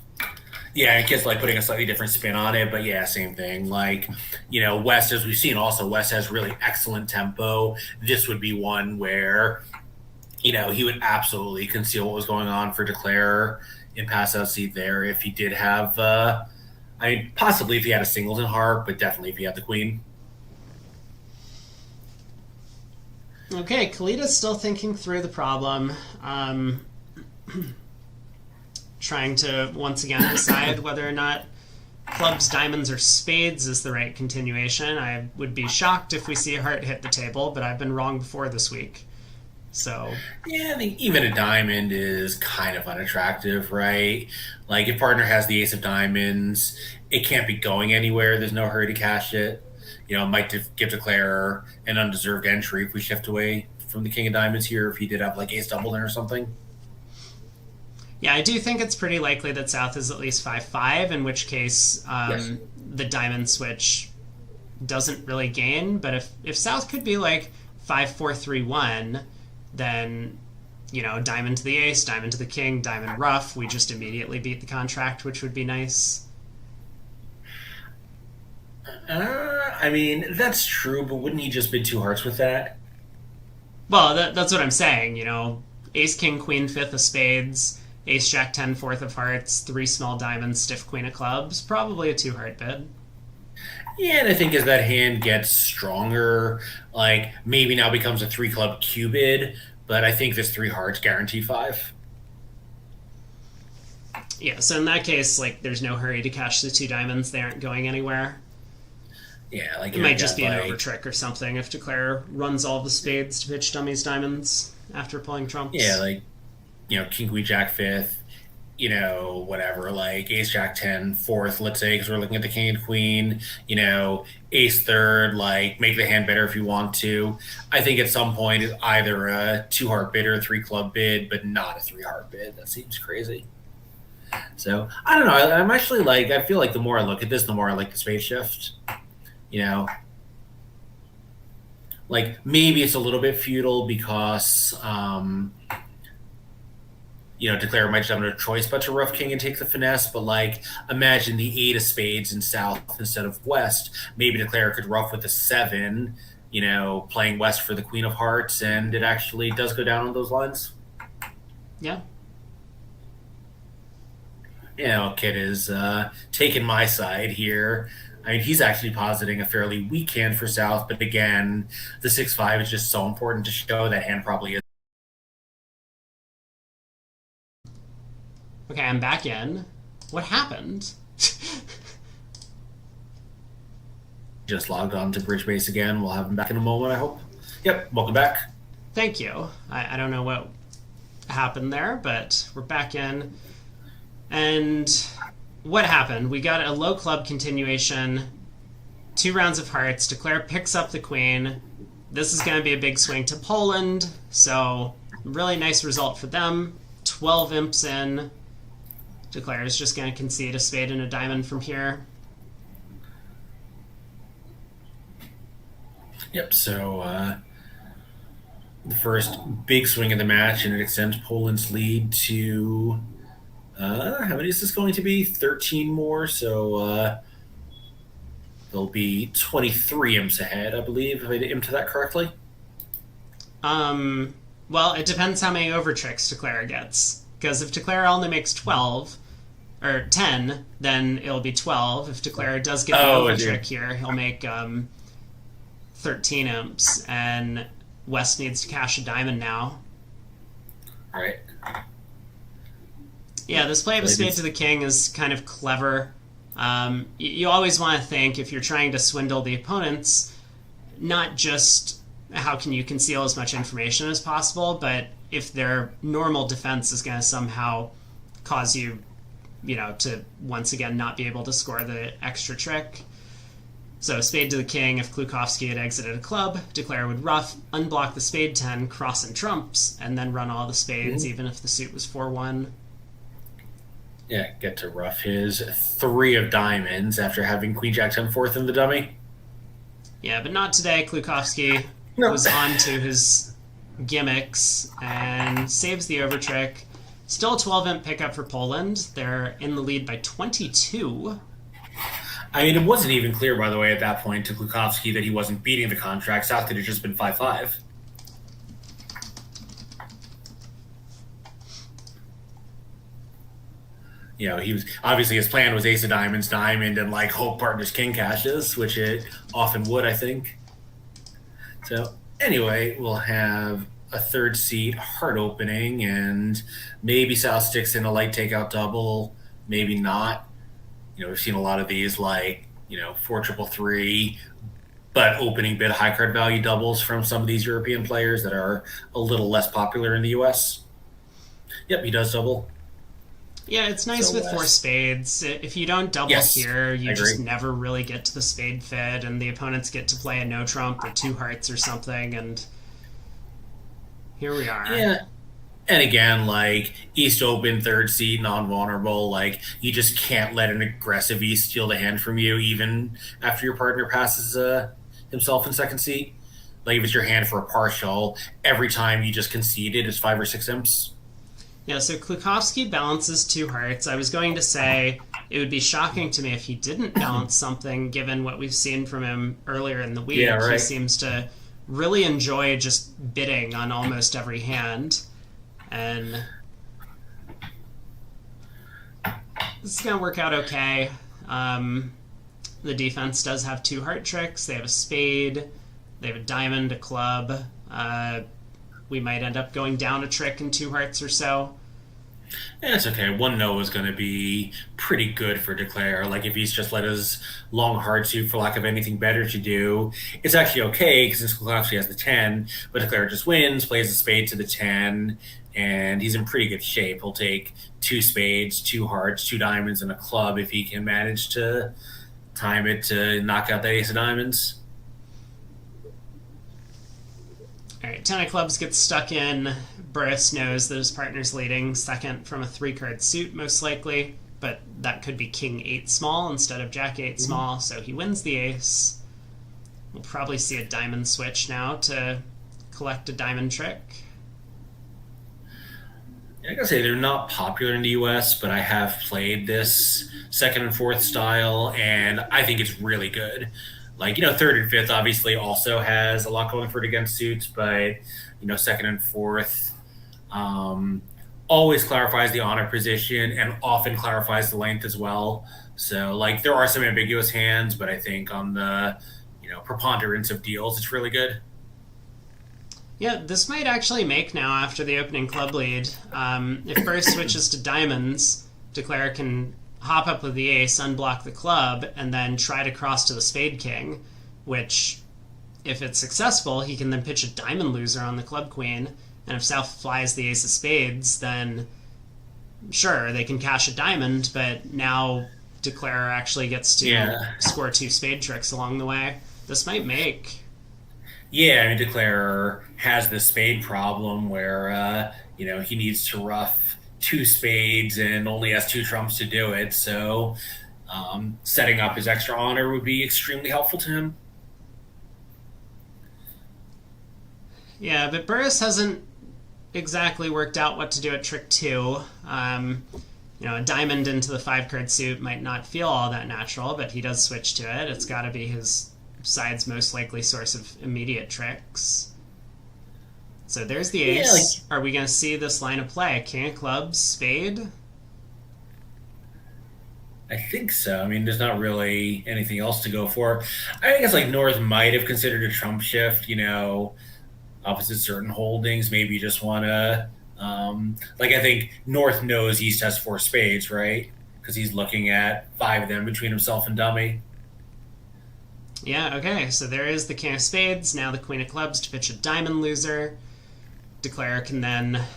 S2: Yeah, it gets like putting a slightly different spin on it, but yeah, same thing. Like, West, as we've seen also, West has really excellent tempo. This would be one where, he would absolutely conceal what was going on for Declare in pass out seat there if he did have, possibly if he had a singleton heart, but definitely if he had the queen.
S1: Okay, Kalita's still thinking through the problem. Trying to once again decide whether or not clubs, diamonds, or spades is the right continuation. I would be shocked if we see a heart hit the table, but I've been wrong before this week. So
S2: Yeah, I think even a diamond is kind of unattractive, right? Like if partner has the ace of diamonds, it can't be going anywhere. There's no hurry to cash it. It might give Declare an undeserved entry if we shift away from the king of diamonds here. If he did have like ace doubleton or something.
S1: yeah, I do think it's pretty likely that South is at least 5-5, in which case
S2: Yes.
S1: the diamond switch doesn't really gain. But if South could be like 5-4-3-1, then diamond to the ace, diamond to the king, diamond ruff, we just immediately beat the contract, which would be nice.
S2: I mean, that's true, but wouldn't he just bid two hearts with that?
S1: Well, that's what I'm saying. Ace, king, queen, fifth of spades, ace, jack, 10, fourth of hearts, three small diamonds, stiff queen of clubs. Probably a two heart bid.
S2: Yeah, and I think as that hand gets stronger, like maybe now becomes a three club cubid, but I think this three hearts guarantee five.
S1: Yeah, so in that case, like, there's no hurry to cash the two diamonds. They aren't going anywhere.
S2: Yeah, like
S1: it might just be an over trick or something if Declare runs all the spades to pitch dummies diamonds after pulling trumps.
S2: Yeah, like king queen jack fifth, whatever, like ace jack 10 fourth, let's say, because we're looking at the king and queen, ace third, like make the hand better if you want to. I think at some point it's either a two heart bid or a three club bid, but not a three heart bid. That seems crazy. So I don't know. I'm actually like, I feel like the more I look at this, the more I like the spade shift. Like maybe it's a little bit futile because Declare might just have no choice but to rough king and take the finesse. But like, imagine the eight of spades in South instead of West. Maybe Declare could rough with the seven, playing West for the queen of hearts, and it actually does go down on those lines.
S1: Yeah.
S2: Kit is taking my side here. I mean, he's actually positing a fairly weak hand for South, but again, the 6-5 is just so important to show that hand probably is.
S1: Okay, I'm back in. What happened?
S2: Just logged on to Bridge Base again. We'll have him back in a moment, I hope. Yep, welcome back.
S1: Thank you. I don't know what happened there, but we're back in. And what happened? We got a low club continuation, 2 rounds of hearts. Declare picks up the queen. This is going to be a big swing to Poland, so really nice result for them. 12 imps in. Declare is just going to concede a spade and a diamond from here.
S2: Yep, so the first big swing of the match, and it extends Poland's lead to how many is this going to be? 13 more, so there'll be 23 imps ahead, I believe, if I imped that correctly.
S1: Well, it depends how many overtricks Declare gets. Because if Declare only makes 12, or 10, then it'll be 12. If Declare does get an overtrick here, he'll make 13 imps, and West needs to cash a diamond now.
S2: All right.
S1: Yeah, this play of a spade to the king is kind of clever. You always want to think, if you're trying to swindle the opponents, not just how can you conceal as much information as possible, but if their normal defense is going to somehow cause you, to once again not be able to score the extra trick. So spade to the king, if Klukovsky had exited a club, Declare would ruff, unblock the spade 10, cross and trumps, and then run all the spades, even if the suit was 4-1.
S2: Yeah, get to ruff his 3 of diamonds after having queen jack 10 fourth in the dummy.
S1: Yeah, but not today. Klukovsky was on to his gimmicks and saves the overtrick. Still a 12 imp pickup for Poland. They're in the lead by 22.
S2: I mean, it wasn't even clear, by the way, at that point to Klukovsky that he wasn't beating the contract. South could have just been 5-5. He was obviously, his plan was ace of diamonds, diamond, and like hope partners king cashes, which it often would, I think. So anyway, we'll have a third seat heart opening, and maybe South sticks in a light takeout double, maybe not. We've seen a lot of these, like 4-3-3, but opening bid high card value doubles from some of these European players that are a little less popular in the US. Yep, he does double.
S1: Yeah, it's nice with 4 spades. If you don't double here, you just never really get to the spade fed, and the opponents get to play a no trump or 2 hearts or something, and here we are.
S2: Yeah, And again, like East Open, third seed, non-vulnerable. Like you just can't let an aggressive East steal the hand from you, even after your partner passes himself in second seat. Like if it's your hand for a partial, every time you just conceded, it's 5 or 6 imps.
S1: Yeah, so Klukowski balances two hearts. I was going to say it would be shocking to me if he didn't balance something, given what we've seen from him earlier in the
S2: Yeah,
S1: week. He
S2: right.
S1: seems to really enjoy just bidding on almost every hand. And this is going to work out okay. Um, the defense does have two heart tricks. They have a spade, they have a diamond, a club. We might end up going down a trick in two hearts or so.
S2: Yeah, it's okay. One no is going to be pretty good for Declare. Like if he's just let his long hard suit for lack of anything better to do, it's actually okay because since Klukowski has the 10, but Declare just wins, plays the spade to the 10, and he's in pretty good shape. He'll take two spades, two hearts, two diamonds, and a club if he can manage to time it to knock out the ace of diamonds.
S1: All right, ten of clubs gets stuck in. Burris knows that his partner's leading second from a three-card suit, most likely, but that could be king eight small instead of jack eight small, so he wins the ace. We'll probably see a diamond switch now to collect a diamond trick.
S2: Yeah, I gotta say they're not popular in the U.S., but I have played this second and fourth style, and I think it's really good. Like third and fifth obviously also has a lot going for it against suits, but second and fourth um, always clarifies the honor position and often clarifies the length as well. So like there are some ambiguous hands, but I think on the preponderance of deals, it's really good.
S1: Yeah, this might actually make now after the opening club lead. If Burris switches to diamonds, Declare can hop up with the ace, unblock the club, and then try to cross to the spade king, which, if it's successful, he can then pitch a diamond loser on the club queen. And if South flies the ace of spades, then sure, they can cash a diamond, but now Declare actually gets to
S2: Yeah.
S1: score two spade tricks along the way. This might make.
S2: Yeah, I mean, Declare has the spade problem where, he needs to rough two spades and only has two trumps to do it. So setting up his extra honor would be extremely helpful to him.
S1: Yeah, but Burris hasn't exactly worked out what to do at trick two. A diamond into the five card suit might not feel all that natural, but he does switch to it. It's got to be his side's most likely source of immediate tricks. So there's the
S2: Yeah, like
S1: ace. Are we going to see this line of play? King of clubs, spade?
S2: I think so. I mean, there's not really anything else to go for. I guess like North might have considered a trump shift. Opposite certain holdings. Maybe you just want to, like I think North knows East has four spades, right? Because he's looking at five of them between himself and dummy.
S1: Yeah, okay. So there is the king of spades. Now the queen of clubs to pitch a diamond loser. Declare can then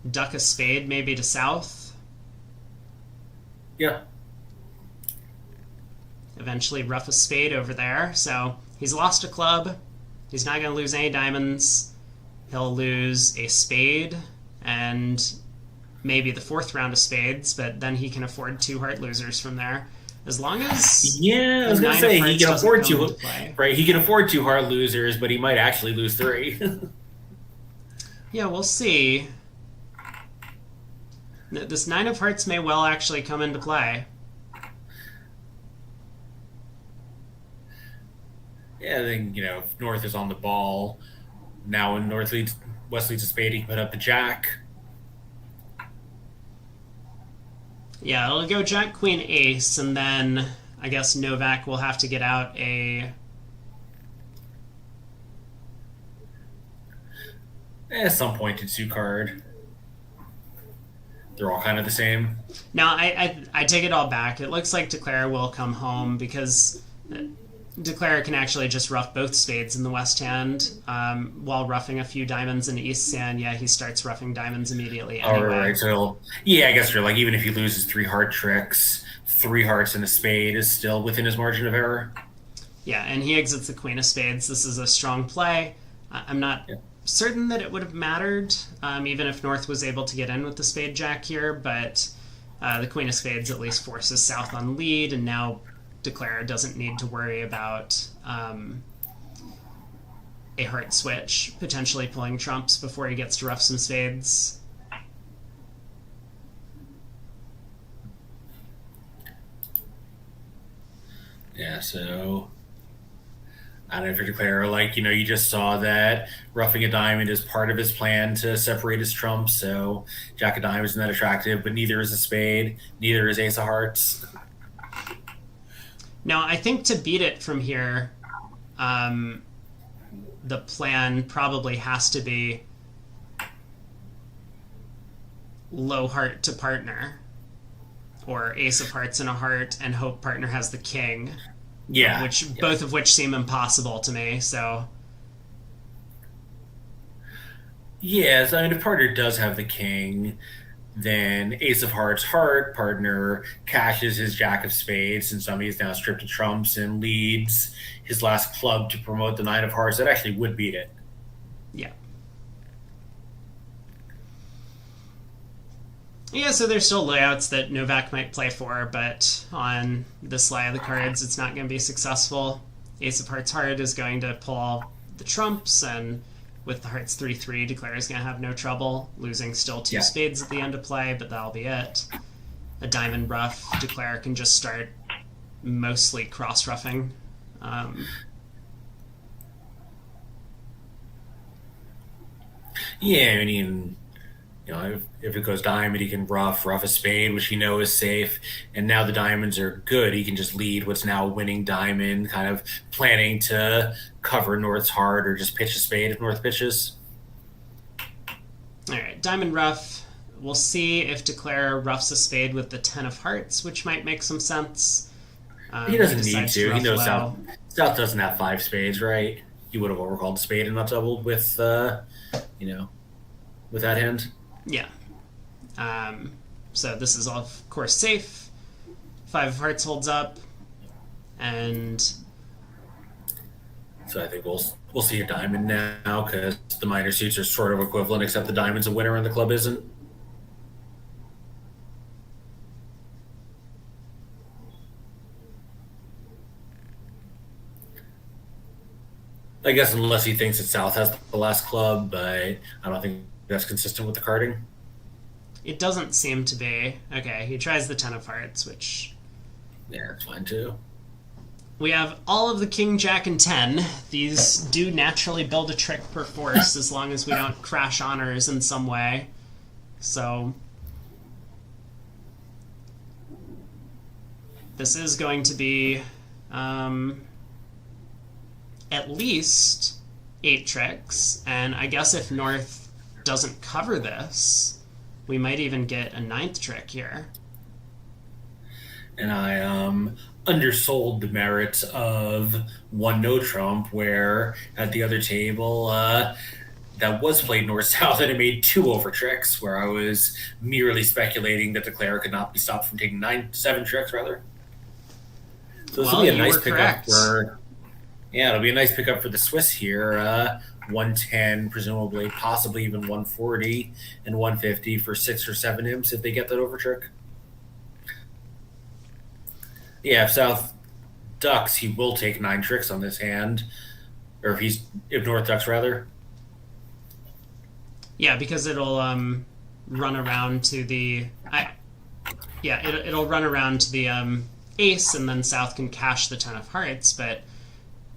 S1: duck a spade maybe to south.
S2: Yeah.
S1: Eventually rough a spade over there. So he's lost a club. He's not going to lose any diamonds. He'll lose a spade and maybe the fourth round of spades, but then he can afford two heart losers from there. As long as
S2: Yeah, I
S1: the
S2: was gonna
S1: nine of
S2: say he
S1: hearts
S2: can
S1: doesn't
S2: afford
S1: come into
S2: two,
S1: play.
S2: right? He can afford two hard losers, but he might actually lose three.
S1: Yeah, we'll see. This nine of hearts may well actually come into play.
S2: Yeah, I think if North is on the ball now, when West leads a spade, he can put up the jack.
S1: Yeah, it'll go jack, queen, ace, and then I guess Novak will have to get out a.
S2: Some pointed two card. They're all kind of the same.
S1: Now, I take it all back. It looks like Declare will come home because Declare can actually just rough both spades in the west hand while roughing a few diamonds in the east hand. Yeah, he starts roughing diamonds immediately
S2: All
S1: anyway.
S2: right, so yeah, I guess you're like even if he loses three heart tricks, three hearts and a spade is still within his margin of error.
S1: Yeah, and he exits the queen of spades. This is a strong play. I'm not
S2: Yeah.
S1: certain that it would have mattered, even if North was able to get in with the spade jack here, but the queen of spades at least forces South on lead, and now Declare doesn't need to worry about a heart switch potentially pulling trumps before he gets to ruff some spades.
S2: Yeah, so I don't know if you're Declare, like, you just saw that roughing a diamond is part of his plan to separate his trumps. So Jack of Diamonds is not attractive, but neither is a spade, neither is Ace of Hearts.
S1: Now, I think to beat it from here, the plan probably has to be low heart to partner, or Ace of Hearts and a heart, and hope partner has the king.
S2: Yeah.
S1: Both of which seem impossible to me, so...
S2: Yes, I mean, if partner does have the king, then Ace of Hearts heart partner cashes his Jack of Spades, since he's now stripped of trumps, and leads his last club to promote the Nine of Hearts. That actually would beat it.
S1: Yeah. Yeah, so there's still layouts that Novak might play for, but on this lie of the cards, it's not going to be successful. Ace of Hearts heart is going to pull all the trumps, and with the hearts 3-3, Declare is going to have no trouble, losing still two spades at the end of play, but that'll be it. A diamond ruff, Declare can just start mostly cross-ruffing.
S2: Yeah, I mean, if it goes diamond, he can ruff a spade, which he knows is safe. And now the diamonds are good. He can just lead what's now winning diamond, kind of planning to cover North's heart or just pitch a spade if North pitches.
S1: All right, diamond ruff. We'll see if Declare ruffs a spade with the 10 of hearts, which might make some sense.
S2: He doesn't need to. He knows South doesn't have 5 spades, right? He would have overcalled the spade and not doubled with, with that hand.
S1: Yeah. So this is, of course, safe. 5 of hearts holds up. And...
S2: so I think we'll see a diamond now, because the minor suits are sort of equivalent, except the diamond's a winner and the club isn't. I guess unless he thinks that South has the last club, but I don't think that's consistent with the carding.
S1: It doesn't seem to be. Okay, he tries the 10 of hearts, which...
S2: yeah, it's fine too.
S1: We have all of the king, jack, and 10. These do naturally build a trick per force as long as we don't crash honors in some way. So... this is going to be... at least 8 tricks, and I guess if North doesn't cover this, we might even get a 9th trick here.
S2: And I undersold the merits of one no trump, where at the other table that was played north-south, and it made 2 over tricks, where I was merely speculating that Declare could not be stopped from taking 7 tricks, rather. So this will be a nice pickup for... yeah, it'll be a nice pickup for the Swiss here. 110, presumably, possibly even 140, and 150 for 6 or 7 imps if they get that over trick. Yeah, if South ducks, he will take 9 tricks on this hand, or if North ducks rather.
S1: Yeah, because it'll run around to the it'll run around to the ace, and then South can cash the 10 of hearts, but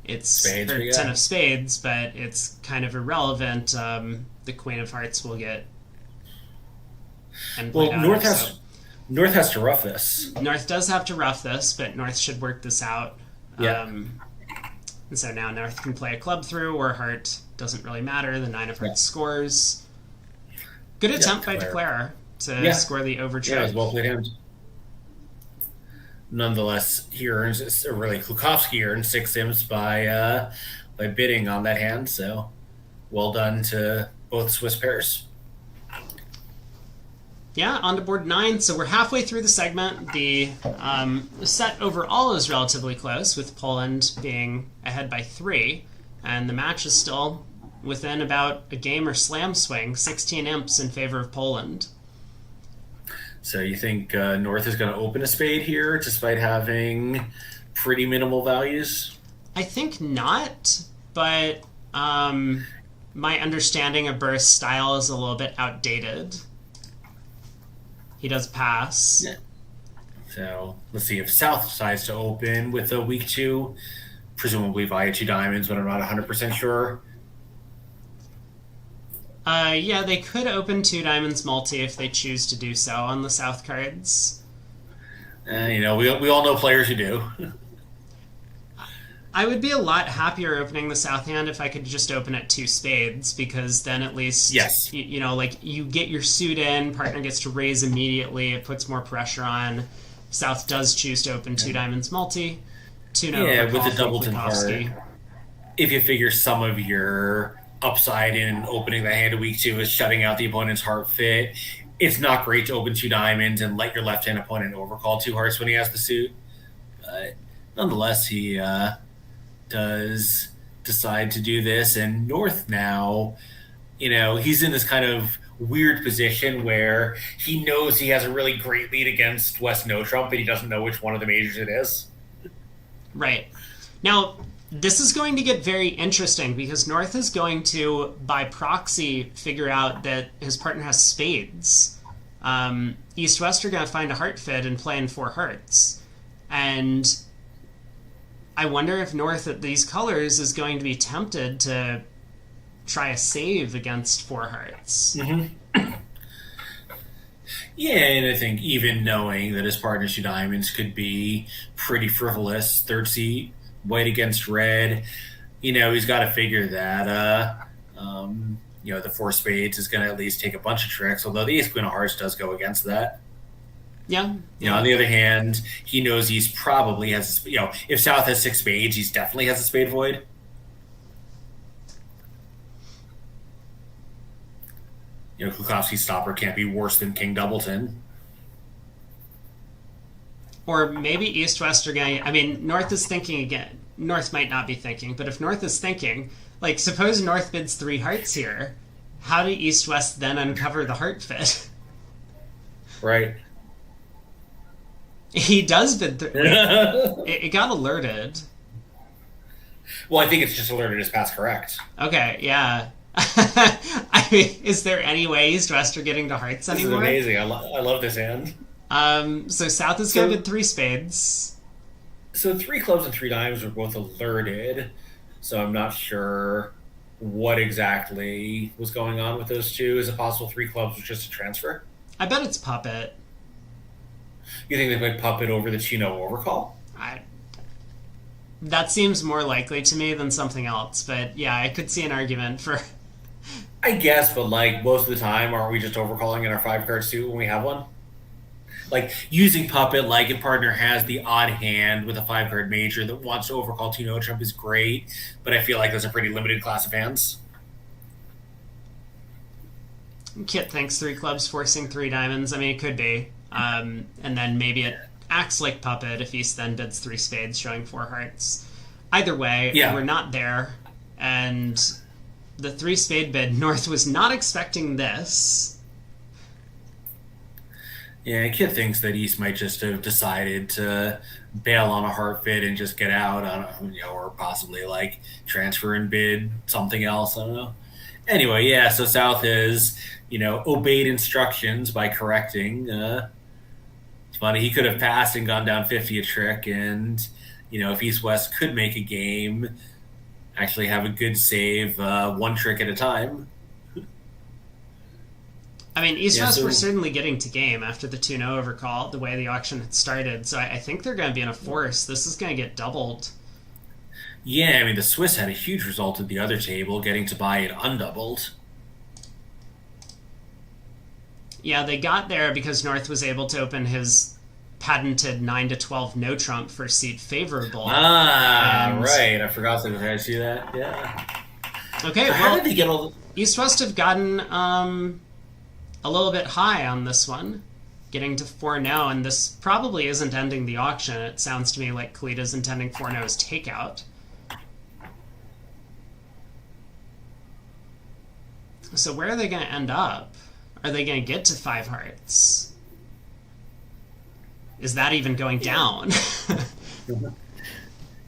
S1: it's
S2: spades,
S1: 10 of spades, but it's kind of irrelevant. The queen of hearts will get and
S2: North has to rough this.
S1: North does have to rough this, but North should work this out.
S2: Yeah.
S1: And so now North can play a club through, or heart, doesn't really matter. The 9 of hearts scores. Good attempt by Declare to score the over trick.
S2: Yeah, it was well played hand. Nonetheless, he earns, or really Klukowski earns 6 imps by bidding on that hand, so well done to both Swiss pairs.
S1: Yeah, on to board 9. So we're halfway through the segment. The set overall is relatively close, with Poland being ahead by 3, and the match is still within about a game or slam swing, 16 imps in favor of Poland.
S2: So you think North is going to open a spade here despite having pretty minimal values?
S1: I think not, but my understanding of Burr's style is a little bit outdated. He does pass.
S2: Yeah. So let's see if South decides to open with a weak 2, presumably via 2 diamonds, but I'm not 100% sure.
S1: Yeah, they could open 2 diamonds multi if they choose to do so on the South cards.
S2: We all know players who do.
S1: I would be a lot happier opening the South hand if I could just open at 2 spades, because then at least,
S2: yes,
S1: you get your suit in, partner gets to raise immediately, it puts more pressure on. South does choose to open 2 diamonds multi. 2-no
S2: with the Doubleton card. If you figure some of your upside in opening the hand a weak 2 is shutting out the opponent's heart fit, it's not great to open 2 diamonds and let your left-hand opponent overcall 2 hearts when he has the suit. Nonetheless, he does decide to do this, and North now, he's in this kind of weird position where he knows he has a really great lead against West No Trump, but he doesn't know which one of the majors it is.
S1: Right. Now, this is going to get very interesting because North is going to, by proxy, figure out that his partner has spades. East-West are going to find a heart fit and play in 4 hearts. And I wonder if North at these colors is going to be tempted to try a save against 4 hearts.
S2: Mm-hmm. Yeah, and I think even knowing that his partner's 2 diamonds could be pretty frivolous, third seat, white against red, he's got to figure that, the 4 spades is going to at least take a bunch of tricks, although the ace queen of hearts does go against that.
S1: Yeah.
S2: On the other hand, he knows he's probably has, if South has 6 spades, he definitely has a spade void. Klukowski's stopper can't be worse than King Doubleton.
S1: Or maybe East-West are going North is thinking again. North might not be thinking, but if North is thinking, suppose North bids 3 hearts here, how do East-West then uncover the heart fit?
S2: Right.
S1: He does bid it got alerted.
S2: Well, I think it's just alerted as pass correct.
S1: Okay, yeah. Is there any way East-West are getting to hearts anymore?
S2: This is amazing. I love this hand.
S1: So South is going to bid 3 spades.
S2: So 3 clubs and 3 diamonds were both alerted. So I'm not sure what exactly was going on with those 2. Is it possible 3 clubs was just a transfer?
S1: I bet it's puppet.
S2: You think they might puppet over the Chino overcall?
S1: That seems more likely to me than something else. But yeah, I could see an argument for...
S2: I guess, but most of the time, aren't we just overcalling in our 5-card suit when we have one? Using puppet, if partner has the odd hand with a 5-card major that wants to overcall 2 no trump is great, but I feel like there's a pretty limited class of hands.
S1: Kit thinks 3 clubs forcing 3 diamonds. It could be. And then maybe it acts like puppet if East then bids 3 spades showing 4 hearts. Either way, we're not there. And the 3 spade bid, North was not expecting this.
S2: Yeah, Kit thinks that East might just have decided to bail on a heart fit and just get out on, or possibly transfer and bid something else. I don't know. Anyway, yeah, so South has, obeyed instructions by correcting. It's funny, he could have passed and gone down 50 a trick, and, if East-West could make a game, actually have a good save 1 trick at a time.
S1: East-West were certainly getting to game after the 2-no overcall, the way the auction had started, so I think they're going to be in a force. This is going to get doubled.
S2: Yeah, the Swiss had a huge result at the other table, getting to buy it undoubled.
S1: Yeah, they got there because North was able to open his patented 9-12 no trump for seat favorable.
S2: Right. I forgot that I see that. Yeah.
S1: Okay,
S2: so how did they get all
S1: East-West have gotten a little bit high on this one, getting to 4-no, and this probably isn't ending the auction. It sounds to me like Kalita's intending 4-no's takeout. So where are they going to end up? Are they going to get to five hearts? Is that even going down?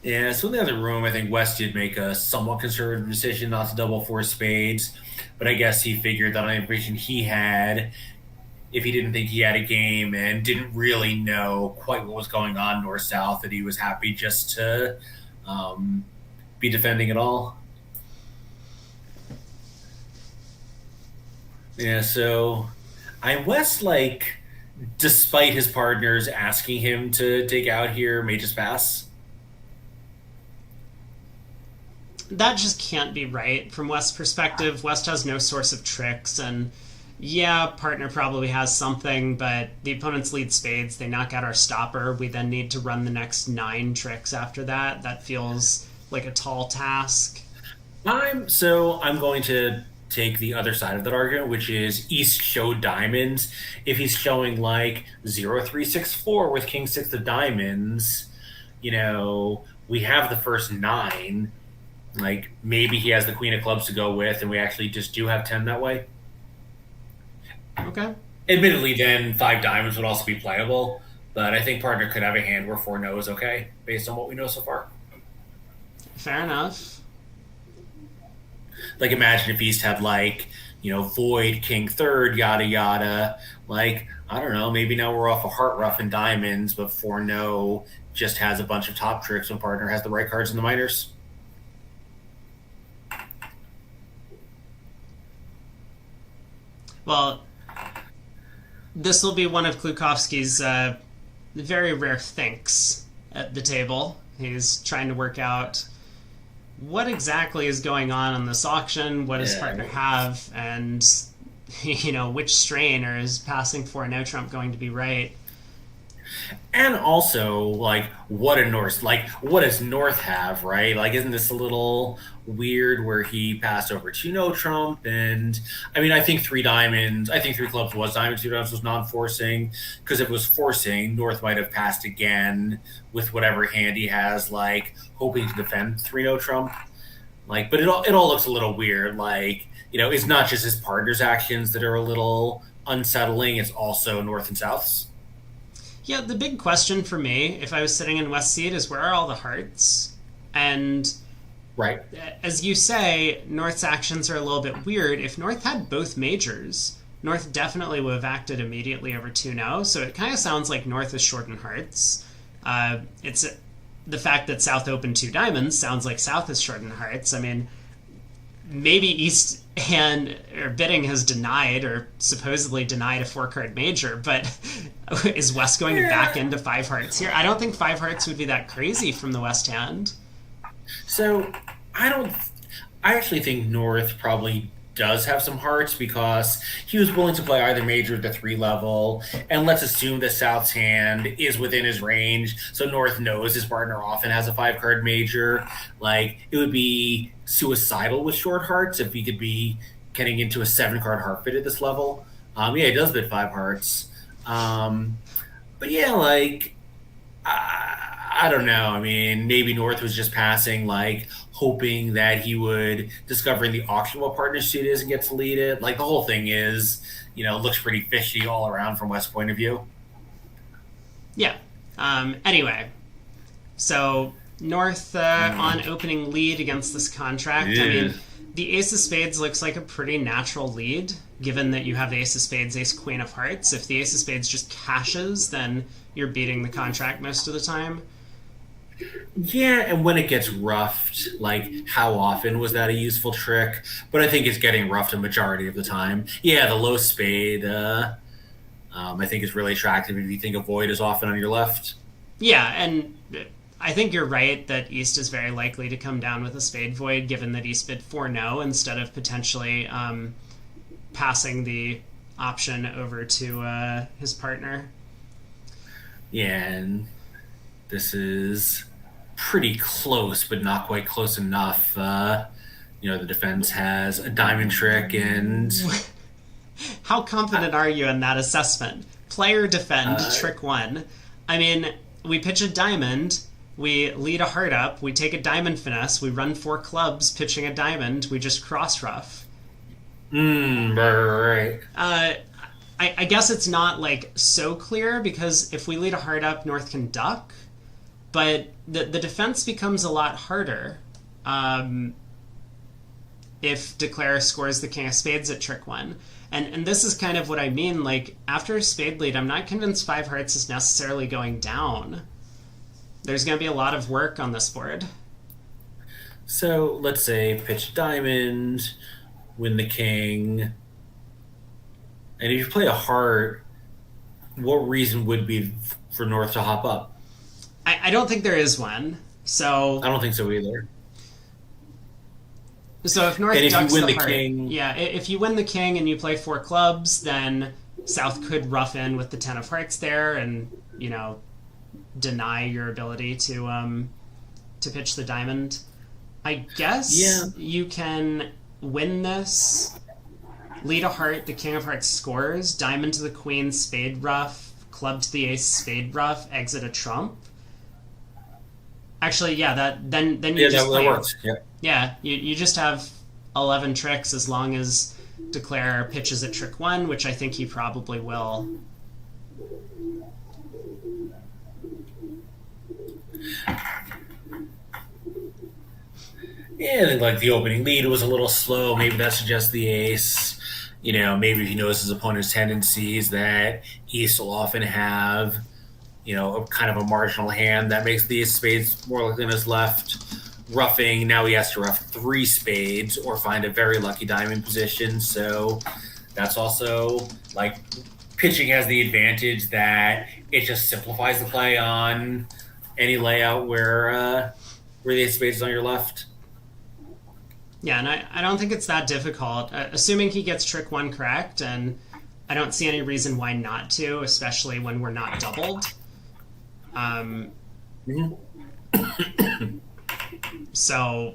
S2: Yeah, so in the other room, I think West did make a somewhat conservative decision not to double four spades, but I guess he figured that on the information he had, if he didn't think he had a game and didn't really know quite what was going on north south, that he was happy just to um, be defending it all. Yeah, so I'm West like, despite his partners asking him to take out here, may just pass.
S1: That just can't be right from West's perspective. West has no source of tricks, and yeah, partner probably has something, but the opponents lead spades. They knock out our stopper. We then need to run the next 9 tricks after that. That feels like a tall task.
S2: I'm going to take the other side of that argument, which is East showed diamonds. If he's showing like 0-3-6-4 with King Six of Diamonds, we have the first 9. Like maybe he has the Queen of Clubs to go with, and we actually just do have 10 that way.
S1: Okay.
S2: Admittedly, then 5 diamonds would also be playable, but I think partner could have a hand where 4 no is okay, based on what we know so far.
S1: Fair enough.
S2: Like imagine if East had like, Void, King Third, yada yada. Like, I don't know, maybe now we're off a heart rough and diamonds, but 4 no just has a bunch of top tricks when partner has the right cards in the minors.
S1: Well, this will be one of Klukovsky's very rare thinks at the table. He's trying to work out what exactly is going on this auction, what does partner have, and which strain, or is passing for a no trump going to be right?
S2: And also, like, what does North have, right? Like, isn't this a little weird where he passed over 2 no trump? And I mean, I think 3 diamonds, I think 3 clubs was diamonds, 2 diamonds was non-forcing, because if it was forcing, North might have passed again with whatever hand he has, like, hoping to defend 3 no trump. Like, but it all looks a little weird. Like, it's not just his partner's actions that are a little unsettling, it's also North and South's.
S1: Yeah, the big question for me, if I was sitting in West seat, is where are all the hearts? And
S2: right,
S1: as you say, North's actions are a little bit weird. If North had both majors, North definitely would have acted immediately over 2 no. So it kind of sounds like North is short in hearts. It's the fact that South opened 2 diamonds sounds like South is short in hearts. I mean, maybe East hand or bidding has denied or supposedly denied a 4-card major, but is West going to back into 5 hearts here? I don't think 5 hearts would be that crazy from the West hand.
S2: So I actually think North probably does have some hearts because he was willing to play either major at the 3 level, and let's assume that South's hand is within his range, so North knows his partner often has a 5-card major. Like, it would be suicidal with short hearts if he could be getting into a 7-card heart bid at this level. He does bid 5 hearts. But yeah, like, I don't know. I mean, maybe North was just passing, like, hoping that he would discover in the auction what partner suit is and get to lead it. Like, the whole thing is, looks pretty fishy all around from West's point of view.
S1: Yeah. Anyway, so North on opening lead against this contract. Yeah. I mean, the Ace of Spades looks like a pretty natural lead, given that you have Ace of Spades, Ace Queen of Hearts. If the Ace of Spades just cashes, then you're beating the contract most of the time.
S2: Yeah, and when it gets roughed, like, how often was that a useful trick? But I think it's getting roughed a majority of the time. Yeah, the low spade, I think is really attractive if you think a void is often on your left.
S1: Yeah, and I think you're right that East is very likely to come down with a spade void, given that East bid 4 no instead of potentially passing the option over to his partner.
S2: Yeah, and this is pretty close, but not quite close enough. The defense has a diamond trick, and
S1: how confident are you in that assessment? Player defend trick 1. I mean, we pitch a diamond, we lead a heart up, we take a diamond finesse, we run 4 clubs pitching a diamond, we just cross rough.
S2: Right.
S1: Uh, I guess it's not like so clear because if we lead a heart up, North can duck, but the defense becomes a lot harder if Declare scores the King of Spades at trick one. And this is kind of what I mean. Like, after a spade lead, I'm not convinced five hearts is necessarily going down. There's going to be a lot of work on this board.
S2: So let's say pitch diamond, win the king, and if you play a heart, what reason would be for North to hop up?
S1: I don't think there is one.
S2: I don't think so either.
S1: So if North
S2: And if you
S1: ducks
S2: win
S1: the
S2: the
S1: heart,
S2: king,
S1: yeah, if you win the king and you play four clubs, then South could rough in with the ten of hearts there, and deny your ability to pitch the diamond. I guess
S2: yeah,
S1: you can win this, lead a heart, the king of hearts scores, diamond to the queen, spade ruff, club to the ace, spade ruff, exit a trump. Actually, yeah, then you
S2: yeah,
S1: just
S2: that works. Yeah.
S1: yeah, you just have 11 tricks as long as Declare pitches at trick one, which I think he probably will.
S2: Yeah, I think like the opening lead was a little slow. Maybe that suggests the ace. Maybe if he knows his opponent's tendencies, that ace will often have, a kind of a marginal hand that makes the ace of spades more likely than his left. Roughing, now he has to rough three spades or find a very lucky diamond position. So that's also like pitching has the advantage that it just simplifies the play on any layout where the ace of spades is on your left.
S1: Yeah, and I don't think it's that difficult. Assuming he gets trick one correct, and I don't see any reason why not to, especially when we're not doubled.
S2: Mm-hmm.
S1: So,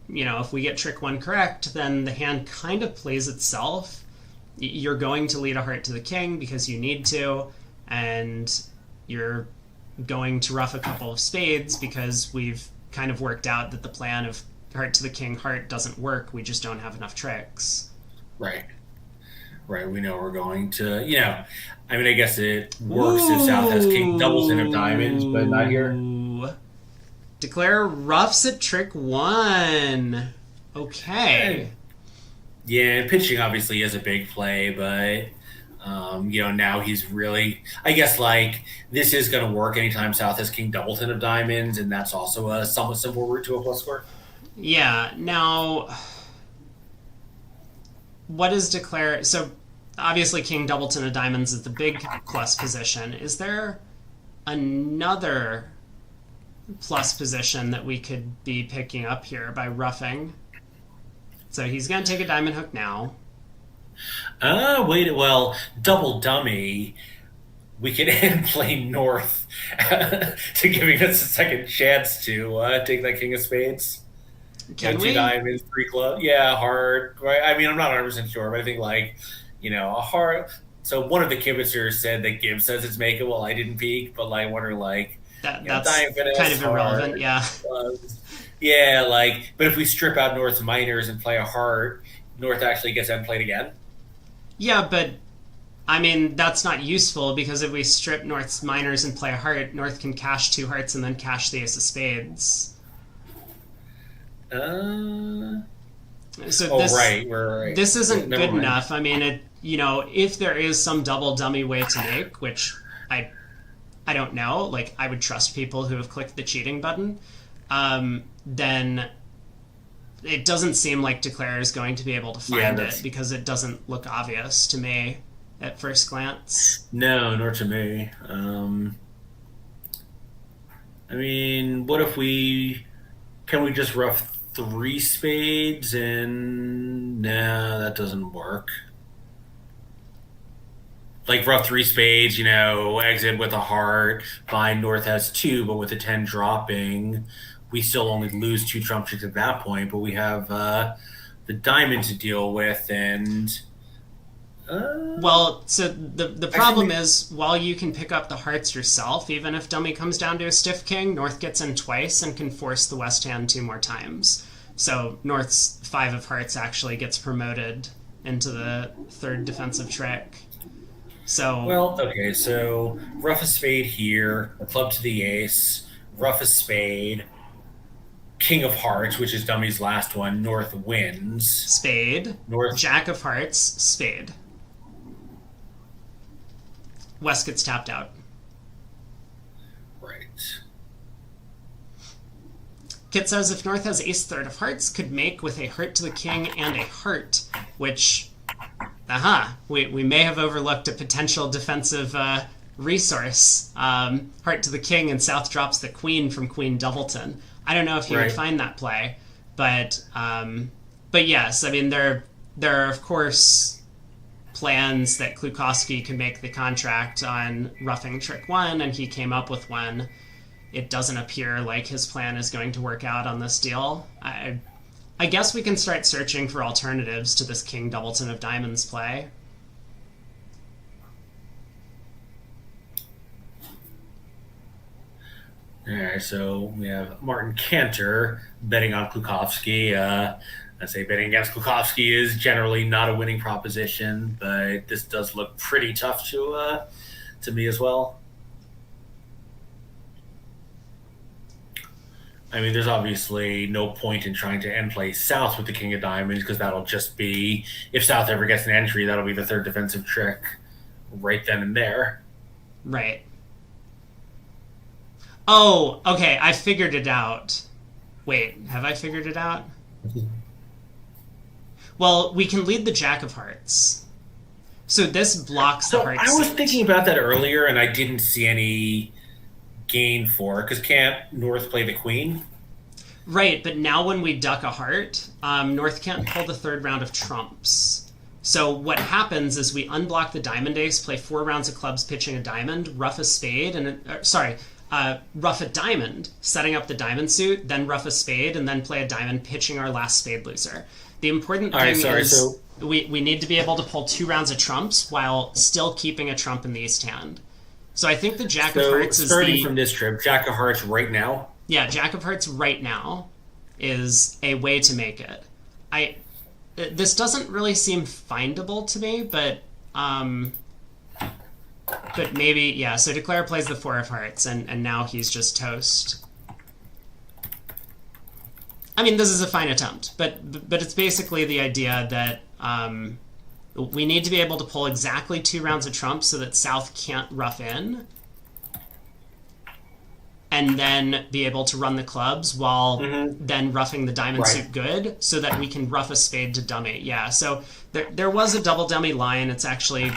S1: if we get trick one correct, then the hand kind of plays itself. You're going to lead a heart to the king because you need to, and you're going to rough a couple of spades because we've kind of worked out that the plan of heart to the king heart doesn't work. We just don't have enough tricks.
S2: Right. Right. We know we're going to, I guess it works if South has king doubles in of diamonds, but not here.
S1: Declare roughs at trick one. Okay.
S2: Yeah, pitching obviously is a big play, but now he's really, I guess, like this is going to work anytime South has king doubleton of diamonds, and that's also a somewhat simple route to a plus score.
S1: Yeah. Now, what is Declare? So, obviously, king doubleton of diamonds is the big plus position. Is there another plus position that we could be picking up here by roughing? So he's going to take a diamond hook now.
S2: Wait, well, double dummy. We can end play North to giving us a second chance to take that king of spades.
S1: Can we?
S2: Two diamonds, three clubs. Yeah, hard. Right? I mean, I'm not 100% sure, but I think a hard. So one of the kibitzers said that Gibbs says it's makeable. I didn't peek, but I wonder
S1: that's kind of irrelevant. Yeah.
S2: Yeah, but if we strip out North's minors and play a heart, North actually gets end played again.
S1: Yeah, but I mean that's not useful because if we strip North's minors and play a heart, North can cash two hearts and then cash the ace of spades.
S2: So right.
S1: This isn't
S2: Never
S1: good
S2: mind.
S1: enough. I mean, if there is some double dummy way to make, which I don't know. Like, I would trust people who have clicked the cheating button. Then it doesn't seem like Declare is going to be able to find it because it doesn't look obvious to me at first glance.
S2: No, nor to me. I mean, what if can we just rough three spades and nah, that doesn't work. Like rough three spades, exit with a heart. Fine, North has two, but with a 10 dropping, we still only lose two trump tricks at that point, but we have the diamond to deal with, and
S1: well, so the problem is while you can pick up the hearts yourself, even if dummy comes down to a stiff king, North gets in twice and can force the west hand two more times. So North's five of hearts actually gets promoted into the third defensive trick. So,
S2: Well, okay, so rough a spade here, a club to the ace, rough a spade, king of hearts, which is Dummy's last one, North wins.
S1: spade,
S2: North,
S1: jack of hearts, spade. West gets tapped out.
S2: right.
S1: Kit says if North has ace third of hearts, could make with a heart to the king and a heart, which, we may have overlooked a potential defensive resource. Heart to the king, and South drops the queen from Queen Doubleton. I don't know if you would find that play, but yes, I mean there are of course plans that Klukowski can make the contract on roughing trick one, and he came up with one. It doesn't appear like his plan is going to work out on this deal. I guess we can start searching for alternatives to this King Doubleton of Diamonds play.
S2: All right, so we have Martin Cantor betting on Klukowski. I'd say betting against Klukowski is generally not a winning proposition, but this does look pretty tough to me as well. I mean, there's obviously no point in trying to end play South with the King of Diamonds because that'll just be, if South ever gets an entry, that'll be the third defensive trick right then and there.
S1: Right. Oh, okay, I figured it out. Wait, have I figured it out? Well, we can lead the Jack of Hearts. So this blocks the heart.
S2: I was thinking about that earlier, and I didn't see any gain for it, because can't North play the Queen?
S1: Right, but now when we duck a heart, North can't pull the third round of trumps. So what happens is we unblock the diamond ace, play 4 rounds of clubs pitching a diamond, rough a spade, and rough a diamond, setting up the diamond suit, then rough a spade, and then play a diamond, pitching our last spade loser. The important thing is we need to be able to pull 2 rounds of trumps while still keeping a trump in the east hand. So I think the Jack of Hearts is
S2: starting from this trip, Jack of Hearts right now?
S1: Yeah, Jack of Hearts right now is a way to make it. This doesn't really seem findable to me, but maybe, yeah, so Declare plays the 4 of Hearts, and now he's just toast. I mean, this is a fine attempt, but it's basically the idea that we need to be able to pull exactly 2 rounds of trumps so that South can't rough in, and then be able to run the clubs while then roughing the diamond suit good so that we can rough a spade to dummy. Yeah, so there was a double dummy line. It's actually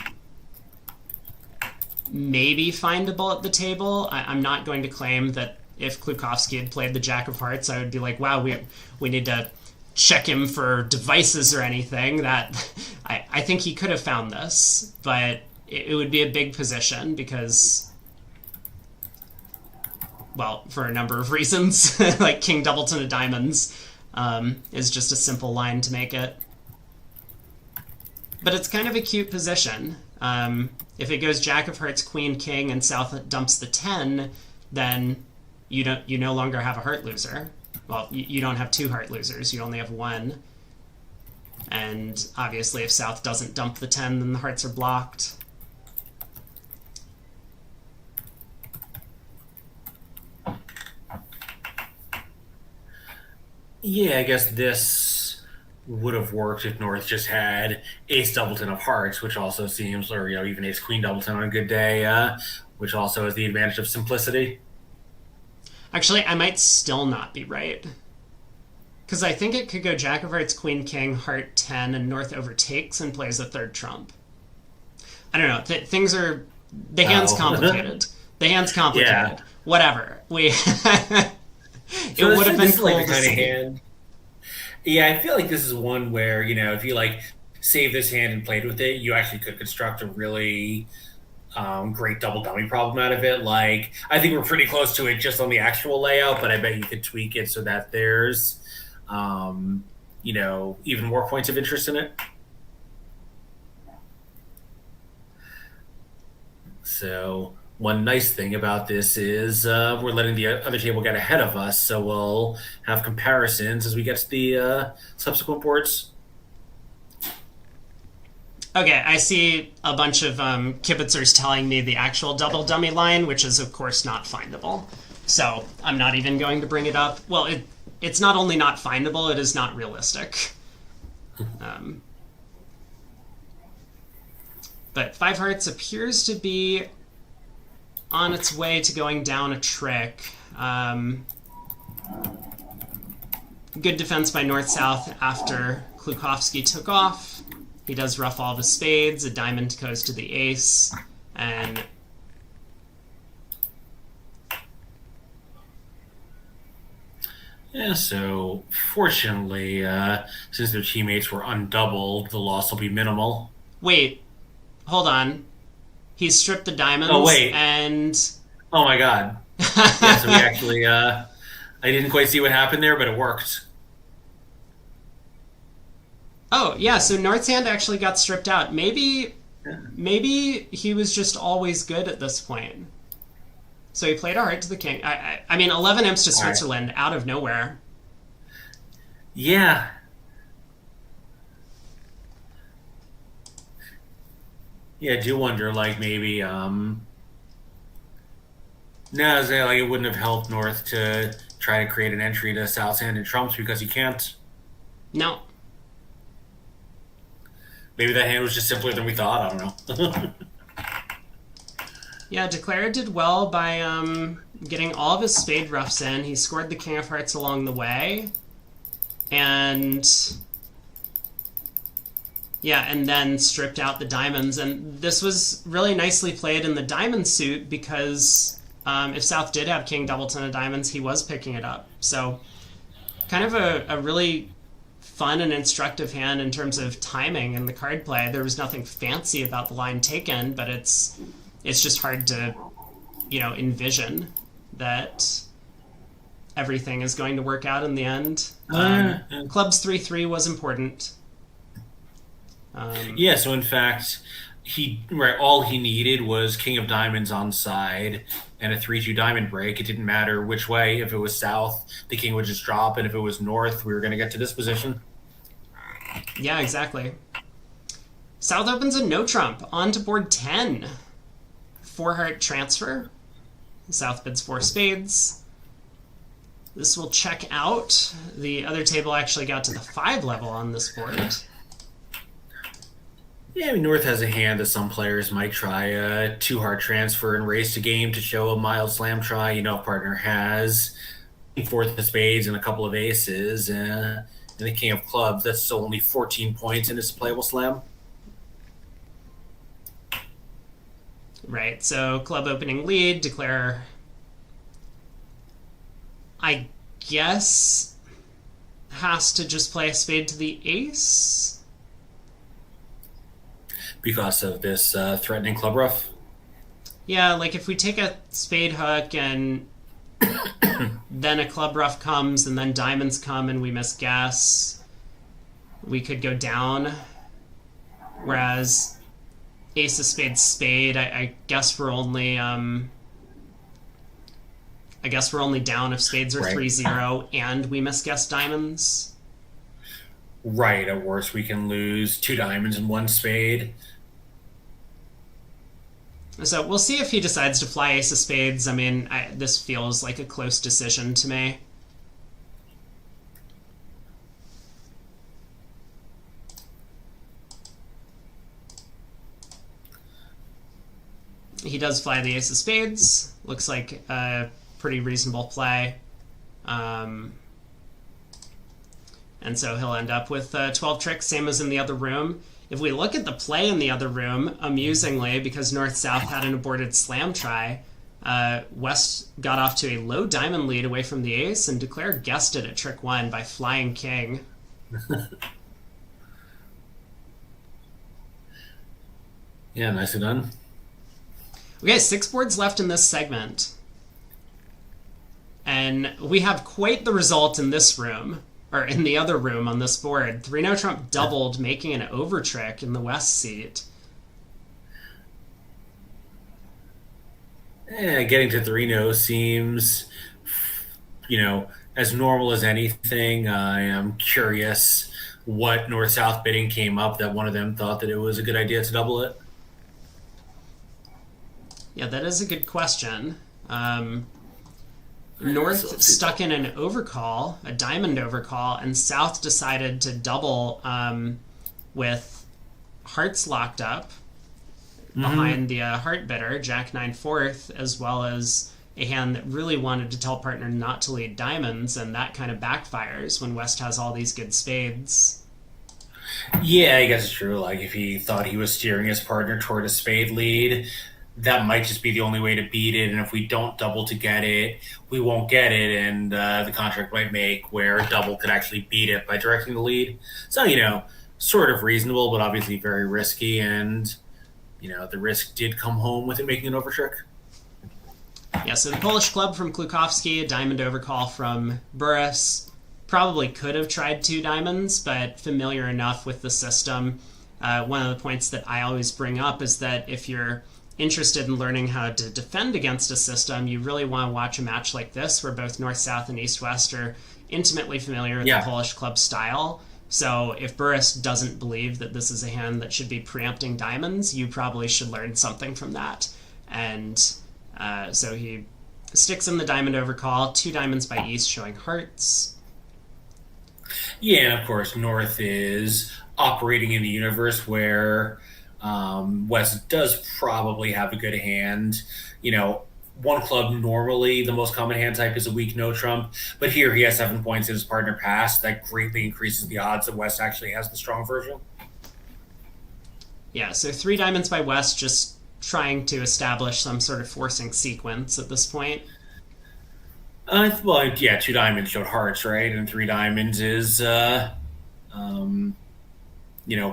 S1: maybe findable at the table. I'm not going to claim that if Klukowski had played the Jack of Hearts, I would be like, wow, we need to check him for devices or anything. That I think he could have found this, but it would be a big position because, well, for a number of reasons, like King Doubleton of Diamonds is just a simple line to make it. But it's kind of a cute position. If it goes Jack of Hearts, Queen, King, and South dumps the 10, then you no longer have a heart loser. Well, you don't have 2 heart losers. You only have 1. And obviously, if South doesn't dump the 10, then the hearts are blocked.
S2: Yeah, I guess this would have worked if North just had Ace Doubleton of Hearts, which also seems, or even Ace Queen Doubleton on a good day, which also has the advantage of simplicity.
S1: Actually, I might still not be right. Because I think it could go Jack of Hearts, Queen, King, Heart 10, and North overtakes and plays a third trump. I don't know. Things are... The hand's complicated. The hand's complicated. Yeah. Whatever. It would have been cool to see.
S2: Hand. Yeah, I feel like this is one where, if you, save this hand and played with it, you actually could construct a really... great double dummy problem out of it. I think we're pretty close to it just on the actual layout, but I bet you could tweak it so that there's, even more points of interest in it. So one nice thing about this is we're letting the other table get ahead of us, so we'll have comparisons as we get to the subsequent boards.
S1: Okay, I see a bunch of kibitzers telling me the actual double dummy line, which is of course not findable. So I'm not even going to bring it up. Well, it's not only not findable, it is not realistic. Um, but Five Hearts appears to be on its way to going down a trick. Good defense by North South after Klukowski took off. He does ruff all of his spades. A diamond goes to the ace, and
S2: Yeah, so fortunately, since their teammates were undoubled, the loss will be minimal.
S1: wait, hold on. He stripped the
S2: Oh,
S1: diamonds,
S2: wait.
S1: and
S2: Oh, my God. Yeah, so we actually, I didn't quite see what happened there, but it worked.
S1: oh yeah, so North's hand actually got stripped out.
S2: Yeah.
S1: Maybe he was just always good at this point. So he played a heart to the king. I mean, 11 imps to
S2: All right.
S1: Switzerland out of nowhere.
S2: Yeah. Yeah, I do wonder, like, maybe, no, like, it wouldn't have helped North to try to create an entry to South's hand and Trump's because he can't.
S1: No,
S2: Maybe that hand was just simpler than we thought. I don't know.
S1: yeah, Declara did well by getting all of his spade roughs in. He scored the king of hearts along the way, and yeah, and then stripped out the diamonds. And this was really nicely played in the diamond suit because if South did have king double ton of diamonds, he was picking it up. So kind of a really fun and instructive hand in terms of timing and the card play. There was nothing fancy about the line taken, but it's just hard to envision that everything is going to work out in the end.
S2: Uh,
S1: Club's 3-3 was important.
S2: yeah, so in fact, all he needed was King of Diamonds on side and a 3-2 diamond break. It didn't matter which way. If it was south, the king would just drop, and if it was north, we were going to get to this position.
S1: Yeah, exactly. South opens a no trump on to board 10. Four heart transfer. South bids four spades. This will check out. The other table actually got to the 5 level on this board.
S2: Yeah, I mean, North has a hand that some players might try a 2 heart transfer and race the game to show a mild slam try. If partner has fourth of spades and a couple of aces, and the king of clubs, that's still only 14 points and it's a playable slam.
S1: Right, so club opening lead, declare, I guess, has to just play a spade to the ace.
S2: Because of this threatening club rough.
S1: Yeah, like if we take a spade hook and then a club rough comes and then diamonds come and we miss guess, we could go down. Whereas ace of spades spade, I guess we're only down if spades are
S2: Right.
S1: 3-0 and we miss guess diamonds.
S2: Right, at worst, we can lose 2 diamonds and 1 spade.
S1: So we'll see if he decides to fly ace of spades. I mean, this feels like a close decision to me. He does fly the ace of spades. Looks like a pretty reasonable play. And so he'll end up with 12 tricks, same as in the other room. If we look at the play in the other room, amusingly, because North-South had an aborted slam try, West got off to a low diamond lead away from the ace and declared guessed it at trick 1 by flying king.
S2: Yeah, nicely done.
S1: Okay, 6 boards left in this segment. And we have quite the result in this room, or in the other room on this board. 3-no trump doubled, making an over trick in the West seat.
S2: Getting to 3-no seems, as normal as anything. I am curious what north south bidding came up that one of them thought that it was a good idea to double it?
S1: Yeah, that is a good question.
S2: So
S1: North
S2: let's see.
S1: stuck in an overcall, a diamond overcall, and South decided to double with hearts locked up
S2: Mm-hmm.
S1: behind the heart bidder, Jack 9 fourth, as well as a hand that really wanted to tell partner not to lead diamonds, and that kind of backfires when West has all these good spades.
S2: Yeah, I guess it's true. Like if he thought he was steering his partner toward a spade lead, that might just be the only way to beat it. And if we don't double to get it, we won't get it, and the contract might make where a double could actually beat it by directing the lead. So sort of reasonable, but obviously very risky. And the risk did come home with it making an over trick.
S1: Yeah, so the Polish club from Klukowski, a diamond overcall from Burris. Probably could have tried two diamonds, but familiar enough with the system. One of the points that I always bring up is that if you're interested in learning how to defend against a system, you really want to watch a match like this where both North South and East West are intimately familiar with the
S2: Yeah,
S1: Polish club style. So if Burris doesn't believe that this is a hand that should be preempting diamonds, you probably should learn something from that. And so he sticks in the diamond overcall, two diamonds by East showing hearts.
S2: yeah, and of course, North is operating in the universe where West does probably have a good hand. You know, one club normally the most common hand type is a weak no trump, but here he has 7 points in his partner pass. That greatly increases the odds that West actually has the strong version.
S1: Yeah, so three diamonds by West, just trying to establish some sort of forcing sequence at this point.
S2: Well, yeah, two diamonds showed hearts, right? And three diamonds is, um,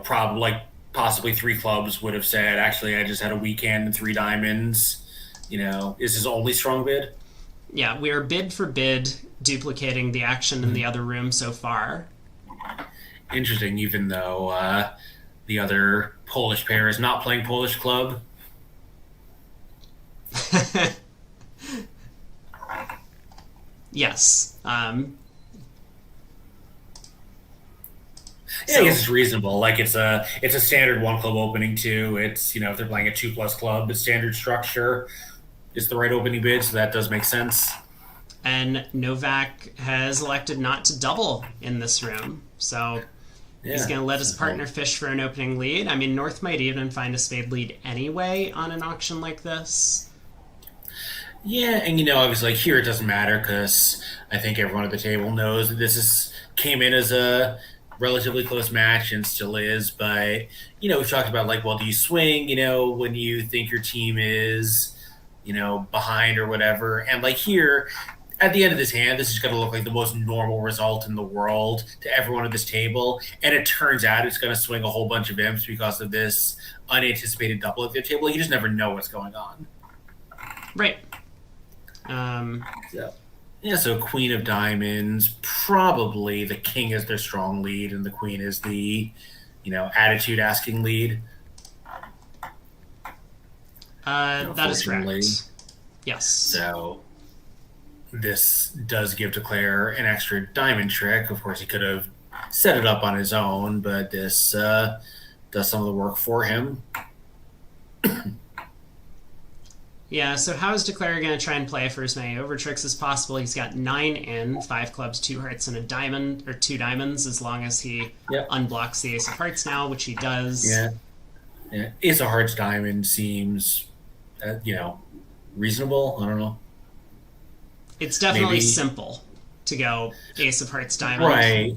S2: probably like possibly three clubs would have said, actually, I just had a weak hand and three diamonds. Is his only strong bid?
S1: Yeah, we are bid for bid duplicating the action in the other room so far.
S2: Interesting, even though the other Polish pair is not playing Polish club.
S1: Yes.
S2: Yeah, I guess
S1: So,
S2: it's reasonable. Like it's a standard one club opening too. It's if they're playing a two plus club, the standard structure is the right opening bid, so that does make sense.
S1: and Novak has elected not to double in this room. So he's
S2: Yeah.
S1: going to let his
S2: So
S1: partner fish for an opening lead. I mean, North might even find a spade lead anyway on an auction like this.
S2: yeah, and obviously like here it doesn't matter because I think everyone at the table knows that this is came in as a relatively close match and still is. But we've talked about like, well, do you swing? When you think your team is behind or whatever, and like here at the end of this hand, this is going to look like the most normal result in the world to everyone at this table. And it turns out it's going to swing a whole bunch of imps because of this unanticipated double at their table. You just never know what's going on.
S1: Right. Um,
S2: So, yeah, so Queen of Diamonds, probably the king is their strong lead, and the queen is the, attitude asking lead.
S1: that is
S2: Fortunately.
S1: correct. Yes.
S2: So this does give Declare an extra diamond trick. Of course, he could have set it up on his own, but this does some of the work for him.
S1: Yeah, so how is Declare going to try and play for as many over tricks as possible? He's got 9 in, 5 clubs, 2 hearts, and a diamond, or 2 diamonds, as long as he
S2: Yep.
S1: unblocks the ace of hearts now, which he does.
S2: Yeah. Yeah. Ace of Hearts diamond seems, reasonable. I don't know.
S1: It's definitely
S2: Maybe.
S1: simple to go ace of hearts, diamond.
S2: Right.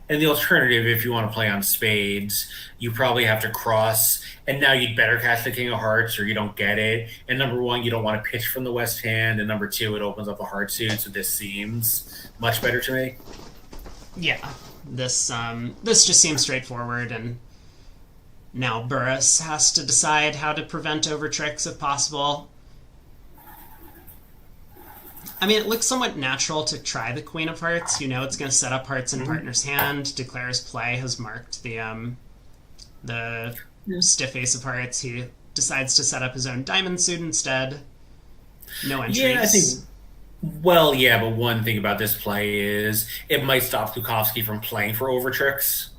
S2: And the alternative, if you want to play on spades, you probably have to cross, and now you'd better catch the king of hearts, or you don't get it. And number one, you don't want to pitch from the west hand, and number two, it opens up a heart suit. So this seems much better to me.
S1: Yeah, this just seems straightforward, and now Burris has to decide how to prevent over tricks if possible. I mean, it looks somewhat natural to try the Queen of Hearts. You know, it's going to set up hearts in
S2: Mm-hmm.
S1: partner's hand. Declare's play has marked the
S2: Yeah.
S1: stiff ace of hearts. He decides to set up his own diamond suit instead. No
S2: Yeah, I think.
S1: entries.
S2: Well, yeah, but one thing about this play is it might stop Klukowski from playing for over tricks.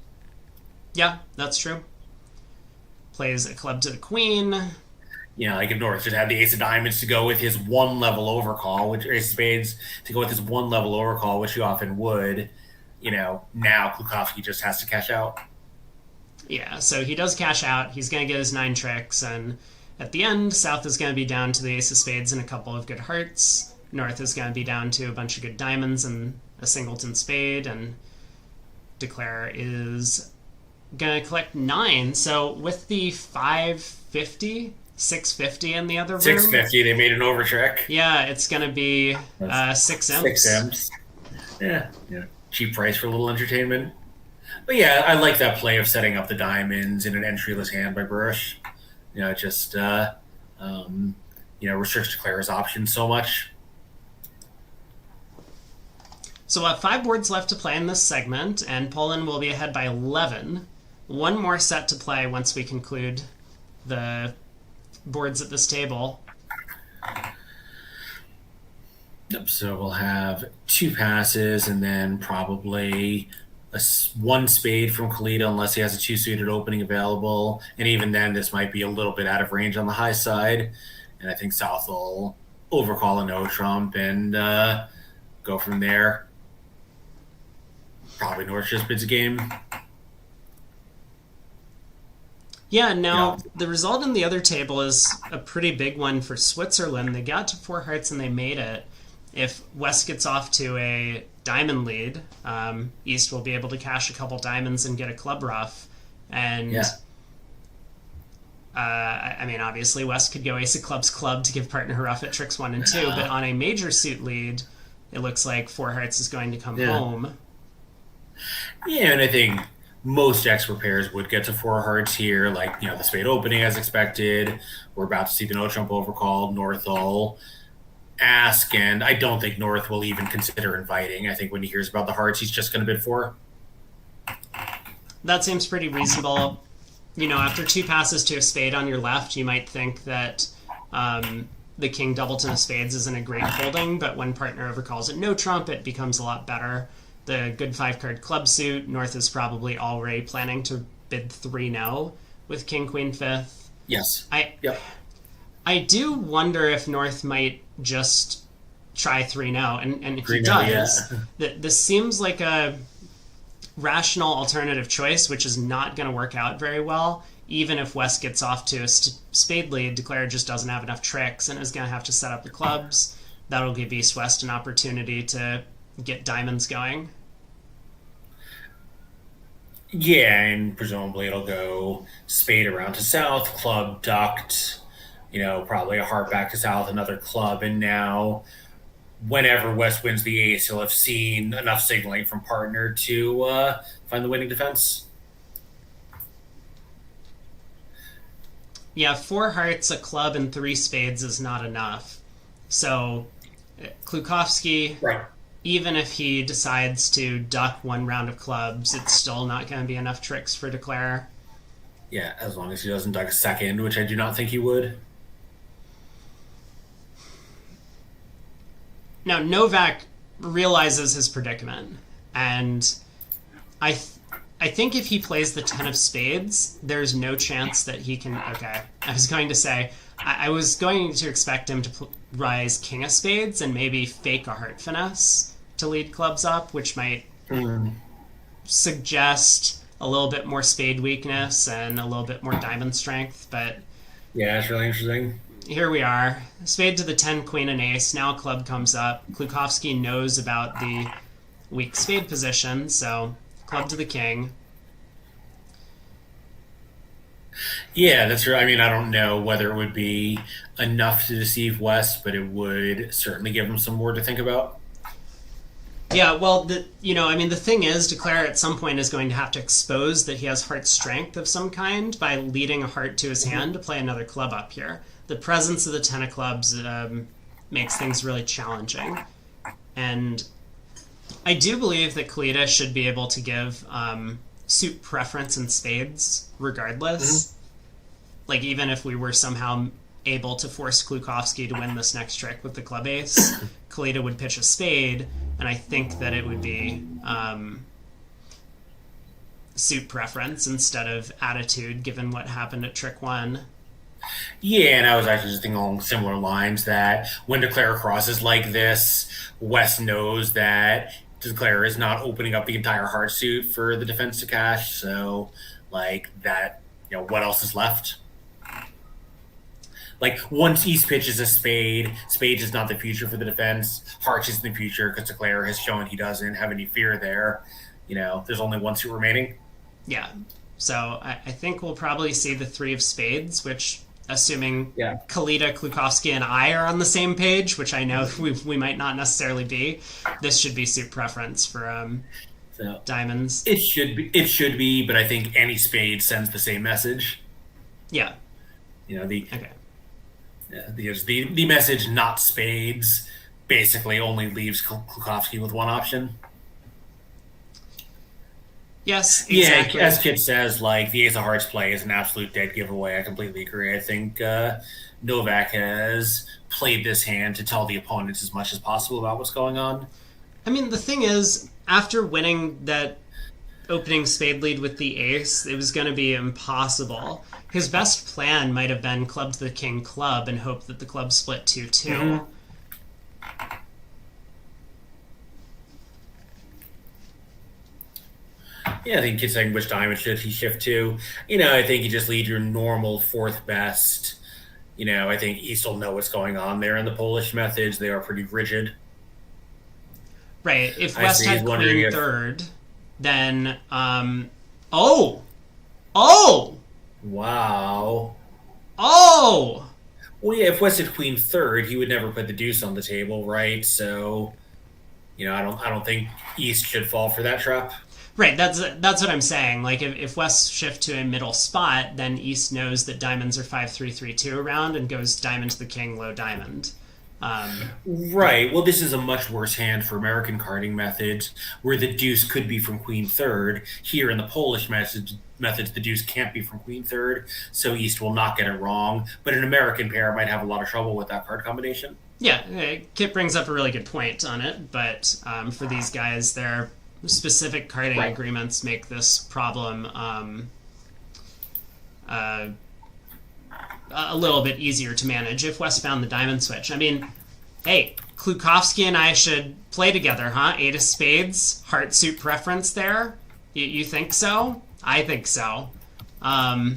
S1: Yeah, that's true. Plays a club to the queen.
S2: Like if North just had the ace of diamonds to go with his one level overcall, which or ace of spades to go with his one level overcall, which he often would. Now Klukowski just has to cash out.
S1: Yeah, so he does cash out. He's going to get his 9 tricks, and at the end, South is going to be down to the ace of spades and a couple of good hearts. North is going to be down to a bunch of good diamonds and a singleton spade, and Declare is going to collect 9. So with the 550, 650 in the other room.
S2: 650, they made an over trick.
S1: Yeah, it's going to be 6 imps.
S2: 6 imps. Yeah. Cheap price for a little entertainment. But yeah, I like that play of setting up the diamonds in an entryless hand by Burrish. It just restricts Declare's options so much.
S1: So we'll have 5 boards left to play in this segment, and Poland will be ahead by 11. One more set to play once we conclude the boards at this table.
S2: Yep, so we'll have 2 passes and then probably one spade from Kalita unless he has a 2-suited opening available. And even then, this might be a little bit out of range on the high side. And I think South will overcall a no-trump and go from there. Probably North just bids a game.
S1: Yeah, now the result in the other table is a pretty big one for Switzerland. They got to 4 hearts and they made it. If West gets off to a diamond lead, East will be able to cash a couple diamonds and get a club ruff. And obviously West could go ace of clubs club to give partner a ruff at tricks 1 and 2, but on a major suit lead, it looks like 4 hearts is going to come home.
S2: Yeah, and I think most expert pairs would get to 4 hearts here, like, the spade opening as expected. We're about to see the no-trump overcall. North will ask, and I don't think North will even consider inviting. I think when he hears about the hearts, he's just going to bid 4.
S1: That seems pretty reasonable. After 2 passes to a spade on your left, you might think that the king doubleton of spades isn't a great holding, but when partner overcalls it no trump, it becomes a lot better. The good 5-card club suit, North is probably already planning to bid 3 no with king queen 5th.
S2: Yes.
S1: I do wonder if North might just try 3 no, and if he does, this seems like a rational alternative choice, which is not going to work out very well. Even if West gets off to a spade lead, Declare just doesn't have enough tricks and is going to have to set up the clubs. That'll give East-West an opportunity to get diamonds going.
S2: Yeah, and presumably it'll go spade around to South, club ducked, probably a heart back to South, another club, and now whenever West wins the ace, he'll have seen enough signaling from partner to find the winning defense.
S1: Yeah, 4 hearts, a club, and 3 spades is not enough. So Klukowski,
S2: right,
S1: even if he decides to duck 1 round of clubs, it's still not going to be enough tricks for Declare.
S2: Yeah, as long as he doesn't duck a second, which I do not think he would.
S1: Now, Novak realizes his predicament, and I think if he plays the 10 of spades, there's no chance that he can... Okay, I was going to say, I was going to expect him to rise king of spades and maybe fake a heart finesse to lead clubs up, which might suggest a little bit more spade weakness and a little bit more diamond strength, but...
S2: Yeah, it's really interesting.
S1: Here we are. Spade to the 10, queen, and ace. Now a club comes up. Klukowski knows about the weak spade position, so club to the king.
S2: Yeah, that's right. I mean, I don't know whether it would be enough to deceive West, but it would certainly give him some more to think about.
S1: Yeah, well, the thing is, Declare at some point is going to have to expose that he has heart strength of some kind by leading a heart to his hand to play another club up here. The presence of the 10 of clubs makes things really challenging. And I do believe that Kalita should be able to give suit preference in spades regardless. Like, even if we were somehow able to force Klukowski to win this next trick with the club ace, Kalita would pitch a spade, and I think that it would be suit preference instead of attitude, given what happened at trick one.
S2: Yeah, and I was actually just thinking along similar lines that when Declare crosses like this, West knows that Declare is not opening up the entire heart suit for the defense to cash. So, like that, what else is left? Like once East pitches a spade, spade is not the future for the defense. Hearts is the future because Declare has shown he doesn't have any fear there. There's only one suit remaining.
S1: Yeah. So I think we'll probably see the three of spades, which, assuming Kalita, Klukowski, and I are on the same page, which I know we might not necessarily be, this should be suit preference for diamonds.
S2: It should be, but I think any spade sends the same message.
S1: Yeah.
S2: Okay. The message not spades basically only leaves Klukowski with one option.
S1: Yes, exactly.
S2: Yeah, as Kip says, like the Ace of Hearts play is an absolute dead giveaway. I completely agree. I think Novak has played this hand to tell the opponents as much as possible about what's going on.
S1: I mean, the thing is, after winning that opening spade lead with the ace, it was going to be impossible. His best plan might have been club to the king club and hope that the club split 2-2. Mm-hmm.
S2: Yeah, I think considering which diamond should he shift to, I think you just lead your normal fourth best. I think East will know what's going on there in the Polish methods. They are pretty rigid.
S1: Right. If West had queen third, then oh!
S2: Wow.
S1: Oh!
S2: Well, yeah, if West had queen third, he would never put the deuce on the table, right? So, I don't think East should fall for that trap.
S1: Right, that's what I'm saying. Like, if West shift to a middle spot, then East knows that diamonds are 5-3-3-2 around and goes diamond to the king, low diamond.
S2: Right. Well, this is a much worse hand for American carding methods, where the deuce could be from queen third. Here in the Polish methods, the deuce can't be from queen third, so East will not get it wrong. But an American pair might have a lot of trouble with that card combination.
S1: Yeah, Kit brings up a really good point on it, but for these guys, their specific carding agreements make this problem a little bit easier to manage if West found the diamond switch. I mean, hey, Klukowski and I should play together, huh? 8 of spades, heart suit preference there. You think so? I think so. That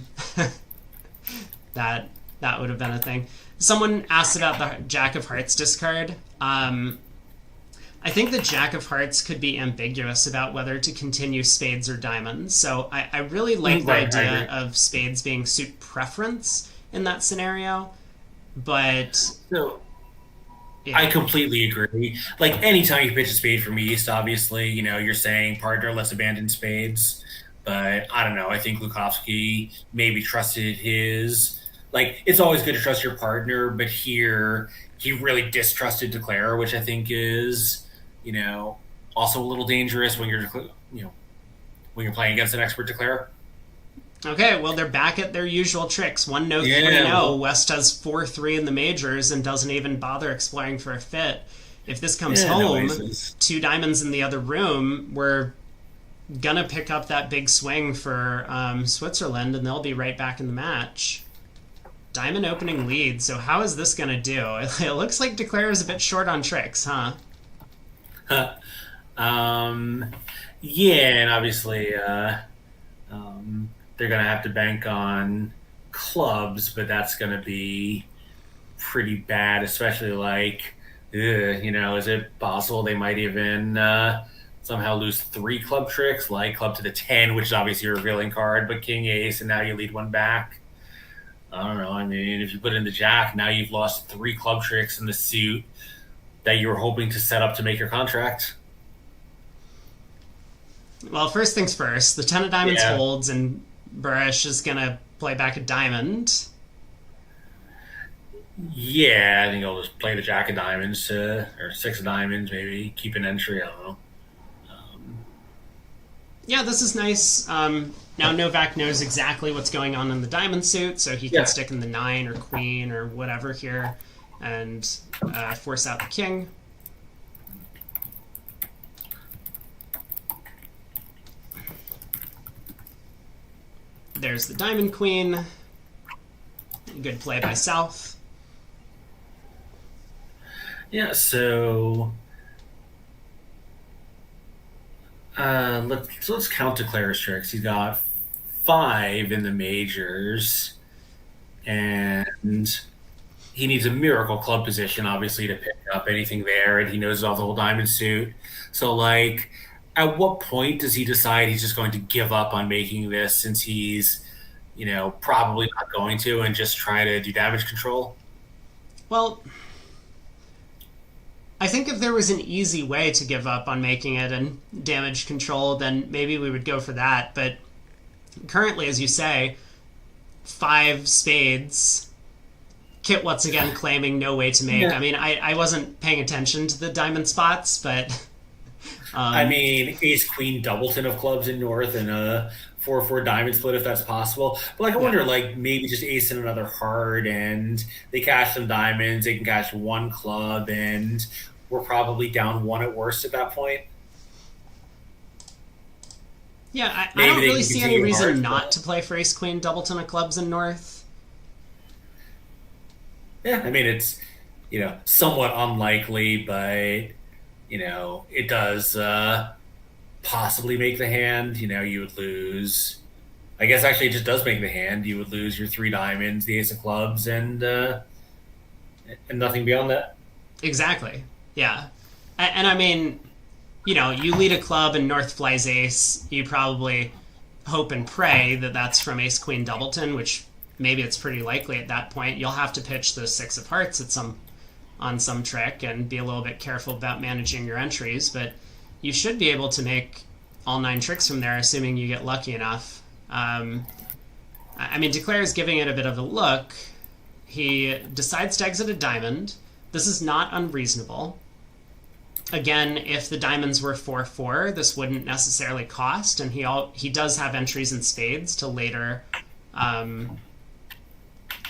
S1: would have been a thing. Someone asked about the Jack of Hearts discard. I think the Jack of Hearts could be ambiguous about whether to continue spades or diamonds. So I really like the idea of spades being suit preference in that scenario. But
S2: yeah. I completely agree. Like anytime you pitch a spade from East, obviously, you're saying partner, let's abandon spades. But I don't know. I think Klukowski maybe trusted his. Like, it's always good to trust your partner, but here he really distrusted Declare, which I think is, also a little dangerous when you're playing against an expert Declare.
S1: Okay, well, they're back at their usual tricks. 1-0, 3-0. West has 4-3 in the majors and doesn't even bother exploring for a fit. If this comes home, 2 diamonds in the other room, we're gonna pick up that big swing for Switzerland, and they'll be right back in the match. Diamond opening lead, so how is this gonna do? It looks like Declare is a bit short on tricks, huh?
S2: Yeah, and obviously they're going to have to bank on clubs, but that's going to be pretty bad, especially is it possible they might even somehow lose 3 club tricks, like club to the 10, which is obviously a revealing card, but king ace, and now you lead one back. I don't know. I mean, if you put in the jack, now you've lost 3 club tricks in the suit that you were hoping to set up to make your contract.
S1: Well, first things first, the 10 of diamonds holds, and Burish is going to play back a diamond.
S2: Yeah, I think I'll just play the jack of diamonds, or 6 of diamonds, maybe. Keep an entry, I don't know.
S1: Yeah, this is nice. Now Novak knows exactly what's going on in the diamond suit, so he can stick in the 9 or queen or whatever here and force out the king. There's the Diamond Queen. Good play by South.
S2: Yeah, so let's count Declare's tricks. He's got 5 in the majors, and he needs a miracle club position, obviously, to pick up anything there, and he knows all the whole diamond suit. So, like, at what point does he decide he's just going to give up on making this, since he's, probably not going to, and just try to do damage control?
S1: Well, I think if there was an easy way to give up on making it and damage control, then maybe we would go for that. But currently, as you say, 5 spades. Kit once again claiming no way to make.
S2: Yeah.
S1: I mean, I wasn't paying attention to the diamond spots, but
S2: I mean, ace queen doubleton of clubs in north and a 4-4 diamond split if that's possible. But like, I wonder, like, maybe just ace in another heart and they cash some diamonds. They can cash 1 club, and we're probably down 1 at worst at that point.
S1: yeah, I
S2: Maybe
S1: don't
S2: they
S1: really
S2: can
S1: see any
S2: continue
S1: reason
S2: hard,
S1: not
S2: but-
S1: to play for ace queen doubleton of clubs in north.
S2: Yeah, I mean, it's somewhat unlikely, but it does possibly make the hand. You would lose. I guess actually it just does make the hand. You would lose your 3 diamonds, the ace of clubs, and nothing beyond that.
S1: Exactly. Yeah, and I mean, you lead a club and north flies ace. You probably hope and pray that that's from ace queen doubleton, which maybe it's pretty likely at that point. You'll have to pitch the 6 of hearts on some trick and be a little bit careful about managing your entries, but you should be able to make all 9 tricks from there, assuming you get lucky enough. I mean, Declare is giving it a bit of a look. He decides to exit a diamond. This is not unreasonable. Again, if the diamonds were 4-4, this wouldn't necessarily cost, and he does have entries in spades to later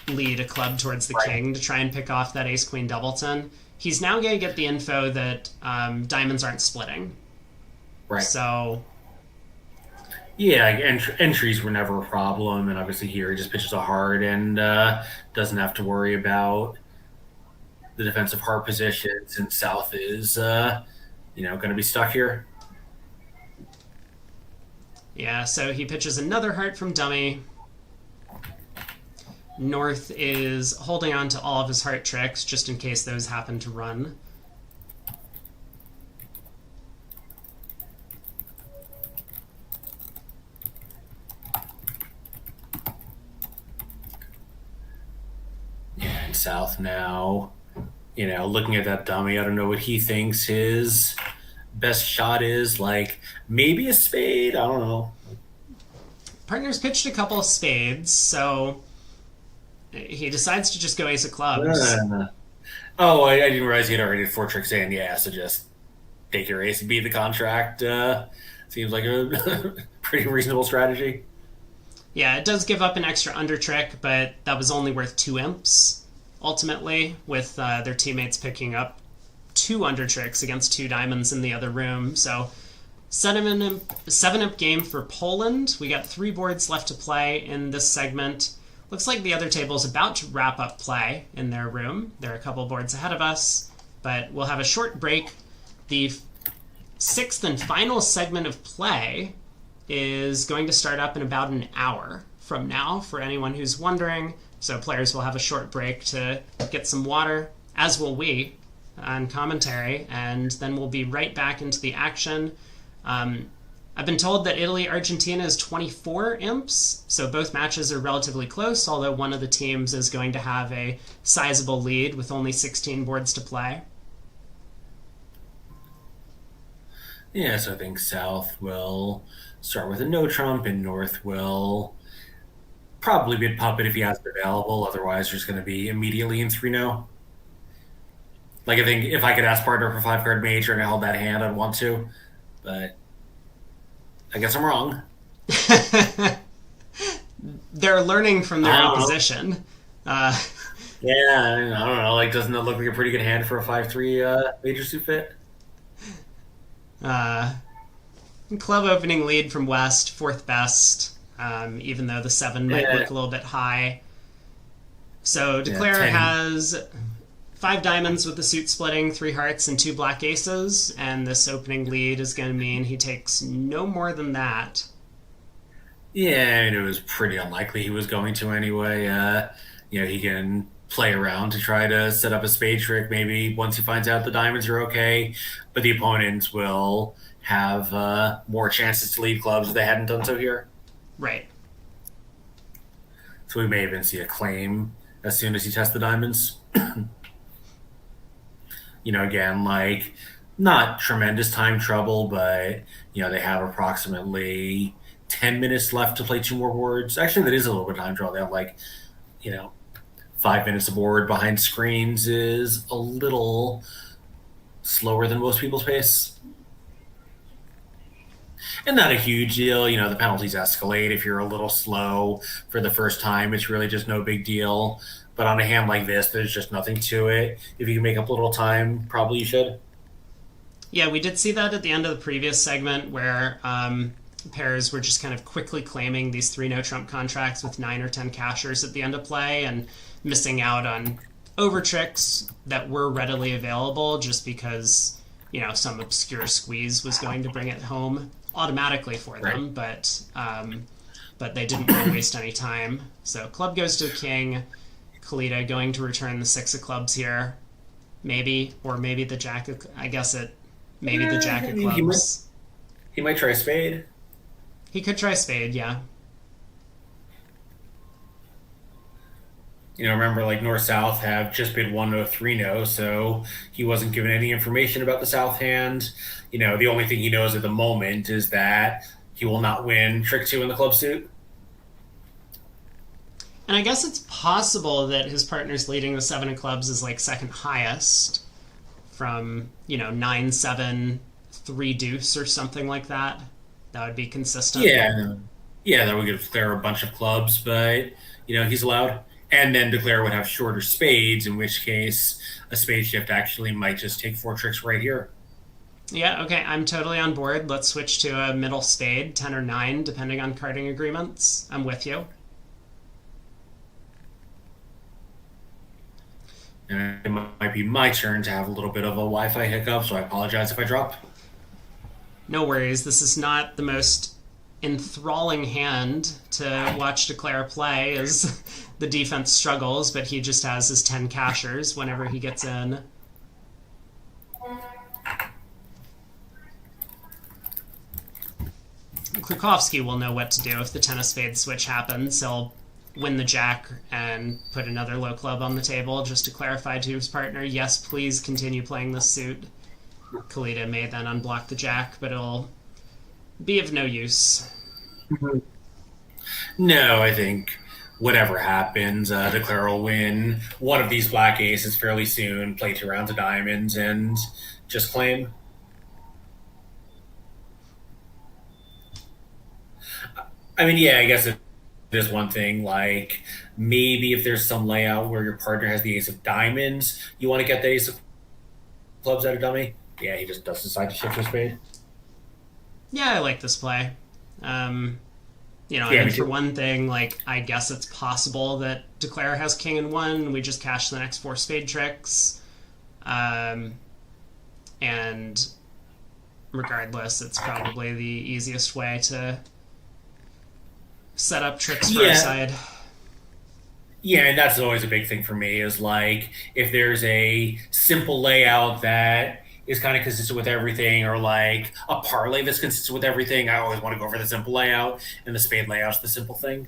S1: lead a club towards the king to try and pick off that ace queen doubleton. He's now going to get the info that diamonds aren't splitting.
S2: Right.
S1: So
S2: yeah, entries were never a problem, and obviously here he just pitches a heart and doesn't have to worry about the defensive heart position, since South is going to be stuck here.
S1: yeah, so he pitches another heart from dummy. North is holding on to all of his heart tricks just in case those happen to run.
S2: Yeah, and South now, looking at that dummy, I don't know what he thinks his best shot is. Like, maybe a spade? I don't know.
S1: Partner's pitched a couple of spades, so he decides to just go ace of clubs.
S2: Oh, I didn't realize he had already 4 tricks in. Yeah, so just take your ace and beat the contract. Seems like a pretty reasonable strategy.
S1: Yeah, it does give up an extra under trick, but that was only worth 2 imps, ultimately, with their teammates picking up 2 under tricks against 2 diamonds in the other room. So 7 imp game for Poland. We got 3 boards left to play in this segment. Looks like the other table is about to wrap up play in their room. There are a couple boards ahead of us, but we'll have a short break. The 6th and final segment of play is going to start up in about an hour from now, for anyone who's wondering. So players will have a short break to get some water, as will we on commentary, and then we'll be right back into the action. I've been told that Italy-Argentina is 24 imps, so both matches are relatively close, although one of the teams is going to have a sizable lead with only 16 boards to play.
S2: Yeah, so I think South will start with a no trump, and North will probably mid puppet if he has it available. Otherwise, there's going to be immediately in 3-0. Like, I think if I could ask partner for 5-card major and I held that hand, I'd want to, but I guess I'm wrong.
S1: They're learning from their
S2: I don't know.
S1: opposition.
S2: Yeah, I don't know. Like, doesn't that look like a pretty good hand for a 5-3 major suit fit?
S1: Club opening lead from West, 4th best. even though the 7 might
S2: Yeah,
S1: look a little bit high. So
S2: yeah,
S1: Declare
S2: 10.
S1: has 5 diamonds with the suit splitting, 3 hearts, and 2 black aces, and this opening lead is going to mean he takes no more than that.
S2: Yeah, and it was pretty unlikely he was going to anyway. He can play around to try to set up a spade trick maybe once he finds out the diamonds are okay, but the opponents will have more chances to lead clubs if they hadn't done so here.
S1: Right.
S2: So we may even see a claim as soon as he tests the diamonds. Again, like not tremendous time trouble, but they have approximately 10 minutes left to play 2 more boards. Actually, that is a little bit of time trouble. They have you know, 5 minutes aboard behind screens is a little slower than most people's pace. And not a huge deal. The penalties escalate if you're a little slow for the first time. It's really just no big deal. But on a hand like this, there's just nothing to it. If you can make up a little time, probably you should.
S1: Yeah, we did see that at the end of the previous segment where pairs were just kind of quickly claiming these 3 no trump contracts with 9 or 10 cashers at the end of play and missing out on over tricks that were readily available just because, some obscure squeeze was going to bring it home automatically for them.
S2: Right.
S1: But they didn't want to waste any time. So club goes to king. Kalita going to return the 6 of clubs here. Maybe, or maybe the jack of, I guess it, maybe the jack of clubs.
S2: He might try spade.
S1: He could try spade, yeah.
S2: Remember, like North South have just been 1-0 3-0, so he wasn't given any information about the South hand. The only thing he knows at the moment is that he will not win trick 2 in the club suit.
S1: And I guess it's possible that his partner's leading the 7 of clubs is like second highest from, 9-7, 3 deuce or something like that. That would be consistent.
S2: Yeah, yeah, that would give Declare a bunch of clubs, but he's allowed. And then Declare would have shorter spades, in which case a spade shift actually might just take 4 tricks right here.
S1: Yeah, okay, I'm totally on board. Let's switch to a middle spade, 10 or 9, depending on carding agreements. I'm with you.
S2: And it might be my turn to have a little bit of a Wi-Fi hiccup, so I apologize if I drop.
S1: No worries. This is not the most enthralling hand to watch Declare play as the defense struggles, but he just has his 10 cashers whenever he gets in. Klukowski will know what to do if the 10 of spades switch happens. He'll win the jack and put another low club on the table just to clarify to his partner, yes, please continue playing this suit. Kalita may then unblock the jack, but it'll be of no use.
S2: No, I think whatever happens, Declare will win one of these black aces fairly soon, play 2 rounds of diamonds, and just claim. I mean, yeah, I guess it is one thing. Like, maybe if there's some layout where your partner has the ace of diamonds, you want to get the ace of clubs out of dummy. Yeah, he just does decide to shift his spade.
S1: Yeah, I like this play.
S2: Yeah,
S1: I mean,
S2: me
S1: for
S2: too.
S1: one thing, like, I guess it's possible that Declare has king and 1, and we just cash the next 4 spade tricks. And regardless, it's probably the easiest way to set up tricks for our
S2: Yeah,
S1: side.
S2: yeah, and that's always a big thing for me is like if there's a simple layout that is kind of consistent with everything, or like a parlay that's consistent with everything, I always want to go for the simple layout, and the spade layout's the simple thing.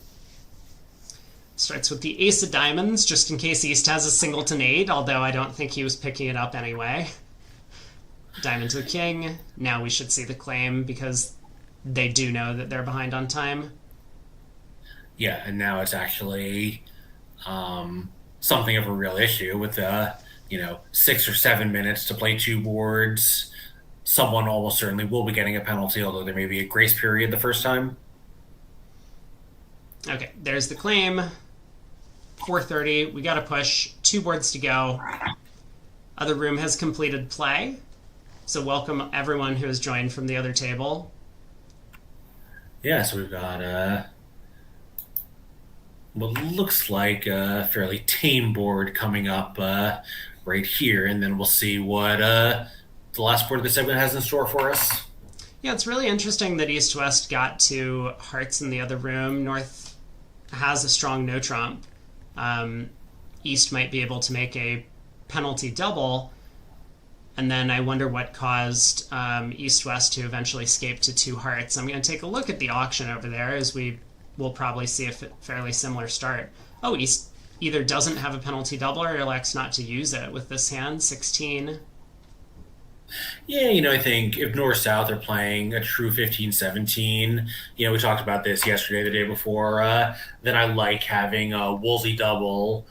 S1: Starts with the ace of diamonds, just in case East has a singleton 8, although I don't think he was picking it up anyway. Diamond to the king. Now we should see the claim because they do know that they're behind on time.
S2: Yeah, and now it's actually something of a real issue with 6 or 7 minutes to play 2 boards. Someone almost certainly will be getting a penalty, although there may be a grace period the first time.
S1: Okay, there's the claim. 4:30. We got to push. 2 boards to go. Other room has completed play. So welcome everyone who has joined from the other table.
S2: Yeah, so we've got what looks like a fairly tame board coming up right here, and then we'll see what the last board of the segment has in store for us.
S1: Yeah, it's really interesting that East West got to hearts in the other room. North has a strong no trump. Um, East might be able to make a penalty double, and then I wonder what caused East West to eventually escape to two hearts. I'm going to take a look at the auction over there as we will probably see a fairly similar start. Oh, East either doesn't have a penalty double or elects not to use it with this hand, 16.
S2: Yeah, I think if North South are playing a true 15-17, we talked about this yesterday, the day before, then I like having a Woolsey double,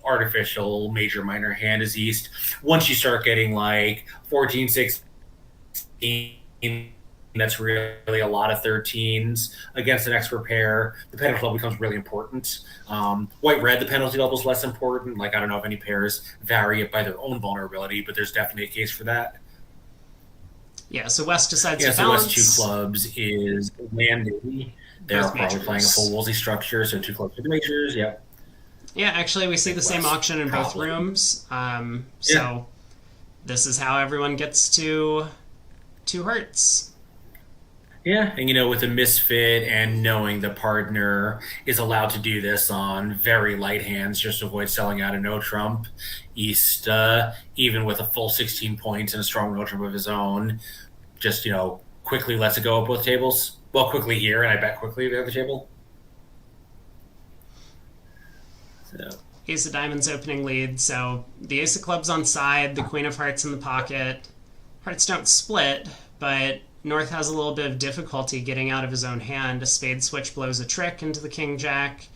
S2: artificial major minor hand as East. Once you start getting like 14-16, that's really a lot of 13s against an expert pair. The penalty double becomes really important. White red, the penalty double is less important. Like, I don't know if any pairs vary it by their own vulnerability, but there's definitely a case for that.
S1: Yeah, so West decides
S2: Yeah,
S1: to
S2: so West two
S1: balance
S2: clubs is landing. They're
S1: both
S2: probably playing a full
S1: majors.
S2: Woolsey structure, so two clubs for the majors. Yep.
S1: Yeah, actually, we see the same
S2: West
S1: auction in both
S2: probably.
S1: rooms.
S2: Yeah.
S1: So this is how everyone gets to two hearts.
S2: Yeah, and with a misfit and knowing the partner is allowed to do this on very light hands, just to avoid selling out a no trump. East, even with a full 16 points and a strong no trump of his own, just quickly lets it go at both tables. Well, quickly here, and I bet quickly at the other table. So
S1: Ace of Diamonds opening lead, so the Ace of Clubs on side, the Queen of Hearts in the pocket. Hearts don't split, but North has a little bit of difficulty getting out of his own hand. A spade switch blows a trick into the King Jack.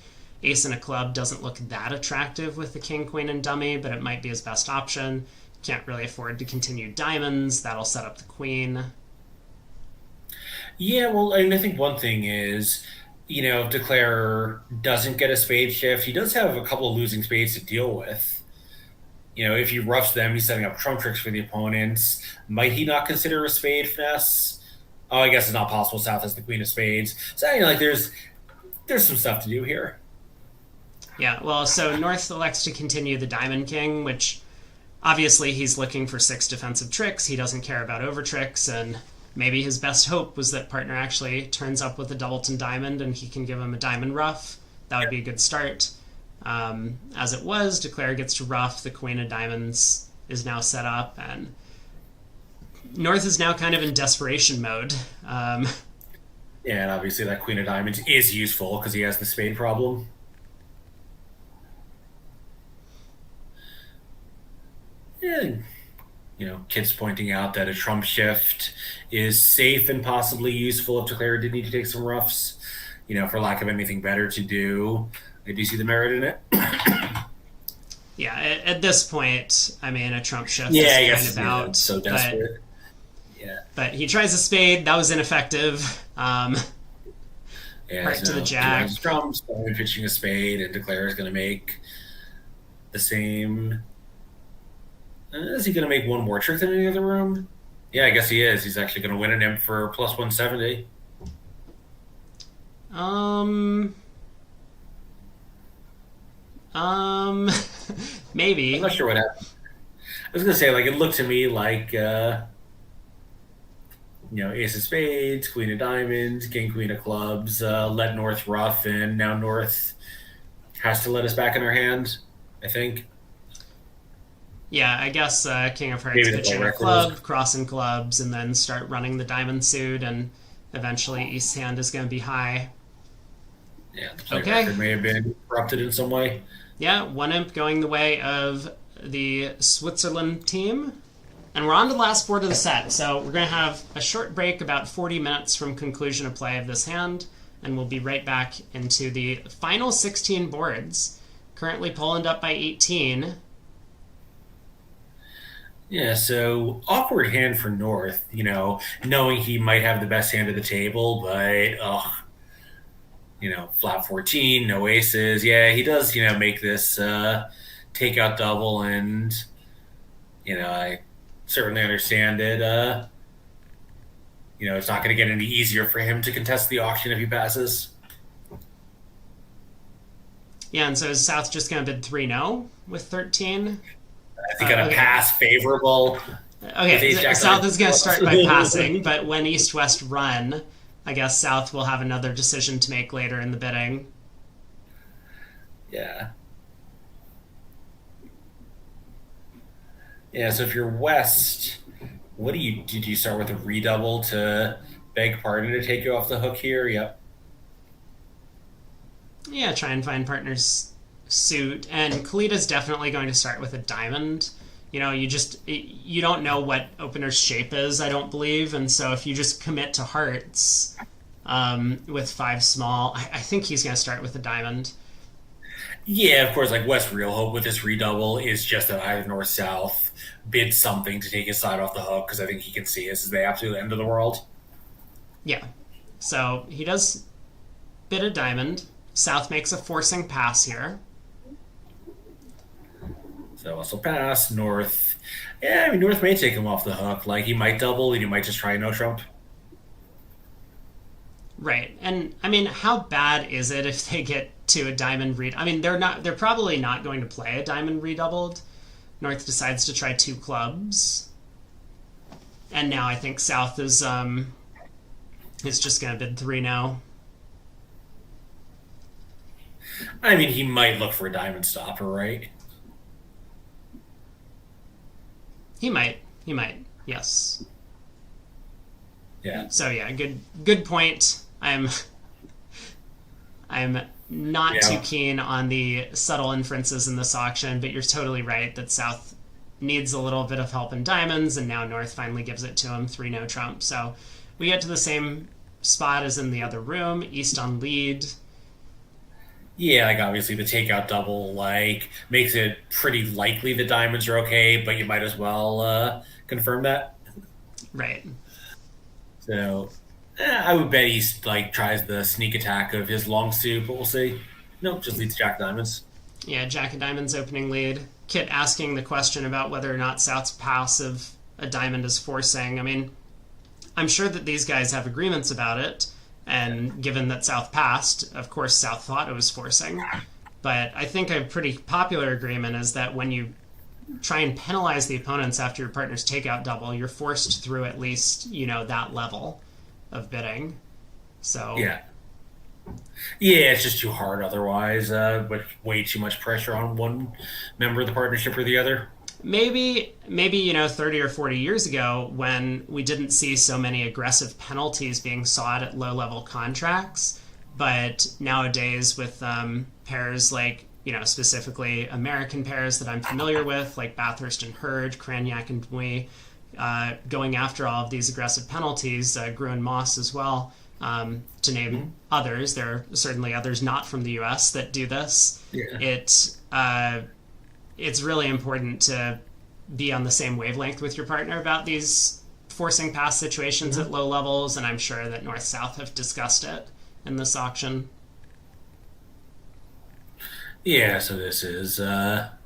S1: Ace and a club doesn't look that attractive with the King, Queen, and dummy, but it might be his best option. Can't really afford to continue diamonds. That'll set up the Queen.
S2: yeah, well, I think one thing is, if Declare doesn't get a spade shift, he does have a couple of losing spades to deal with. If he roughs them, he's setting up trump tricks for the opponents. Might he not consider a spade finesse? Oh, I guess it's not possible. South has the queen of spades, so like there's some stuff to do here.
S1: Yeah, well, so North elects to continue the Diamond King, which obviously he's looking for six defensive tricks. He doesn't care about over tricks, and maybe his best hope was that partner actually turns up with a Doubleton Diamond and he can give him a Diamond Ruff. That would be a good start. As it was, Declare gets to Ruff. The Queen of Diamonds is now set up, and North is now kind of in desperation mode.
S2: Yeah, and obviously that queen of diamonds is useful because he has the spade problem. And Kit's pointing out that a trump shift is safe and possibly useful if Declare did need to take some roughs, for lack of anything better to do. I do see the merit in it.
S1: Yeah, at this point, I mean, a Trump shift
S2: Yeah, I
S1: is
S2: guess
S1: kind of out.
S2: so desperate. Yeah.
S1: But he tries a spade. That was ineffective.
S2: Yeah,
S1: Heart to the Jack.
S2: Trumps, pitching a spade, and Declare is going to make the same. Is he going to make one more trick than in the other room? Yeah, I guess he is. He's actually going to win an imp for plus 170.
S1: Maybe.
S2: I'm not sure what happened. I was going to say, like, it looked to me like, Ace of Spades, Queen of Diamonds, King, Queen of Clubs, let North rough, and now North has to let us back in our hand, I think.
S1: Yeah, I guess King of Hearts
S2: Maybe the
S1: pitching a
S2: record
S1: club, crossing clubs, and then start running the diamond suit, and eventually East's hand is going to be high.
S2: Yeah, the play
S1: Okay.
S2: record may have been corrupted in some way.
S1: Yeah, one imp going the way of the Switzerland team. And we're on to the last board of the set, so we're going to have a short break, about 40 minutes from conclusion of play of this hand, and we'll be right back into the final 16 boards. Currently Poland up by 18.
S2: Yeah, so awkward hand for North, knowing he might have the best hand at the table, but, flat 14, no aces. Yeah, he does, make this takeout double, and, I certainly understand it. It's not going to get any easier for him to contest the auction if he passes.
S1: Yeah, and so is South just going to bid 3-0 with 13?
S2: I think on a
S1: Okay.
S2: pass favorable with
S1: Okay,
S2: ace jack
S1: South
S2: nine.
S1: is going to start by passing, but when East West run, I guess South will have another decision to make later in the bidding.
S2: Yeah. Yeah, so if you're West, what do you did you start with a redouble to beg pardon to take you off the hook here? Yep.
S1: Yeah, try and find partners suit. And Kalita's definitely going to start with a diamond. You don't know what opener's shape is, I don't believe, and so if you just commit to hearts with five small, I think he's going to start with a diamond.
S2: Yeah, of course, like West Real Hope with this redouble is just that either North South bid something to take his side off the hook because I think he can see this as the absolute end of the world.
S1: Yeah, so he does bid a diamond. South makes a forcing pass here.
S2: So also pass North. Yeah, I mean North may take him off the hook. Like he might double, and he might just try no trump.
S1: Right. And I mean, how bad is it if they get to a diamond read? I mean, they're probably not going to play a diamond redoubled. North decides to try two clubs. And now I think South is just going to bid 3 now.
S2: I mean, he might look for a diamond stopper, right?
S1: He might. He might. Yes.
S2: Yeah.
S1: So yeah, good point. I'm not too
S2: Yeah.
S1: keen on the subtle inferences in this auction, but you're totally right that South needs a little bit of help in diamonds, and now North finally gives it to him 3 no trump. So we get to the same spot as in the other room, East on lead.
S2: Yeah, like obviously the takeout double like makes it pretty likely the diamonds are okay, but you might as well confirm that.
S1: Right.
S2: So I would bet he's like tries the sneak attack of his long suit, but we'll see. No, just leads Jack diamonds.
S1: Yeah, Jack of Diamonds opening lead. Kit asking the question about whether or not South's pass of a diamond is forcing. I mean, I'm sure that these guys have agreements about it, and given that South passed, of course South thought it was forcing. But I think a pretty popular agreement is that when you try and penalize the opponents after your partner's takeout double, you're forced through at least, that level of bidding. So
S2: Yeah. Yeah, it's just too hard otherwise, with way too much pressure on one member of the partnership or the other.
S1: maybe 30 or 40 years ago when we didn't see so many aggressive penalties being sought at low level contracts, but nowadays with pairs like specifically American pairs that I'm familiar with, like Bathurst and Hurd, Cranyak and Bui, going after all of these aggressive penalties, Gruen Moss as well, to name others. There are certainly others not from the U.S. that do this.
S2: Yeah.
S1: It's really important to be on the same wavelength with your partner about these forcing pass situations at low levels, and I'm sure that North South have discussed it in this auction.
S2: Yeah, so this is a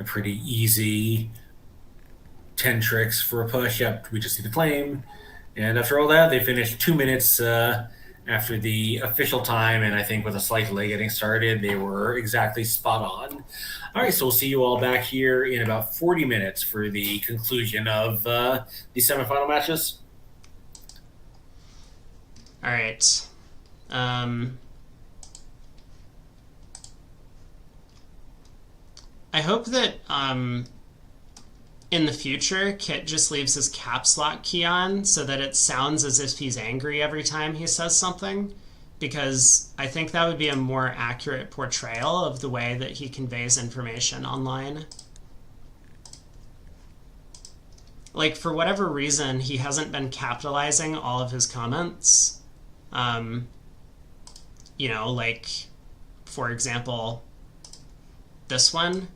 S2: pretty easy 10 tricks for a push. Yep, we just see the claim. And after all that, they finished 2 minutes after the official time. And I think with a slight delay getting started, they were exactly spot on. All right, so we'll see you all back here in about 40 minutes for the conclusion of the semifinal matches.
S1: All right. I hope that in the future, Kit just leaves his caps lock key on so that it sounds as if he's angry every time he says something, because I think that would be a more accurate portrayal of the way that he conveys information online. Like, for whatever reason, he hasn't been capitalizing all of his comments. Like, for example, this one.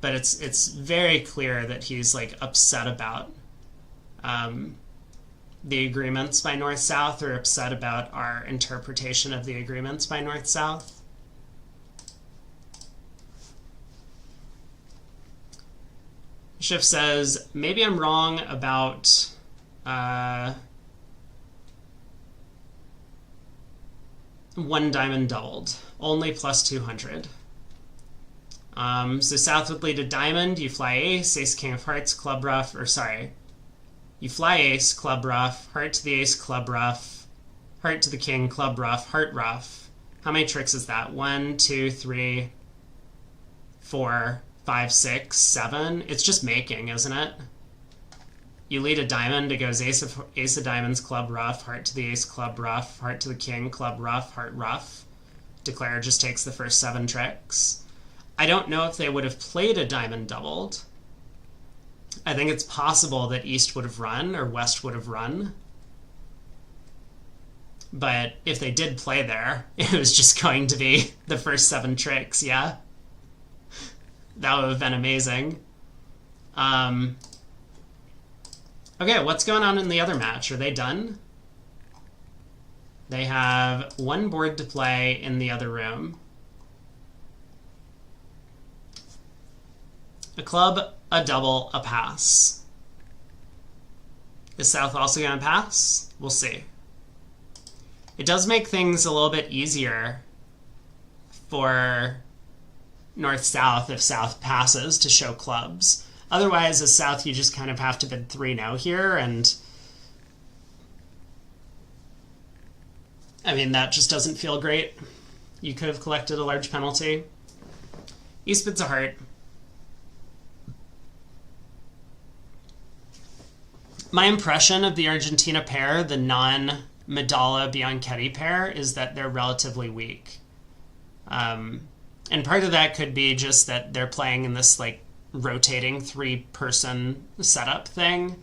S1: But it's very clear that he's like upset about the agreements by North South, or upset about our interpretation of the agreements by North South. Schiff says, maybe I'm wrong about one diamond doubled, only plus 200. So South would lead a diamond. You fly ace, ace, king of hearts, club ruff, or sorry. You fly ace, club ruff, heart to the ace, club ruff, heart to the king, club ruff, heart ruff. How many tricks is that? 1, 2, 3, 4, 5, 6, 7. It's just making, isn't it? You lead a diamond. It goes ace of diamonds, club ruff, heart to the ace, club ruff, heart to the king, club ruff, heart ruff. Declare just takes the first 7 tricks. I don't know if they would have played a diamond doubled. I think it's possible that East would have run or West would have run. But if they did play there, it was just going to be the first 7 tricks, yeah? That would have been amazing. Okay, what's going on in the other match? Are they done? They have 1 board to play in the other room. A club, a double, a pass. Is South also going to pass? We'll see. It does make things a little bit easier for North-South if South passes to show clubs. Otherwise, as South, you just kind of have to bid 3-0 here, and I mean, that just doesn't feel great. You could have collected a large penalty. East bids a heart. My impression of the Argentina pair, the non-Medalla-Bianchetti pair, is that they're relatively weak. And part of that could be just that they're playing in this, like, rotating 3-person setup thing.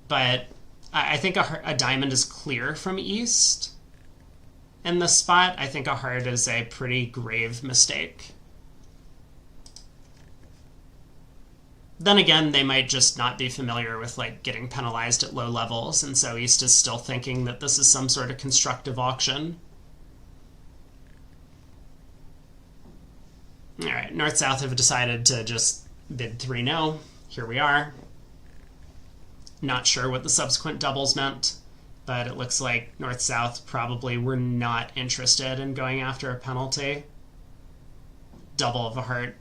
S1: But I think a diamond is clear from East in this spot. I think a heart is a pretty grave mistake. Then again, they might just not be familiar with, like, getting penalized at low levels, and so East is still thinking that this is some sort of constructive auction. All right, North-South have decided to just bid 3-0. Here we are. Not sure what the subsequent doubles meant, but it looks like North-South probably were not interested in going after a penalty. Double of a heart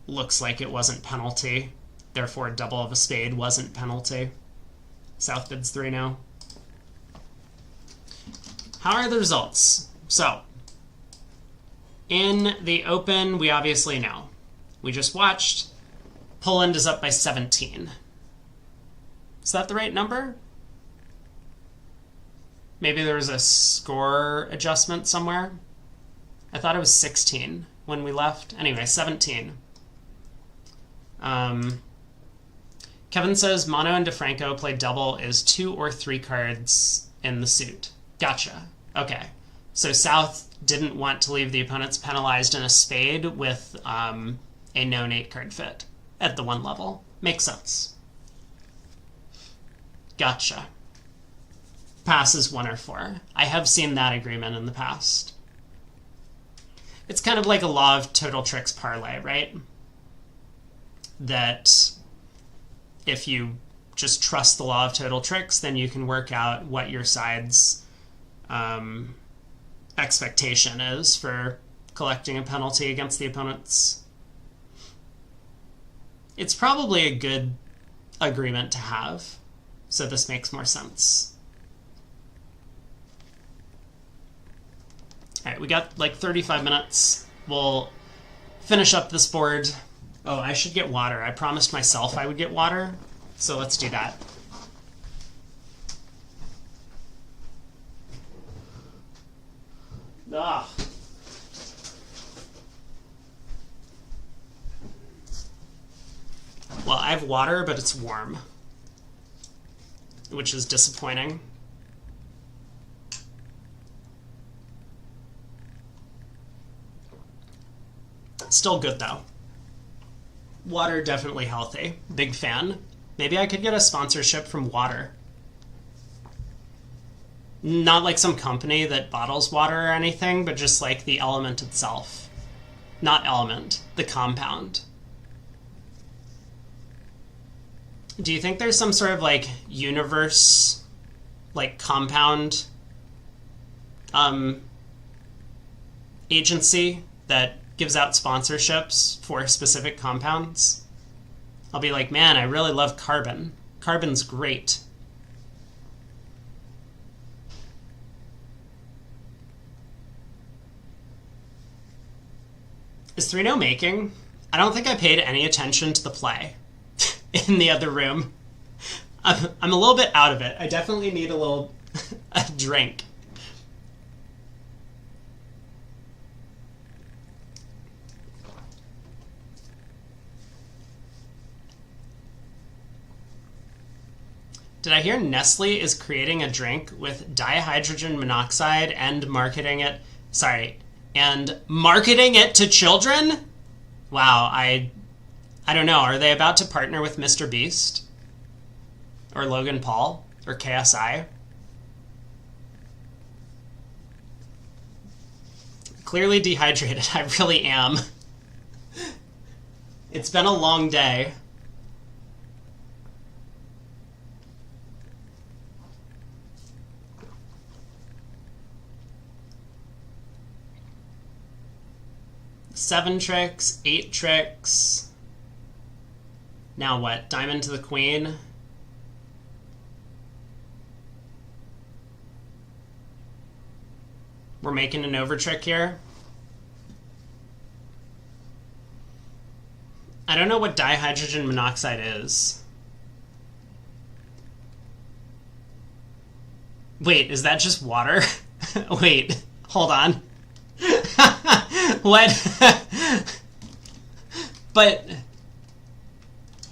S1: looks like it wasn't penalty. Therefore, double of a spade wasn't penalty. South bids 3-0. How are the results? So, in the Open, we obviously know. We just watched. Poland is up by 17. Is that the right number? Maybe there was a score adjustment somewhere. I thought it was 16 when we left. Anyway, 17. Kevin says Mono and DeFranco play double is 2 or 3 cards in the suit. Gotcha. Okay. So South didn't want to leave the opponents penalized in a spade with a known 8-card fit at the 1 level. Makes sense. Gotcha. Passes 1 or 4. I have seen that agreement in the past. It's kind of like a law of total tricks parlay, right? That if you just trust the law of total tricks, then you can work out what your side's expectation is for collecting a penalty against the opponents. It's probably a good agreement to have, so this makes more sense. All right, we got like 35 minutes. We'll finish up this board. Oh, I should get water. I promised myself I would get water, so let's do that. Ugh. Well, I have water, but it's warm, which is disappointing. Still good, though. Water, definitely healthy. Big fan. Maybe I could get a sponsorship from water. Not like some company that bottles water or anything, but just like the element itself. Not element, the compound. Do you think there's some sort of like universe, like compound agency that gives out sponsorships for specific compounds. I'll be like, man, I really love carbon. Carbon's great. Is 3-0 making? I don't think I paid any attention to the play in the other room. I'm a little bit out of it. I definitely need a drink. Did I hear Nestle is creating a drink with dihydrogen monoxide and marketing it to children? Wow, I don't know. Are they about to partner with Mr. Beast? Or Logan Paul? Or KSI? Clearly dehydrated. I really am. It's been a long day. Seven tricks, 8 tricks. Now what? Diamond to the queen. We're making an over trick here. I don't know what dihydrogen monoxide is. Wait, is that just water? Wait, hold on. What? But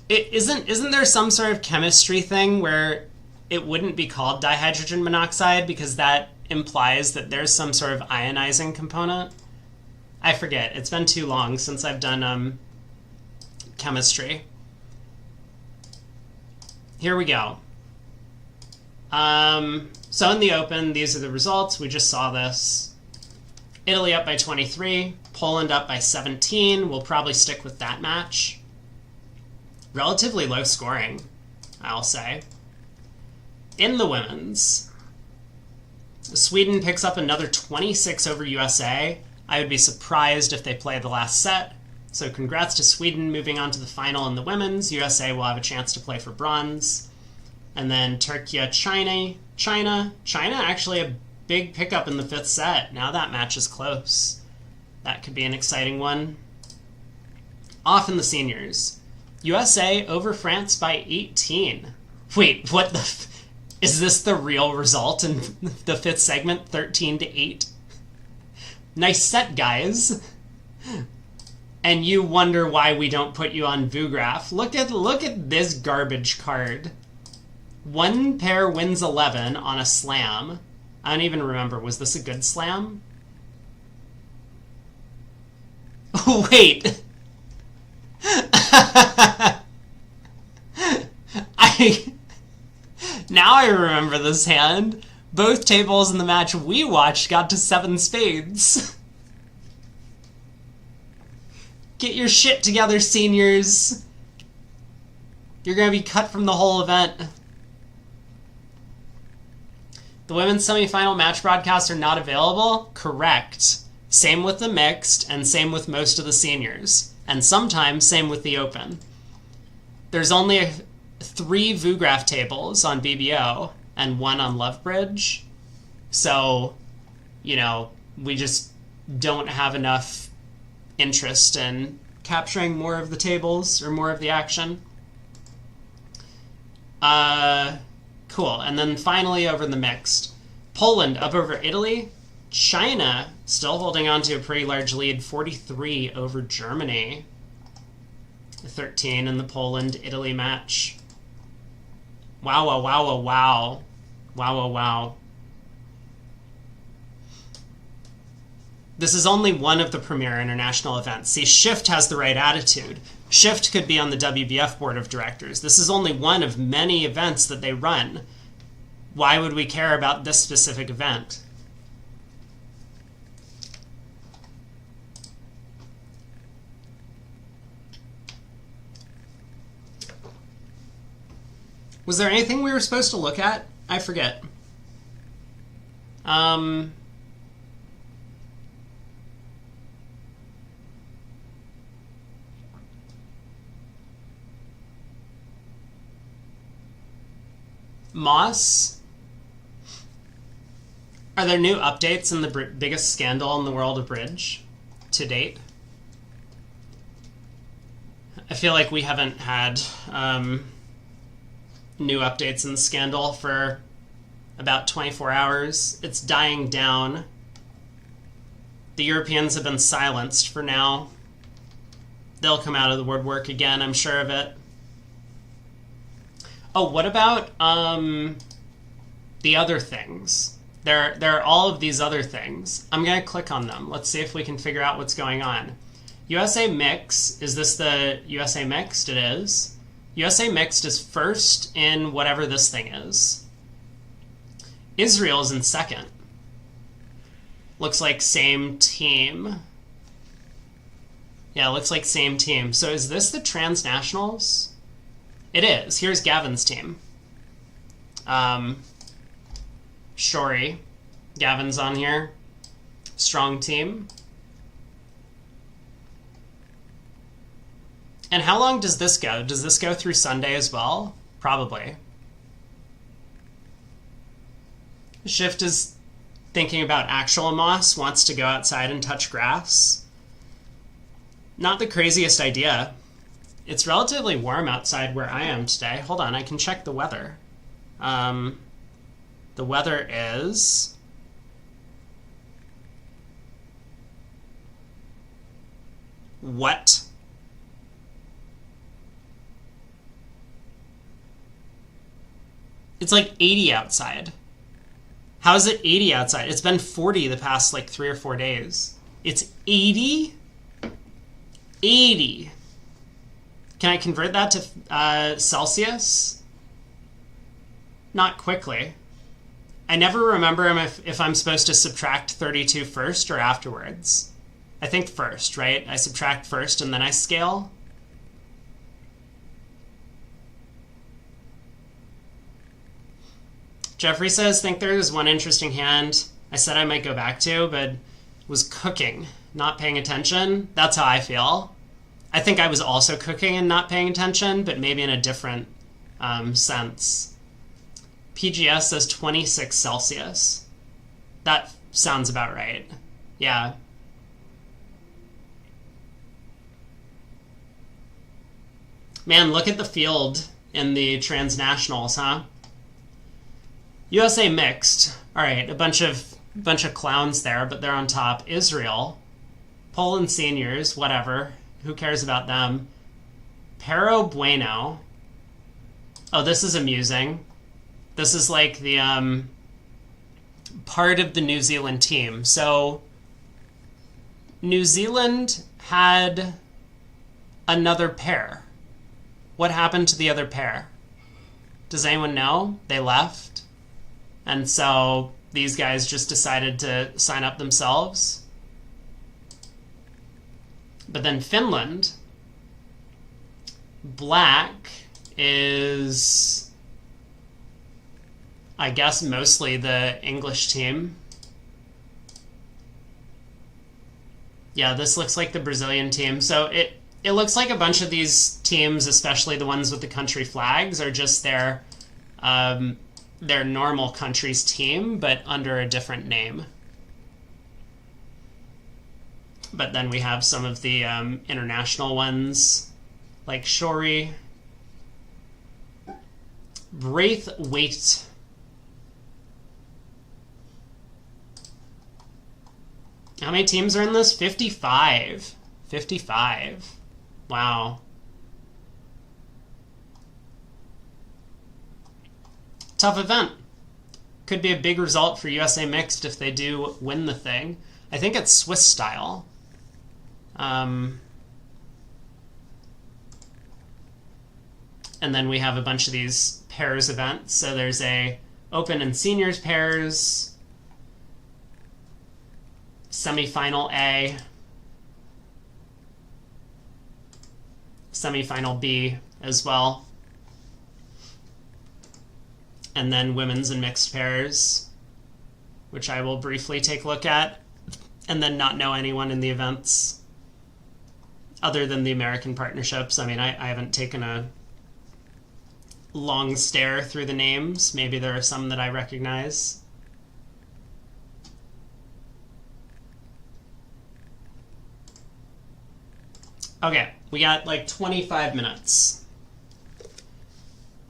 S1: isn't there some sort of chemistry thing where it wouldn't be called dihydrogen monoxide because that implies that there's some sort of ionizing component? I forget. It's been too long since I've done chemistry. Here we go. So in the open, these are the results. We just saw this. Italy up by 23, Poland up by 17. We'll probably stick with that match. Relatively low scoring, I'll say. In the women's, Sweden picks up another 26 over USA. I would be surprised if they play the last set. So congrats to Sweden moving on to the final in the women's. USA will have a chance to play for bronze. And then Turkey, China actually a big pickup in the 5th set. Now that match is close. That could be an exciting one. Off in the seniors. USA over France by 18. Wait, what the... Is this the real result in the 5th segment? 13-8? Nice set, guys. And you wonder why we don't put you on Vugraph. Look at this garbage card. One pair wins 11 on a slam. I don't even remember. Was this a good slam? Wait. Now I remember this hand. Both tables in the match we watched got to 7 spades. Get your shit together, seniors. You're gonna be cut from the whole event. The women's semifinal match broadcasts are not available? Correct. Same with the mixed, and same with most of the seniors. And sometimes same with the open. There's only 3 Vugraph tables on BBO, and 1 on Lovebridge. So, you know, we just don't have enough interest in capturing more of the tables, or more of the action. Cool. And then finally over the mixed. Poland up over Italy. China still holding on to a pretty large lead, 43 over Germany. 13 in the Poland-Italy match. Wow, wow, wow, wow, wow. Wow, wow, wow. This is only one of the premier international events. See, Shift has the right attitude. Shift could be on the WBF board of directors. This is only one of many events that they run. Why would we care about this specific event? Was there anything we were supposed to look at? I forget. Moss, are there new updates in the biggest scandal in the world of bridge to date? I feel like we haven't had new updates in the scandal for about 24 hours. It's dying down. The Europeans have been silenced for now. They'll come out of the woodwork again, I'm sure of it. Oh, what about the other things? There are all of these other things. I'm going to click on them. Let's see if we can figure out what's going on. USA Mix, is this the USA Mixed? It is. USA Mixed is first in whatever this thing is. Israel is in second. Looks like same team. Yeah, looks like same team. So is this the transnationals? It is. Here's Gavin's team. Shori. Gavin's on here. Strong team. And how long does this go? Does this go through Sunday as well? Probably. Shift is thinking about actual moss, wants to go outside and touch grass. Not the craziest idea. It's relatively warm outside where I am today. Hold on, I can check the weather. The weather is... What? It's like 80 outside. How is it 80 outside? It's been 40 the past like 3 or 4 days. It's 80? 80. Can I convert that to Celsius? Not quickly. I never remember if I'm supposed to subtract 32 first or afterwards. I think first, right? I subtract first and then I scale. Jeffrey says, think there's one interesting hand I said I might go back to, but was cooking, not paying attention. That's how I feel. I think I was also cooking and not paying attention, but maybe in a different sense. PGS says 26 Celsius. That sounds about right. Yeah. Man, look at the field in the transnationals, huh? USA Mixed. All right, a bunch of clowns there, but they're on top. Israel, Poland Seniors, whatever. Who cares about them? Pero Bueno. Oh, this is amusing. This is like the part of the New Zealand team. So New Zealand had another pair. What happened to the other pair? Does anyone know? They left. And so these guys just decided to sign up themselves. But then Finland, black is, I guess, mostly the English team. Yeah, this looks like the Brazilian team. So it looks like a bunch of these teams, especially the ones with the country flags, are just their normal country's team, but under a different name. But then we have some of the international ones, like Shori. Braithwaite. How many teams are in this? 55. 55. Wow. Tough event. Could be a big result for USA Mixed if they do win the thing. I think it's Swiss style. And then we have a bunch of these pairs events. So there's a open and seniors pairs, semifinal A, semifinal B as well. And then women's and mixed pairs, which I will briefly take a look at, and then not know anyone in the events other than the American partnerships. I mean, I haven't taken a long stare through the names. Maybe there are some that I recognize. Okay, we got like 25 minutes.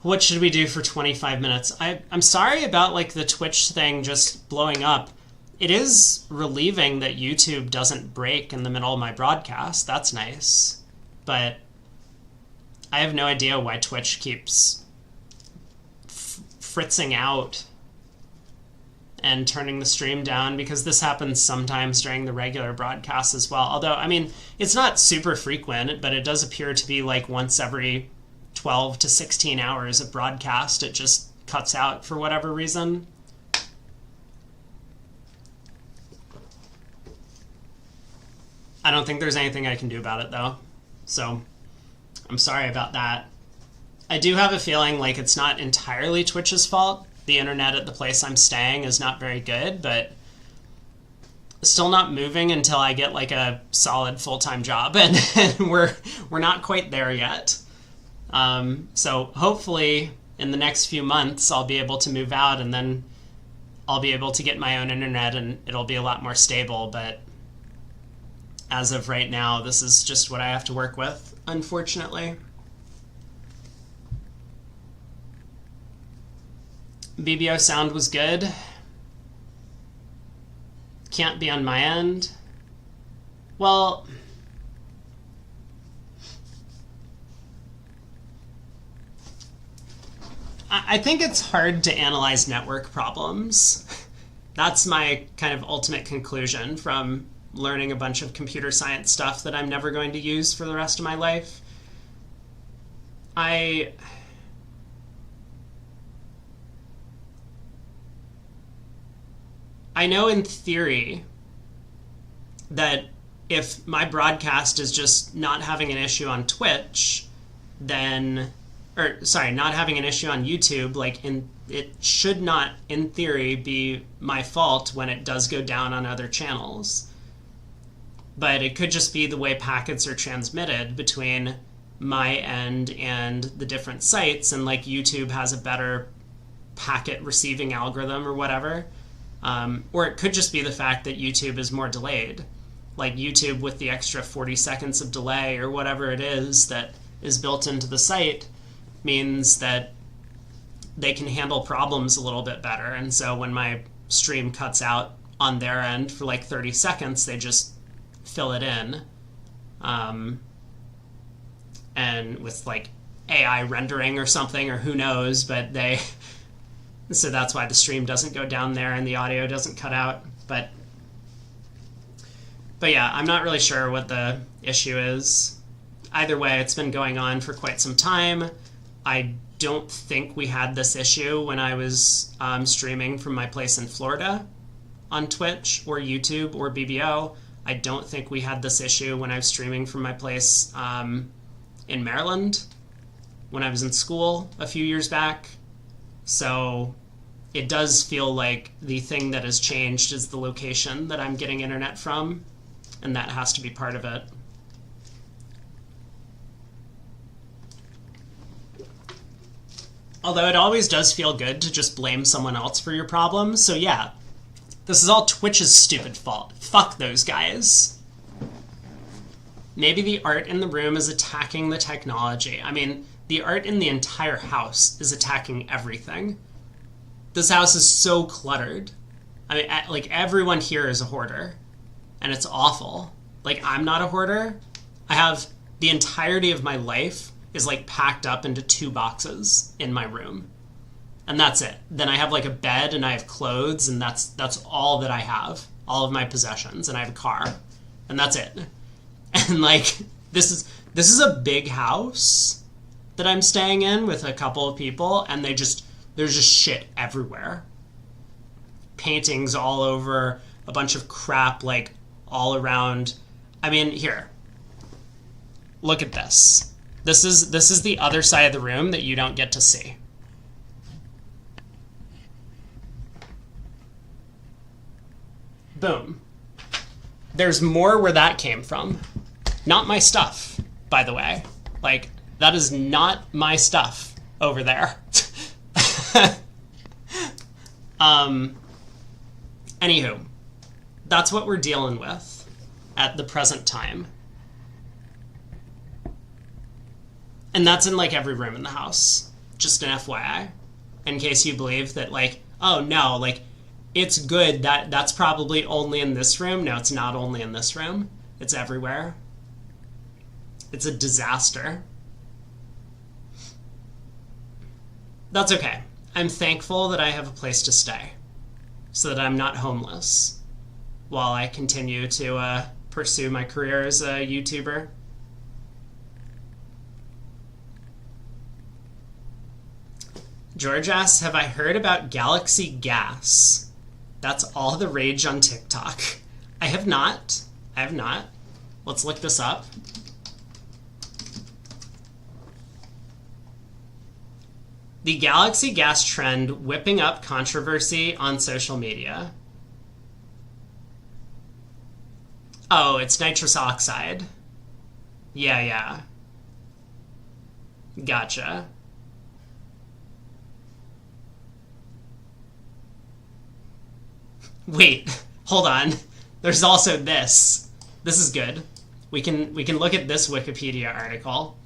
S1: What should we do for 25 minutes? I'm sorry about like the Twitch thing just blowing up. It is relieving that YouTube doesn't break in the middle of my broadcast. That's nice. But I have no idea why Twitch keeps fritzing out and turning the stream down, because this happens sometimes during the regular broadcast as well. Although, I mean, it's not super frequent, but it does appear to be like once every 12 to 16 hours of broadcast, it just cuts out for whatever reason. I don't think there's anything I can do about it, though. So, I'm sorry about that. I do have a feeling like it's not entirely Twitch's fault. The internet at the place I'm staying is not very good, but still not moving until I get like a solid full-time job, and we're not quite there yet. So hopefully in the next few months I'll be able to move out, and then I'll be able to get my own internet and it'll be a lot more stable. But as of right now, this is just what I have to work with, unfortunately. BBO sound was good. Can't be on my end. Well, I think it's hard to analyze network problems. That's my kind of ultimate conclusion from learning a bunch of computer science stuff that I'm never going to use for the rest of my life. I know in theory that if my broadcast is just not having an issue on Twitch, then, or sorry, not having an issue on YouTube, like it should not, in theory, be my fault when it does go down on other channels. But it could just be the way packets are transmitted between my end and the different sites, and like YouTube has a better packet receiving algorithm or whatever. Or it could just be the fact that YouTube is more delayed. Like YouTube with the extra 40 seconds of delay or whatever it is that is built into the site means that they can handle problems a little bit better. And so when my stream cuts out on their end for like 30 seconds, they just fill it in. And with like AI rendering or something, or who knows, but so that's why the stream doesn't go down there and the audio doesn't cut out. But yeah, I'm not really sure what the issue is. Either way, it's been going on for quite some time. I don't think we had this issue when I was streaming from my place in Florida on Twitch or YouTube or BBO. I don't think we had this issue when I was streaming from my place in Maryland when I was in school a few years back. So it does feel like the thing that has changed is the location that I'm getting internet from, and that has to be part of it. Although it always does feel good to just blame someone else for your problems, so yeah, this is all Twitch's stupid fault. Fuck those guys. Maybe the art in the room is attacking the technology. I mean, the art in the entire house is attacking everything. This house is so cluttered. I mean, like, everyone here is a hoarder, and it's awful. Like, I'm not a hoarder. I have the entirety of my life is, like, packed up into 2 boxes in my room. And that's it. Then I have, like, a bed, and I have clothes, and that's all that I have. All of my possessions, and I have a car. And that's it. And, like, this is a big house that I'm staying in with a couple of people, and there's just shit everywhere. Paintings all over, a bunch of crap, like, all around. I mean, here. Look at this. This is the other side of the room that you don't get to see. Boom. There's more where that came from. Not my stuff, by the way. Like, that is not my stuff over there. Anywho, that's what we're dealing with at the present time. And that's in, like, every room in the house. Just an FYI. In case you believe that, like, oh, no, like, it's good that's probably only in this room. No, it's not only in this room. It's everywhere. It's a disaster. That's okay. I'm thankful that I have a place to stay so that I'm not homeless while I continue to pursue my career as a YouTuber. George asks, have I heard about Galaxy Gas? That's all the rage on TikTok. I have not. Let's look this up. The Galaxy Gas trend whipping up controversy on social media. Oh, it's nitrous oxide. Yeah. Gotcha. Wait, hold on. There's also this. This is good. We can look at this Wikipedia article.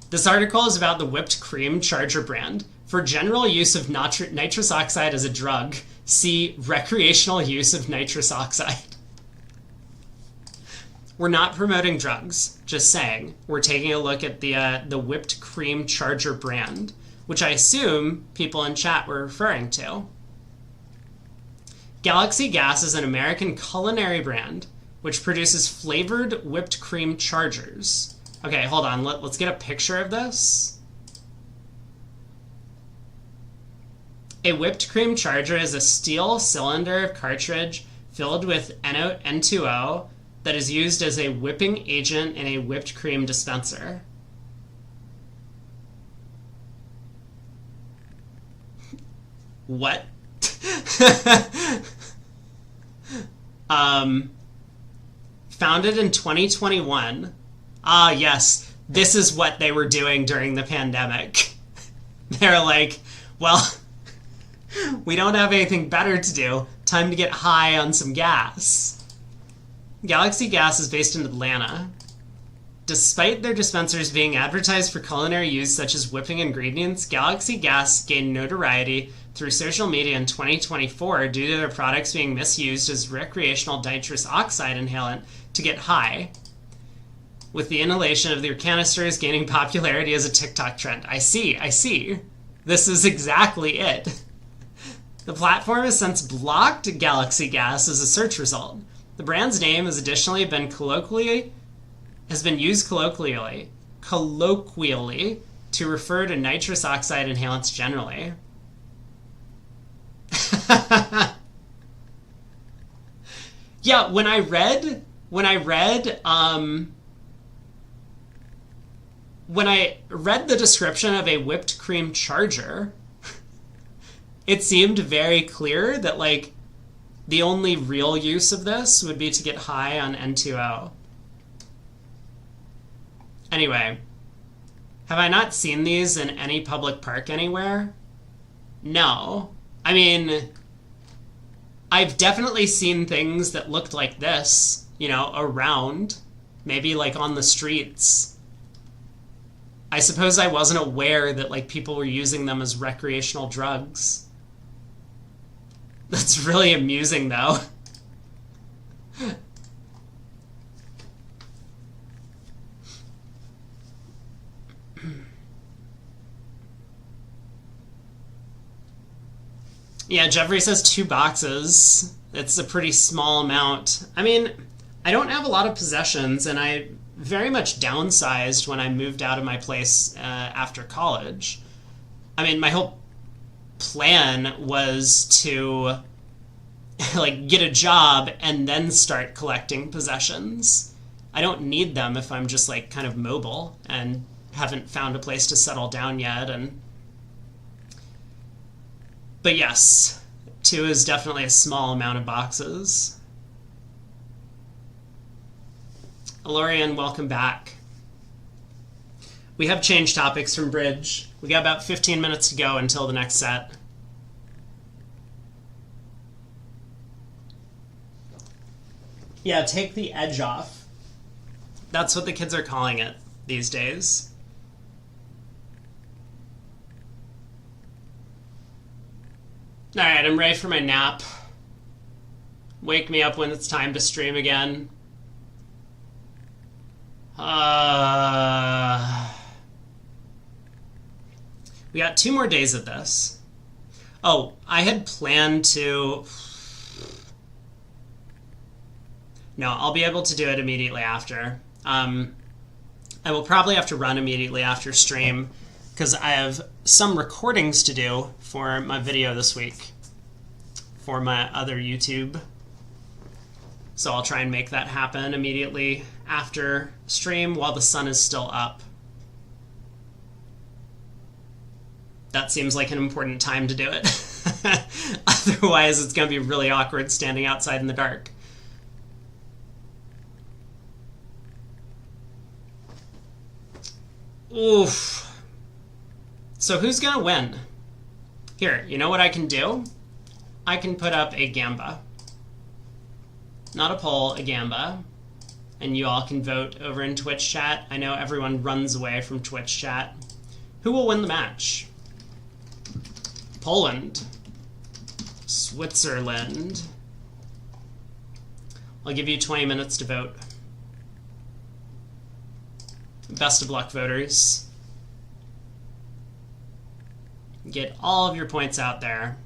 S1: This article is about the whipped cream Charger brand. For general use of nitrous oxide as a drug, see recreational use of nitrous oxide. We're not promoting drugs, just saying. We're taking a look at the whipped cream Charger brand, which I assume people in chat were referring to. Galaxy Gas is an American culinary brand which produces flavored whipped cream Chargers. Okay, hold on. Let's get a picture of this. A whipped cream Charger is a steel cylinder cartridge filled with N2O that is used as a whipping agent in a whipped cream dispenser. What? Founded in 2021. Ah, yes. This is what they were doing during the pandemic. They're like, well, we don't have anything better to do. Time to get high on some gas. Galaxy Gas is based in Atlanta. Despite their dispensers being advertised for culinary use such as whipping ingredients, Galaxy Gas gained notoriety through social media in 2024 due to their products being misused as recreational nitrous oxide inhalant to get high, with the inhalation of their canisters gaining popularity as a TikTok trend. I see. This is exactly it. The platform has since blocked Galaxy Gas as a search result. The brand's name has additionally been used colloquially to refer to nitrous oxide inhalants generally. Yeah, when I read the description of a whipped cream Charger, it seemed very clear that, like, the only real use of this would be to get high on N2O. Anyway, have I not seen these in any public park anywhere? No. I mean, I've definitely seen things that looked like this, you know, around, maybe like on the streets. I suppose I wasn't aware that, like, people were using them as recreational drugs. That's really amusing, though. Yeah, Jeffrey says 2 boxes. It's a pretty small amount. I mean, I don't have a lot of possessions, and I very much downsized when I moved out of my place after college. I mean, my whole plan was to, like, get a job and then start collecting possessions. I don't need them if I'm just, like, kind of mobile and haven't found a place to settle down yet. But yes, 2 is definitely a small amount of boxes. Alorian, welcome back. We have changed topics from bridge. We got about 15 minutes to go until the next set. Yeah, take the edge off. That's what the kids are calling it these days. Alright, I'm ready for my nap. Wake me up when it's time to stream again. We got 2 more days of this. Oh, I had planned to... No, I'll be able to do it immediately after. I will probably have to run immediately after stream because I have some recordings to do for my video this week for my other YouTube. So I'll try and make that happen immediately after stream while the sun is still up. That seems like an important time to do it. Otherwise, it's going to be really awkward standing outside in the dark. Oof. So who's going to win? Here, you know what I can do? I can put up a gamba. Not a poll, a gamba. And you all can vote over in Twitch chat. I know everyone runs away from Twitch chat. Who will win the match? Poland. Switzerland. I'll give you 20 minutes to vote. Best of luck, voters. Get all of your points out there.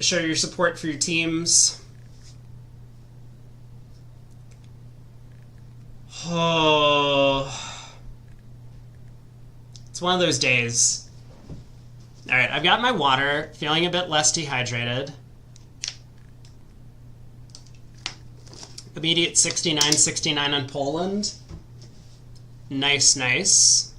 S1: Show your support for your teams. Oh, it's one of those days. All right, I've got my water, feeling a bit less dehydrated. Immediate 69-69 on Poland. Nice, nice.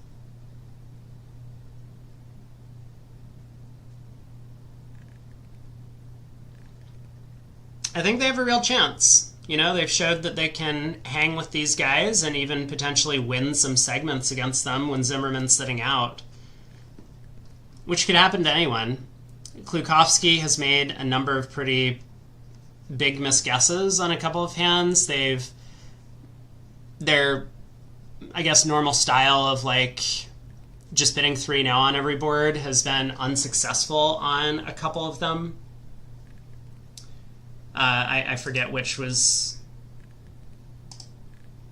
S1: I think they have a real chance. You know, they've showed that they can hang with these guys and even potentially win some segments against them when Zimmerman's sitting out. Which could happen to anyone. Klukowski has made a number of pretty big misguesses on a couple of hands. Their, I guess, normal style of like just bidding 3-0 on every board has been unsuccessful on a couple of them. I forget which was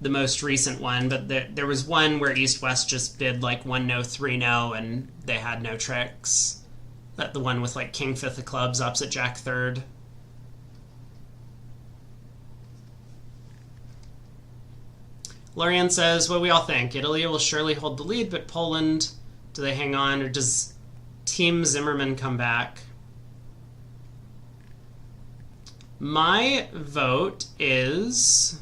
S1: the most recent one, but there was one where East-West just bid like 1-0, 3-0, and they had no tricks. The one with like King 5th of clubs opposite Jack 3rd. Lorian says, what do we all think? Italy will surely hold the lead, but Poland, do they hang on, or does Team Zimmerman come back? My vote is...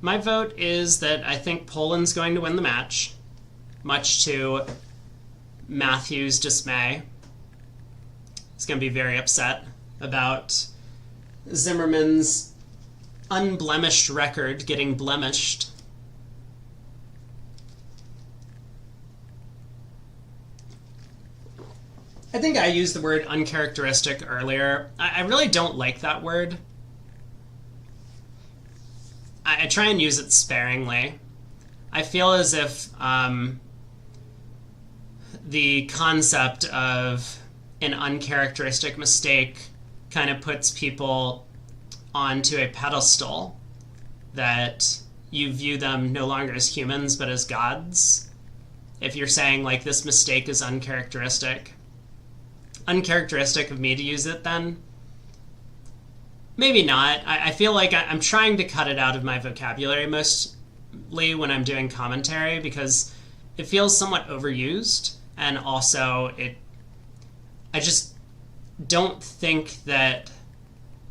S1: My vote is that I think Poland's going to win the match, much to Matthew's dismay. He's going to be very upset about Zimmerman's unblemished record getting blemished. I think I used the word uncharacteristic earlier. I really don't like that word. I try and use it sparingly. I feel as if the concept of an uncharacteristic mistake kind of puts people onto a pedestal that you view them no longer as humans but as gods. If you're saying, like, this mistake is uncharacteristic of me to use it, then maybe not. I feel like I'm trying to cut it out of my vocabulary mostly when I'm doing commentary because it feels somewhat overused, and also I just don't think that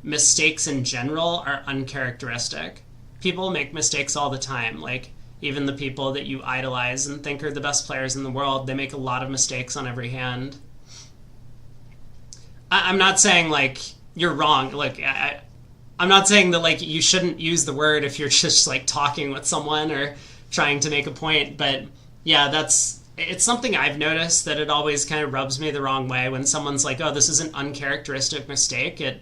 S1: mistakes in general are uncharacteristic. People make mistakes all the time. Like, even the people that you idolize and think are the best players in the world, they make a lot of mistakes on every hand. I'm not saying, like, you're wrong. Like, I'm not saying that, like, you shouldn't use the word if you're just, like, talking with someone or trying to make a point. But, yeah, it's something I've noticed, that it always kind of rubs me the wrong way when someone's like, oh, this is an uncharacteristic mistake. It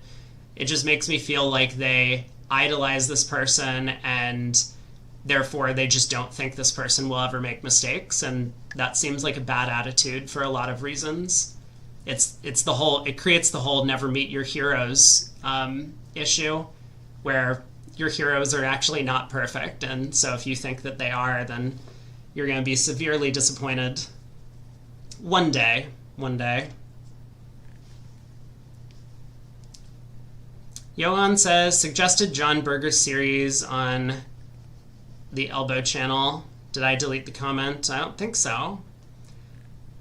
S1: just makes me feel like they idolize this person and therefore they just don't think this person will ever make mistakes, and that seems like a bad attitude for a lot of reasons. It creates the whole never meet your heroes issue, where your heroes are actually not perfect, and so if you think that they are, then you're going to be severely disappointed one day. Johan says, suggested John Berger series on the Elbow channel. Did I delete the comment? I don't think so.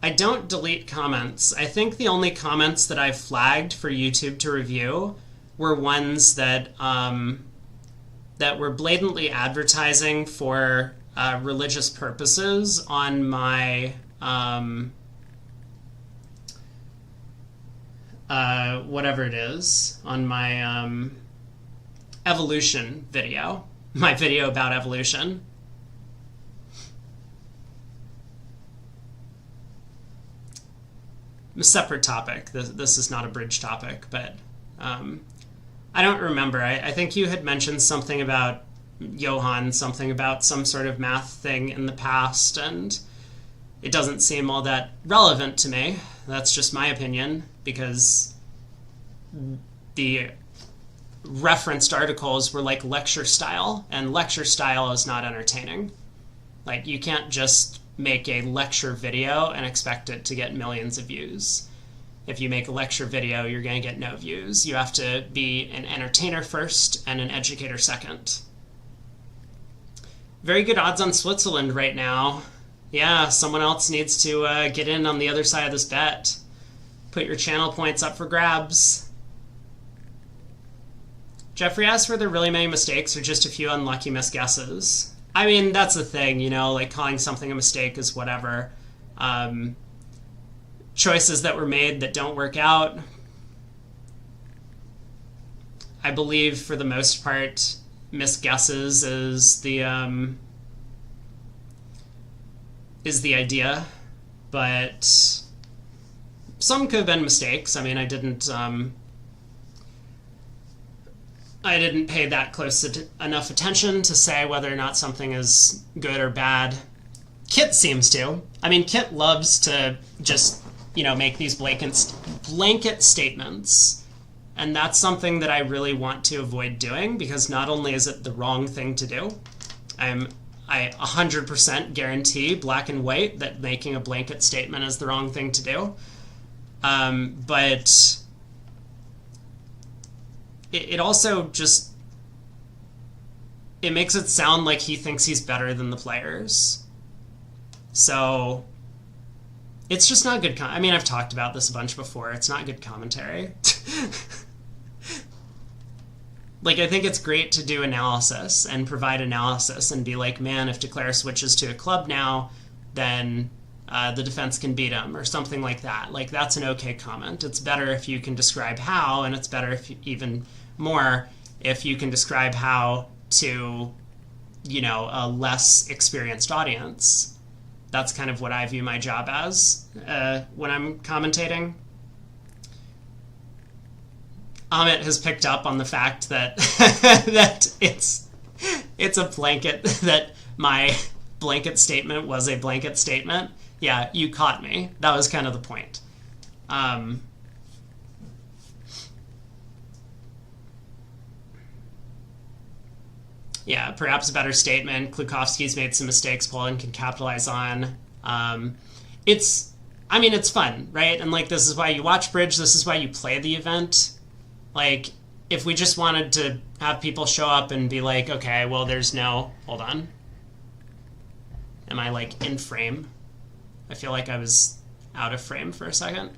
S1: I don't delete comments. I think the only comments that I've flagged for YouTube to review were ones that that were blatantly advertising for religious purposes on my whatever it is, on my evolution video, my video about evolution. A separate topic. This is not a bridge topic, but I don't remember. I think you had mentioned something about Johan, something about some sort of math thing in the past, and it doesn't seem all that relevant to me. That's just my opinion, because the referenced articles were like lecture style, and lecture style is not entertaining. Like, you can't just make a lecture video and expect it to get millions of views. If you make a lecture video, you're going to get no views. You have to be an entertainer first and an educator second. Very good odds on Switzerland right now. Yeah, someone else needs to get in on the other side of this bet. Put your channel points up for grabs. Jeffrey asks, were there really many mistakes or just a few unlucky misguesses? I mean, that's the thing, you know, like, calling something a mistake is whatever. Choices that were made that don't work out, I believe, for the most part, misguesses is the idea, but some could have been mistakes. I mean, I didn't pay that close enough attention to say whether or not something is good or bad. Kit seems to. I mean, Kit loves to just, you know, make these blanket statements. And that's something that I really want to avoid doing, because not only is it the wrong thing to do, I 100% guarantee, black and white, that making a blanket statement is the wrong thing to do. But it also just, it makes it sound like he thinks he's better than the players. So it's just not good. I mean, I've talked about this a bunch before. It's not good commentary. Like, I think it's great to do analysis and provide analysis and be like, man, if Declare switches to a club now, then the defense can beat him, or something like that. Like, that's an okay comment. It's better if you can describe how, and it's better if even more if you can describe how to, you know, a less experienced audience. That's kind of what I view my job as when I'm commentating. Amit has picked up on the fact that that it's a blanket, that my blanket statement was a blanket statement. Yeah, you caught me. That was kind of the point. Yeah, perhaps a better statement. Klukovsky's made some mistakes Poland can capitalize on. It's fun, right? And, like, this is why you watch Bridge. This is why you play the event. Like, if we just wanted to have people show up and be like, okay, well, there's no... Hold on. Am I, like, in frame? I feel like I was out of frame for a second.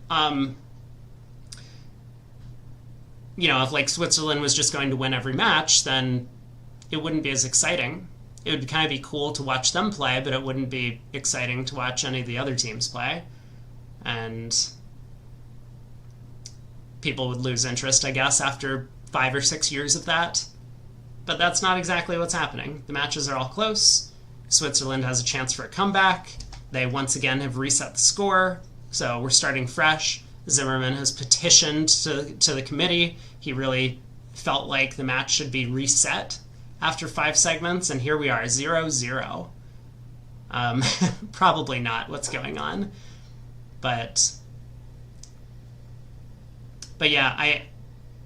S1: if like Switzerland was just going to win every match, then it wouldn't be as exciting. It would kind of be cool to watch them play, but it wouldn't be exciting to watch any of the other teams play. And people would lose interest, I guess, after 5 or 6 years of that. But that's not exactly what's happening. The matches are all close. Switzerland has a chance for a comeback. They once again have reset the score, so we're starting fresh. Zimmerman has petitioned to the committee. He really felt like the match should be reset after 5 segments, and here we are, 0-0. Probably not what's going on. But yeah,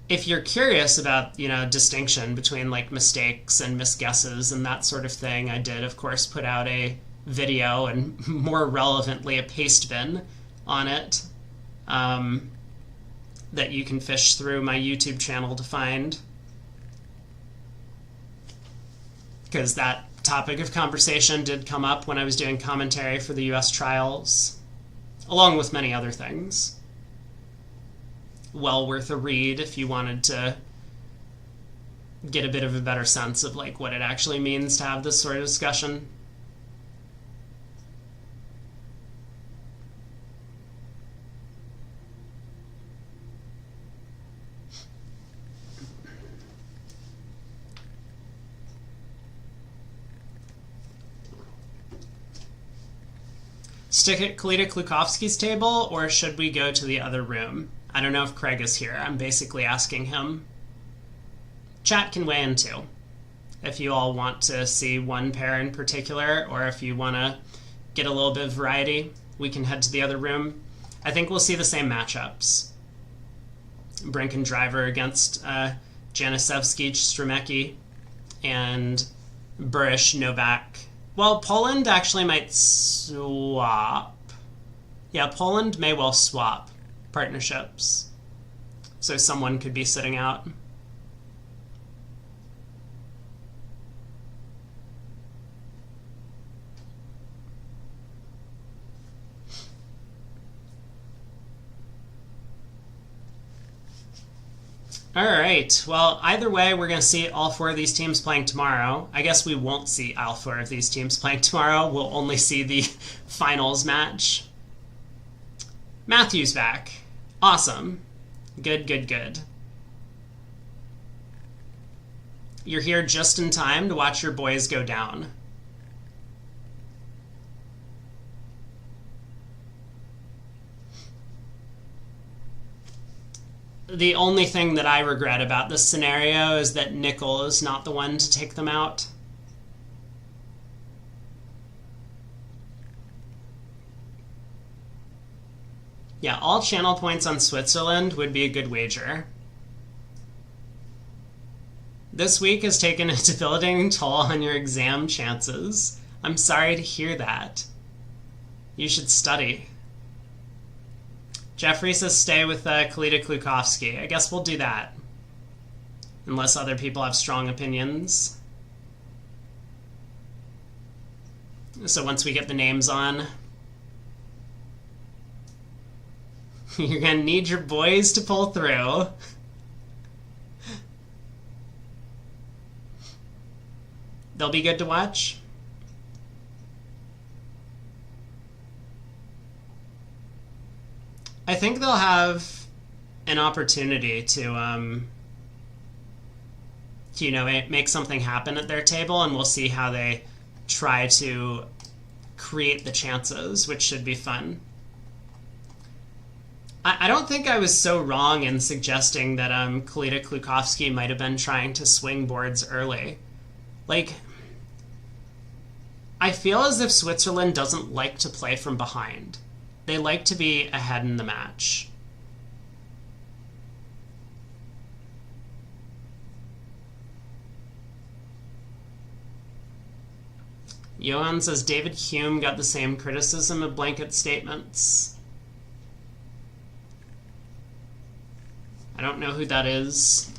S1: if you're curious about, distinction between like mistakes and misguesses and that sort of thing, I did, of course, put out a video and more relevantly a paste bin on it that you can fish through my YouTube channel to find. Because that topic of conversation did come up when I was doing commentary for the US trials, along with many other things. Well worth a read if you wanted to get a bit of a better sense of like what it actually means to have this sort of discussion. Stick at Kalita Klukovsky's table, or should we go to the other room? I don't know if Craig is here. I'm basically asking him. Chat can weigh in too. If you all want to see one pair in particular, or if you want to get a little bit of variety, we can head to the other room. I think we'll see the same matchups. Brink and Driver against Janisevski, Stremecki, and Burish, Novak. Well, Poland actually might swap. Yeah, Poland may well swap partnerships. So someone could be sitting out. All right. Well, either way, we're going to see all 4 of these teams playing tomorrow. I guess we won't see all 4 of these teams playing tomorrow. We'll only see the finals match. Matthew's back. Awesome. Good, good, good. You're here just in time to watch your boys go down. The only thing that I regret about this scenario is that Nickel is not the one to take them out. Yeah, all channel points on Switzerland would be a good wager. This week has taken a debilitating toll on your exam chances. I'm sorry to hear that. You should study. Jeffrey says stay with Kalita Klukovsky. I guess we'll do that. Unless other people have strong opinions. So once we get the names on, you're going to need your boys to pull through. They'll be good to watch. I think they'll have an opportunity to make something happen at their table, and we'll see how they try to create the chances, which should be fun. I don't think I was so wrong in suggesting that Kalita Klukovsky might have been trying to swing boards early. Like, I feel as if Switzerland doesn't like to play from behind. They like to be ahead in the match. Johan says David Hume got the same criticism of blanket statements. I don't know who that is.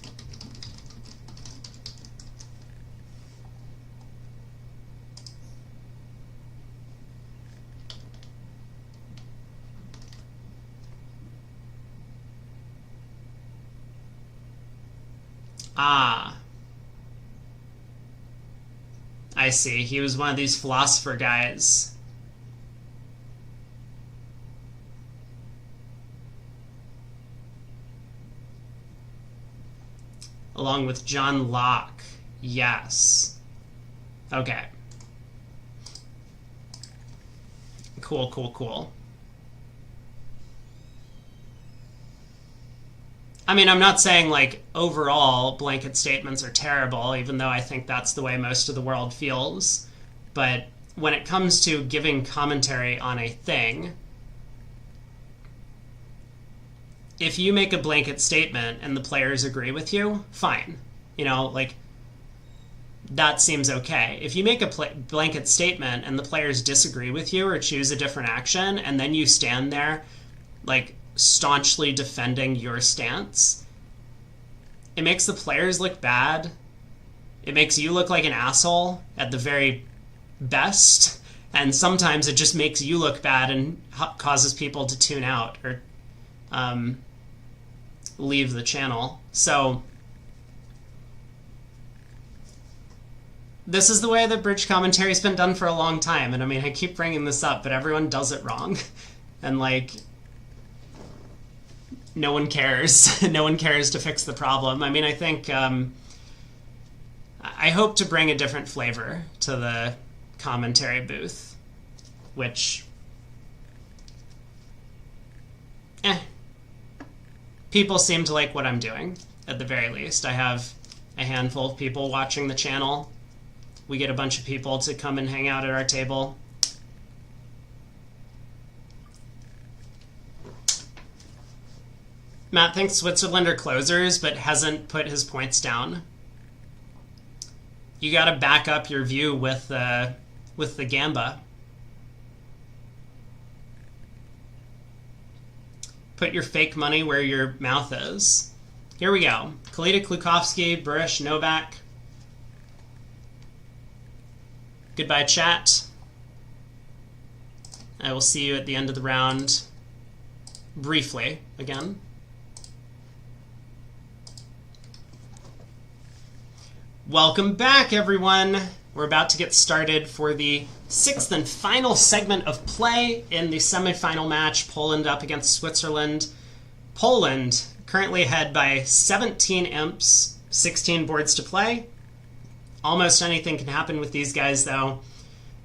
S1: Ah, I see. He was one of these philosopher guys. Along with John Locke. Yes. Okay. Cool, cool, cool. I mean, I'm not saying, like, overall blanket statements are terrible, even though I think that's the way most of the world feels. But when it comes to giving commentary on a thing, if you make a blanket statement and the players agree with you, fine. You know, like, that seems okay. If you make a blanket statement and the players disagree with you or choose a different action, and then you stand there, like, staunchly defending your stance, it makes the players look bad. It makes you look like an asshole at the very best. And sometimes it just makes you look bad and causes people to tune out or leave the channel. So this is the way that bridge commentary's been done for a long time. And I mean, I keep bringing this up, but everyone does it wrong. And, like, no one cares. No one cares to fix the problem. I mean, I think I hope to bring a different flavor to the commentary booth, which, people seem to like what I'm doing, at the very least. I have a handful of people watching the channel. We get a bunch of people to come and hang out at our table. Matt thinks Switzerland are closers, but hasn't put his points down. You got to back up your view with the Gamba. Put your fake money where your mouth is. Here we go. Kalita, Klukovsky, Burish, Novak. Goodbye, chat. I will see you at the end of the round briefly again. Welcome back, everyone. We're about to get started for the sixth and final segment of play in the semifinal match, Poland up against Switzerland. Poland currently ahead by 17 imps, 16 boards to play. Almost anything can happen with these guys, though.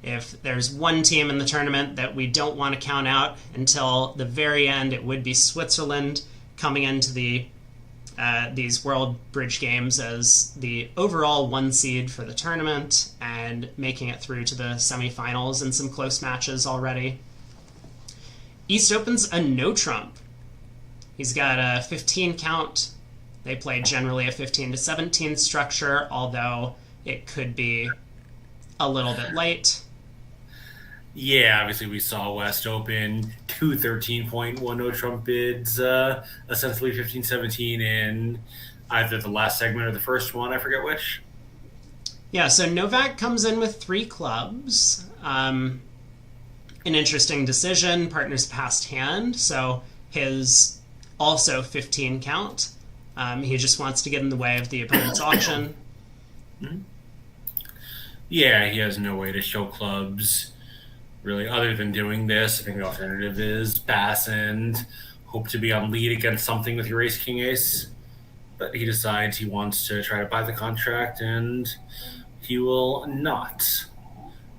S1: If there's one team in the tournament that we don't want to count out until the very end, it would be Switzerland, coming into these World Bridge Games as the overall one seed for the tournament and making it through to the semifinals in some close matches already. East opens a no trump. He's got a 15 count. They play generally a 15 to 17 structure, although it could be a little bit late.
S2: Yeah, obviously we saw West Open 2 13.1 no trump bids, essentially 15-17 in either the last segment or the first one, I forget which.
S1: Yeah, so Novak comes in with 3 clubs. An interesting decision, partner's passed hand, so his also 15 count. He just wants to get in the way of the opponent's auction.
S2: Mm-hmm. Yeah, he has no way to show clubs, really, other than doing this. I think the alternative is pass and hope to be on lead against something with your ace, king, ace. But he decides he wants to try to buy the contract, and he will not.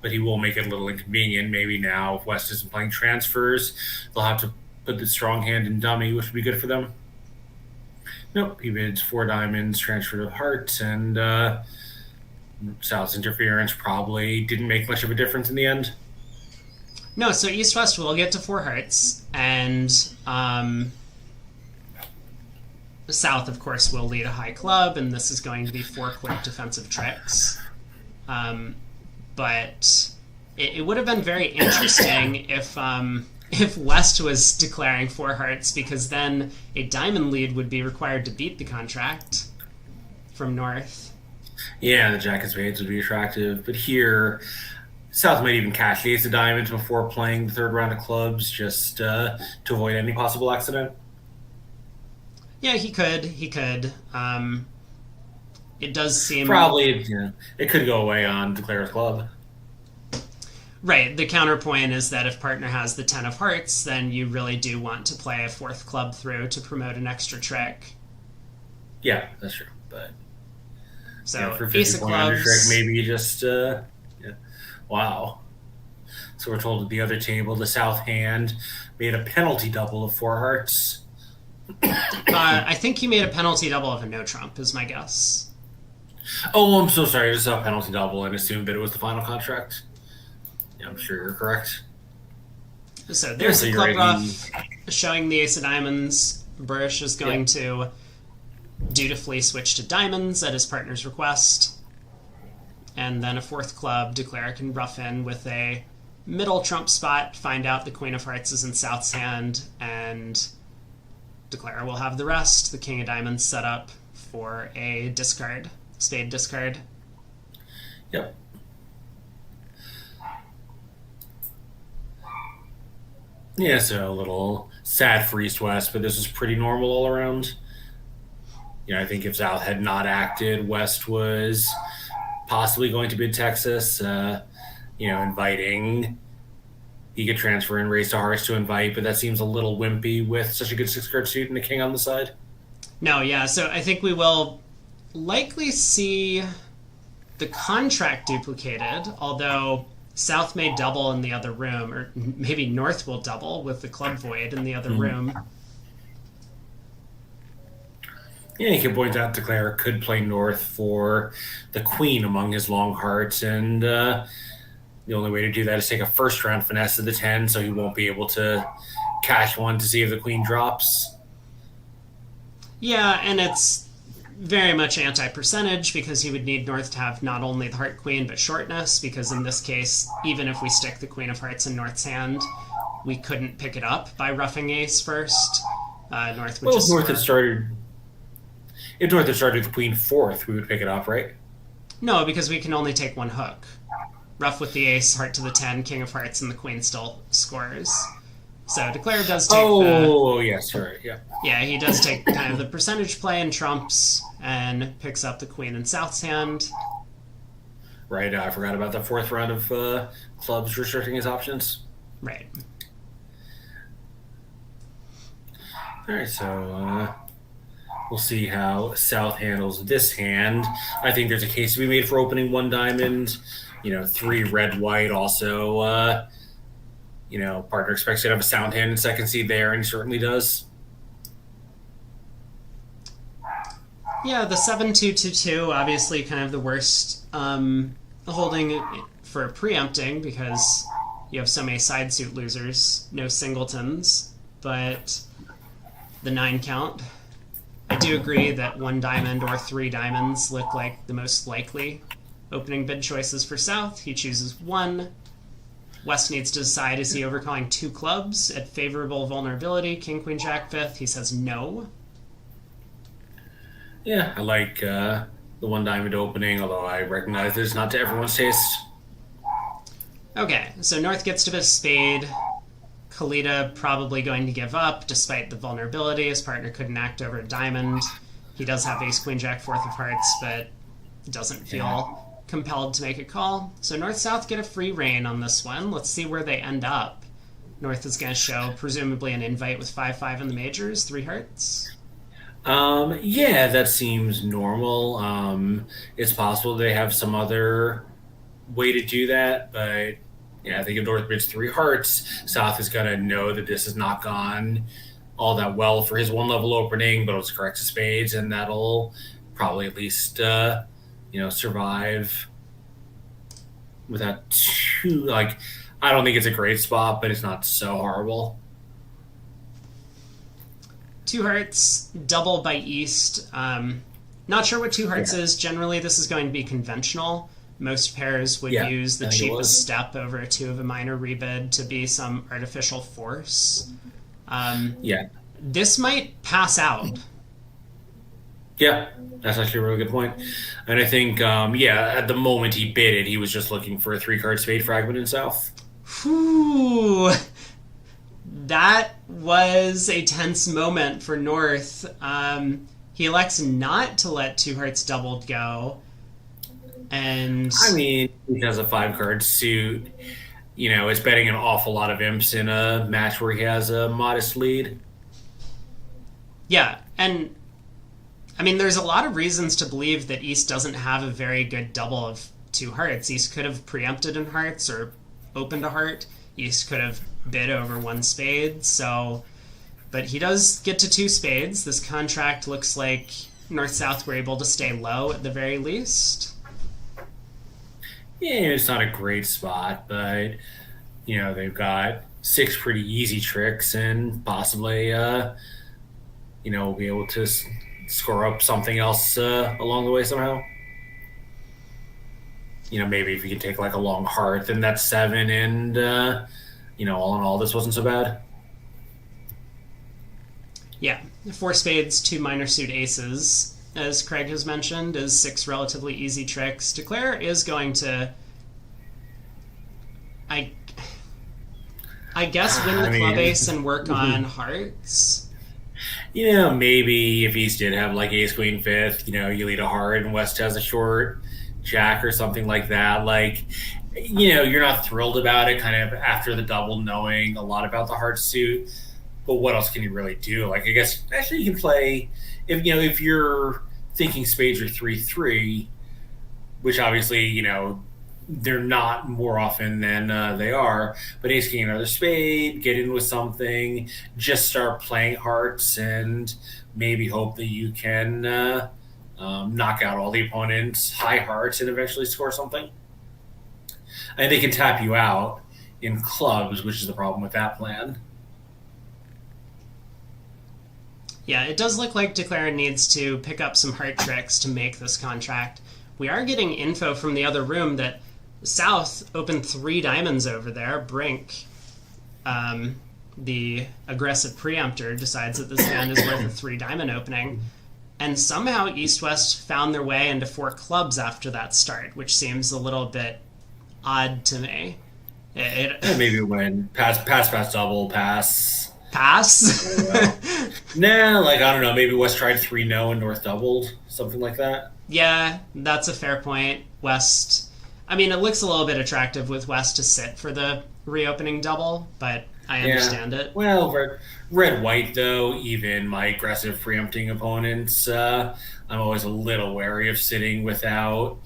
S2: But he will make it a little inconvenient. Maybe now, if West isn't playing transfers, they'll have to put the strong hand in dummy, which would be good for them. Nope, he bids 4 diamonds, transfer to hearts, and South's interference probably didn't make much of a difference in the end.
S1: No, so East-West will get to 4 hearts, and South, of course, will lead a high club, and this is going to be 4 quick defensive tricks. But it would have been very interesting if West was declaring 4 hearts, because then a diamond lead would be required to beat the contract from North.
S2: Yeah, the jack of spades would be attractive, but here South might even cash the ace of diamonds before playing the third round of clubs, just to avoid any possible accident.
S1: Yeah, he could. it does seem...
S2: Probably, it could go away on Declare's club.
S1: Right, the counterpoint is that if partner has the 10 of hearts, then you really do want to play a fourth club through to promote an extra trick.
S2: Yeah, that's true. But
S1: so
S2: for
S1: ace of
S2: 50 point under trick,
S1: clubs...
S2: maybe you just, wow. So we're told at the other table, the south hand made a penalty double of 4 hearts.
S1: I think he made a penalty double of a no trump, is my guess.
S2: Oh, I'm so sorry. I just saw a penalty double and assumed that it was the final contract. Yeah, I'm sure you're correct.
S1: So there's the club
S2: right.
S1: ruff showing the ace of diamonds. Burrish is going to dutifully switch to diamonds at his partner's request. And then a fourth club, Declare can ruff in with a middle trump spot, find out the queen of hearts is in South's hand, and Declare will have the rest. The king of diamonds set up for a discard, spade discard.
S2: Yep. Yeah, so a little sad for East-West, but this is pretty normal all around. I think if South had not acted, West was possibly going to bid Texas, inviting. He could transfer and raise to hearts to invite, but that seems a little wimpy with such a good 6-card suit and a king on the side.
S1: No, yeah, so I think we will likely see the contract duplicated, although South may double in the other room, or maybe North will double with the club void in the other room.
S2: Yeah, you can point out Declare could play North for the queen among his long hearts, and the only way to do that is take a first round finesse of the 10, so he won't be able to cash one to see if the queen drops.
S1: Yeah, and it's very much anti-percentage because he would need North to have not only the heart queen but shortness, because in this case, even if we stick the queen of hearts in North's hand, we couldn't pick it up by roughing ace first. North would just...
S2: If North had started the queen fourth, we would pick it up, right?
S1: No, because we can only take one hook. Ruff with the ace, heart to the 10, king of hearts, and the queen still scores. So Declare does take
S2: yes, right, yeah.
S1: Yeah, he does take kind of the percentage play and trumps and picks up the queen in South's hand.
S2: Right, I forgot about the fourth round of clubs restricting his options.
S1: Right.
S2: All right, so we'll see how South handles this hand. I think there's a case to be made for opening one diamond. 3 red white also. Partner expects you to have a sound hand in second seed there, and he certainly does.
S1: Yeah, the 7-2-2-2, obviously kind of the worst holding for preempting because you have so many side suit losers, no singletons, but the 9 count. I do agree that 1 diamond or 3 diamonds look like the most likely opening bid choices for South. He chooses 1. West needs to decide, is he overcalling 2 clubs at favorable vulnerability? King, Queen, Jack, 5th. He says no.
S2: Yeah, I like the 1 diamond opening, although I recognize that it's not to everyone's taste.
S1: Okay, so North gets to bid spade. Kalita probably going to give up, despite the vulnerability. His partner couldn't act over a diamond. He does have ace, queen, jack, 4th of hearts, but doesn't feel compelled to make a call. So North-South get a free reign on this one. Let's see where they end up. North is going to show, presumably, an invite with 5-5 in the majors, 3 hearts.
S2: Yeah, that seems normal. It's possible they have some other way to do that, but I think if North bids 3 hearts, South is going to know that this has not gone all that well for his 1-level opening, but it's correct to spades, and that'll probably at least survive without too, I don't think it's a great spot, but it's not so horrible.
S1: 2 hearts, double by East. Not sure what 2 hearts is. Generally, this is going to be conventional. Most pairs would use the cheapest step over a 2 of a minor rebid to be some artificial force. This might pass out.
S2: Yeah, that's actually a really good point. And I think, at the moment he bid it, he was just looking for a 3-card spade fragment in South.
S1: Whew. That was a tense moment for North. he elects not to let two hearts doubled go. And
S2: I mean, he has a 5 card suit. Is betting an awful lot of imps in a match where he has a modest lead.
S1: yeah, and I mean, there's a lot of reasons to believe that East doesn't have a very good double of two hearts. East could have preempted in hearts or opened a heart. East could have bid over one spade. So, but he does get to two spades. This contract looks like North-South were able to stay low at the very least.
S2: Yeah, it's not a great spot, but they've got 6 pretty easy tricks and possibly we'll be able to score up something else along the way somehow. Maybe if you can take like a long heart, then that's 7, and all in all, this wasn't so bad.
S1: Yeah, 4 spades, 2 minor suit aces, as Craig has mentioned, is 6 relatively easy tricks. Declare is going to, I guess, win the club ace and work on hearts.
S2: Maybe if East did have like ace queen fifth, you lead a heart and West has a short jack or something like that. Like, you're not thrilled about it kind of after the double, knowing a lot about the heart suit. But what else can you really do? Like, I guess actually you can play if you're thinking spades are 3-3, which obviously they're not more often than they are. But ace king another spade, get in with something, just start playing hearts, and maybe hope that you can knock out all the opponent's high hearts and eventually score something. And they can tap you out in clubs, which is the problem with that plan.
S1: Yeah, it does look like Declare needs to pick up some heart tricks to make this contract. We are getting info from the other room that South opened 3 diamonds over there. Brink, the aggressive preemptor, decides that this hand is worth a 3 diamond opening. And somehow East-West found their way into 4 clubs after that start, which seems a little bit odd to me.
S2: Maybe when pass, double, pass.
S1: Pass?
S2: Nah, I don't know. Maybe West tried 3-no and North doubled, something like that.
S1: Yeah, that's a fair point. West, I mean, it looks a little bit attractive with West to sit for the reopening double, but I understand it.
S2: Well, red-white, though, even my aggressive preempting opponents, I'm always a little wary of sitting without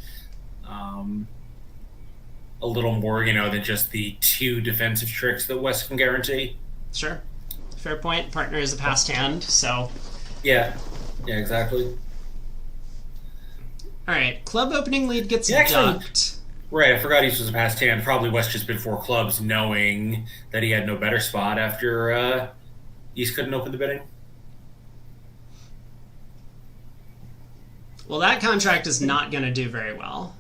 S2: a little more, than just the 2 defensive tricks that West can guarantee.
S1: Sure. Fair point. Partner is a passed hand, so...
S2: Yeah, exactly.
S1: All right, club opening lead gets ducked.
S2: Right, I forgot East was a passed hand. Probably West just bid 4 clubs, knowing that he had no better spot after East couldn't open the bidding.
S1: Well, that contract is not going to do very well.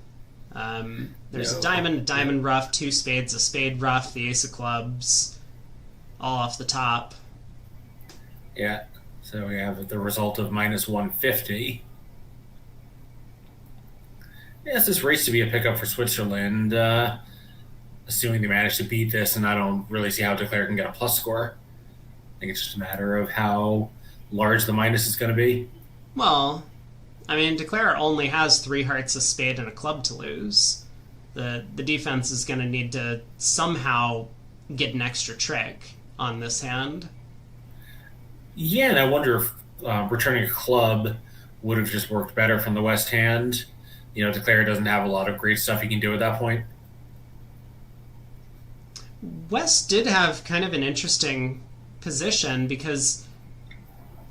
S1: There's a diamond rough, 2 spades, a spade rough, the ace of clubs, all off the top.
S2: Yeah, so we have the result of minus 150. Yes, this race to be a pickup for Switzerland, assuming they manage to beat this, and I don't really see how Declare can get a plus score. I think it's just a matter of how large the minus is going to be.
S1: Well, I mean, Declare only has 3 hearts, a spade, and a club to lose. The defense is going to need to somehow get an extra trick on this hand.
S2: Yeah, and I wonder if returning a club would have just worked better from the West hand. Declare doesn't have a lot of great stuff he can do at that point.
S1: West did have kind of an interesting position because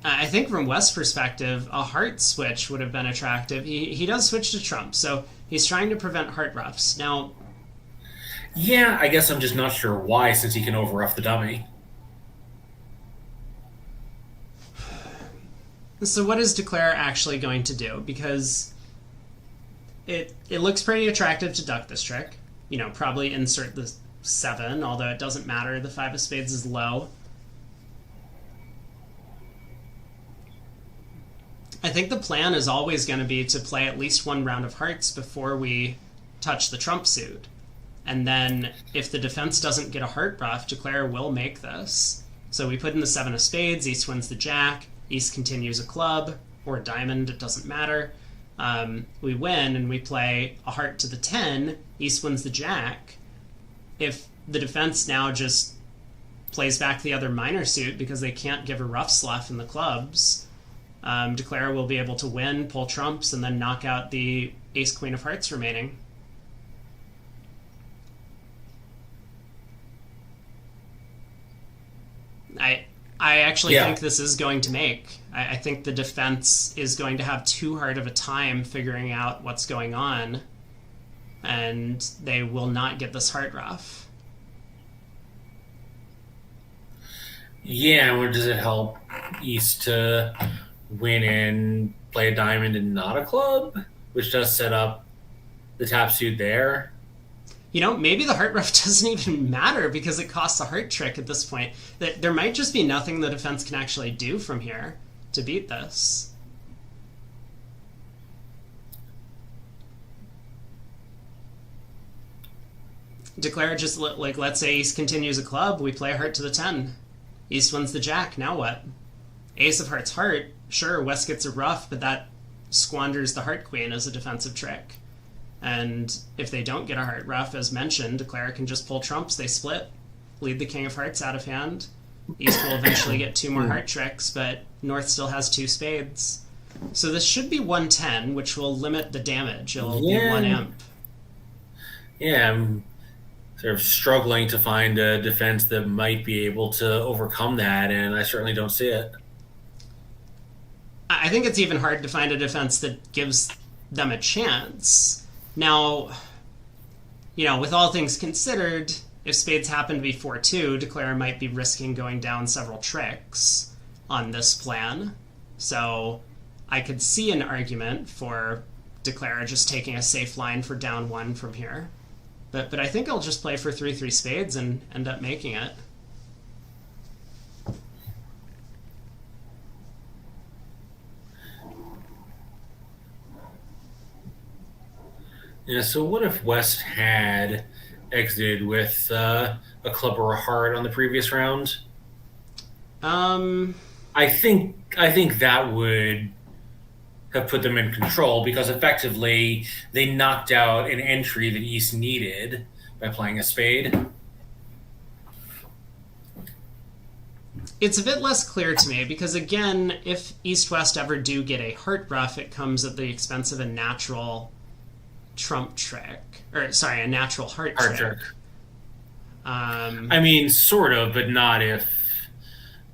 S1: I think from West's perspective, a heart switch would have been attractive. He does switch to trump, so he's trying to prevent heart roughs. Now,
S2: yeah, I guess I'm just not sure why, since he can over-rough the dummy.
S1: So what is Declare actually going to do? Because it looks pretty attractive to duck this trick. Probably insert the 7, although it doesn't matter. The 5 of spades is low. I think the plan is always going to be to play at least 1 round of hearts before we touch the trump suit. And then if the defense doesn't get a heart rough, Declare will make this. So we put in the 7 of spades, East wins the jack, East continues a club, or diamond, it doesn't matter. We win and we play a heart to the 10, East wins the jack. If the defense now just plays back the other minor suit because they can't give a rough sluff in the clubs, Declare will be able to win, pull trumps, and then knock out the ace queen of hearts remaining. I actually think this is going to make. I think the defense is going to have too hard of a time figuring out what's going on, and they will not get this heart rough.
S2: Yeah, or does it help East to win and play a diamond and not a club, which does set up the tap suit there?
S1: Maybe the heart rough doesn't even matter because it costs a heart trick at this point. There might just be nothing the defense can actually do from here to beat this. Declare just let's say East continues a club, we play a heart to the 10. East wins the jack, now what? Ace of hearts heart, sure, West gets a rough, but that squanders the heart queen as a defensive trick. And if they don't get a heart rough, as mentioned, Declare can just pull trumps, they split, lead the king of hearts out of hand. East will eventually get 2 more heart tricks, but North still has 2 spades. So this should be 110, which will limit the damage. It'll be 1 imp.
S2: Yeah, I'm sort of struggling to find a defense that might be able to overcome that, and I certainly don't see it.
S1: I think it's even hard to find a defense that gives them a chance. Now, with all things considered, if spades happen to be 4-2, Declare might be risking going down several tricks on this plan. So I could see an argument for Declare just taking a safe line for down 1 from here. But I think I'll just play for 3-3 spades and end up making it.
S2: Yeah, so what if West had exited with a club or a heart on the previous round? I think that would have put them in control because effectively they knocked out an entry that East needed by playing a spade.
S1: It's a bit less clear to me because, again, if East-West ever do get a heart rough, it comes at the expense of a natural trump trick. A natural heart trick.
S2: I mean, sort of, but not if,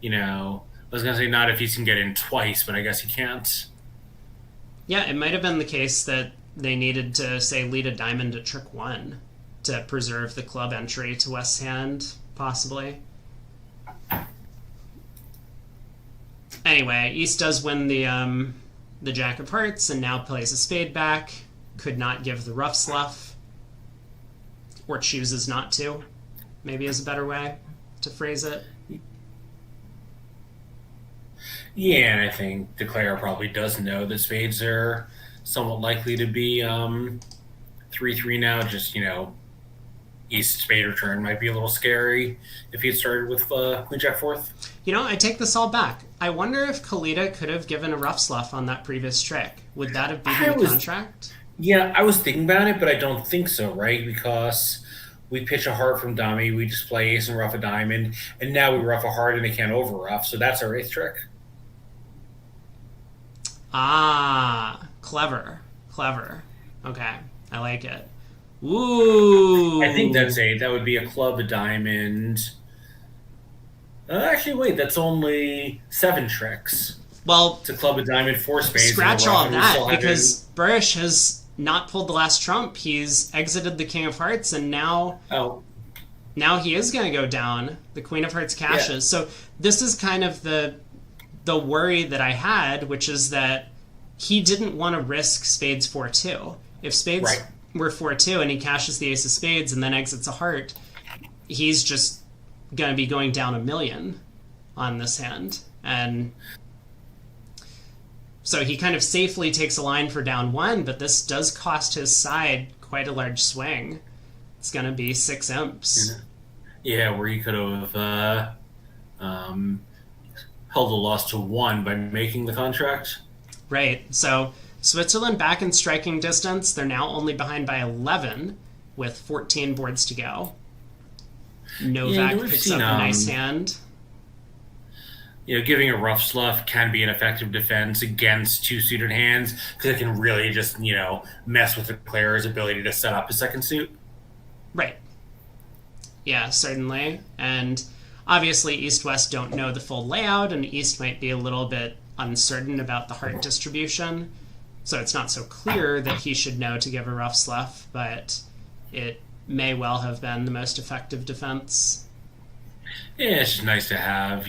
S2: I was going to say not if he can get in twice, but I guess he can't.
S1: Yeah, it might have been the case that they needed to, say, lead a diamond at trick 1 to preserve the club entry to West's hand, possibly. Anyway, East does win the jack of hearts and now plays a spade back. Could not give the rough slough, or chooses not to, maybe is a better way to phrase it.
S2: Yeah, and I think Declare probably does know that spades are somewhat likely to be 3-3 now. Just, East spade return might be a little scary if he had started with Queen Jack 4th.
S1: I take this all back. I wonder if Kalita could have given a rough slough on that previous trick. Would that have beaten the contract?
S2: Yeah, I was thinking about it, but I don't think so, right? Because we pitch a heart from dummy, we just play ace and rough a diamond, and now we rough a heart and they can't over rough, so that's our 8th trick.
S1: Ah, clever. Okay, I like it. Ooh.
S2: I think that would be a club, a diamond. Actually, wait, that's only 7 tricks.
S1: Well,
S2: to club, a diamond, 4 spades.
S1: Scratch all of that because Burish has not pulled the last trump. He's exited the king of hearts, and now he is going to go down. The queen of hearts cashes. Yeah. So this is kind of the worry that I had, which is that he didn't want to risk spades 4-2. If spades were 4-2 and he cashes the ace of spades and then exits a heart, he's just going to be going down $1 million on this hand. And so he kind of safely takes a line for down 1, but this does cost his side quite a large swing. It's going to be 6 imps.
S2: Yeah, where he could have held the loss to 1 by making the contract.
S1: Right. So Switzerland back in striking distance. They're now only behind by 11 with 14 boards to go.
S2: Yeah,
S1: Novak
S2: we've
S1: picks
S2: seen
S1: up a nice hand.
S2: giving a rough sluff can be an effective defense against two-suited hands because it can really just mess with the player's ability to set up a second suit.
S1: Right. Yeah, certainly. And obviously East-West don't know the full layout, and East might be a little bit uncertain about the heart distribution. So it's not so clear that he should know to give a rough sluff, but it may well have been the most effective defense.
S2: Yeah, it's just nice to have,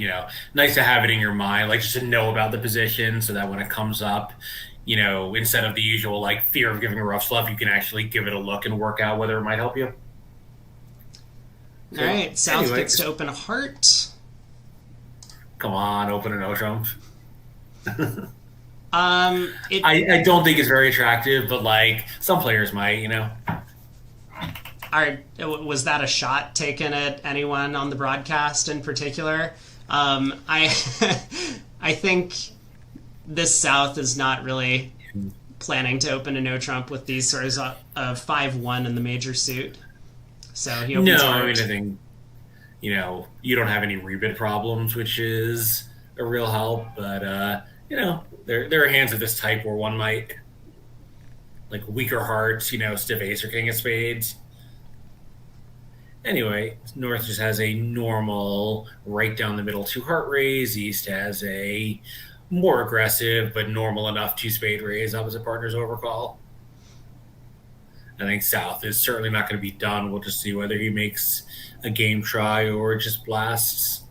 S2: nice to have it in your mind, like just to know about the position so that when it comes up, instead of the usual like fear of giving a rough sluff, you can actually give it a look and work out whether it might help you.
S1: All right, South
S2: Anyway,
S1: gets to open a heart.
S2: come on, open a no trump.
S1: It
S2: I don't think it's very attractive, but like some players might.
S1: was that a shot taken at anyone on the broadcast in particular? I I think this South is not really planning to open a no trump with these sorts of 5-1 in the major suit. So he opens
S2: No,
S1: heart.
S2: I mean I think you don't have any rebid problems, which is a real help. But there are hands of this type where one might like weaker hearts, stiff ace or king of spades. Anyway, North just has a normal right down the middle two heart raise. East has a more aggressive but normal enough two spade raise. Opposite partners overcall. I think South is certainly not going to be done. We'll just see whether he makes a game try or just blasts.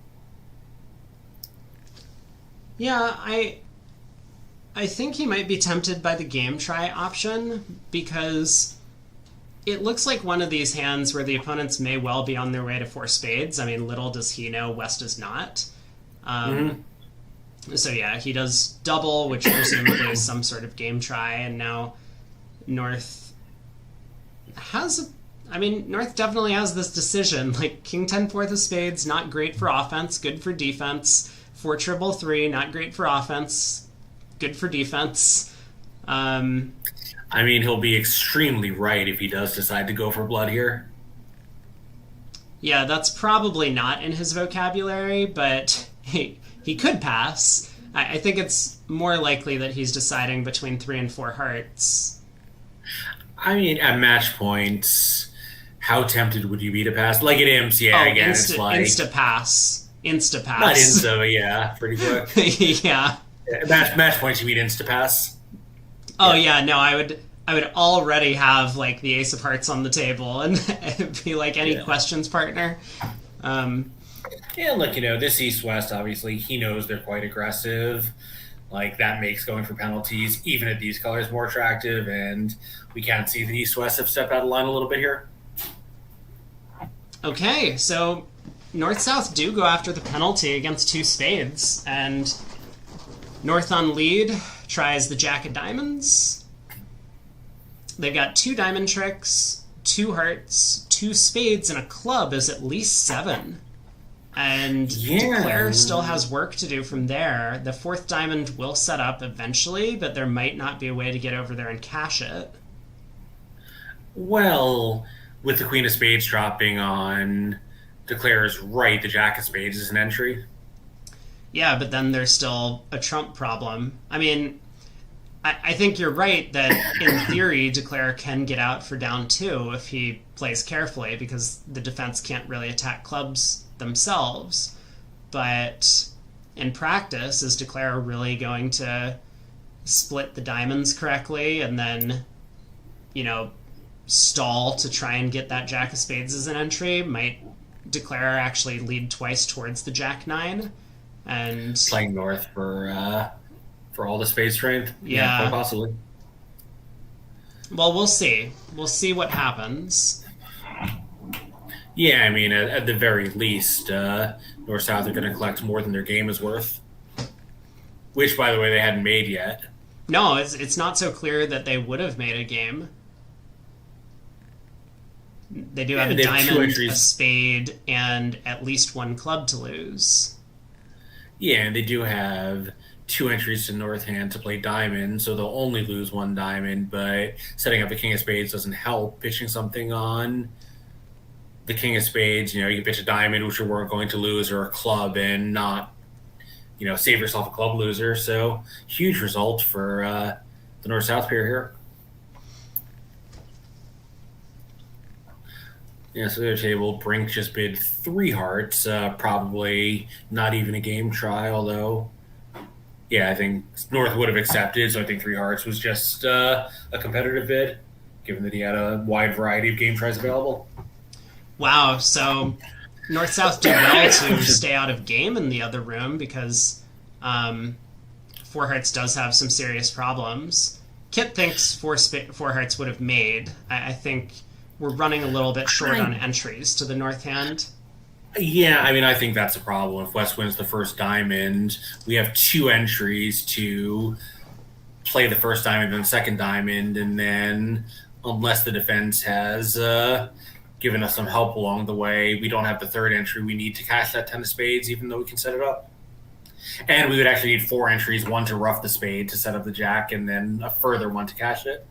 S1: Yeah, I think he might be tempted by the game try option because it looks like one of these hands where the opponents may well be on their way to four spades. I mean, little does he know, West is not. So yeah, he does double, which presumably is some sort of game try, and now North North definitely has this decision. Like, King 10 fourth of spades, not great for offense, good for defense. 4 triple 3, not great for offense, good for defense.
S2: He'll be extremely right if he does decide to go for blood here.
S1: Yeah, that's probably not in his vocabulary, but he could pass. I think it's more likely that he's deciding between 3 and 4 hearts.
S2: At match points, how tempted would you be to pass? Like at imps, again, it's like
S1: insta pass. Insta pass.
S2: Not insta, but yeah, pretty quick.
S1: Yeah.
S2: Match points, you mean insta pass?
S1: Oh yeah, no, I would already have like the ace of hearts on the table and be like, any questions, partner?
S2: This East-West, obviously, he knows they're quite aggressive. Like, that makes going for penalties, even at these colors, more attractive, and we can see the East-West have stepped out of line a little bit here.
S1: Okay, so North-South do go after the penalty against 2 spades, and North on lead tries the jack of diamonds. They've got 2 diamond tricks, 2 hearts, 2 spades, and a club is at least 7. And Declare still has work to do from there. The 4th diamond will set up eventually, but there might not be a way to get over there and cash it.
S2: Well, with the Queen of Spades dropping on Declare's right, the Jack of Spades is an entry.
S1: Yeah, but then there's still a trump problem. I think you're right that in theory Declare can get out for down 2 if he plays carefully, because the defense can't really attack clubs themselves. But in practice, is Declare really going to split the diamonds correctly and then, stall to try and get that jack of spades as an entry? Might Declare actually lead twice towards the jack 9 and
S2: playing North for all the spade strength?
S1: Yeah,
S2: quite possibly.
S1: Well, we'll see. We'll see what happens.
S2: Yeah, at the very least, North-South are going to collect more than their game is worth. Which, by the way, they hadn't made yet.
S1: No, it's not so clear that they would have made a game. They do have a diamond, a spade, and at least 1 club to lose.
S2: Yeah, and they do have two entries to North hand to play diamond, so they'll only lose one diamond. But setting up the king of spades doesn't help. Pitching something on the king of spades, you can pitch a diamond, which you weren't going to lose, or a club, and not, save yourself a club loser. So huge result for the North South pair here. Yeah, so the other table, Brink just bid 3 hearts, probably not even a game try, although, yeah, I think North would have accepted, so I think 3 hearts was just a competitive bid, given that he had a wide variety of game tries available.
S1: Wow, so North-South did well to stay out of game in the other room because 4 hearts does have some serious problems. Kit thinks 4 hearts would have made. I think we're running a little bit short on entries to the North hand.
S2: Yeah, I think that's a problem. If West wins the first diamond, we have 2 entries to play the first diamond and the second diamond, and then unless the defense has given us some help along the way, we don't have the third entry we need to cash that 10 of spades, even though we can set it up. And we would actually need 4 entries, one to rough the spade to set up the jack, and then a further one to cash it.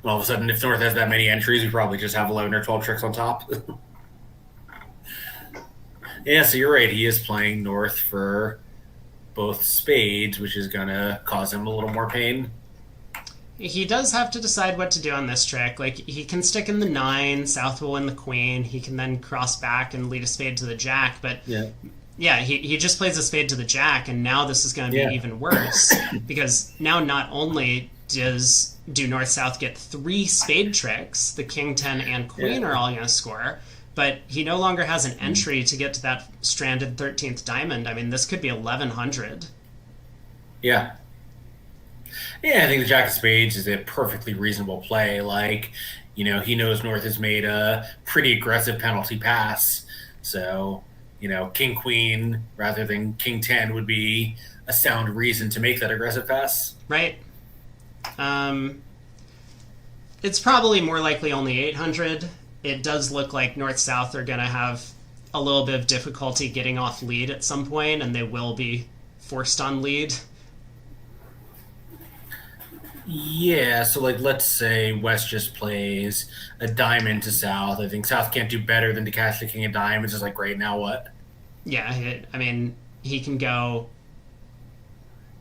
S2: All of a sudden, if North has that many entries, we probably just have 11 or 12 tricks on top. Yeah, so you're right. He is playing North for both spades, which is going to cause him a little more pain.
S1: He does have to decide what to do on this trick. Like, he can stick in the 9, South will win the queen, he can then cross back and lead a spade to the jack, but yeah, he just plays a spade to the jack, and now this is going to be even worse, because now not only do North-South get 3 spade tricks, the king, 10, and queen are all going to score, but he no longer has an entry to get to that stranded 13th diamond. This could be 1100.
S2: Yeah. Yeah, I think the jack of spades is a perfectly reasonable play. Like, he knows North has made a pretty aggressive penalty pass. So, king, queen, rather than king, 10 would be a sound reason to make that aggressive pass.
S1: Right. It's probably more likely only 800. It does look like North-South are going to have a little bit of difficulty getting off lead at some point, and they will be forced on lead.
S2: Yeah, so let's say West just plays a diamond to South. I think South can't do better than to cash the king of diamonds. It's like, great, now what?
S1: Yeah, he can go.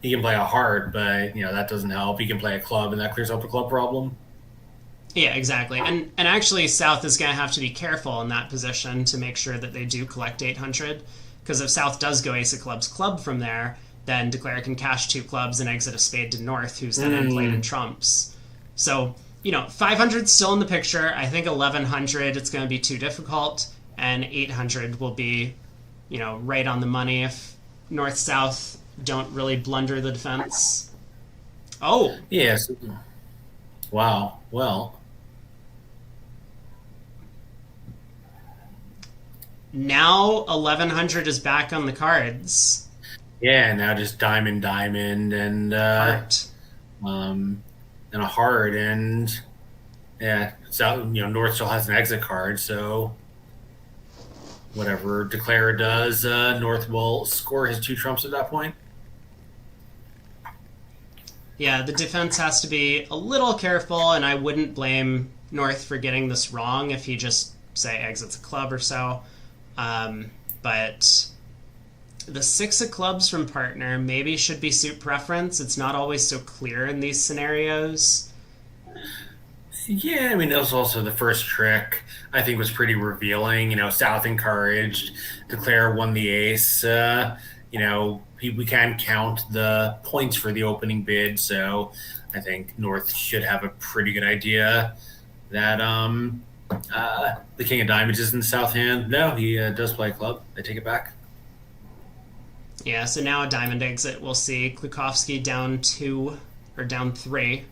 S2: He can play a heart, but that doesn't help. He can play a club, and that clears up the club problem.
S1: Yeah, exactly. And actually, South is going to have to be careful in that position to make sure that they do collect 800, because if South does go ace of clubs club from there, then Declare can cash 2 clubs and exit a spade to North, who's then unplayed in trumps. So, 500's still in the picture. I think 1100, it's going to be too difficult, and 800 will be, right on the money if North-South don't really blunder the defense. Oh!
S2: Yes. Wow. Well.
S1: Now 1100 is back on the cards.
S2: Yeah, now just diamond, and
S1: Heart.
S2: And a heart, and yeah, so North still has an exit card, so whatever Declare does, North will score his 2 trumps at that point.
S1: Yeah, the defense has to be a little careful, and I wouldn't blame North for getting this wrong if he just, say, exits a club or so. But the 6 of clubs from partner maybe should be suit preference. It's not always so clear in these scenarios.
S2: Yeah, that was also the first trick. I think was pretty revealing. South encouraged, Declare won the ace. We can count the points for the opening bid, so I think North should have a pretty good idea that the king of diamonds is in the South hand. No, he does play a club. I take it back.
S1: Yeah, so now a diamond exit. We'll see Klukowski down 2 or down 3.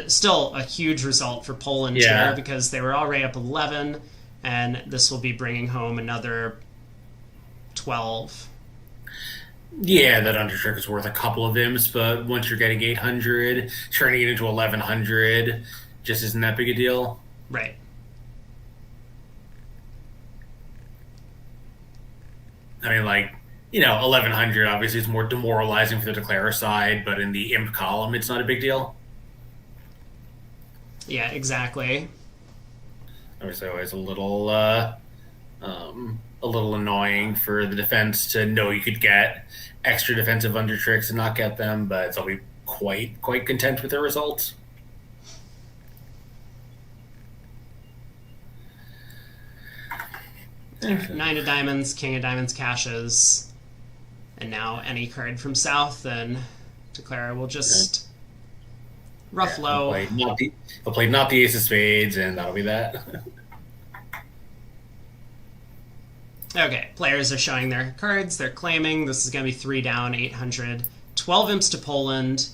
S1: Still a huge result for Poland here, because they were already up 11, and this will be bringing home another 12.
S2: Yeah, that undertrick is worth a couple of imps, but once you're getting 800, turning it into 1100 just isn't that big a deal.
S1: Right.
S2: 1100 obviously is more demoralizing for the declarer side, but in the imp column, it's not a big deal.
S1: Yeah, exactly.
S2: Obviously, always a little annoying for the defense to know you could get extra defensive under tricks and not get them, but I'll be quite content with the results.
S1: Nine of diamonds, king of diamonds cashes, and now any card from south, then declarer will just rough low.
S2: I'll play not the ace of spades, and that'll be that.
S1: Okay, players are showing their cards. They're claiming this is going to be 3 down, 800. 12 imps to Poland.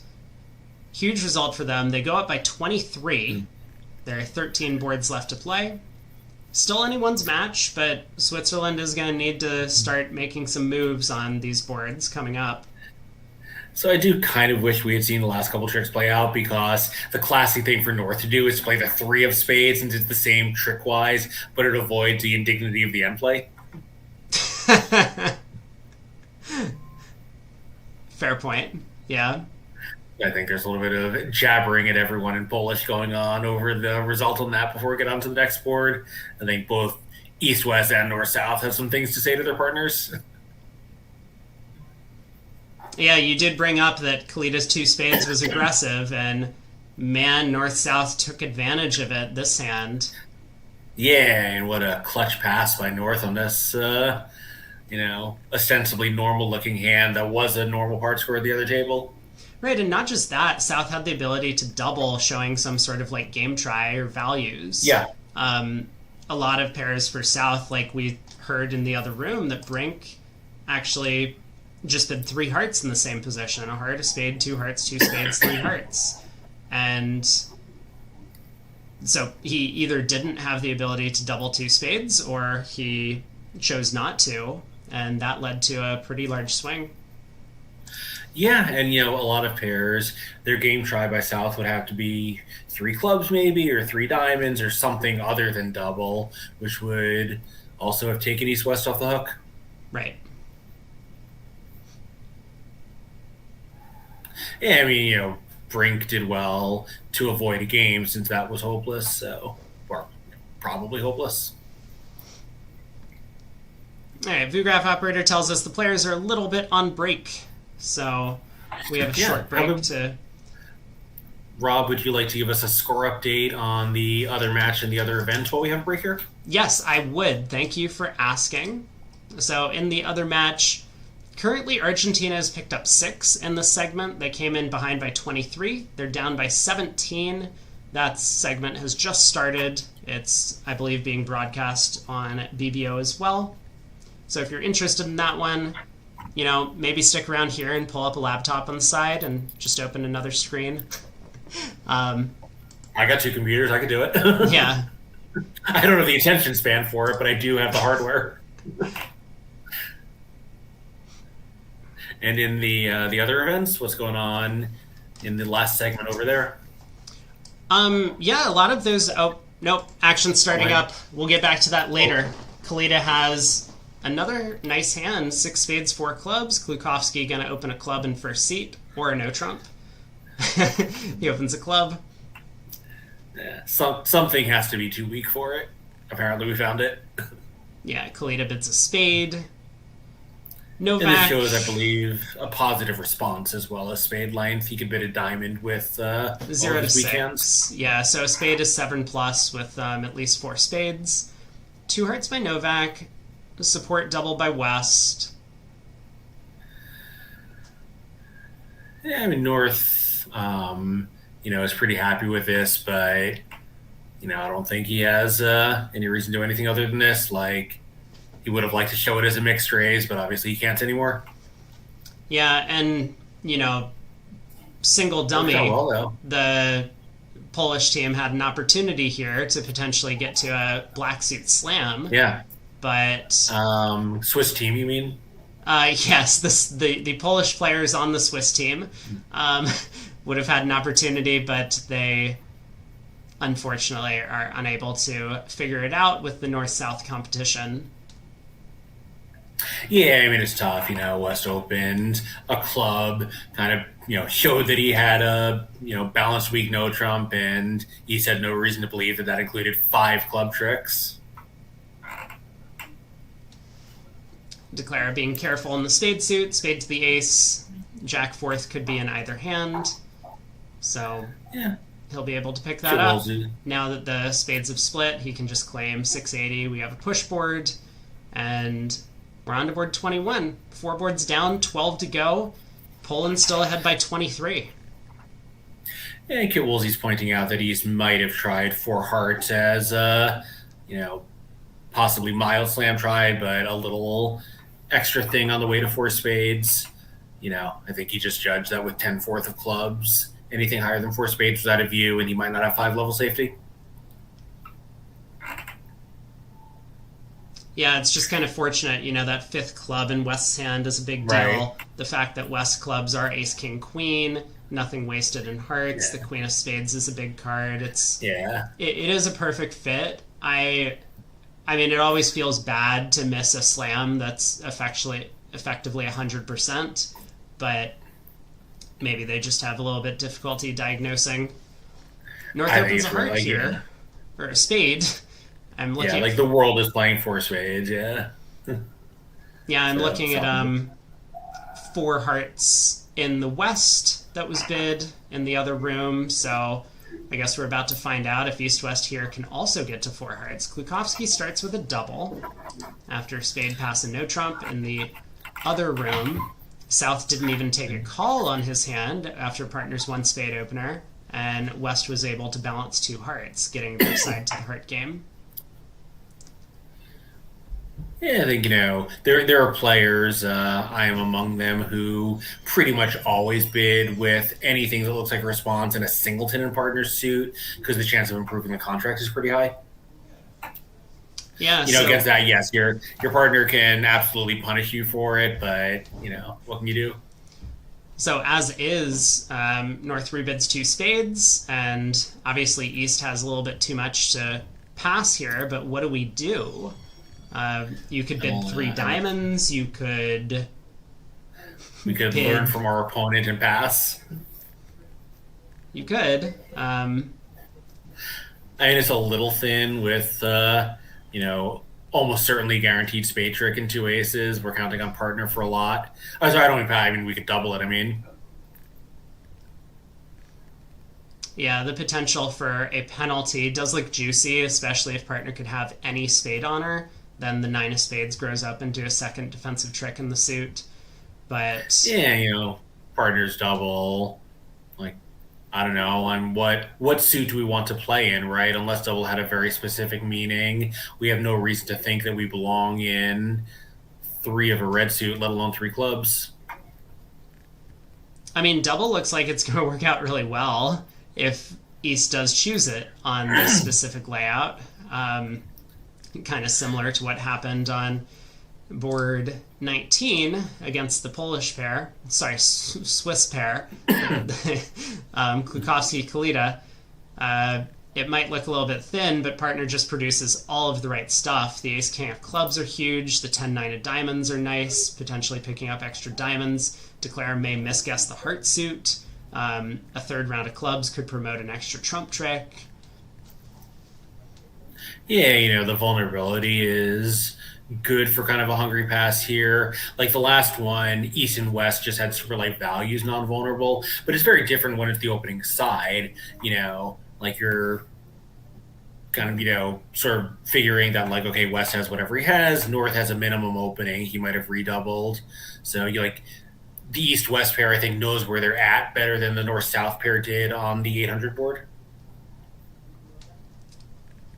S1: Huge result for them. They go up by 23. There are 13 boards left to play. Still anyone's match, but Switzerland is going to need to start making some moves on these boards coming up.
S2: So I do kind of wish we had seen the last couple tricks play out, because the classic thing for North to do is to play the 3 of spades since it's the same trick-wise, but it avoids the indignity of the end play.
S1: Fair point. Yeah.
S2: I think there's a little bit of jabbering at everyone in Polish going on over the result on that before we get on to the next board. I think both East-West and North-South have some things to say to their partners.
S1: Yeah, you did bring up that Kalita's 2 spades was aggressive, and man, North-South took advantage of it this hand.
S2: Yeah, and what a clutch pass by North on this, ostensibly normal-looking hand that was a normal part score at the other table.
S1: Right, and not just that, South had the ability to double, showing some sort of like game try or values.
S2: Yeah.
S1: A lot of pairs for South, like we heard in the other room, that Brink actually just did 3 hearts in the same position. A heart, a spade, 2 hearts, 2 spades, 3 hearts. And so he either didn't have the ability to double 2 spades, or he chose not to, and that led to a pretty large swing.
S2: Yeah, and a lot of pairs, their game try by South would have to be 3 clubs maybe, or 3 diamonds, or something other than double, which would also have taken East-West off the hook.
S1: Right.
S2: Yeah, I mean, Brink did well to avoid a game since that was hopeless, or probably hopeless.
S1: All right, VuGraph operator tells us the players are a little bit on break. So we have a short break to...
S2: Rob, would you like to give us a score update on the other match and the other event while we have a break here?
S1: Yes, I would. Thank you for asking. So in the other match, currently Argentina has picked up 6 in this segment. They came in behind by 23. They're down by 17. That segment has just started. It's, I believe, being broadcast on BBO as well. So if you're interested in that one, maybe stick around here and pull up a laptop on the side and just open another screen.
S2: I got 2 computers. I could do it.
S1: Yeah.
S2: I don't have the attention span for it, but I do have the hardware. And in the other events, what's going on in the last segment over there?
S1: Yeah, a lot of those... Oh, nope. Action starting up. We'll get back to that later. Kalita has... another nice hand, 6 spades, 4 clubs. Klukowski going to open a club in first seat, or a no trump. He opens a club.
S2: Yeah, something has to be too weak for it. Apparently we found it.
S1: Yeah, Kalita bids a spade. Novak.
S2: And this shows, I believe, a positive response as well as spade length. He could bid a diamond with
S1: 0 to 6. Weekends. Yeah, so a spade is 7+ with at least 4 spades. 2 hearts by Novak. Support double by West.
S2: Yeah, I mean, North, is pretty happy with this, but, I don't think he has any reason to do anything other than this. Like, he would have liked to show it as a mixed raise, but obviously he can't anymore.
S1: Yeah, and, single dummy, the Polish team had an opportunity here to potentially get to a black suit slam.
S2: Yeah.
S1: But
S2: Swiss team, you mean?
S1: Yes, the Polish players on the Swiss team would have had an opportunity, but they unfortunately are unable to figure it out with the North-South competition.
S2: Yeah, I mean it's tough. West opened a club, kind of showed that he had a balanced week, no trump, and he said no reason to believe that that included 5 club tricks.
S1: Declare being careful in the spade suit, spade to the ace, jack fourth could be in either hand, so
S2: Yeah,
S1: he'll be able to pick that
S2: Kit
S1: up.
S2: Woolsey.
S1: Now that the spades have split, he can just claim 680. We have a push board, and we're on to board 21. 4 boards down, 12 to go. Poland still ahead by 23.
S2: And Kit Woolsey's pointing out that he might have tried 4 hearts as you know, possibly mild slam try, but a little extra thing on the way to 4 spades. I think he just judged that with 10/4 of clubs, anything higher than 4 spades was out of view, and he might not have 5 level safety.
S1: Yeah, it's just kind of fortunate, that fifth club in West's hand is a big deal.
S2: Right.
S1: The fact that West clubs are ace, king, queen, nothing wasted in hearts.
S2: Yeah.
S1: The queen of spades is a big card.
S2: Yeah.
S1: It is a perfect fit. I mean, it always feels bad to miss a slam that's effectively 100%, but maybe they just have a little bit difficulty diagnosing. North
S2: I think
S1: opens a
S2: it's
S1: heart
S2: really
S1: here, or a spade. I'm looking.
S2: Yeah, like the world is playing 4 spades. Yeah.
S1: Yeah, I'm
S2: So,
S1: looking at 4 hearts in the west that was bid in the other room. So I guess we're about to find out if East West here can also get to 4 hearts. Klukowski starts with a double after spade pass and no trump in the other room. South didn't even take a call on his hand after partner's 1 spade opener, and West was able to balance 2 hearts, getting their side to the heart game.
S2: Yeah, I think there are players. I am among them who pretty much always bid with anything that looks like a response in a singleton and partner suit because the chance of improving the contract is pretty high.
S1: Yeah,
S2: Against that, yes, your partner can absolutely punish you for it, but what can you do?
S1: So as is, North rebids 2 spades, and obviously East has a little bit too much to pass here, but what do we do? You could bid 3 diamonds, we could
S2: learn from our opponent and pass.
S1: You could.
S2: I mean, it's a little thin with, almost certainly guaranteed spade trick and 2 aces. We're counting on partner for a lot. Oh, sorry, I don't mean I mean, we could double it,
S1: Yeah, the potential for a penalty does look juicy, especially if partner could have any spade on her. Then the 9 of spades grows up into a second defensive trick in the suit. But
S2: yeah, partners double. Like, I don't know on what suit do we want to play in, right? Unless double had a very specific meaning, we have no reason to think that we belong in 3 of a red suit, let alone 3 clubs.
S1: I mean, double looks like it's going to work out really well if East does choose it on this specific layout. Kind of similar to what happened on board 19 against the Polish pair. Sorry, Swiss pair. Klukowski, Kalita. It might look a little bit thin, but partner just produces all of the right stuff. The ace king of clubs are huge. The 10-9 of diamonds are nice, potentially picking up extra diamonds. Declare may misguess the heart suit. A 3rd round of clubs could promote an extra trump trick.
S2: Yeah, the vulnerability is good for kind of a hungry pass here. Like the last one, East and West just had super light values, non-vulnerable, but it's very different when it's the opening side. Like you're kind of, sort of figuring that like, okay, West has whatever he has, North has a minimum opening, he might have redoubled. So you like the East-West pair, I think, knows where they're at better than the North-South pair did on the 800 board.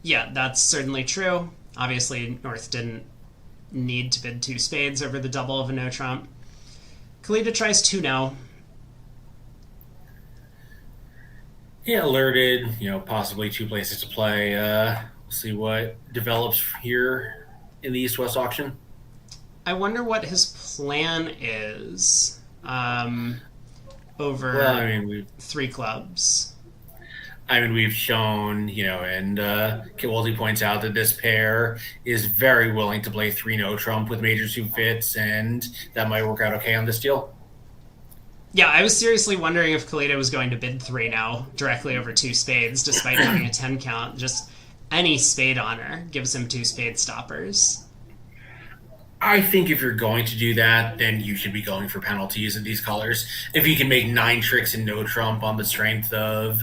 S1: Yeah, that's certainly true. Obviously, North didn't need to bid 2 spades over the double of a no trump. Kalita tries 2 no.
S2: Yeah, alerted, possibly 2 places to play. We'll see what develops here in the East-West auction.
S1: I wonder what his plan is over 3 clubs.
S2: I mean, we've shown, and Kowalski points out that this pair is very willing to play 3 no trump with major suit fits, and that might work out okay on this deal.
S1: Yeah, I was seriously wondering if Kalita was going to bid 3 now directly over 2 spades, despite having a 10 count. Just any spade honor gives him 2 spade stoppers.
S2: I think if you're going to do that, then you should be going for penalties in these colors. If you can make 9 tricks and no trump on the strength of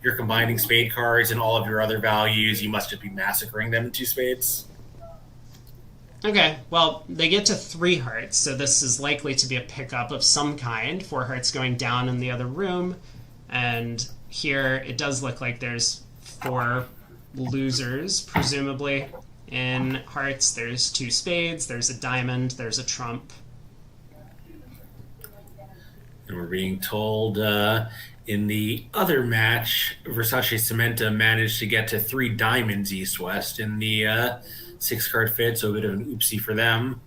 S2: your combining spade cards and all of your other values, you must just be massacring them in 2 spades.
S1: Okay, well, they get to 3 hearts, so this is likely to be a pickup of some kind. 4 hearts going down in the other room, and here it does look like there's 4 losers, presumably. In hearts, there's 2 spades, there's a diamond, there's a trump.
S2: And we're being told in the other match, Versace Cementa managed to get to 3 diamonds east-west in the 6-card fit, so a bit of an oopsie for them.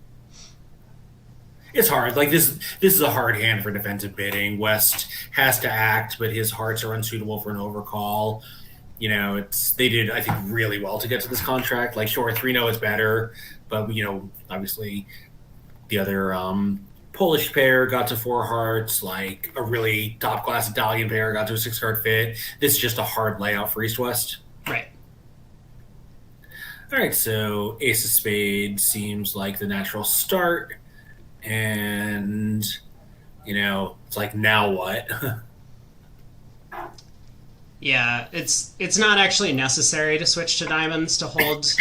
S2: It's hard. Like this is a hard hand for defensive bidding. West has to act, but his hearts are unsuitable for an overcall. They did, I think, really well to get to this contract. Like, sure, 3-0 is better, but obviously the other Polish pair got to 4 hearts. Like a really top class Italian pair got to a 6-card fit. This is just a hard layout for East West.
S1: Right.
S2: All right, so Ace of Spades seems like the natural start, and it's like, now what?
S1: Yeah, it's not actually necessary to switch to diamonds to hold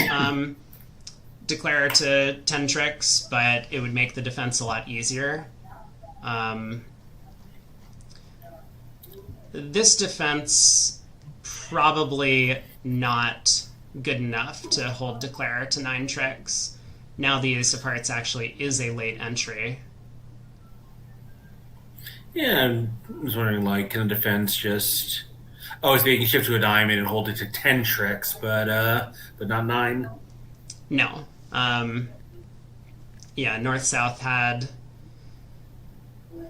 S1: Declare to 10 tricks, but it would make the defense a lot easier. This defense probably not good enough to hold Declare to 9 tricks. Now the Ace of Hearts actually is a late entry.
S2: Yeah, I was wondering, like, can the defense just... Oh, so they can shift to a diamond and hold it to 10 tricks, but not 9?
S1: No. Yeah, North-South had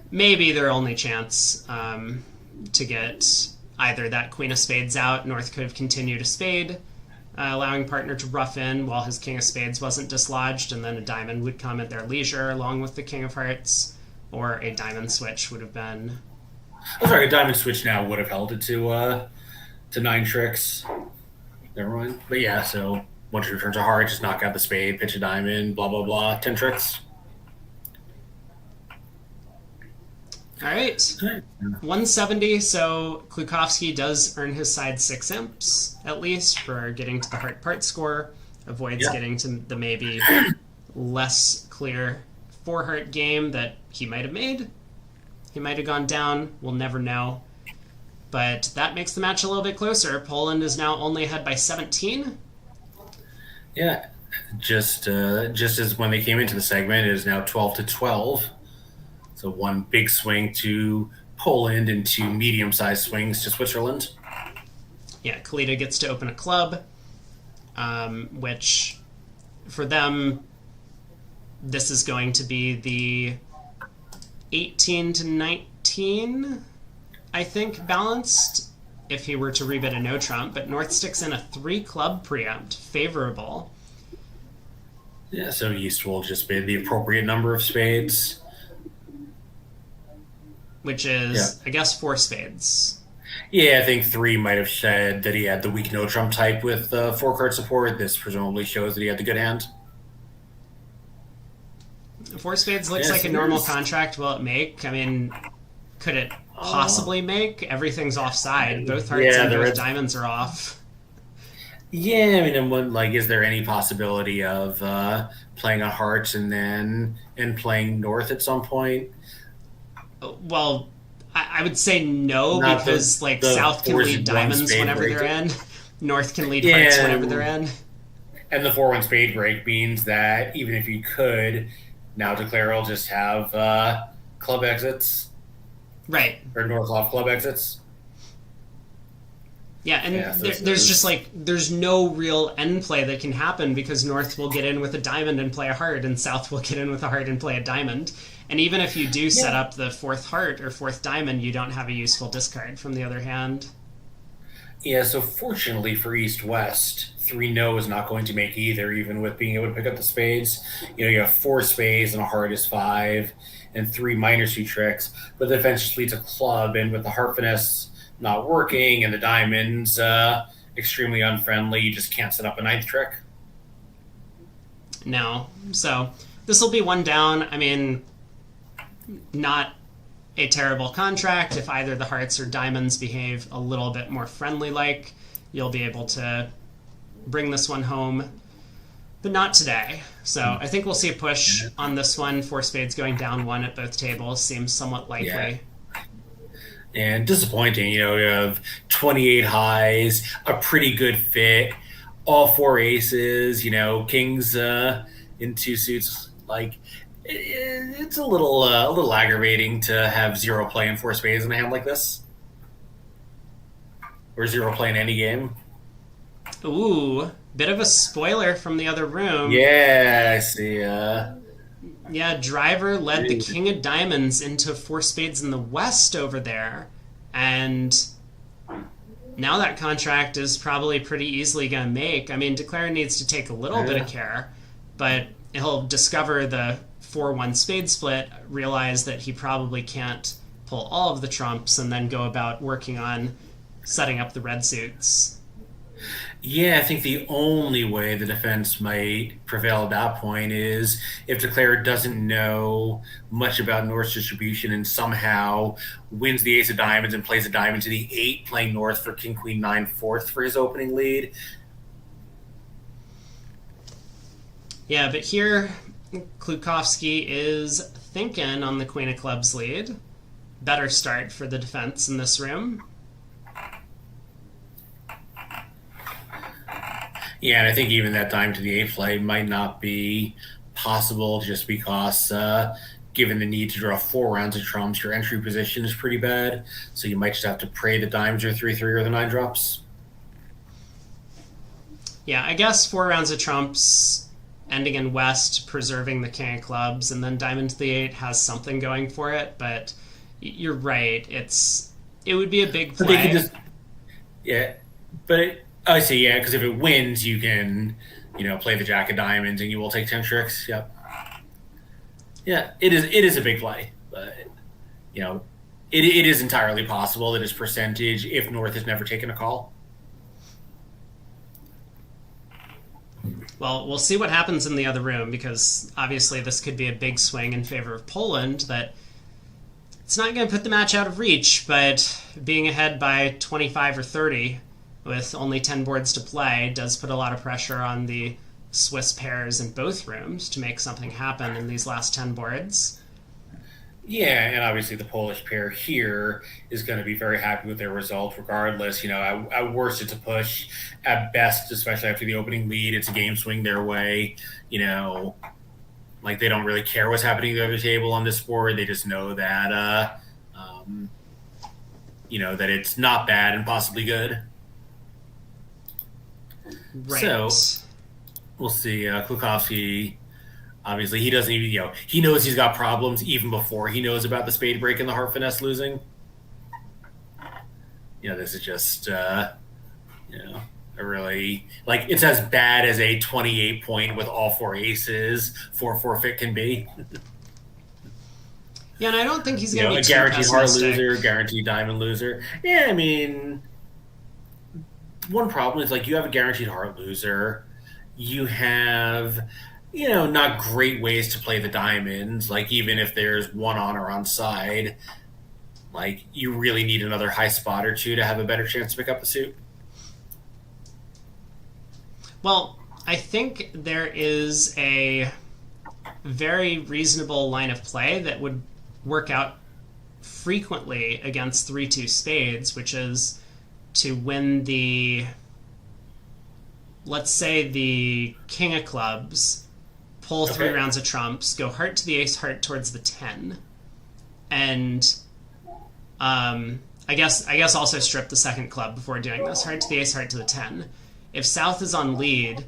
S1: maybe their only chance to get either that Queen of Spades out. North could have continued a spade, allowing partner to rough in while his King of Spades wasn't dislodged, and then a diamond would come at their leisure along with the King of Hearts, or a diamond switch would have been...
S2: Oh, sorry, a diamond switch now would have held it to 9 tricks. Never mind. But yeah, so once your turns are hard, just knock out the spade, pitch a diamond, blah, blah, blah, 10 tricks.
S1: All right. 170, so Klukowski does earn his side 6 imps, at least, for getting to the heart part score. Avoids getting to the maybe less clear 4-heart game that he might have made. He might have gone down. We'll never know. But that makes the match a little bit closer. Poland is now only ahead by 17.
S2: Yeah, just as when they came into the segment, it is now 12-12. So one big swing to Poland and 2 medium-sized swings to Switzerland.
S1: Yeah, Kalita gets to open a club, which for them, this is going to be the 18-19, I think, balanced if he were to rebid a no trump, but North sticks in a 3-club preempt, favorable.
S2: Yeah, so East will just bid the appropriate number of spades.
S1: Which is, I guess, 4 spades.
S2: Yeah, I think 3 might have said that he had the weak no trump type with 4-card support. This presumably shows that he had the good hand.
S1: 4 spades looks like a normal contract. Will it make? I mean, could it possibly make? Everything's offside. Both hearts and both diamonds are off.
S2: Yeah, I mean, is there any possibility of playing on hearts and playing north at some point?
S1: Well, I would say no, because the South can lead diamonds whenever they're in. North can lead hearts whenever they're in.
S2: And the 4-1 spade break means that even if you could, now Declare will just have club exits.
S1: Right.
S2: Or north off club exits.
S1: Yeah, and there's just there's no real end play that can happen because North will get in with a diamond and play a heart, and South will get in with a heart and play a diamond. And even if you do set up the 4th heart or 4th diamond, you don't have a useful discard from the other hand.
S2: Yeah, so fortunately for East West, 3 no is not going to make either, even with being able to pick up the spades. You have 4 spades and a heart is 5, and 3 minor suit tricks, but the defense just leads a club, and with the heart finesse not working and the diamonds extremely unfriendly, you just can't set up a ninth trick.
S1: No. So this will be one down. I mean, not a terrible contract. If either the hearts or diamonds behave a little bit more friendly like, you'll be able to bring this one home. But not today. So I think we'll see a push on this one. 4 spades going down 1 at both tables seems somewhat likely.
S2: Yeah. And disappointing, you have 28 highs, a pretty good fit, all 4 aces, kings in 2 suits. Like, it's a little aggravating to have 0 play and 4 spades in a hand like this, or 0 play in any game.
S1: Ooh, bit of a spoiler from the other room.
S2: Yeah, I see.
S1: Yeah, driver led the king of diamonds into 4 spades in the west over there, and now that contract is probably pretty easily going to make. I mean, Declare needs to take a little bit of care, but he'll discover the 4-1 spade split, realize that he probably can't pull all of the trumps, and then go about working on setting up the red suits.
S2: Yeah, I think the only way the defense might prevail at that point is if Declare doesn't know much about North's distribution and somehow wins the ace of diamonds and plays a diamond to the 8, playing North for King Queen 9 fourth for his opening lead.
S1: Yeah, but here Klukowski is thinking on the Queen of Clubs lead. Better start for the defense in this room.
S2: Yeah, and I think even that dime to the 8 play might not be possible just because given the need to draw 4 rounds of trumps, your entry position is pretty bad. So you might just have to pray the dimes are 3-3 or the 9 drops.
S1: Yeah, I guess 4 rounds of trumps, ending in west, preserving the king of clubs, and then diamond to the 8 has something going for it. But you're right; it would be a big play.
S2: But they can just, yeah, but I see, yeah, because if it wins, you can, play the jack of diamonds and you will take 10 tricks. Yep. Yeah, it is a big play, but it is entirely possible that his percentage, if North has never taken a call.
S1: Well, we'll see what happens in the other room, because obviously this could be a big swing in favor of Poland. That it's not going to put the match out of reach, but being ahead by 25 or 30 with only 10 boards to play does put a lot of pressure on the Swiss pairs in both rooms to make something happen in these last 10 boards.
S2: Yeah, and obviously the Polish pair here is going to be very happy with their result regardless. At worst, it's a push. At best, especially after the opening lead, it's a game swing their way. Like they don't really care what's happening at the other table on this board. They just know that, that it's not bad and possibly good.
S1: Right.
S2: So we'll see. Klukowski, obviously, he doesn't even, he knows he's got problems even before he knows about the spade break and the heart finesse losing. This is just, a really, it's as bad as a 28 point with all 4 aces for forfeit can be.
S1: Yeah, and I don't think he's going to be
S2: a guaranteed heart loser, guaranteed diamond loser. Yeah, I mean, one problem is you have a guaranteed heart loser. You have, not great ways to play the diamonds. Even if there's one on or on side, you really need another high spot or 2 to have a better chance to pick up a suit.
S1: Well, I think there is a very reasonable line of play that would work out frequently against 3-2 spades, which is to win the, let's say, the king of clubs, pull 3 rounds of trumps, go heart to the ace, heart towards the 10, and I guess also strip the second club before doing this. Heart to the ace, heart to the 10. If South is on lead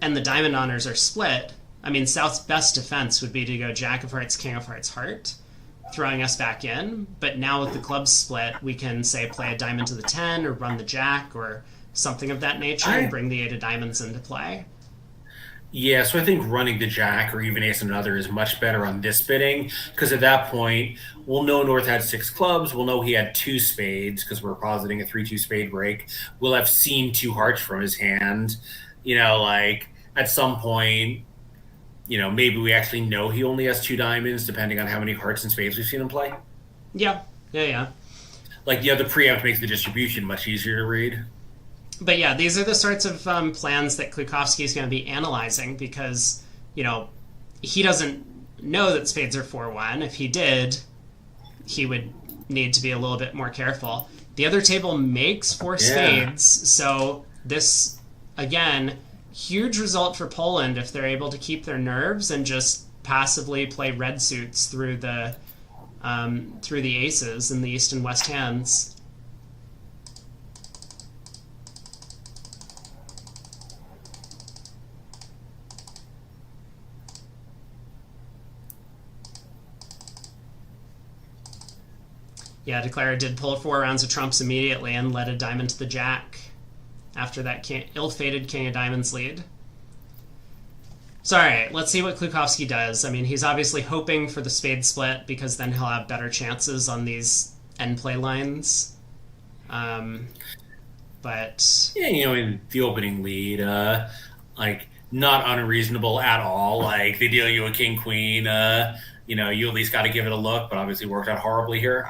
S1: and the diamond honors are split, I mean, South's best defense would be to go jack of hearts, king of hearts, heart. throwing us back in. But now with the club split, we can say play a diamond to the 10 or run the jack or something of that nature and bring the 8 of diamonds into play.
S2: Yeah, so I think running the jack or even ace and another is much better on this bidding because at that point we'll know North had 6 clubs. We'll know he had 2 spades because we're positing a 3-2 spade break. We'll have seen 2 hearts from his hand. Like at some point, maybe we actually know he only has 2 diamonds depending on how many hearts and spades we've seen him play.
S1: Yeah.
S2: Like the preempt makes the distribution much easier to read.
S1: But yeah, these are the sorts of plans that Klukowski's going to be analyzing because, he doesn't know that spades are 4-1. If he did, he would need to be a little bit more careful. The other table makes 4 spades, so this, again, huge result for Poland if they're able to keep their nerves and just passively play red suits through the aces in the east and west hands. Yeah, Declarer did pull 4 rounds of trumps immediately and led a diamond to the jack after that ill-fated king of diamonds lead. So, all right, let's see what Klukowski does. I mean, he's obviously hoping for the spade split because then he'll have better chances on these end play lines. But
S2: yeah, in the opening lead, not unreasonable at all. Like they deal you a king queen, you at least got to give it a look, but obviously worked out horribly here.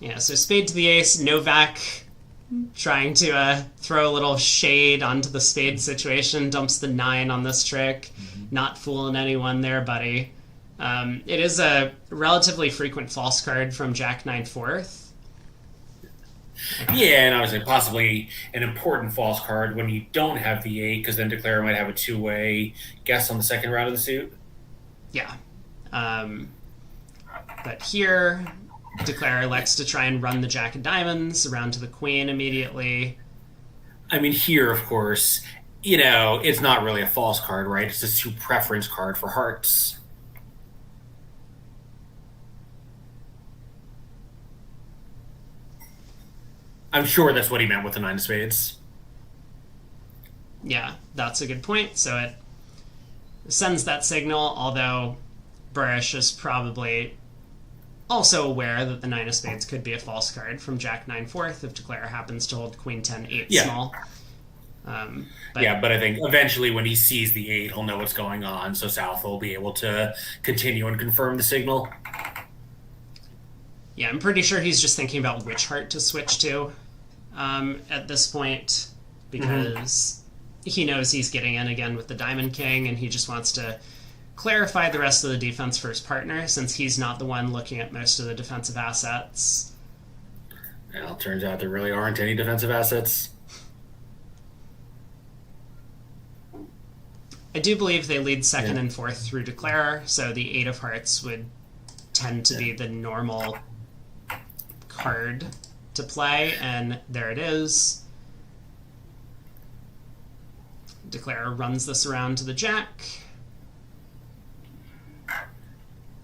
S1: Yeah, so spade to the ace, Novak trying to throw a little shade onto the spade situation, dumps the 9 on this trick. Not fooling anyone there, buddy. It is a relatively frequent false card from Jack 9-4.
S2: Yeah, and obviously possibly an important false card when you don't have the 8, because then Declarer might have a 2-way guess on the second round of the suit.
S1: Yeah. But here, Declarer elects to try and run the jack of diamonds around to the queen immediately.
S2: I mean, here, of course, it's not really a false card, right? It's just 2 preference card for hearts. I'm sure that's what he meant with the 9 of spades.
S1: Yeah, that's a good point. So it sends that signal, although Burish is probably also aware that the 9 of spades could be a false card from Jack 9-4 if Declarer happens to hold Queen 10-8 small. But
S2: I think eventually when he sees the 8, he'll know what's going on, so South will be able to continue and confirm the signal.
S1: Yeah, I'm pretty sure he's just thinking about which heart to switch to at this point, because he knows he's getting in again with the Diamond King, and he just wants to clarify the rest of the defense for his partner, since he's not the one looking at most of the defensive assets.
S2: Well, it turns out there really aren't any defensive assets.
S1: I do believe they lead second and fourth through Declarer, so the 8 of hearts would tend to be the normal card to play, and there it is. Declarer runs this around to the jack.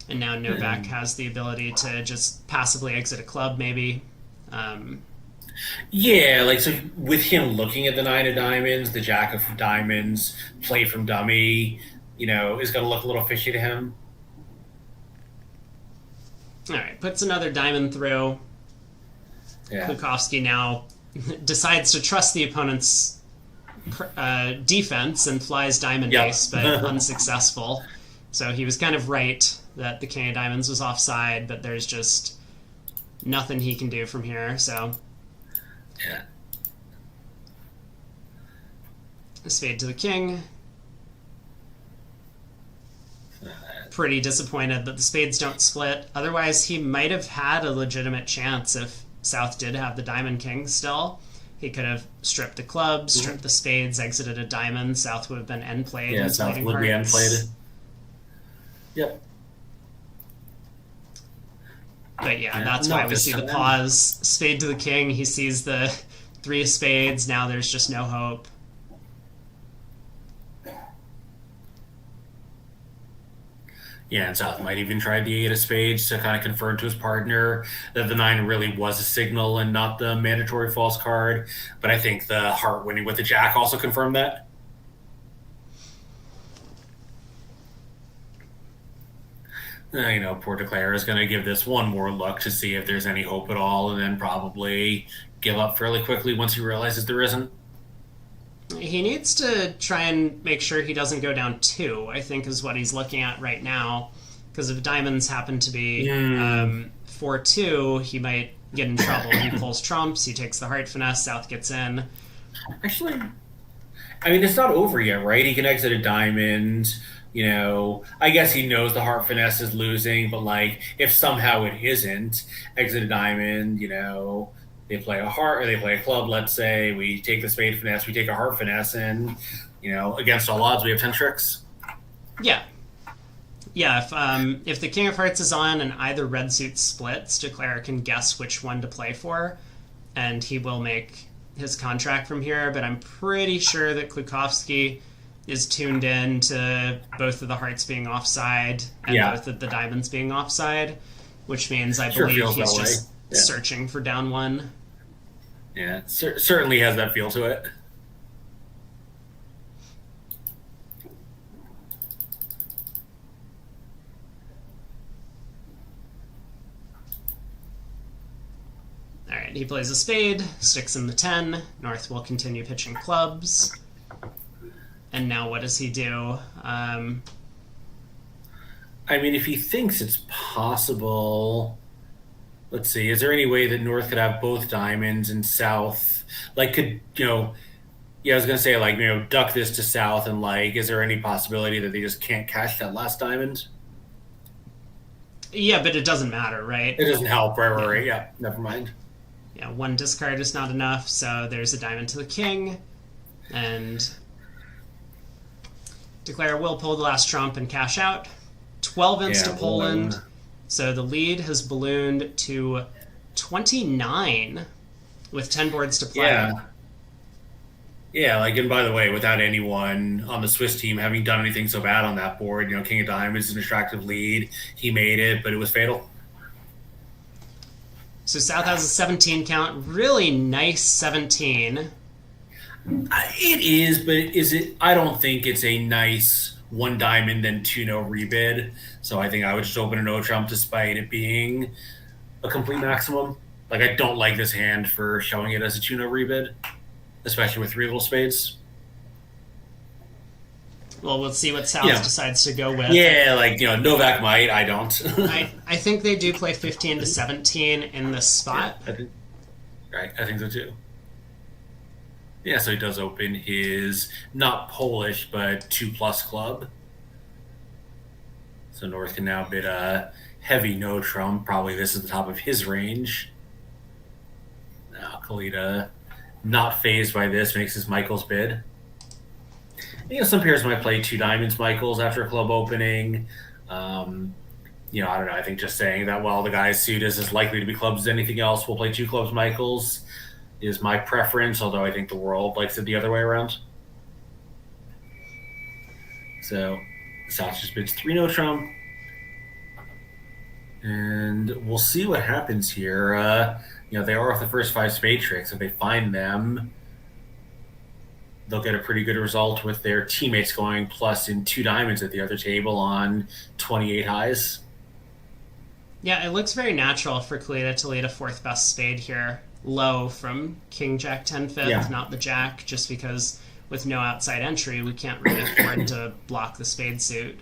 S1: And now Novak has the ability to just passively exit a club, maybe.
S2: So with him looking at the 9 of diamonds, the jack of diamonds, play from dummy, is going to look a little fishy to him.
S1: All right, puts another diamond through.
S2: Yeah.
S1: Klukowski now decides to trust the opponent's defense and flies diamond ace, but unsuccessful. So he was kind of right that the king of diamonds was offside, but there's just nothing he can do from here. So
S2: yeah,
S1: a spade to the king. Pretty disappointed that the spades don't split. Otherwise, he might have had a legitimate chance if South did have the diamond king still. He could have stripped the clubs, stripped the spades, exited a diamond. South would have been end played.
S2: Yeah, South would be end played. Yep.
S1: But that's why we see the pause. Spade to the king. He sees the 3 of spades. Now there's just no hope.
S2: Yeah, and South might even try the eight of spades to kind of confirm to his partner that the nine really was a signal and not the mandatory false card. But I think the heart winning with the jack also confirmed that. Poor Declare is going to give this one more look to see if there's any hope at all, and then probably give up fairly quickly once he realizes there isn't.
S1: He needs to try and make sure he doesn't go down two, I think is what he's looking at right now. Because if diamonds happen to be 4-2, he might get in trouble. He pulls trumps, he takes the heart finesse, South gets in.
S2: Actually, I mean, it's not over yet, right? He can exit a diamond. I guess he knows the heart finesse is losing, but like, if somehow it isn't, exit a diamond, they play a heart or they play a club, let's say, we take the spade finesse, we take a heart finesse, and, against all odds, we have 10 tricks.
S1: Yeah. Yeah, if the king of hearts is on and either red suit splits, Declare can guess which one to play for, and he will make his contract from here, but I'm pretty sure that Klukowski is tuned in to both of the hearts being offside and both of the diamonds being offside, which means I believe he's just searching for down one.
S2: Yeah, it certainly has that feel to it.
S1: All right, he plays a spade, sticks in the 10. North will continue pitching clubs. And now what does he do?
S2: I mean, if he thinks it's possible, let's see, is there any way that North could have both diamonds and South, like, could, I was going to say, like, duck this to South, and, like, is there any possibility that they just can't cash that last diamond?
S1: Yeah, but it doesn't matter, right?
S2: It doesn't help, right, yeah, never mind.
S1: Yeah, one discard is not enough, so there's a diamond to the king, and Declare will pull the last trump and cash out. 12 ends to Poland. So the lead has ballooned to 29 with 10 boards to play.
S2: Yeah, and by the way, without anyone on the Swiss team having done anything so bad on that board, King of Diamonds is an attractive lead. He made it, but it was fatal.
S1: So South has a 17 count. Really nice 17.
S2: It is, but is it? I don't think it's a nice one diamond then 2-no rebid. So I think I would just open a no trump despite it being a complete maximum. Like, I don't like this hand for showing it as a 2-no rebid, especially with 3 little spades.
S1: Well, we'll see what South decides to go with.
S2: Yeah, Novak might. I don't.
S1: I think they do play 15 to 17 in this spot.
S2: Yeah, I think so too. Yeah, so he does open his not Polish but 2+ club. So North can now bid a heavy no trump. Probably this is the top of his range. Now Kalita, not phased by this, makes his Michaels bid. Some pairs might play 2 diamonds Michaels after a club opening. I don't know. I think just saying that while the guy's suit is as likely to be clubs as anything else, we'll play 2 clubs Michaels is my preference, although I think the world likes it the other way around. So South just bids 3 no trump. And we'll see what happens here. They are off the first 5 spade tricks. If they find them, they'll get a pretty good result with their teammates going plus in 2 diamonds at the other table on 28 highs.
S1: Yeah, it looks very natural for Kalita to lead a 4th best spade here. Low from King Jack 10 5th, not the Jack, just because with no outside entry, we can't really afford to block the spade suit.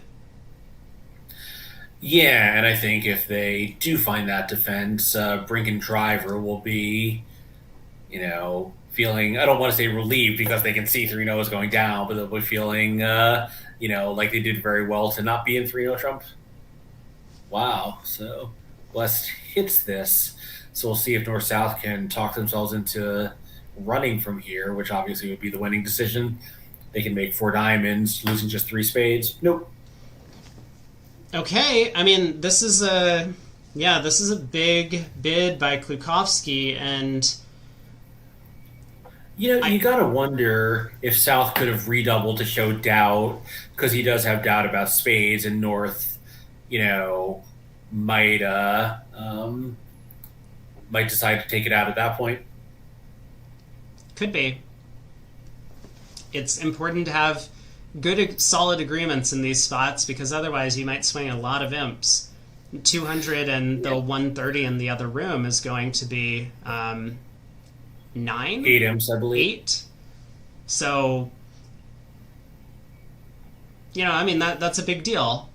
S2: Yeah, and I think if they do find that defense, Brink and Driver will be, feeling, I don't want to say relieved because they can see 3 no's going down, but they'll be feeling, like they did very well to not be in 3-0 trump. Wow, so West hits this. So we'll see if North-South can talk themselves into running from here, which obviously would be the winning decision. They can make 4 diamonds, losing just 3 spades. Nope.
S1: Okay, I mean, this is a big bid by Klukowski, and
S2: you gotta wonder if South could have redoubled to show doubt, because he does have doubt about spades, and North you know, might might decide to take it out at that point.
S1: Could be. It's important to have good, solid agreements in these spots because otherwise you might swing a lot of imps. 200 and the
S2: Yeah.
S1: 130 in the other room is going to be 9?
S2: 8 imps, I believe.
S1: 8? So, I mean, that's a big deal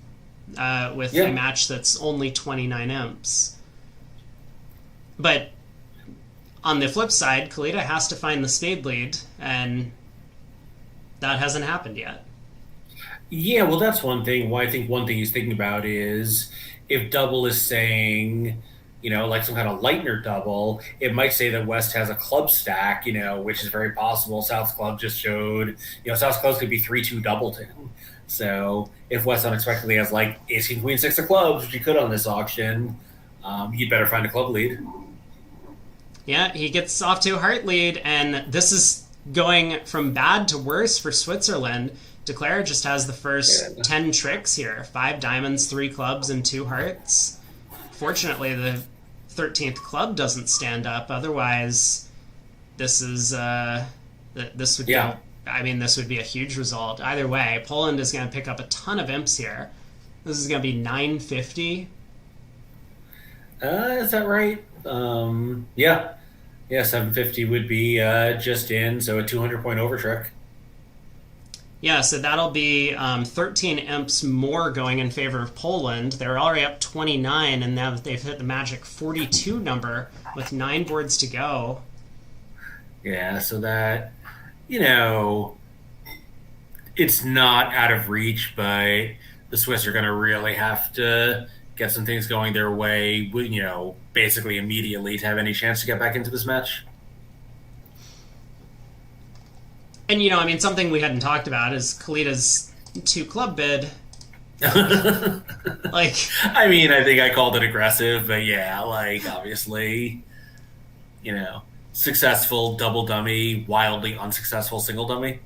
S1: with a
S2: Yeah.
S1: match that's only 29 imps. But on the flip side, Kalita has to find the spade lead, and that hasn't happened yet.
S2: Yeah, well, that's one thing. Well, I think one thing he's thinking about is if double is saying, like some kind of Lightner double, it might say that West has a club stack, which is very possible. South's club just showed, South's clubs could be 3-2 double to him. So if West unexpectedly has like ace, king, queen, six of clubs, which he could on this auction, you'd better find a club lead.
S1: Yeah, he gets off to a heart lead, and this is going from bad to worse for Switzerland. Declare just has the first
S2: Yeah.
S1: 10 tricks here: 5 diamonds, 3 clubs, and 2 hearts. Fortunately, the 13th club doesn't stand up. Otherwise, this is this would
S2: Yeah.
S1: go. I mean, this would be a huge result. Either way, Poland is going to pick up a ton of imps here. This is going to be 950.
S2: Is that right? Yeah. Yeah, 750 would be just in, so a 200 point over trick.
S1: Yeah, so that'll be 13 imps more going in favor of Poland. They're already up 29, and now that they've hit the magic 42 number with 9 boards to go.
S2: Yeah, so that, you know, it's not out of reach, but the Swiss are going to really have to get some things going their way, basically immediately to have any chance to get back into this match.
S1: And, I mean, something we hadn't talked about is Kalita's 2 club bid. Like,
S2: I mean, I think I called it aggressive, but yeah, like, obviously, you know, successful double dummy, wildly unsuccessful single dummy.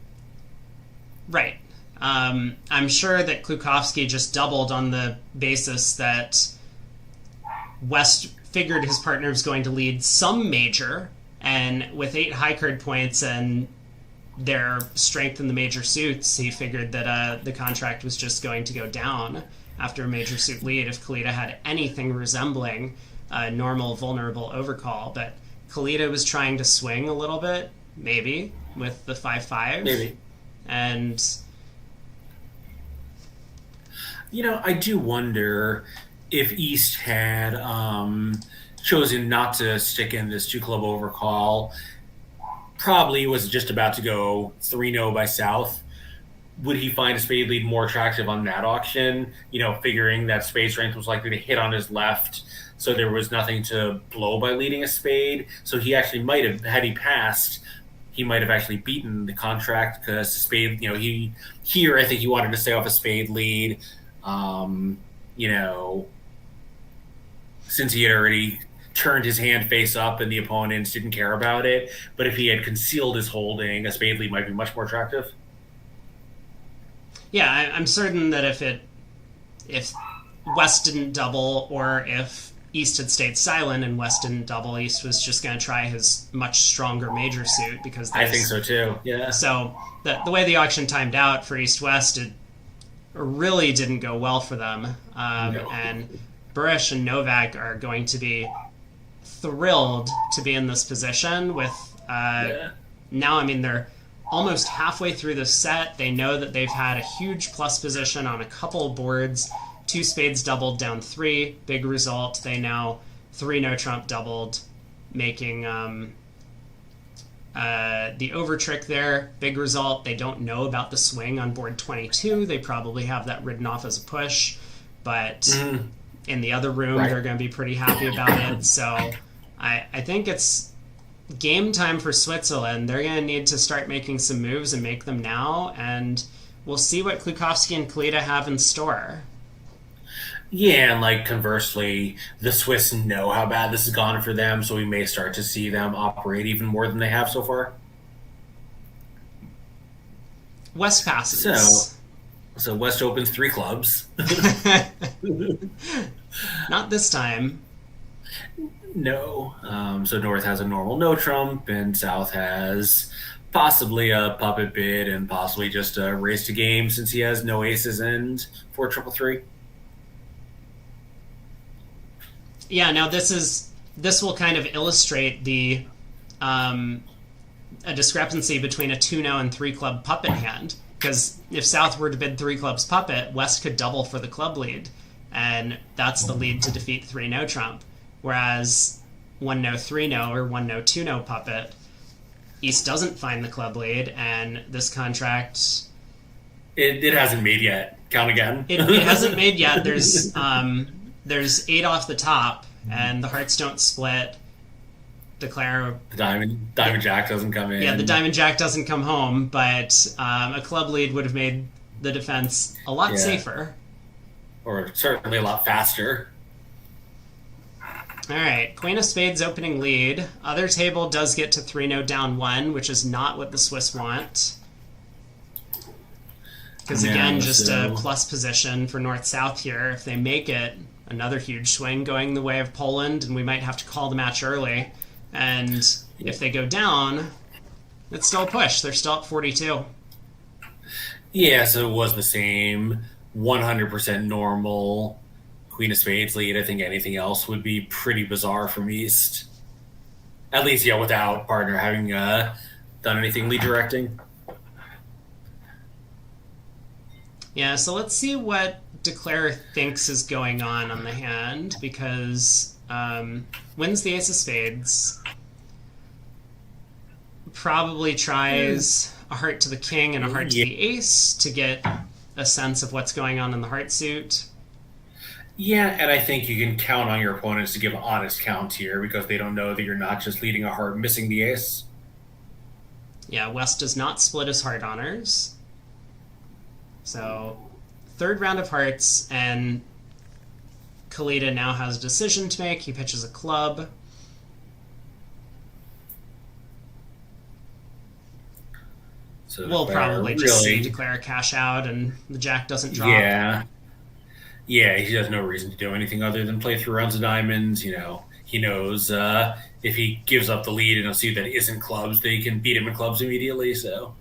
S1: right. I'm sure that Klukowski just doubled on the basis that West figured his partner was going to lead some major, and with 8 high card points and their strength in the major suits, he figured that the contract was just going to go down after a major suit lead if Kalita had anything resembling a normal vulnerable overcall. But Kalita was trying to swing a little bit, maybe, with the 5-5.
S2: Maybe.
S1: And
S2: I do wonder if East had chosen not to stick in this two club overcall, probably was just about to go 3-0 by South. Would he find a spade lead more attractive on that auction? Figuring that spade strength was likely to hit on his left, so there was nothing to blow by leading a spade. So he actually might have, had he passed, he might have actually beaten the contract because the spade, I think he wanted to stay off a spade lead. Um, you know, since he had already turned his hand face up and the opponents didn't care about it. But if he had concealed his holding, a spade lead might be much more attractive.
S1: yeah, I'm certain that if West didn't double, or if East had stayed silent and West didn't double, East was just going to try his much stronger major suit because
S2: I think so too. Yeah.
S1: So the way the auction timed out for East West, it really didn't go well for them.
S2: No.
S1: And Burish and Novak are going to be thrilled to be in this position with
S2: Yeah.
S1: now. I mean, they're almost halfway through the set. They know that they've had a huge plus position on a couple boards. 2 spades doubled down 3, big result. They now 3 no trump doubled, making the over trick there, big result. They don't know about the swing on board 22. They probably have that written off as a push, but in the other room,
S2: Right.
S1: they're going to be pretty happy about it. So I think it's game time for Switzerland. They're going to need to start making some moves and make them now, and we'll see what Klukowski and Kalita have in store.
S2: Yeah, and like conversely, the Swiss know how bad this has gone for them, so we may start to see them operate even more than they have so far.
S1: West
S2: So,
S1: passes.
S2: So West opens three clubs.
S1: Not this time.
S2: No. So North has a normal no trump, and South has possibly a puppet bid and possibly just a race to game since he has no aces and four triple three.
S1: Yeah, now this will kind of illustrate the um, a discrepancy between a 2-no and 3-club puppet hand. Because if South were to bid 3 clubs puppet, West could double for the club lead. And that's the lead to defeat 3-no trump. Whereas 1-no 3-no or 1-no 2-no puppet, East doesn't find the club lead, and this contract...
S2: It hasn't made yet. Count again.
S1: It hasn't made yet. There's 8 off the top, and the hearts don't split. Declare
S2: the diamond jack doesn't come in.
S1: Yeah, the diamond jack doesn't come home, but a club lead would have made the defense a lot safer.
S2: Or certainly a lot faster.
S1: All right, Queen of Spades opening lead. Other table does get to 3-no down 1, which is not what the Swiss want. Because again, just a plus position for North-South here. If they make it, another huge swing going the way of Poland, and we might have to call the match early. And if they go down, it's still a push. They're still at 42.
S2: Yeah, so it was the same 100% normal Queen of Spades lead. I think anything else would be pretty bizarre from East. At least, without partner having done anything lead directing.
S1: Yeah, so let's see what Declare thinks is going on the hand, because wins the Ace of Spades, probably tries a heart to the king and a heart to the ace to get a sense of what's going on in the heart suit.
S2: Yeah, and I think you can count on your opponents to give an honest count here because they don't know that you're not just leading a heart missing the ace.
S1: Yeah, West does not split his heart honors. So, third round of hearts, and Kalita now has a decision to make. He pitches a club. So we'll probably just see Declare cash out, and the jack doesn't drop.
S2: Yeah, he has no reason to do anything other than play 3 rounds of diamonds. He knows if he gives up the lead in a suit that isn't clubs, they can beat him in clubs immediately. So,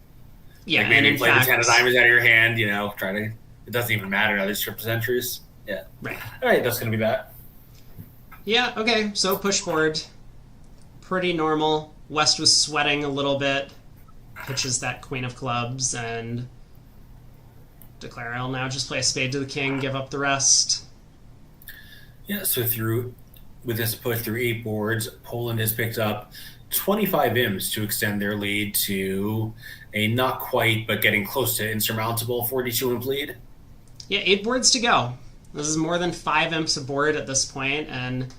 S1: yeah,
S2: maybe and play the 10 of diamonds out of your hand. Try to. It doesn't even matter now. There's triple entries. Yeah.
S1: Right.
S2: All right, that's gonna be that.
S1: Yeah. Okay. So push forward. Pretty normal. West was sweating a little bit. Pitches that Queen of Clubs, and Declare I'll now just play a spade to the king, give up the rest.
S2: Yeah, so with this push through 8 boards, Poland has picked up 25 Imps to extend their lead to a not quite, but getting close to insurmountable 42 imp lead.
S1: Yeah, 8 boards to go. This is more than 5 Imps aboard at this point, and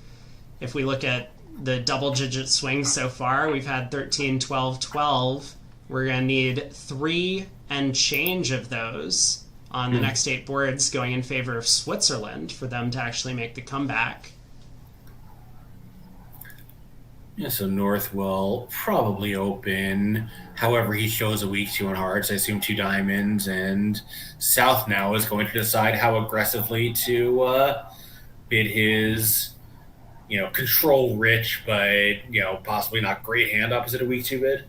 S1: if we look at the double-digit swings so far, we've had 13, 12, 12. We're going to need 3 and change of those on the next 8 boards going in favor of Switzerland for them to actually make the comeback.
S2: Yeah, so North will probably open however he shows a weak 2 in hearts. I assume 2 diamonds, and South now is going to decide how aggressively to bid his, control rich, but, possibly not great hand opposite a weak 2 bid.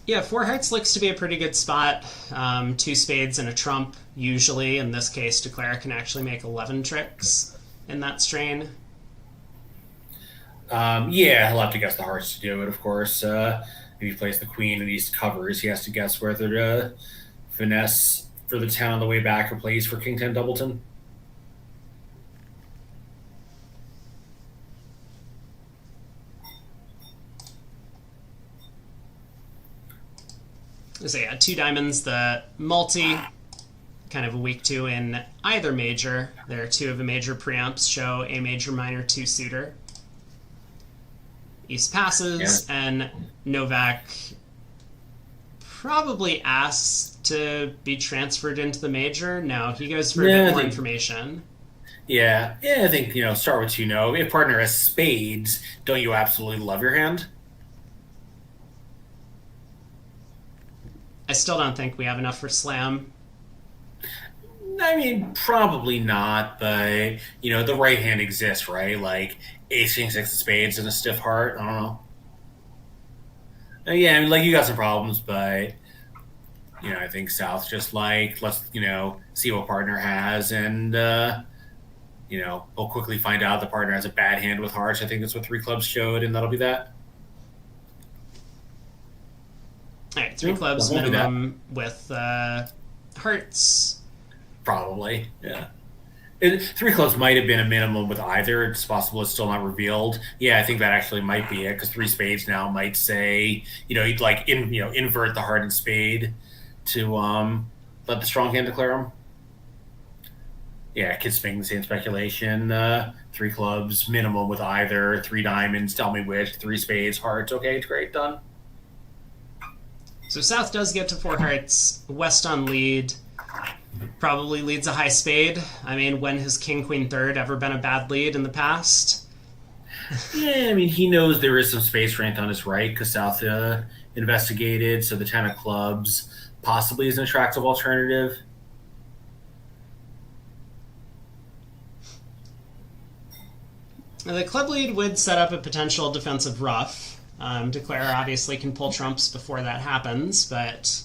S1: Yeah, 4 hearts looks to be a pretty good spot. 2 spades and a trump, usually. In this case, Declare can actually make 11 tricks in that strain.
S2: Yeah, he'll have to guess the hearts to do it, of course. If he plays the queen and East covers, he has to guess whether to finesse for the 10 on the way back or plays for King 10 Doubleton.
S1: So yeah, 2 diamonds, the multi, kind of a weak 2 in either major. There are 2 of the major preamps, show a major, minor, 2 suitor. East passes, and Novak probably asks to be transferred into the major. No, he goes for a bit more information.
S2: Yeah, I think, start with 2 no. If partner has spades, don't you absolutely love your hand?
S1: I still don't think we have enough for slam.
S2: I mean, probably not, but the right hand exists, right? Like ace, king, six of spades, and a stiff heart. I don't know. Yeah, I mean, like you got some problems, but I think South just like let's see what partner has, and we'll quickly find out the partner has a bad hand with hearts. I think that's what three clubs showed, and that'll be that.
S1: All right, three clubs
S2: Won't be that.
S1: minimum with hearts.
S2: Probably, yeah. Three clubs might have been a minimum with either. It's possible it's still not revealed. Yeah, I think that actually might be it because three spades now might say, you'd like invert the heart and spade to let the strong hand declare them. Yeah, kids making the same speculation. Three clubs minimum with either. Three diamonds. Tell me which. Three spades. Hearts. Okay, it's great. Done.
S1: So South does get to four hearts. West on lead. Probably leads a high spade. I mean, when has King Queen Third ever been a bad lead in the past?
S2: Yeah, I mean, he knows there is some space strength on his right because South investigated. So the 10 of clubs possibly is an attractive alternative.
S1: The club lead would set up a potential defensive ruff. Declare obviously can pull trumps before that happens, but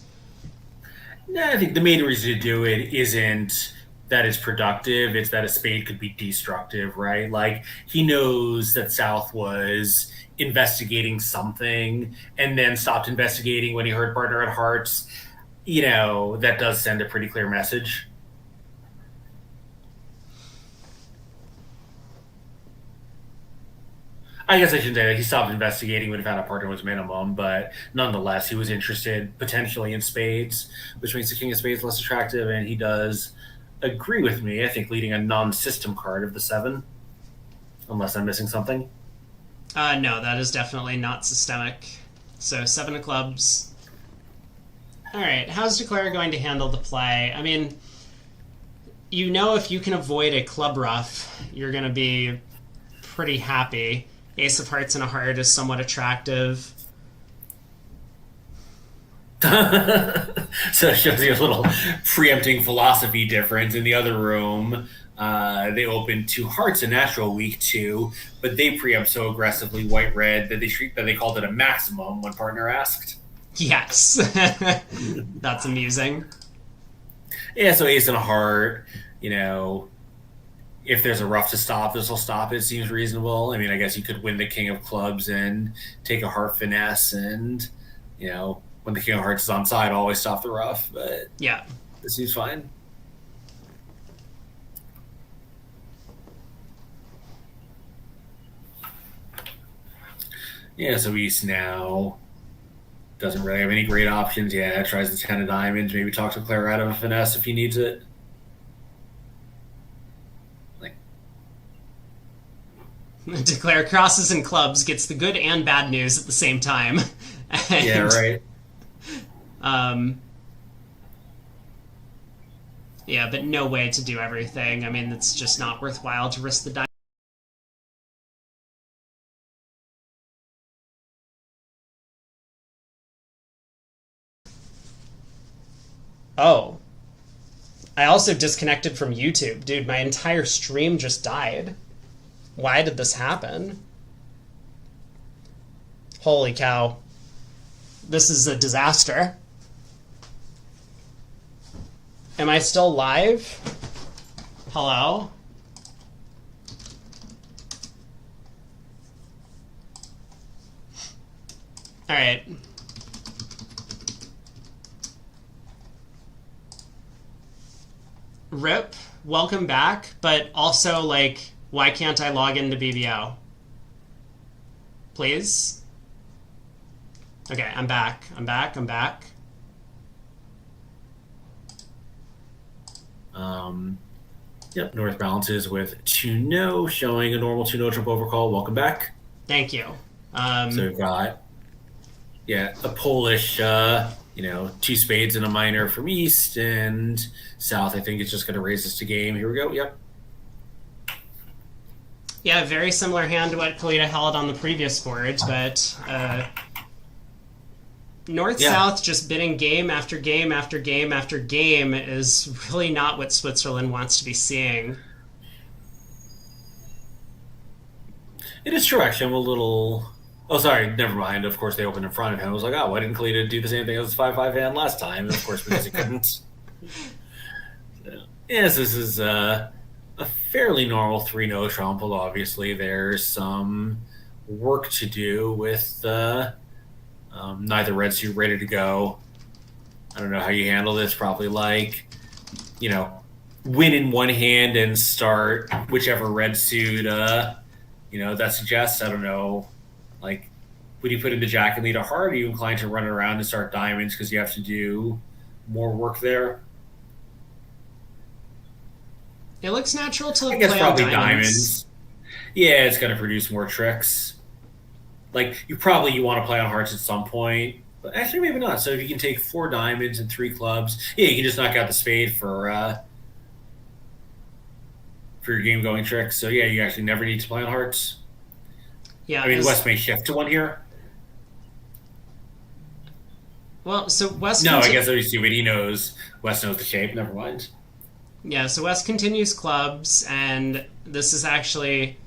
S2: I think the main reason to do it isn't that it's productive, it's that a spade could be destructive, right? Like he knows that South was investigating something and then stopped investigating when he heard partner at hearts. That does send a pretty clear message. I guess I shouldn't say that he stopped investigating when he found out partner was minimum, but nonetheless, he was interested potentially in spades, which makes the king of spades less attractive, and he does agree with me, I think, leading a non-system card of the seven, unless I'm missing something.
S1: No, that is definitely not systemic. So 7 of clubs. All right, how's Declare going to handle the play? I mean, if you can avoid a club ruff, you're going to be pretty happy. Ace of hearts and a heart is somewhat attractive.
S2: So it shows you a little preempting philosophy difference. In the other room, they opened two hearts in natural week 2, but they preempt so aggressively white-red that they called it a maximum when partner asked.
S1: Yes. That's amusing.
S2: Yeah, so ace and a heart, if there's a ruff to stop, this will stop. It seems reasonable. I mean, I guess you could win the king of clubs and take a heart finesse and, when the king of hearts is on side, always stop the ruff. But
S1: yeah,
S2: this seems fine. Yeah, so East now doesn't really have any great options. Yeah, tries the 10 of diamonds. Maybe talk to Claire out of a finesse if he needs it.
S1: Declare crosses and clubs, gets the good and bad news at the same time. And,
S2: yeah, right.
S1: Yeah, but no way to do everything. I mean, it's just not worthwhile to risk the diamond. Oh. I also disconnected from YouTube. Dude, my entire stream just died. Why did this happen? Holy cow. This is a disaster. Am I still live? Hello? Alright. Rip, welcome back, but also, why can't I log into BBO? Please? Okay, I'm back.
S2: Yep, North balances with 2-no, showing a normal 2-no trip overcall. Welcome back.
S1: Thank you.
S2: So we've got, a Polish, 2 spades and a minor from East, and South, I think, is just going to raise this to game. Here we go. Yep.
S1: Yeah, very similar hand to what Kalita held on the previous board, but
S2: Yeah,
S1: North-South just bidding game after game after game after game is really not what Switzerland wants to be seeing.
S2: it is true. Actually, I'm a little. Oh, sorry. Never mind. Of course, they opened in front of him. I was like, oh, why didn't Kalita do the same thing as his 5-5 hand last time? And of course, because he couldn't. So, yes, this is a fairly normal 3-no trump, although obviously there's some work to do with neither red suit ready to go. I don't know how you handle this. Probably like, you know, win in one hand and start whichever red suit, that suggests. I don't know. Like, would you put in the jack and lead a heart? Or are you inclined to run it around and start diamonds because you have to do more work there?
S1: It looks natural to
S2: I guess
S1: play all
S2: probably
S1: diamonds.
S2: diamonds. Yeah, it's going to produce more tricks. Like you want to play on hearts at some point, but actually maybe not. So if you can take 4 diamonds and 3 clubs, yeah, you can just knock out the spade for your game going tricks. So yeah, you actually never need to play on hearts.
S1: Yeah,
S2: I mean, West may shift to one here.
S1: so West
S2: No, I guess that was stupid. He knows West knows the shape. Never mind.
S1: so West continues clubs, and this is actually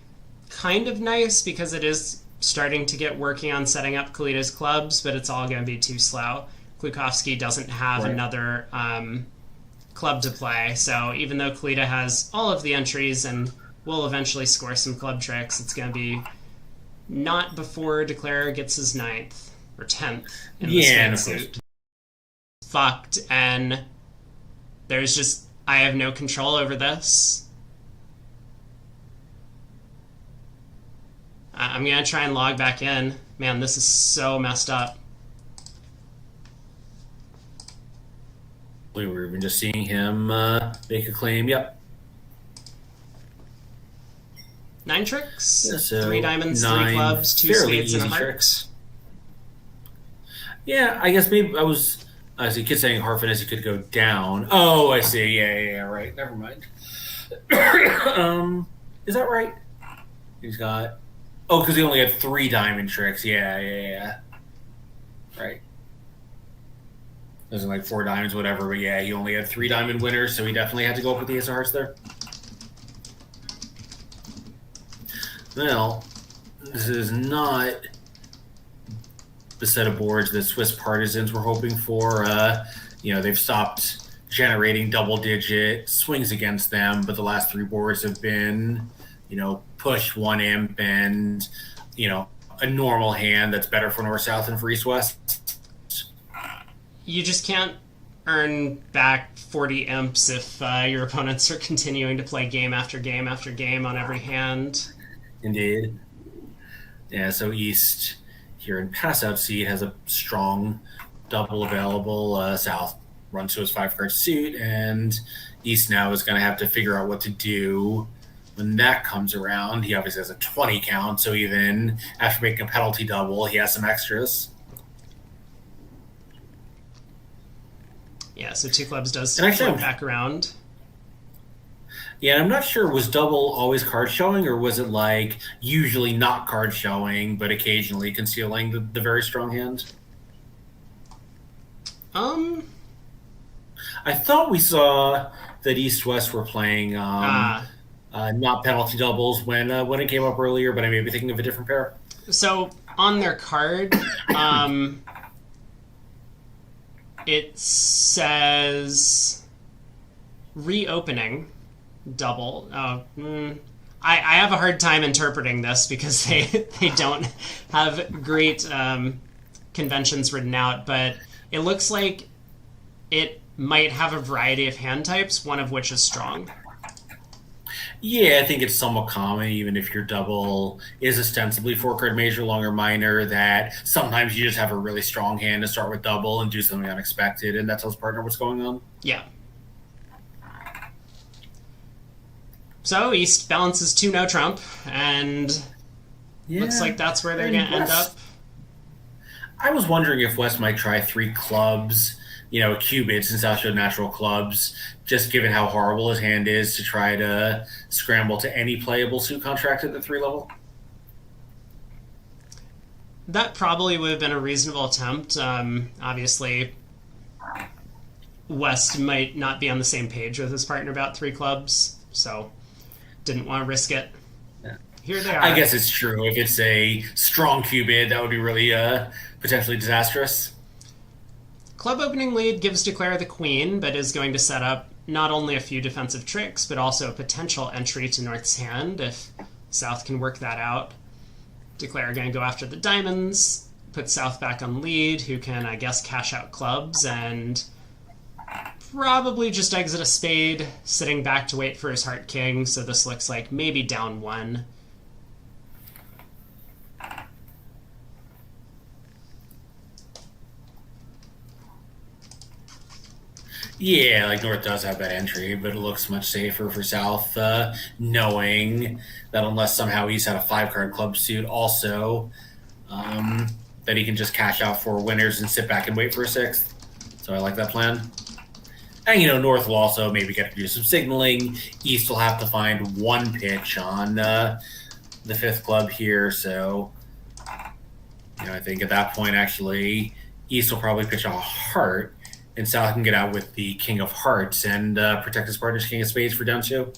S1: kind of nice because it is starting to get working on setting up Kalita's clubs, but it's all going to be too slow. Klukovsky doesn't have
S2: Right.
S1: another club to play, so even though Kalita has all of the entries and will eventually score some club tricks, it's going to be not before Declarer gets his 9th or 10th in the
S2: Yeah, and
S1: spade
S2: of course.
S1: suit. Fucked, and there's just I have no control over this. I'm gonna try and log back in. Man, this is so messed up.
S2: We were even just seeing him make a claim. Yep.
S1: 9 tricks,
S2: Yeah, so
S1: 3 diamonds, 3
S2: 9
S1: clubs, 2
S2: fairly
S1: spades, and a
S2: easy
S1: heart.
S2: tricks. Yeah, I guess maybe I was. I see kids saying heart finesse could go down. Oh, I see. Yeah, right. Never mind. Is that right? He's got. Oh, because he only had 3 diamond tricks. Yeah. Right. Doesn't like 4 diamonds, whatever. But yeah, he only had 3 diamond winners, so he definitely had to go up with the ace of hearts there. Well, this is not the set of boards that Swiss partisans were hoping for. They've stopped generating double-digit swings against them, but the last 3 boards have been, push 1 imp and, a normal hand that's better for North-South than for East-West.
S1: You just can't earn back 40 imps if your opponents are continuing to play game after game after game on every hand.
S2: Indeed. Yeah, so East here in pass-out seed has a strong double available. South runs to his 5-card suit, and East now is going to have to figure out what to do when that comes around. He obviously has a 20 count, so even after making a penalty double, he has some extras.
S1: Yeah, so 2 clubs does
S2: And actually,
S1: flip back around.
S2: Yeah, I'm not sure, was double always card showing, or was it like usually not card showing, but occasionally concealing the very strong hand?
S1: Um,
S2: I thought we saw that East West were playing not penalty doubles when it came up earlier, but I may be thinking of a different pair.
S1: so on their card, it says reopening double. I have a hard time interpreting this because they don't have great conventions written out, but it looks like it might have a variety of hand types, one of which is strong.
S2: Yeah, I think it's somewhat common, even if your double is ostensibly 4-card major, long or minor, that sometimes you just have a really strong hand to start with double and do something unexpected, and that tells partner what's going on.
S1: Yeah. So East balances 2 no trump, and looks like that's where they're going to end up.
S2: I was wondering if West might try 3 clubs, cubits and South showed natural clubs, just given how horrible his hand is, to try to scramble to any playable suit contract at the 3 level.
S1: That probably would have been a reasonable attempt. Obviously, West might not be on the same page with his partner about three clubs, so didn't want to risk it.
S2: Yeah.
S1: Here they
S2: I
S1: are.
S2: guess it's true. If it's a strong cubid, that would be really potentially disastrous.
S1: Club opening lead gives Declare the queen, but is going to set up not only a few defensive tricks, but also a potential entry to North's hand if South can work that out. Declare going to go after the diamonds, put South back on lead, who can, I guess, cash out clubs, and probably just exit a spade, sitting back to wait for his heart king, so this looks like maybe down one.
S2: Yeah, like North does have that entry, but it looks much safer for South, knowing that unless somehow he's had a 5 card club suit, also that he can just cash out 4 winners and sit back and wait for a 6th. So I like that plan. And North will also maybe get to do some signaling. East will have to find one pitch on the 5th club here. So I think at that point, actually, East will probably pitch a heart, and South can get out with the king of hearts and protect his partner's king of spades for down 2.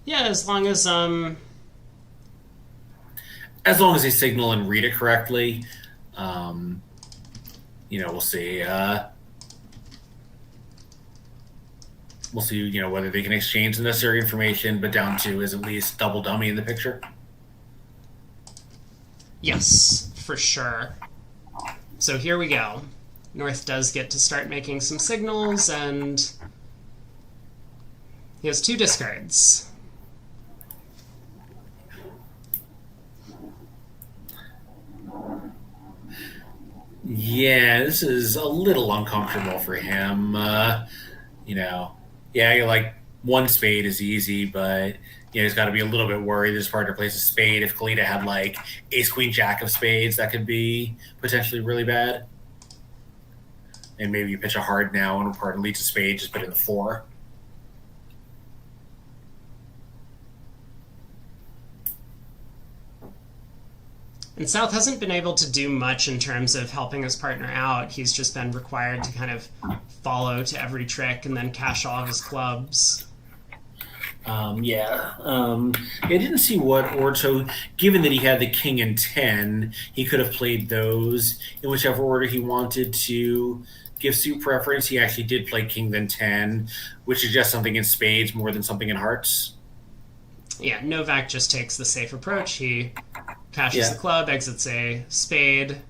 S1: Yeah, as long as
S2: they signal and read it correctly. We'll see. We'll see, whether they can exchange the necessary information, but down 2 is at least double dummy in the picture.
S1: Yes, for sure. So here we go. North does get to start making some signals, and he has 2 discards.
S2: Yeah, this is a little uncomfortable for him. Like one spade is easy, but he's got to be a little bit worried his partner plays a spade. If Kalita had like ace, queen, jack of spades, that could be potentially really bad. And maybe you pitch a hard now and partner leads a spade, just put in the 4.
S1: And South hasn't been able to do much in terms of helping his partner out. He's just been required to kind of follow to every trick and then cash all of his clubs.
S2: I didn't see what order. So, given that he had the king and 10, he could have played those in whichever order he wanted to give suit preference. He actually did play king then 10, which is just something in spades more than something in hearts.
S1: Yeah, Novak just takes the safe approach. He cashes the club, exits a spade.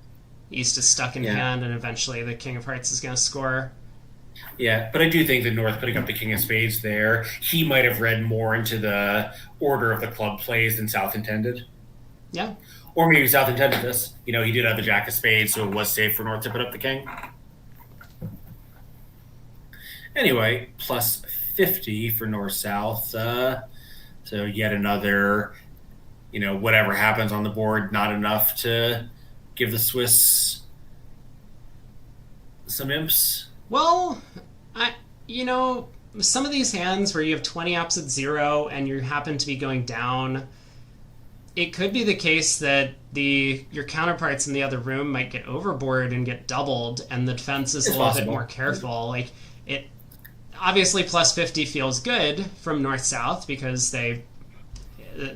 S1: East is stuck in hand, and eventually the king of hearts is going to score.
S2: Yeah, but I do think that North putting up the king of spades there, he might have read more into the order of the club plays than South intended.
S1: Yeah.
S2: Or maybe South intended this. He did have the jack of spades, so it was safe for North to put up the king. Anyway, plus 50 for North-South. So yet another, whatever happens on the board, not enough to give the Swiss some imps.
S1: Well, some of these hands where you have 20 opposite 0 and you happen to be going down, it could be the case that your counterparts in the other room might get overboard and get doubled, and the defense is a little bit more careful. Like, it obviously plus 50 feels good from North-South because the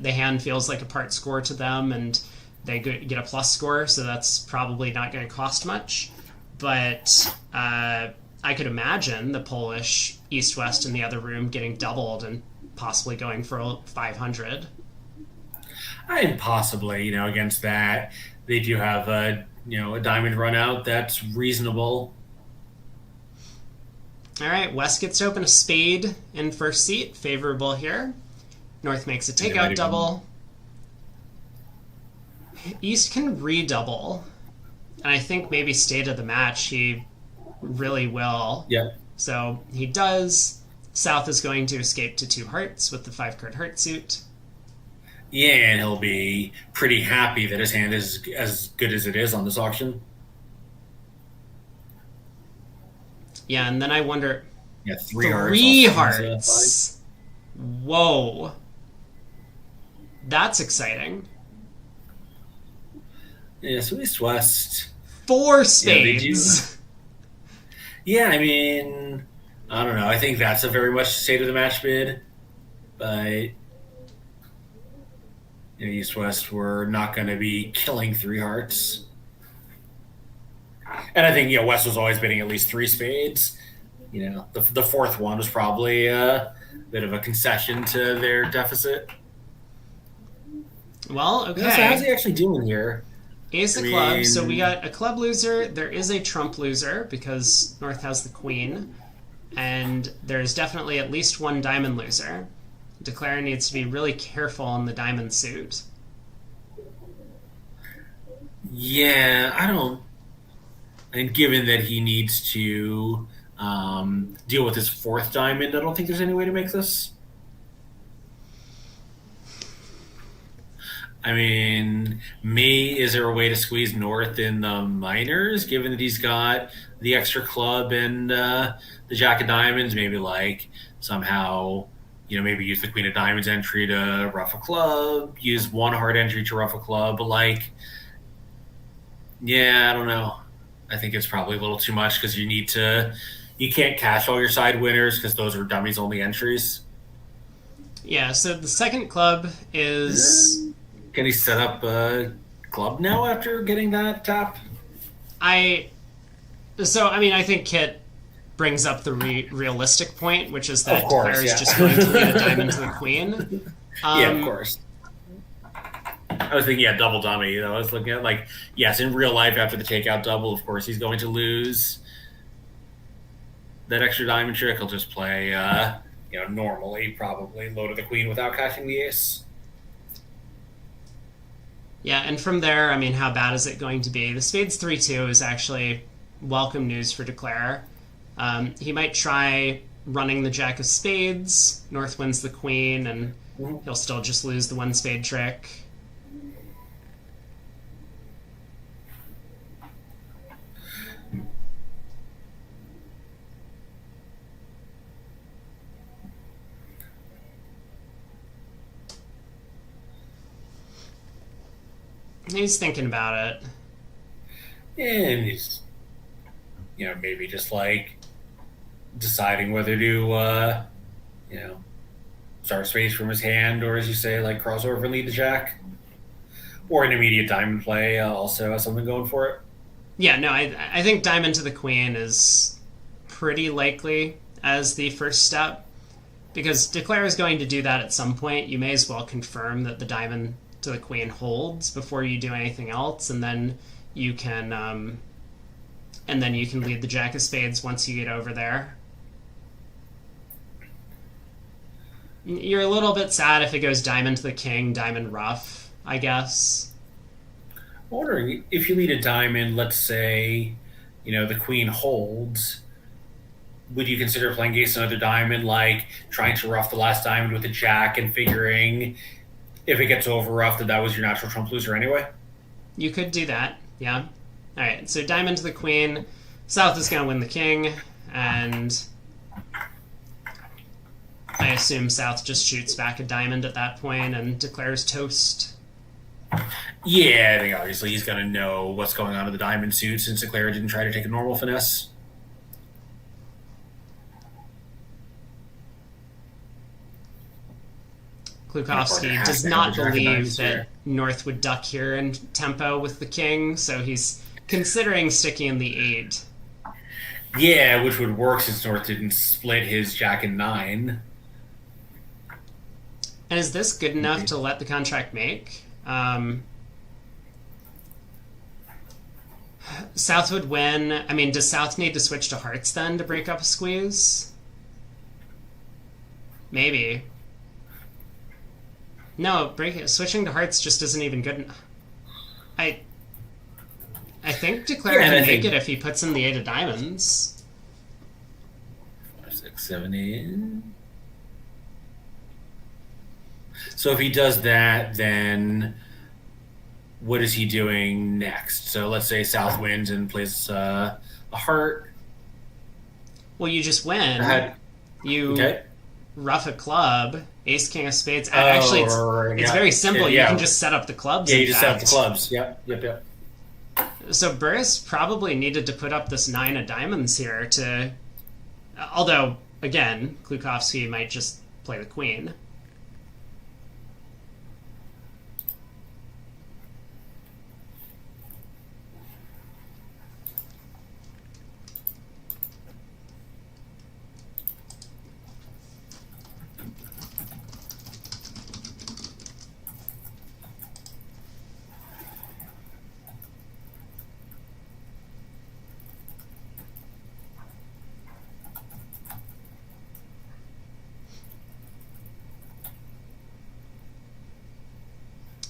S1: hand feels like a part score to them, and they get a plus score, so that's probably not going to cost much. But I could imagine the Polish East-West in the other room getting doubled and possibly going for 500.
S2: And possibly, against that, they do have a diamond run out that's reasonable.
S1: All right, West gets to open a spade in first seat, favorable here. North makes a takeout double. East can redouble, and I think maybe state of the match he really will.
S2: Yeah.
S1: So he does. South is going to escape to 2 hearts with the 5-card heart suit.
S2: Yeah, and he'll be pretty happy that his hand is as good as it is on this auction.
S1: Yeah, and then I wonder...
S2: Yeah, 3
S1: hearts. Whoa. That's exciting.
S2: Yeah, so East West,
S1: Four
S2: they do.
S1: spades.
S2: Yeah, I mean, I don't know. I think that's a very much state of the match bid, but East West were not going to be killing three hearts. And I think West was always bidding at least three spades. The fourth one was probably a bit of a concession to their deficit.
S1: Well,
S2: So how's
S1: okay.
S2: he actually doing here?
S1: Ace
S2: I
S1: of clubs. So we
S2: mean,
S1: got a club loser. There is a trump loser because North has the queen. And there's definitely at least one diamond loser. Declare needs to be really careful in the diamond suit.
S2: yeah, I don't. And given that he needs to deal with his fourth diamond, I don't think there's any way to make this. I mean, is there a way to squeeze North in the minors, given that he's got the extra club and the Jack of Diamonds? Maybe like somehow, maybe use the Queen of Diamonds entry to ruff a club, use one hard entry to ruff a club. But like, yeah, I don't know. I think it's probably a little too much because you can't cash all your side winners because those are dummies only entries.
S1: Yeah, so the second club is
S2: Can he set up a club now after getting that tap?
S1: I. So I mean, I think Kit brings up the realistic point, which is
S2: Of
S1: that Declare
S2: course,
S1: is
S2: yeah.
S1: just going to lead a diamond to the queen.
S2: Yeah, of
S1: Um,
S2: course. I was thinking, yeah, double dummy. I was looking at like, yes, in real life after the takeout double, of course he's going to lose that extra diamond trick. He'll just play, normally probably loaded the queen without cashing the ace.
S1: yeah, and from there, I mean, how bad is it going to be? The spades 3-2 is actually welcome news for Declare. He might try running the jack of spades. North wins the queen, and
S2: Mhm.
S1: he'll still just lose the one spade trick. He's thinking about it.
S2: And he's, maybe just like deciding whether to, start space from his hand, or as you say, like crossover and lead the jack, or an immediate diamond play also has something going for it.
S1: Yeah, no, I think diamond to the queen is pretty likely as the first step because Declare is going to do that at some point. You may as well confirm that the diamond to the queen holds before you do anything else, and then you can lead the jack of spades once you get over there. You're a little bit sad if it goes diamond to the king, diamond rough, I guess.
S2: I'm wondering if you lead a diamond, let's say, the queen holds. Would you consider playing against another diamond, like trying to rough the last diamond with a jack and figuring if it gets over rough that was your natural trump loser anyway?
S1: You could do that, yeah. All right, so diamond to the queen. South is going to win the king, and I assume South just shoots back a diamond at that point and declares toast.
S2: Yeah, I think obviously he's going to know what's going on in the diamond suit since Sinclair didn't try to take a normal finesse.
S1: Klukowski does not believe that North would duck here in tempo with the king, so he's considering sticking in the 8.
S2: Yeah, which would work since North didn't split his jack and 9.
S1: And is this good enough to let the contract make? South would win. I mean, does South need to switch to hearts then to break up a squeeze? Maybe. No, switching to hearts just isn't even good enough. I think Declare can make it if he puts in the 8 of diamonds.
S2: 5, 6, 7, 8. So if he does that, then what is he doing next? So let's say South wins and plays a heart.
S1: Well, you just win. You rough a club, Ace, king of spades. Actually, it's very simple. You can just set up the clubs.
S2: Yeah, you just set up the clubs. Yep.
S1: So Burris probably needed to put up this 9 of diamonds here to... Although, again, Klukowski might just play the queen.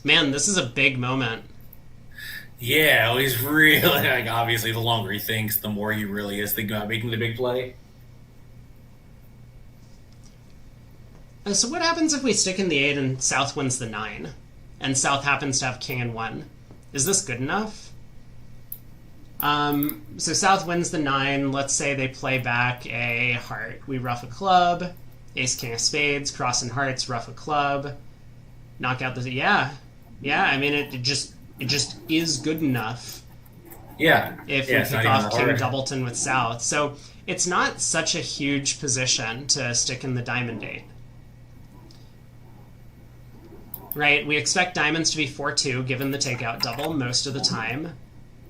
S1: Man, this is a big moment.
S2: Yeah, well, he's really, like, obviously, the longer he thinks, the more he really is thinking about making the big play.
S1: So what happens if we stick in the 8 and South wins the 9? And South happens to have king and 1. Is this good enough? So South wins the 9. Let's say they play back a heart. We ruff a club. Ace, king of spades. Cross and hearts. Ruff a club. Knock out the... Yeah. I mean, it just is good enough.
S2: Yeah.
S1: If we pick off King Doubleton with South. So it's not such a huge position to stick in the diamond 8. Right? We expect diamonds to be 4-2 given the takeout double most of the time.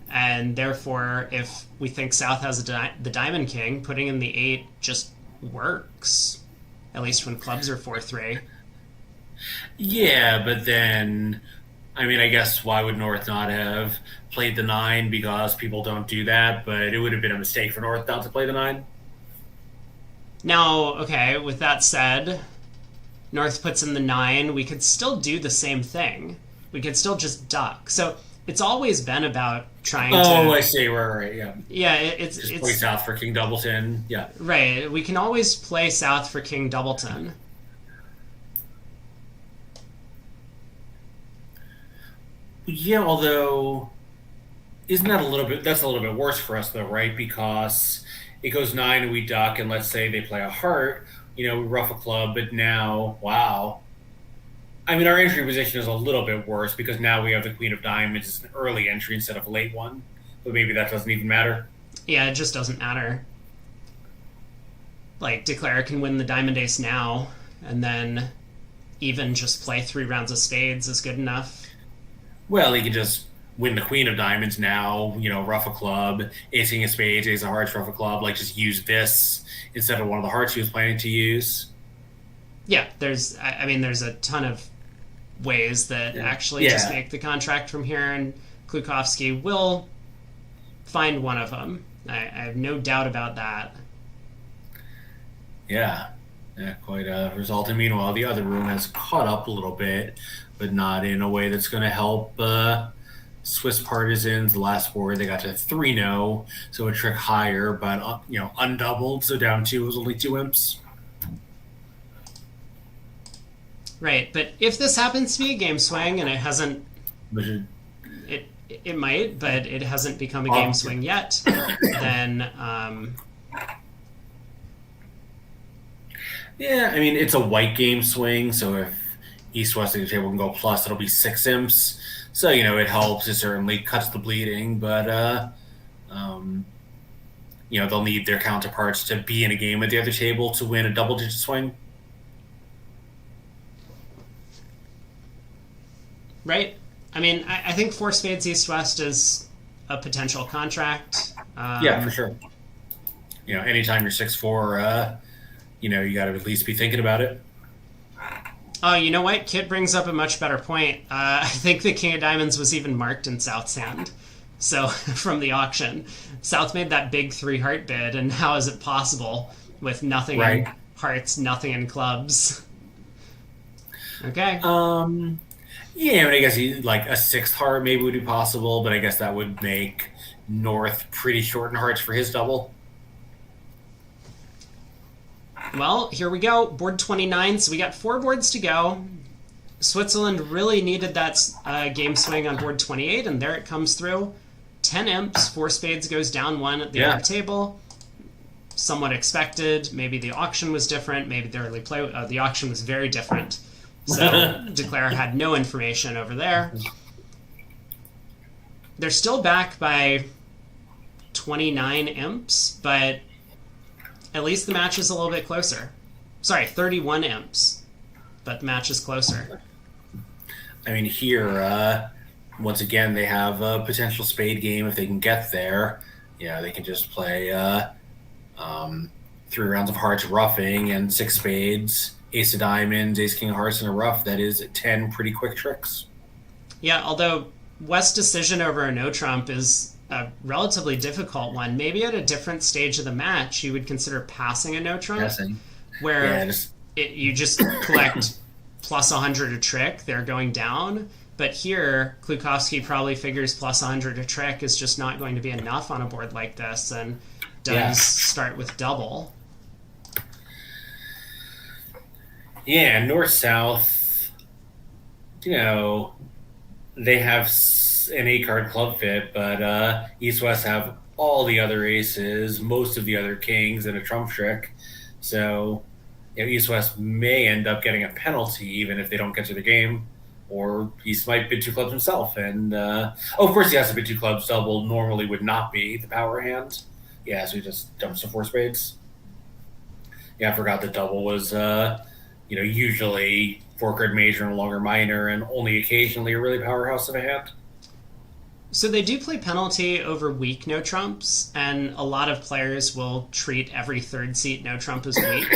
S1: And therefore, if we think South has the diamond king, putting in the 8 just works. At least when clubs are 4-3.
S2: Yeah, but then, I mean, I guess why would North not have played the 9? Because people don't do that, but it would have been a mistake for North not to play the 9.
S1: Now, okay, with that said, North puts in the 9, we could still do the same thing. We could still just duck. So it's always been about trying to...
S2: Oh, I see, right, yeah.
S1: Yeah, it's
S2: play South for King Doubleton, yeah.
S1: Right, we can always play South for King Doubleton.
S2: Yeah, although, isn't that that's a little bit worse for us, though, right? Because it goes 9 and we duck, and let's say they play a heart, we ruff a club, but now, wow. I mean, our entry position is a little bit worse because now we have the queen of diamonds. It's an early entry instead of a late one, but maybe that doesn't even matter.
S1: Yeah, it just doesn't matter. Like, Declare can win the diamond ace now, and then even just play 3 rounds of spades is good enough.
S2: Well, he can just win the queen of diamonds now, ruff a club, ace king of spades, ace of hearts, ruff a club, like just use this instead of one of the hearts he was planning to use.
S1: Yeah, there's a ton of ways that actually just make the contract from here, and Klukowski will find one of them. I have no doubt about that.
S2: Yeah, quite a result. And meanwhile, the other room has caught up a little bit, but not in a way that's going to help Swiss Partisans. The last board, they got to 3-0, so a trick higher, but, undoubled, so down 2 was only 2 imps.
S1: Right, but if this happens to be a game swing, and it hasn't... It might, but it hasn't become a game swing yet, then...
S2: Yeah, I mean, it's a white game swing, so if East-West of the table can go plus, it'll be 6 imps. So, it helps. It certainly cuts the bleeding, but, they'll need their counterparts to be in a game at the other table to win a double-digit swing.
S1: Right? I mean, I think 4 spades East-West is a potential contract.
S2: Yeah, for sure. Anytime you're 6-4, you got to at least be thinking about it.
S1: Oh, you know what? Kit brings up a much better point. I think the King of Diamonds was even marked in South's hand. So, from the auction. South made that big 3-heart bid, and how is it possible with nothing in hearts, nothing in clubs? Okay.
S2: Yeah, I guess like a 6th heart maybe would be possible, but I guess that would make North pretty short in hearts for his double.
S1: Well, here we go. Board 29, so we got 4 boards to go. Switzerland really needed that game swing on board 28, and there it comes through. 10 imps, 4 spades goes down 1 at the other table. somewhat expected. Maybe the auction was different. Maybe the early play, the auction was very different. So Declare had no information over there. They're still back by 29 imps, but at least the match is a little bit closer. Sorry, 31 imps, but the match is closer.
S2: I mean, here, once again, they have a potential spade game if they can get there. Yeah, they can just play 3 rounds of hearts roughing and 6 spades, ace of diamonds, ace king of hearts in a rough. That is 10 pretty quick tricks.
S1: Yeah, although West's decision over a no trump is a relatively difficult one. Maybe at a different stage of the match, you would consider passing a no trump, where you just collect plus 100 a trick. They're going down. But here, Klukowski probably figures plus 100 a trick is just not going to be enough on a board like this, and does start with double.
S2: Yeah, north-south, they have an 8-card club fit, but east-west have all the other aces, most of the other kings, and a trump trick. So east-west may end up getting a penalty even if they don't get to the game. Or East might bid 2 clubs himself. And, of course, he has to bid 2 clubs. Double normally would not be the power hand. Yeah, so he just dumps to 4 spades. Yeah, I forgot that double was, usually 4-card major and longer minor, and only occasionally a really powerhouse of a hand.
S1: So they do play penalty over weak no trumps, and a lot of players will treat every third seat no trump as weak.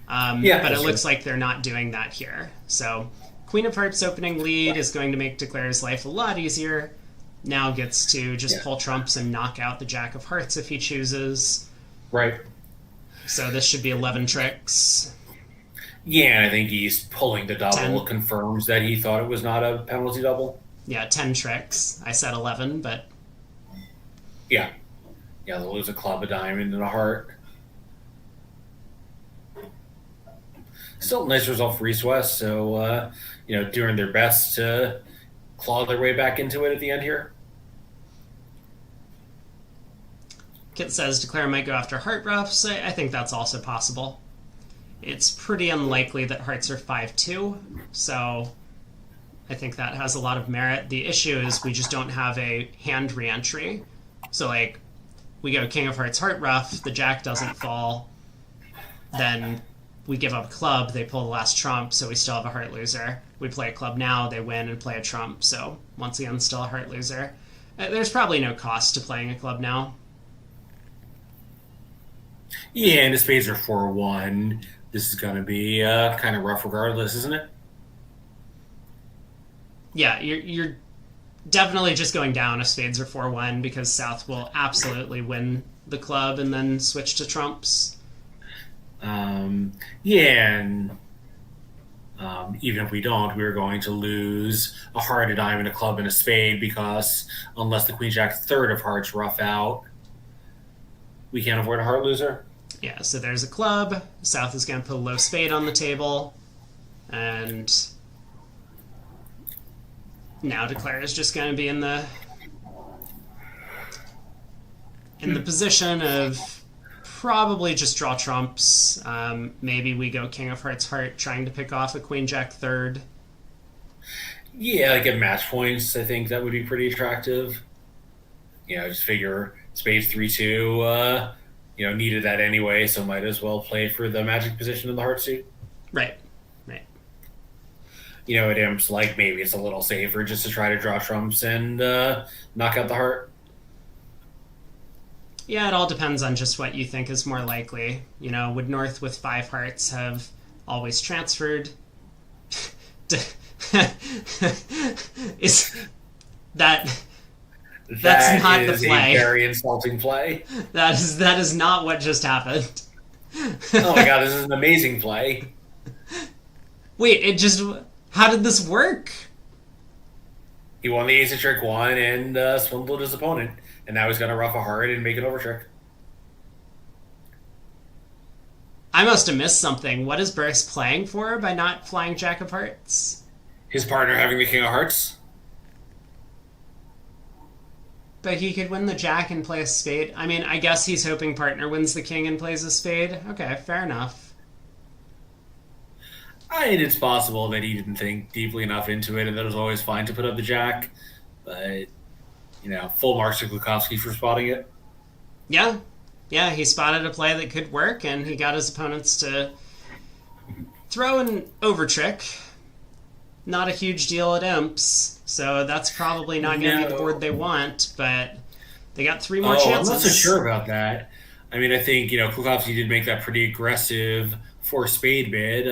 S1: But it looks like they're not doing that here. So Queen of Hearts opening lead is going to make Declare's life a lot easier. Now gets to just pull trumps and knock out the Jack of Hearts if he chooses.
S2: Right.
S1: So this should be 11 tricks.
S2: Yeah, I think he's pulling the double.
S1: 10.
S2: Confirms that he thought it was not a penalty double.
S1: Yeah, 10 tricks. I said 11, but...
S2: Yeah. Yeah, they'll lose a club, a diamond, and a heart. Still a nice result for East-West, so, doing their best to claw their way back into it at the end here.
S1: Kit says Declare might go after heart roughs. I think that's also possible. It's pretty unlikely that hearts are 5-2, so I think that has a lot of merit. The issue is we just don't have a hand reentry. So, we go King of Hearts, heart rough, the Jack doesn't fall, then we give up a club, they pull the last trump, so we still have a heart loser. We play a club now, they win and play a trump, so once again, still a heart loser. There's probably no cost to playing a club now.
S2: Yeah, and the spades are 4-1. This is going to be kind of rough regardless, isn't it?
S1: Yeah, you're definitely just going down if spades are 4-1 because South will absolutely win the club and then switch to trumps.
S2: And even if we don't, we're going to lose a heart, a diamond, a club, and a spade because unless the Queen Jack third of hearts rough out, we can't avoid a heart loser.
S1: Yeah, so there's a club. South is going to put a low spade on the table. And now Declare is just going to be in the position of probably just draw trumps. Maybe we go King of Hearts heart trying to pick off a Queen Jack third.
S2: Yeah, at match points, I think that would be pretty attractive. Just figure spades 3-2, needed that anyway, so might as well play for the magic position in the heart suit.
S1: Right.
S2: At imps, maybe it's a little safer just to try to draw trumps and knock out the heart.
S1: Yeah, it all depends on just what you think is more likely. Would North with 5 hearts have always transferred? Is that... That's not the play.
S2: A very insulting play.
S1: That is not what just happened.
S2: Oh my god, this is an amazing play.
S1: Wait, how did this work?
S2: He won the ace of trick 1 and swindled his opponent. And now he's going to rough a heart and make it over trick.
S1: I must have missed something. What is Burris playing for by not flying Jack of Hearts?
S2: His partner having the King of Hearts.
S1: But he could win the jack and play a spade. I mean, I guess he's hoping partner wins the king and plays a spade. Okay, fair enough.
S2: I mean, it's possible that he didn't think deeply enough into it and that it was always fine to put up the jack. But, full marks to Glukowski for spotting it.
S1: Yeah. Yeah, he spotted a play that could work, and he got his opponents to throw an over trick. Not a huge deal at imps, so that's probably not going to be the board they want, but they got three more chances.
S2: I'm not so sure about that. I mean, I think, Klukowski did make that pretty aggressive four spade bid.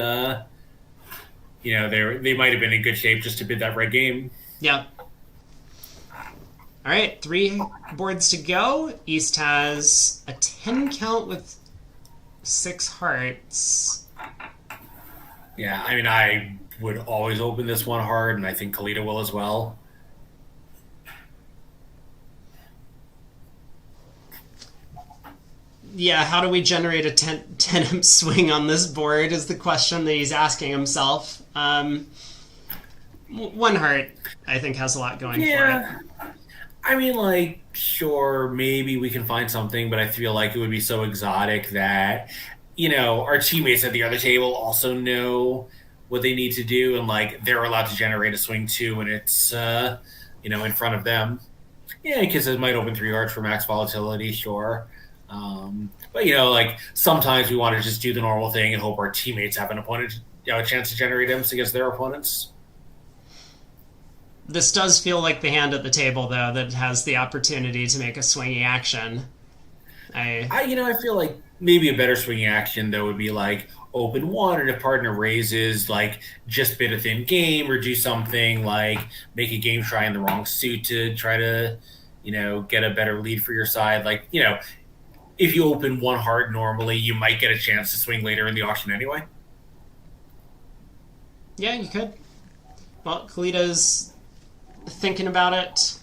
S2: They might have been in good shape just to bid that red game.
S1: Yeah. All right, 3 boards to go. East has a 10 count with 6 hearts.
S2: Yeah, I mean, I would always open this one hard, and I think Kalita will as well.
S1: Yeah, how do we generate a 10 imp swing on this board is the question that he's asking himself. One heart, I think, has a lot going for it.
S2: I mean, sure, maybe we can find something, but I feel like it would be so exotic that, our teammates at the other table also know what they need to do, and, they're allowed to generate a swing too when it's, in front of them. Yeah, because it might open 3 hearts for max volatility, sure. But, sometimes we want to just do the normal thing and hope our teammates have a chance to generate imps against their opponents.
S1: This does feel like the hand at the table, though, that has the opportunity to make a swingy action.
S2: I feel like maybe a better swinging action, though, would be open 1, and if partner raises, just bid a thin game, or do something make a game try in the wrong suit to try to, get a better lead for your side. If you open 1 heart normally, you might get a chance to swing later in the auction anyway.
S1: Yeah, you could. Well, Kalita's thinking about it.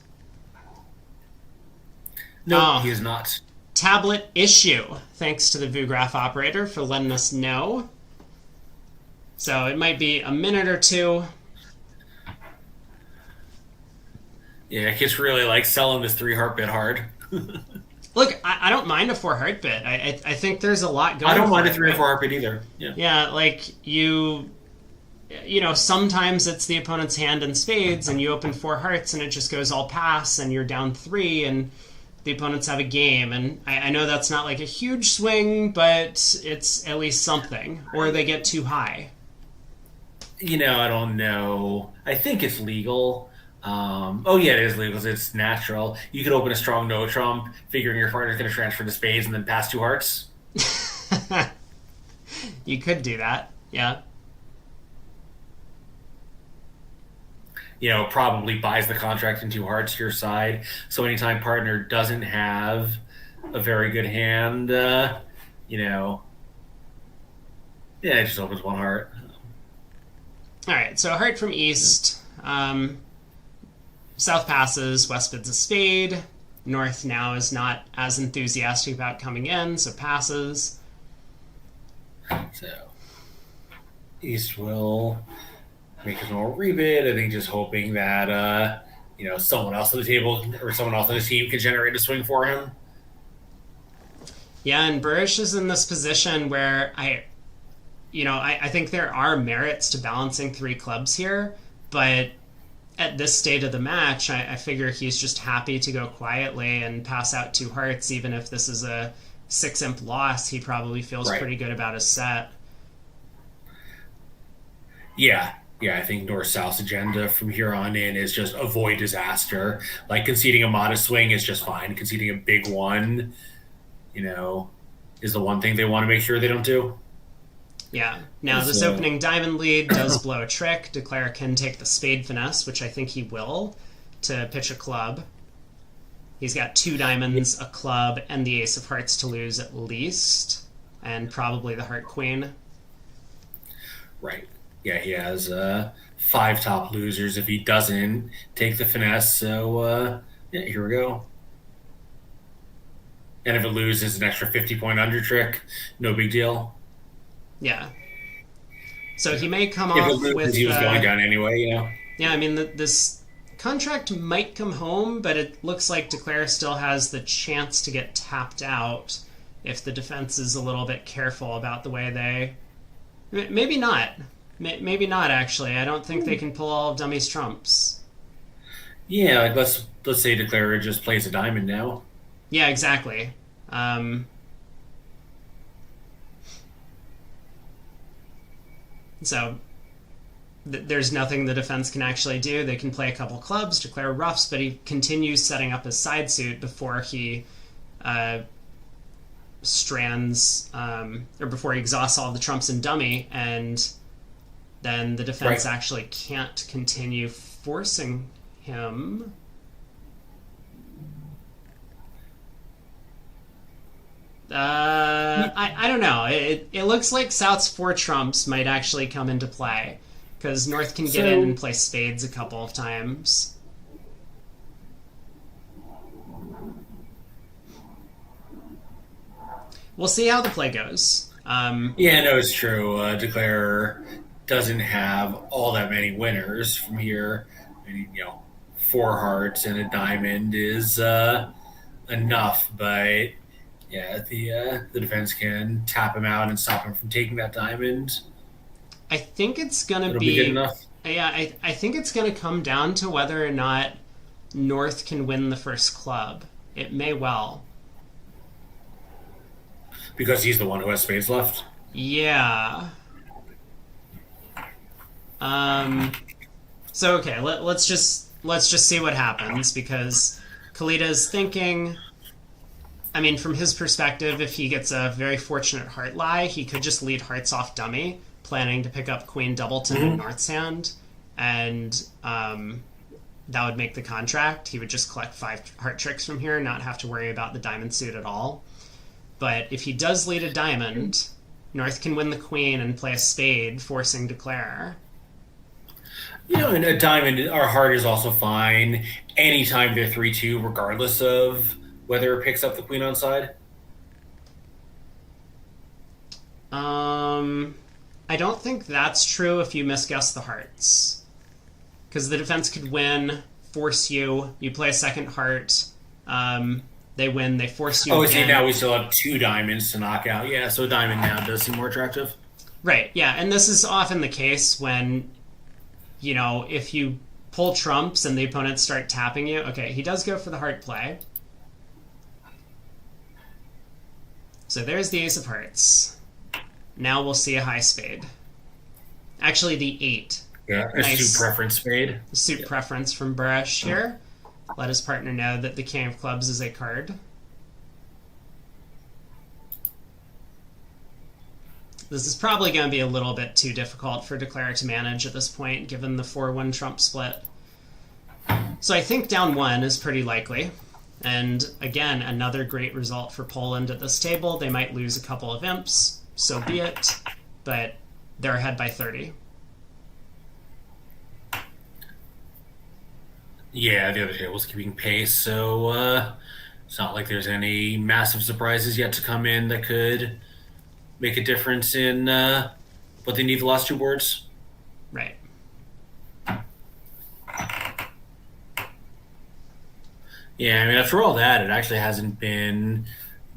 S2: No, he is not.
S1: Tablet issue. Thanks to the VuGraph operator for letting us know. So it might be a minute or 2.
S2: Yeah, kids really selling this 3 heart bid hard.
S1: Look, I don't mind a 4 heart bid. I think there's a lot going on.
S2: I don't mind a 3 or 4 heart bid either.
S1: Yeah, sometimes it's the opponent's hand in spades and you open 4 hearts and it just goes all pass and you're down 3 and the opponents have a game. And I know that's not a huge swing, but it's at least something. Or they get too high.
S2: I don't know. I think it's legal. It is legal because it's natural. You could open a strong no trump, figuring your partner's going to transfer the spades and then pass 2 hearts.
S1: You could do that, yeah.
S2: Probably buys the contract in 2 hearts to your side. So anytime partner doesn't have a very good hand, it just opens 1 heart.
S1: All right, so a heart from East. South passes, West bids a spade. North now is not as enthusiastic about coming in, so passes.
S2: So East will make his normal rebid. I think just hoping that someone else on the table or someone else on his team can generate a swing for him.
S1: Yeah, and Burish is in this position where I think there are merits to balancing 3 clubs here, but at this state of the match, I figure he's just happy to go quietly and pass out 2 hearts, even if this is a 6 imp loss. He probably feels pretty good about his set.
S2: Yeah, I think North-South's agenda from here on in is just avoid disaster. Conceding a modest swing is just fine. Conceding a big one, is the one thing they want to make sure they don't do.
S1: Yeah. Now, this opening diamond lead does blow a trick. Declare can take the spade finesse, which I think he will, to pitch a club. He's got 2 diamonds, a club, and the ace of hearts to lose at least, and probably the heart queen.
S2: Right. Yeah, he has 5 top losers if he doesn't take the finesse. So, here we go. And if it loses, an extra 50-point under trick. No big deal.
S1: Yeah. So he may come
S2: if
S1: off
S2: it loses,
S1: with...
S2: he was going down anyway,
S1: Yeah, I mean, this contract might come home, but it looks like Declare still has the chance to get tapped out if the defense is a little bit careful about the way they... Maybe not. Maybe not, actually. I don't think they can pull all of Dummy's trumps.
S2: Yeah, like let's say Declarer just plays a diamond now.
S1: Yeah, exactly. So there's nothing the defense can actually do. They can play a couple clubs, declare ruffs, but he continues setting up his side suit before he strands, or before he exhausts all the trumps in dummy, and then the defense actually can't continue forcing him. I don't know. It looks like South's 4 trumps might actually come into play, because North can get in and play spades a couple of times. We'll see how the play goes.
S2: Yeah, no, it's true. Declare doesn't have all that many winners from here. I mean, 4 hearts and a diamond is enough, but yeah, the defense can tap him out and stop him from taking that diamond.
S1: I think it's gonna
S2: It'll be good enough.
S1: Yeah, I think it's gonna come down to whether or not North can win the first club. It may well.
S2: Because he's the one who has spades left?
S1: Yeah. So okay, let's just see what happens, because Kalita's thinking, I mean, from his perspective, if he gets a very fortunate heart lie, he could just lead hearts off dummy, planning to pick up Queen Doubleton in North's hand, and that would make the contract. He would just collect 5 heart tricks from here, not have to worry about the diamond suit at all. But if he does lead a diamond, North can win the queen and play a spade, forcing Declare.
S2: In a diamond, our heart is also fine anytime they're 3-2, regardless of whether it picks up the queen on side.
S1: I don't think that's true if you misguess the hearts. Because the defense could win, force you, you play a second heart, they win, they force you again.
S2: See, now we still have 2 diamonds to knock out. Yeah, so a diamond now does seem more attractive.
S1: Right, yeah, and this is often the case when, if you pull trumps and the opponents start tapping you. Okay, he does go for the heart play. So there's the ace of hearts. Now we'll see a high spade. Actually, the 8.
S2: Yeah, a
S1: nice
S2: suit preference spade.
S1: Suit preference from Barash here. Let his partner know that the king of clubs is a card. This is probably going to be a little bit too difficult for Declare to manage at this point, given the 4-1 trump split. So I think down 1 is pretty likely. And again, another great result for Poland at this table. They might lose a couple of imps, so be it, but they're ahead by 30.
S2: Yeah, the other table's keeping pace, so it's not like there's any massive surprises yet to come in that could make a difference in what they need the last 2 boards.
S1: Right.
S2: Yeah, I mean, after all that, it actually hasn't been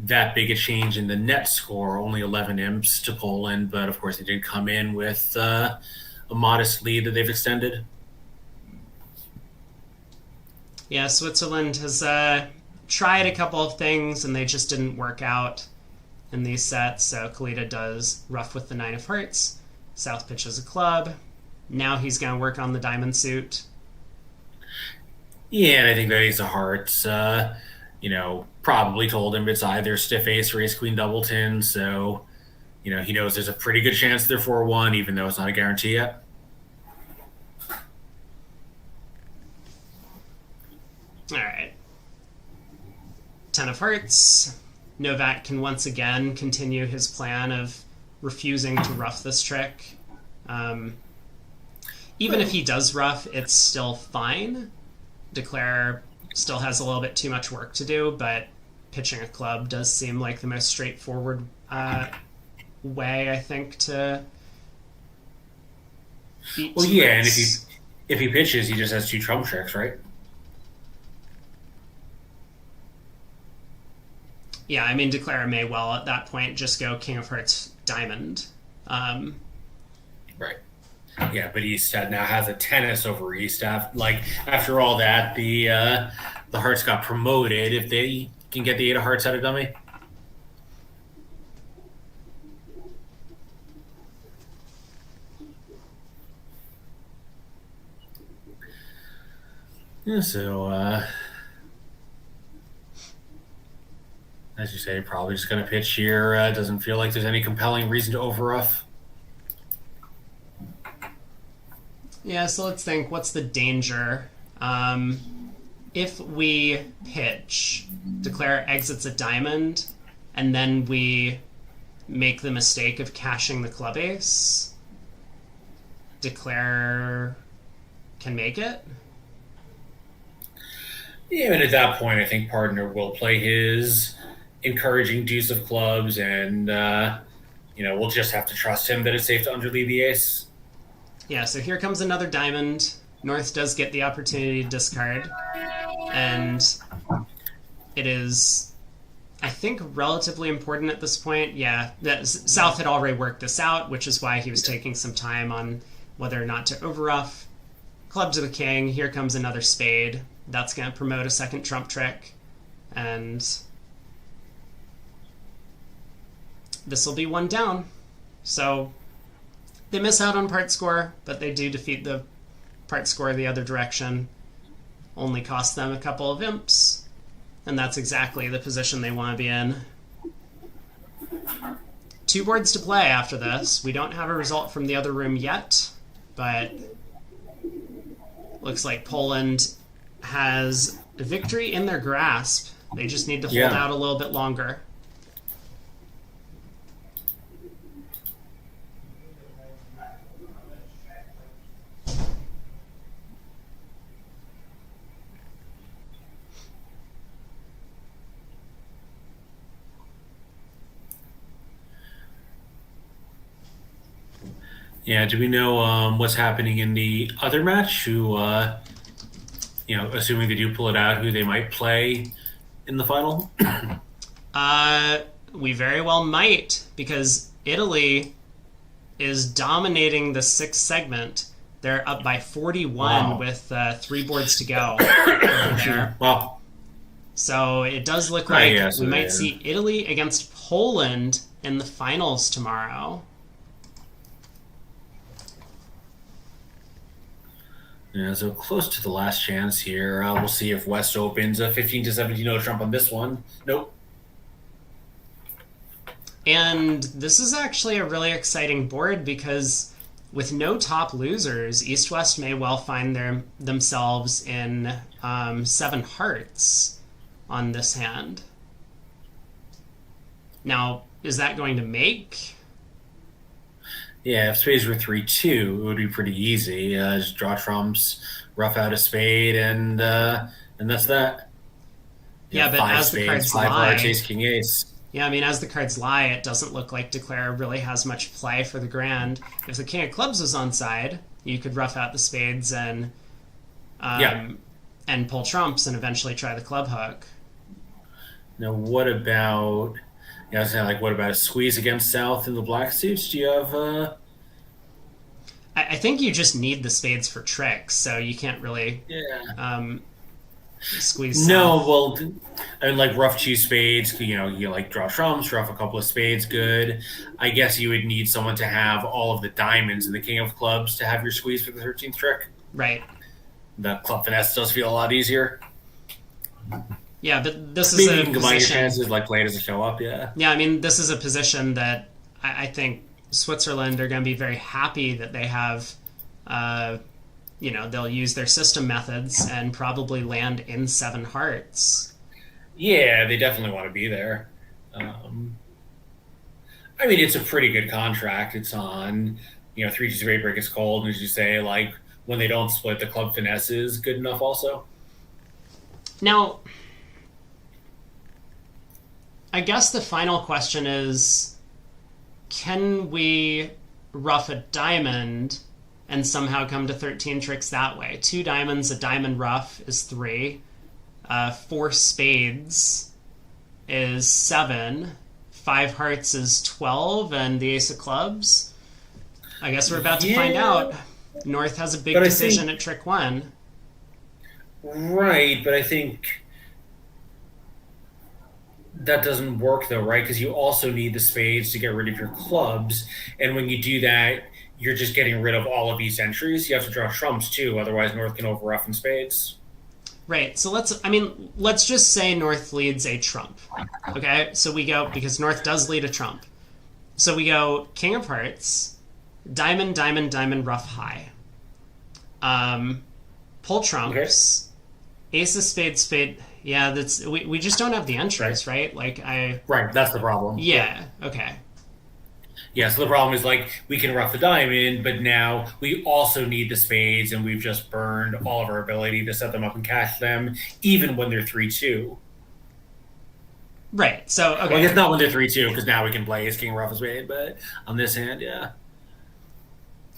S2: that big a change in the net score, only 11 imps to Poland, but of course they did come in with a modest lead that they've extended.
S1: Yeah, Switzerland has tried a couple of things, and they just didn't work out in these sets. So Kalita does rough with the 9 of hearts. South pitches a club. Now he's going to work on the diamond suit.
S2: Yeah, and I think that ace of hearts, probably told him it's either stiff ace or ace queen doubleton. So, he knows there's a pretty good chance they're 4-1, even though it's not a guarantee yet.
S1: All right. 10 of hearts. Novak can once again continue his plan of refusing to rough this trick. Even if he does rough, it's still fine. Declare still has a little bit too much work to do, but pitching a club does seem like the most straightforward way, I think, to beat.
S2: Well, yeah, and if If he pitches, he just has two trump tricks, right?
S1: Yeah, I mean, Declare may well at that point just go King of Hearts Diamond.
S2: Right. Yeah, but East now has a tennis over East. Like after all that, the Hearts got promoted. If they can get the 8 of Hearts out of dummy. Yeah, so as you say, probably just going to pitch here. Doesn't feel like there's any compelling reason to overruff.
S1: Yeah, so let's think. What's the danger? If we pitch, Declare exits a diamond, and then we make the mistake of cashing the club ace, Declare can make it.
S2: Yeah, and at that point, I think partner will play his encouraging deuce of clubs, and we'll just have to trust him that it's safe to underlead the ace.
S1: Yeah, so here comes another diamond. North does get the opportunity to discard, and it is, I think, relatively important at this point. Yeah, that South had already worked this out, which is why he was taking some time on whether or not to overruff. Club to the king. Here comes another spade. That's going to promote a second trump trick, and this will be one down. So they miss out on part score, but they do defeat the part score the other direction. Only cost them a couple of imps, and that's exactly the position they want to be in. 2 boards to play after this. We don't have a result from the other room yet, but looks like Poland has a victory in their grasp. They just need to hold out a little bit longer.
S2: Yeah, do we know what's happening in the other match? Who, assuming they do pull it out, who they might play in the final?
S1: We very well might, because Italy is dominating the 6th segment. They're up by 41 with 3 boards to go over there.
S2: Well,
S1: so it does look like we might see Italy against Poland in the finals tomorrow.
S2: Yeah, so close to the last chance here. We'll see if West opens a 15 to 17 no trump on this one. Nope.
S1: And this is actually a really exciting board because with no top losers, East-West may well find themselves in 7 hearts on this hand. Now, is that going to make?
S2: Yeah, if spades were 3-2, it would be pretty easy. Just draw trumps, rough out a spade, and that's that.
S1: Yeah, but as the cards lie,
S2: 5 hearts, ace, king, ace.
S1: Yeah, I mean, as the cards lie, it doesn't look like Declare really has much play for the grand. If the king of clubs was on side, you could rough out the spades and pull trumps and eventually try the club hook.
S2: Now, what about? Yeah, I was saying, like, what about a squeeze against South in the black suits? Do you have?
S1: I think you just need the spades for tricks, so you can't really squeeze.
S2: No,
S1: South.
S2: well, I mean, like rough 2 spades. You like draw trumps, rough a couple of spades, good. I guess you would need someone to have all of the diamonds and the king of clubs to have your squeeze for the 13th trick.
S1: Right.
S2: The club finesse does feel a lot easier.
S1: Yeah, but this is
S2: maybe
S1: a
S2: you can combine your
S1: position.
S2: chances, like play it as a show up. Yeah.
S1: Yeah, I mean, this is a position that I think Switzerland are going to be very happy that they have. They'll use their system methods and probably land in 7 hearts.
S2: Yeah, they definitely want to be there. I mean, it's a pretty good contract. It's on, 3 2 8 break is cold, and as you say, like when they don't split, the club finesse is good enough. Also,
S1: now, I guess the final question is, can we rough a diamond and somehow come to 13 tricks that way. 2 diamonds, a diamond ruff is 3. 4 spades is 7. 5 hearts is 12, and the ace of clubs. I guess we're about to find out. North has a big decision at trick 1.
S2: Right, but I think that doesn't work though, right? Because you also need the spades to get rid of your clubs, and when you do that, you're just getting rid of all of these entries. You have to draw trumps too, otherwise North can overruff in spades.
S1: Right, so let's just say North leads a trump. Okay, so we go, because North does lead a trump. So we go king of hearts, diamond, diamond, diamond, ruff, high. Pull trumps, ace of spades, spade. Yeah, that's we just don't have the entries, right?
S2: Right, that's the problem.
S1: Yeah, okay.
S2: Yeah, so the problem is we can ruff the diamond, but now we also need the spades, and we've just burned all of our ability to set them up and cash them, even when they're 3-2.
S1: Right. So okay.
S2: Well, I guess not when they're 3-2, because now we can play Ace King Ruff a Spade, but on this hand, yeah.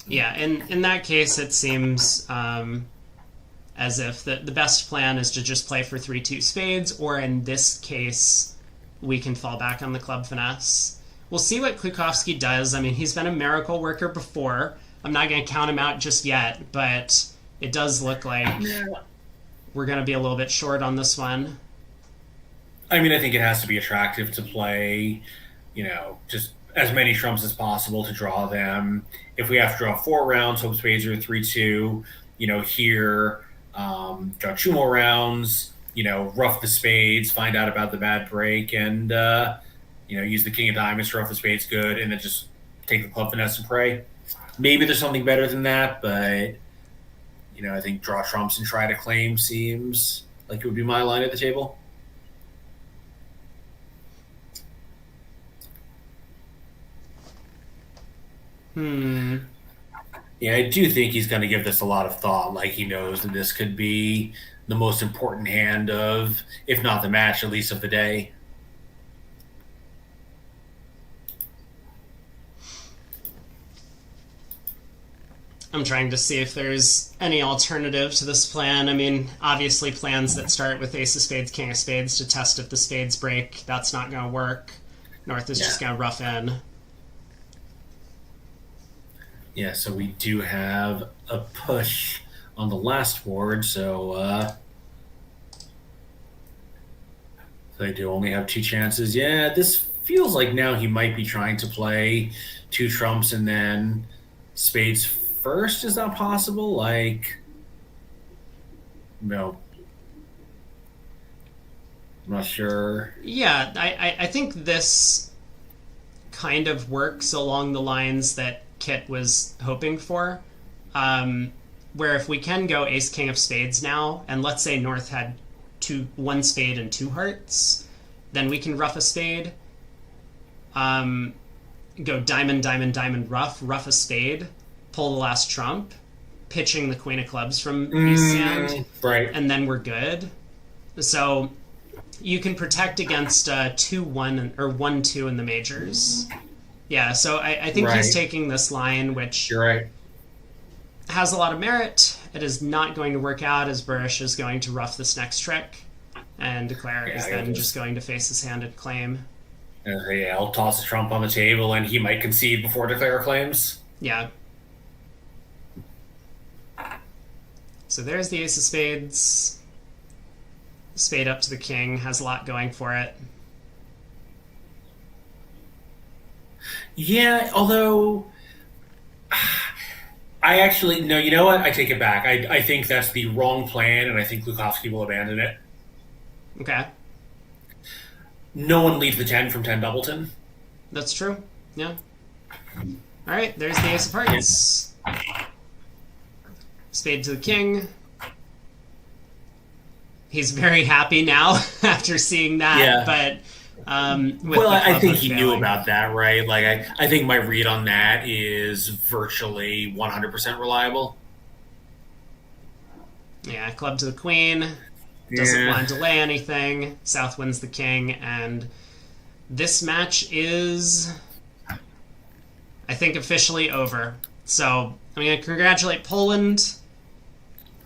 S1: Yeah, in that case, it seems as if the best plan is to just play for 3-2 spades, or in this case, we can fall back on the club finesse. We'll see what Klukowski does. I mean, he's been a miracle worker before. I'm not going to count him out just yet, but it does look like we're going to be a little bit short on this one.
S2: I mean, I think it has to be attractive to play, just as many trumps as possible to draw them. If we have to draw 4 rounds, hope spades are 3-2, here, draw 2 more rounds, ruff the spades, find out about the bad break, and, use the king of diamonds to ruff the spades good, and then just take the club finesse and pray. Maybe there's something better than that, but, I think draw trumps and try to claim seems like it would be my line at the table. Yeah, I do think he's going to give this a lot of thought. He knows that this could be the most important hand of, if not the match, at least of the day.
S1: I'm trying to see if there's any alternative to this plan. I mean, obviously plans that start with ace of spades, king of spades to test if the spades break, that's not going to work. North is just going to rough in.
S2: Yeah, so we do have a push on the last board, so they do only have 2 chances. Yeah, this feels like now he might be trying to play 2 trumps and then spades first. Is that possible? No. I'm not sure.
S1: Yeah, I think this kind of works along the lines that Kit was hoping for, where if we can go ace king of spades now, and let's say North had 1 spade and 2 hearts, then we can ruff a spade, go diamond, diamond, diamond, ruff a spade, pull the last trump, pitching the queen of clubs from ace hand,
S2: right,
S1: and then we're good. So you can protect against 2-1 or 1-2 in the majors. Yeah, so I think he's taking this line, which
S2: you're right,
S1: has a lot of merit. It is not going to work out, as Burish is going to ruff this next trick, and Declare is then just going to face his hand and claim.
S2: Yeah, I'll toss a trump on the table, and he might concede before Declare claims.
S1: Yeah. So there's the ace of spades. Spade up to the king, has a lot going for it.
S2: Yeah, although I actually no, you know what? I take it back. I think that's the wrong plan, and I think Klukowski will abandon it.
S1: Okay.
S2: No one leaves the 10 from 10 Doubleton.
S1: That's true. Yeah. All right, there's the ace of hearts. Spade to the king. He's very happy now after seeing that, but
S2: I think he knew about that, right? I think my read on that is virtually 100% reliable.
S1: Yeah, club to the queen. Doesn't want to delay anything. South wins the king, and this match is, I think, officially over. So I'm going to congratulate Poland.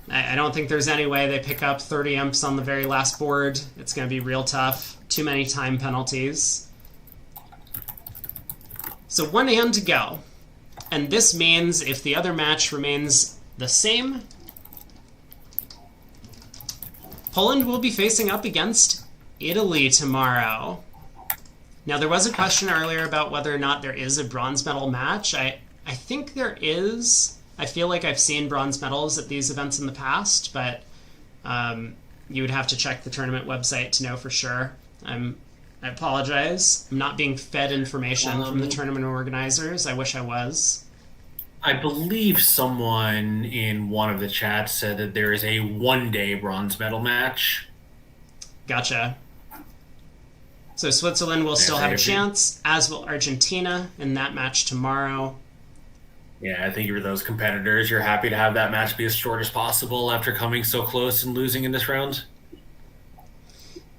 S1: I don't think there's any way they pick up 30 imps on the very last board. It's going to be real tough. Too many time penalties. So one hand to go. And this means if the other match remains the same, Poland will be facing up against Italy tomorrow. Now, there was a question earlier about whether or not there is a bronze medal match. I think there is. I feel like I've seen bronze medals at these events in the past, but you would have to check the tournament website to know for sure. I apologize. I'm not being fed information from the tournament organizers. I wish I was.
S2: I believe someone in one of the chats said that there is a one-day bronze medal match.
S1: Gotcha. So Switzerland will still have a chance, as will Argentina in that match tomorrow.
S2: Yeah, I think for those competitors, you're happy to have that match be as short as possible after coming so close and losing in this round.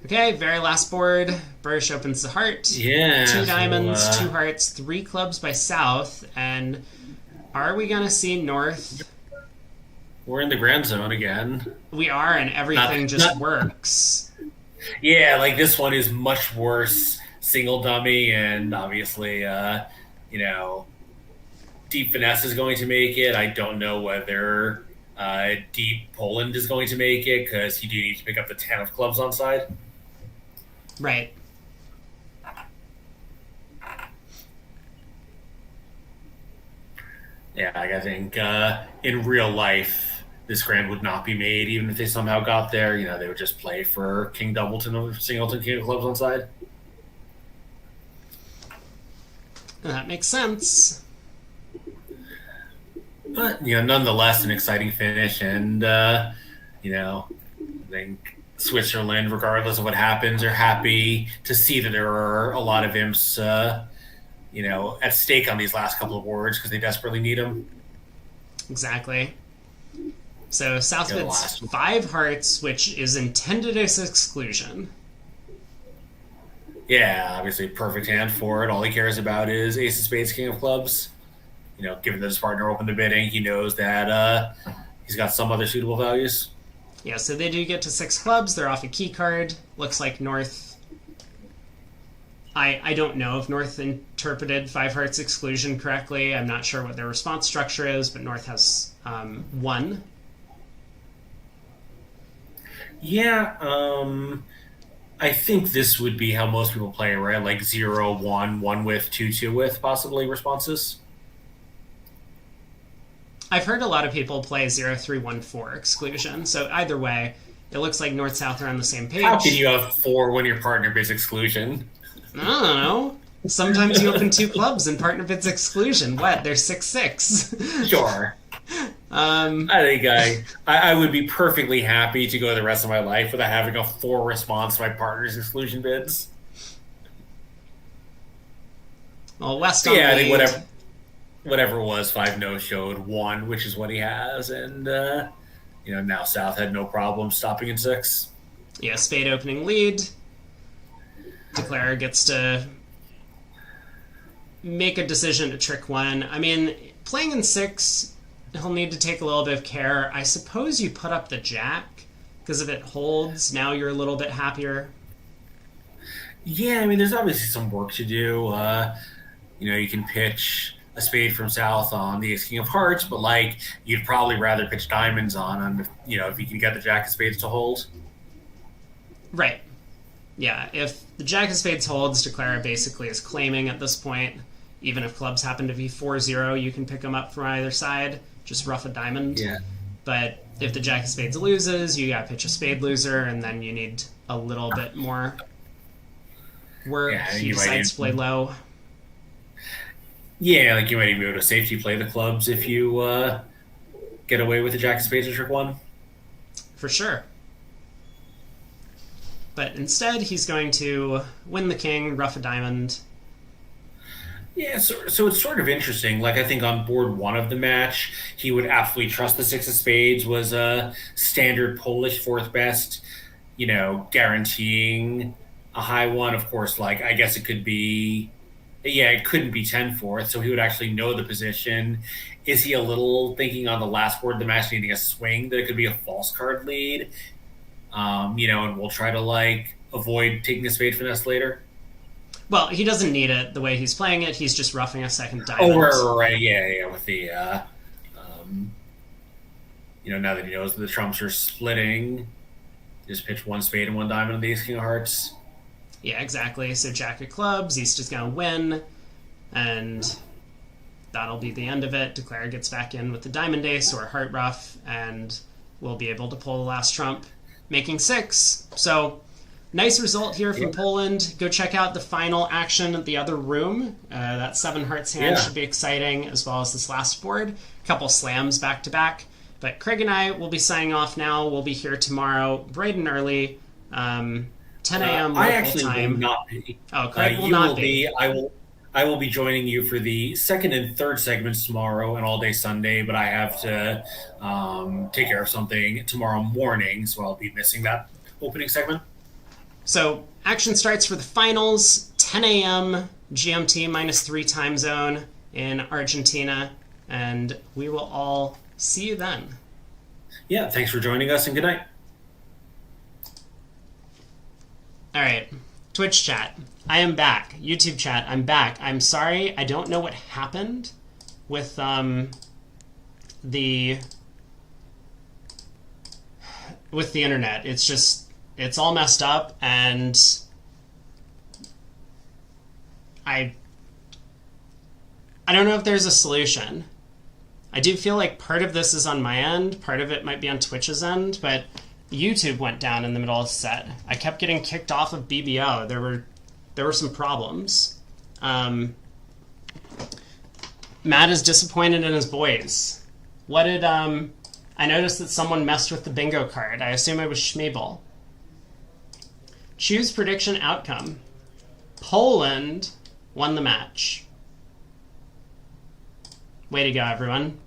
S1: Okay, very last board. Burrish opens the heart.
S2: Yeah.
S1: 2 diamonds, 2 hearts, 3 clubs by South. And are we going to see North?
S2: We're in the grand zone again.
S1: We are, and everything works.
S2: Yeah, like this one is much worse. Single dummy, and obviously, Deep Finesse is going to make it. I don't know whether Deep Poland is going to make it, because you do need to pick up the 10 of clubs on side.
S1: Right.
S2: Yeah, I think in real life, this grand would not be made, even if they somehow got there. They would just play for King Doubleton or Singleton King of clubs on side.
S1: That makes sense.
S2: But, nonetheless, an exciting finish. And, I think Switzerland, regardless of what happens, are happy to see that there are a lot of imps, at stake on these last couple of boards because they desperately need them.
S1: Exactly. So Southwood's 5 hearts, which is intended as exclusion.
S2: Yeah, obviously perfect hand for it. All he cares about is ace of spades, king of clubs. Given that his partner opened the bidding, he knows that he's got some other suitable values.
S1: Yeah, so they do get to 6 clubs. They're off a key card. Looks like North... I don't know if North interpreted 5 hearts exclusion correctly. I'm not sure what their response structure is, but North has 1.
S2: Yeah, I think this would be how most people play, right? Like 0, 1, 1 with, 2, 2 with, possibly responses.
S1: I've heard a lot of people play 0, 3, 1, 4 exclusion. So either way, it looks like North-South are on the same page.
S2: How can you have 4 when your partner bids exclusion?
S1: I don't know. Sometimes you open 2 clubs and partner bids exclusion. What? They're 6-6.
S2: Sure. I think I would be perfectly happy to go the rest of my life without having a 4 response to my partner's exclusion bids.
S1: Well, West on
S2: I
S1: lead.
S2: think whatever it was, 5 no showed 1, which is what he has, and now South had no problem stopping in 6.
S1: Yeah, spade opening lead. Declarer gets to make a decision to trick 1. I mean, playing in 6, he'll need to take a little bit of care. I suppose you put up the jack, because if it holds, now you're a little bit happier.
S2: Yeah, I mean, there's obviously some work to do. You can pitch a spade from South on the ace king of hearts, but you'd probably rather pitch diamonds on if you can get the jack of spades to hold.
S1: Right. Yeah, if the jack of spades holds, Declarer basically is claiming at this point. Even if clubs happen to be 4-0, you can pick them up from either side. Just rough a diamond.
S2: Yeah.
S1: But if the jack of spades loses, you gotta pitch a spade loser, and then you need a little bit more work.
S2: Yeah,
S1: he decides to play low.
S2: Yeah, you might even be able to safety play the clubs if you get away with the jack of spades or trick 1.
S1: For sure. But instead, he's going to win the king, rough a diamond.
S2: Yeah, so it's sort of interesting. I think on board 1 of the match, he would absolutely trust the 6 of spades was a standard Polish 4th best, guaranteeing a high one. Of course, I guess it could be yeah, it couldn't be 10-4, so he would actually know the position. Is he a little thinking on the last board of the match needing a swing that it could be a false card lead? And we'll try to like avoid taking a spade finesse later.
S1: Well, he doesn't need it the way he's playing it. He's just roughing a second
S2: Oh,
S1: diamond.
S2: right, yeah, with the um, now that he knows that the trumps are splitting, just pitch one spade and one diamond on the ace king of hearts.
S1: Yeah, exactly. So Jack of clubs, East is going to win, and that'll be the end of it. Declare gets back in with the diamond ace or heart rough, and we'll be able to pull the last trump, making 6. So nice result here from Poland. Go check out the final action at the other room. That 7 hearts hand should be exciting, as well as this last board. A couple slams back to back. But Craig and I will be signing off now. We'll be here tomorrow bright and early, 10 a.m. local
S2: I actually
S1: time.
S2: will not be.
S1: Oh, Craig will not be.
S2: I will be joining you for the second and third segments tomorrow and all day Sunday, but I have to take care of something tomorrow morning, so I'll be missing that opening segment.
S1: So action starts for the finals, 10 a.m. GMT -3 time zone in Argentina, and we will all see you then.
S2: Yeah, thanks for joining us, and good night.
S1: All right, Twitch chat, I am back. YouTube chat, I'm back. I'm sorry, I don't know what happened with the internet. It's all messed up, and I don't know if there's a solution. I do feel like part of this is on my end, part of it might be on Twitch's end, but YouTube went down in the middle of the set. I kept getting kicked off of BBO. There were some problems. Matt is disappointed in his boys. What did I noticed that someone messed with the bingo card. I assume it was Schmeebel. Choose prediction outcome. Poland won the match. Way to go, everyone.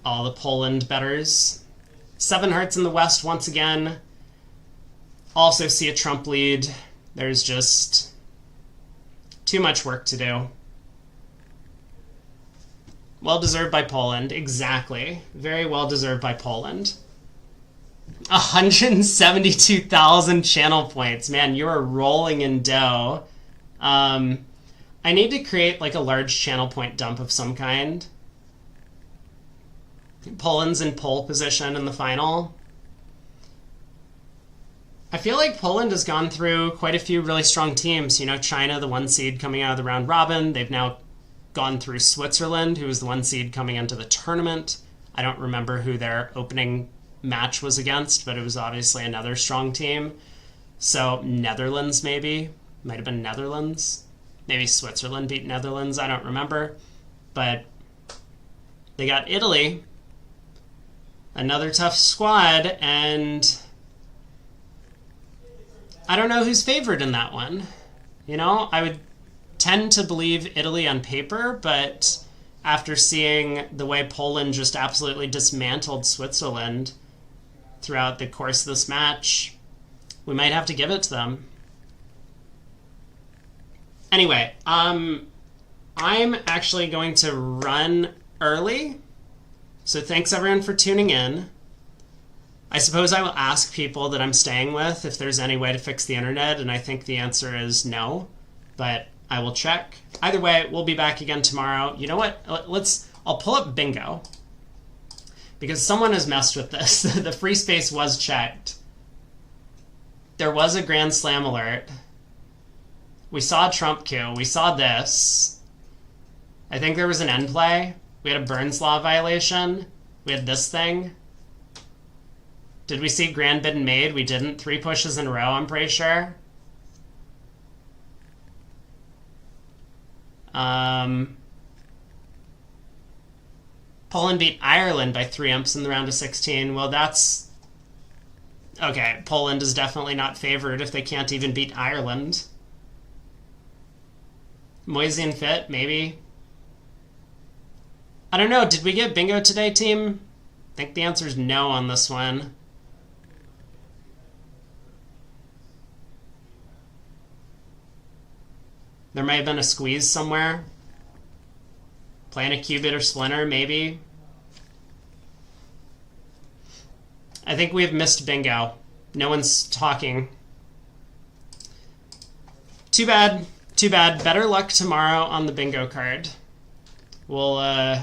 S1: All the Poland bettors. 7 hearts in the West once again. Also see a Trump lead. There's just too much work to do. Well deserved by Poland. Exactly. Very well deserved by Poland. 172,000 channel points. Man, you are rolling in dough. I need to create like a large channel point dump of some kind. Poland's in pole position in the final. I feel like Poland has gone through quite a few really strong teams. China, the 1 seed coming out of the round robin. They've now gone through Switzerland, who was the 1 seed coming into the tournament. I don't remember who their opening match was against, but it was obviously another strong team. So Netherlands maybe. Might have been Netherlands. Maybe Switzerland beat Netherlands. I don't remember. But they got Italy. Another tough squad, and I don't know who's favored in that one. I would tend to believe Italy on paper, but after seeing the way Poland just absolutely dismantled Switzerland throughout the course of this match, we might have to give it to them. Anyway, I'm actually going to run early, so thanks everyone for tuning in. I suppose I will ask people that I'm staying with if there's any way to fix the internet, and I think the answer is no, but I will check. Either way, we'll be back again tomorrow. You know what? I'll pull up bingo, because someone has messed with this. The free space was checked. There was a Grand Slam alert. We saw a Trump coup. We saw this. I think there was an end play. We had a Burns Law violation. We had this thing. Did we see grand bid and made? We didn't. 3 pushes in a row, I'm pretty sure. Poland beat Ireland by 3 umps in the round of 16. Well, that's... Okay, Poland is definitely not favored if they can't even beat Ireland. Moisian fit, maybe. I don't know. Did we get bingo today, team? I think the answer is no on this one. There may have been a squeeze somewhere. Playing a Cubit or Splinter, maybe. I think we've missed bingo. No one's talking. Too bad. Too bad. Better luck tomorrow on the bingo card. We'll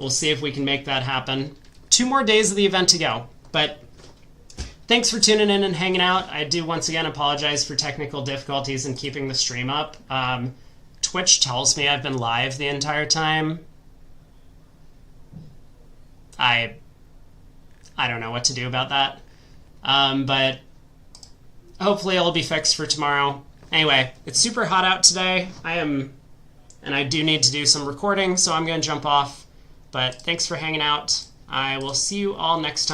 S1: see if we can make that happen. 2 more days of the event to go. But thanks for tuning in and hanging out. I do once again apologize for technical difficulties in keeping the stream up. Twitch tells me I've been live the entire time. I don't know what to do about that. But hopefully it'll be fixed for tomorrow. Anyway, it's super hot out today. And I do need to do some recording, so I'm going to jump off. But thanks for hanging out. I will see you all next time.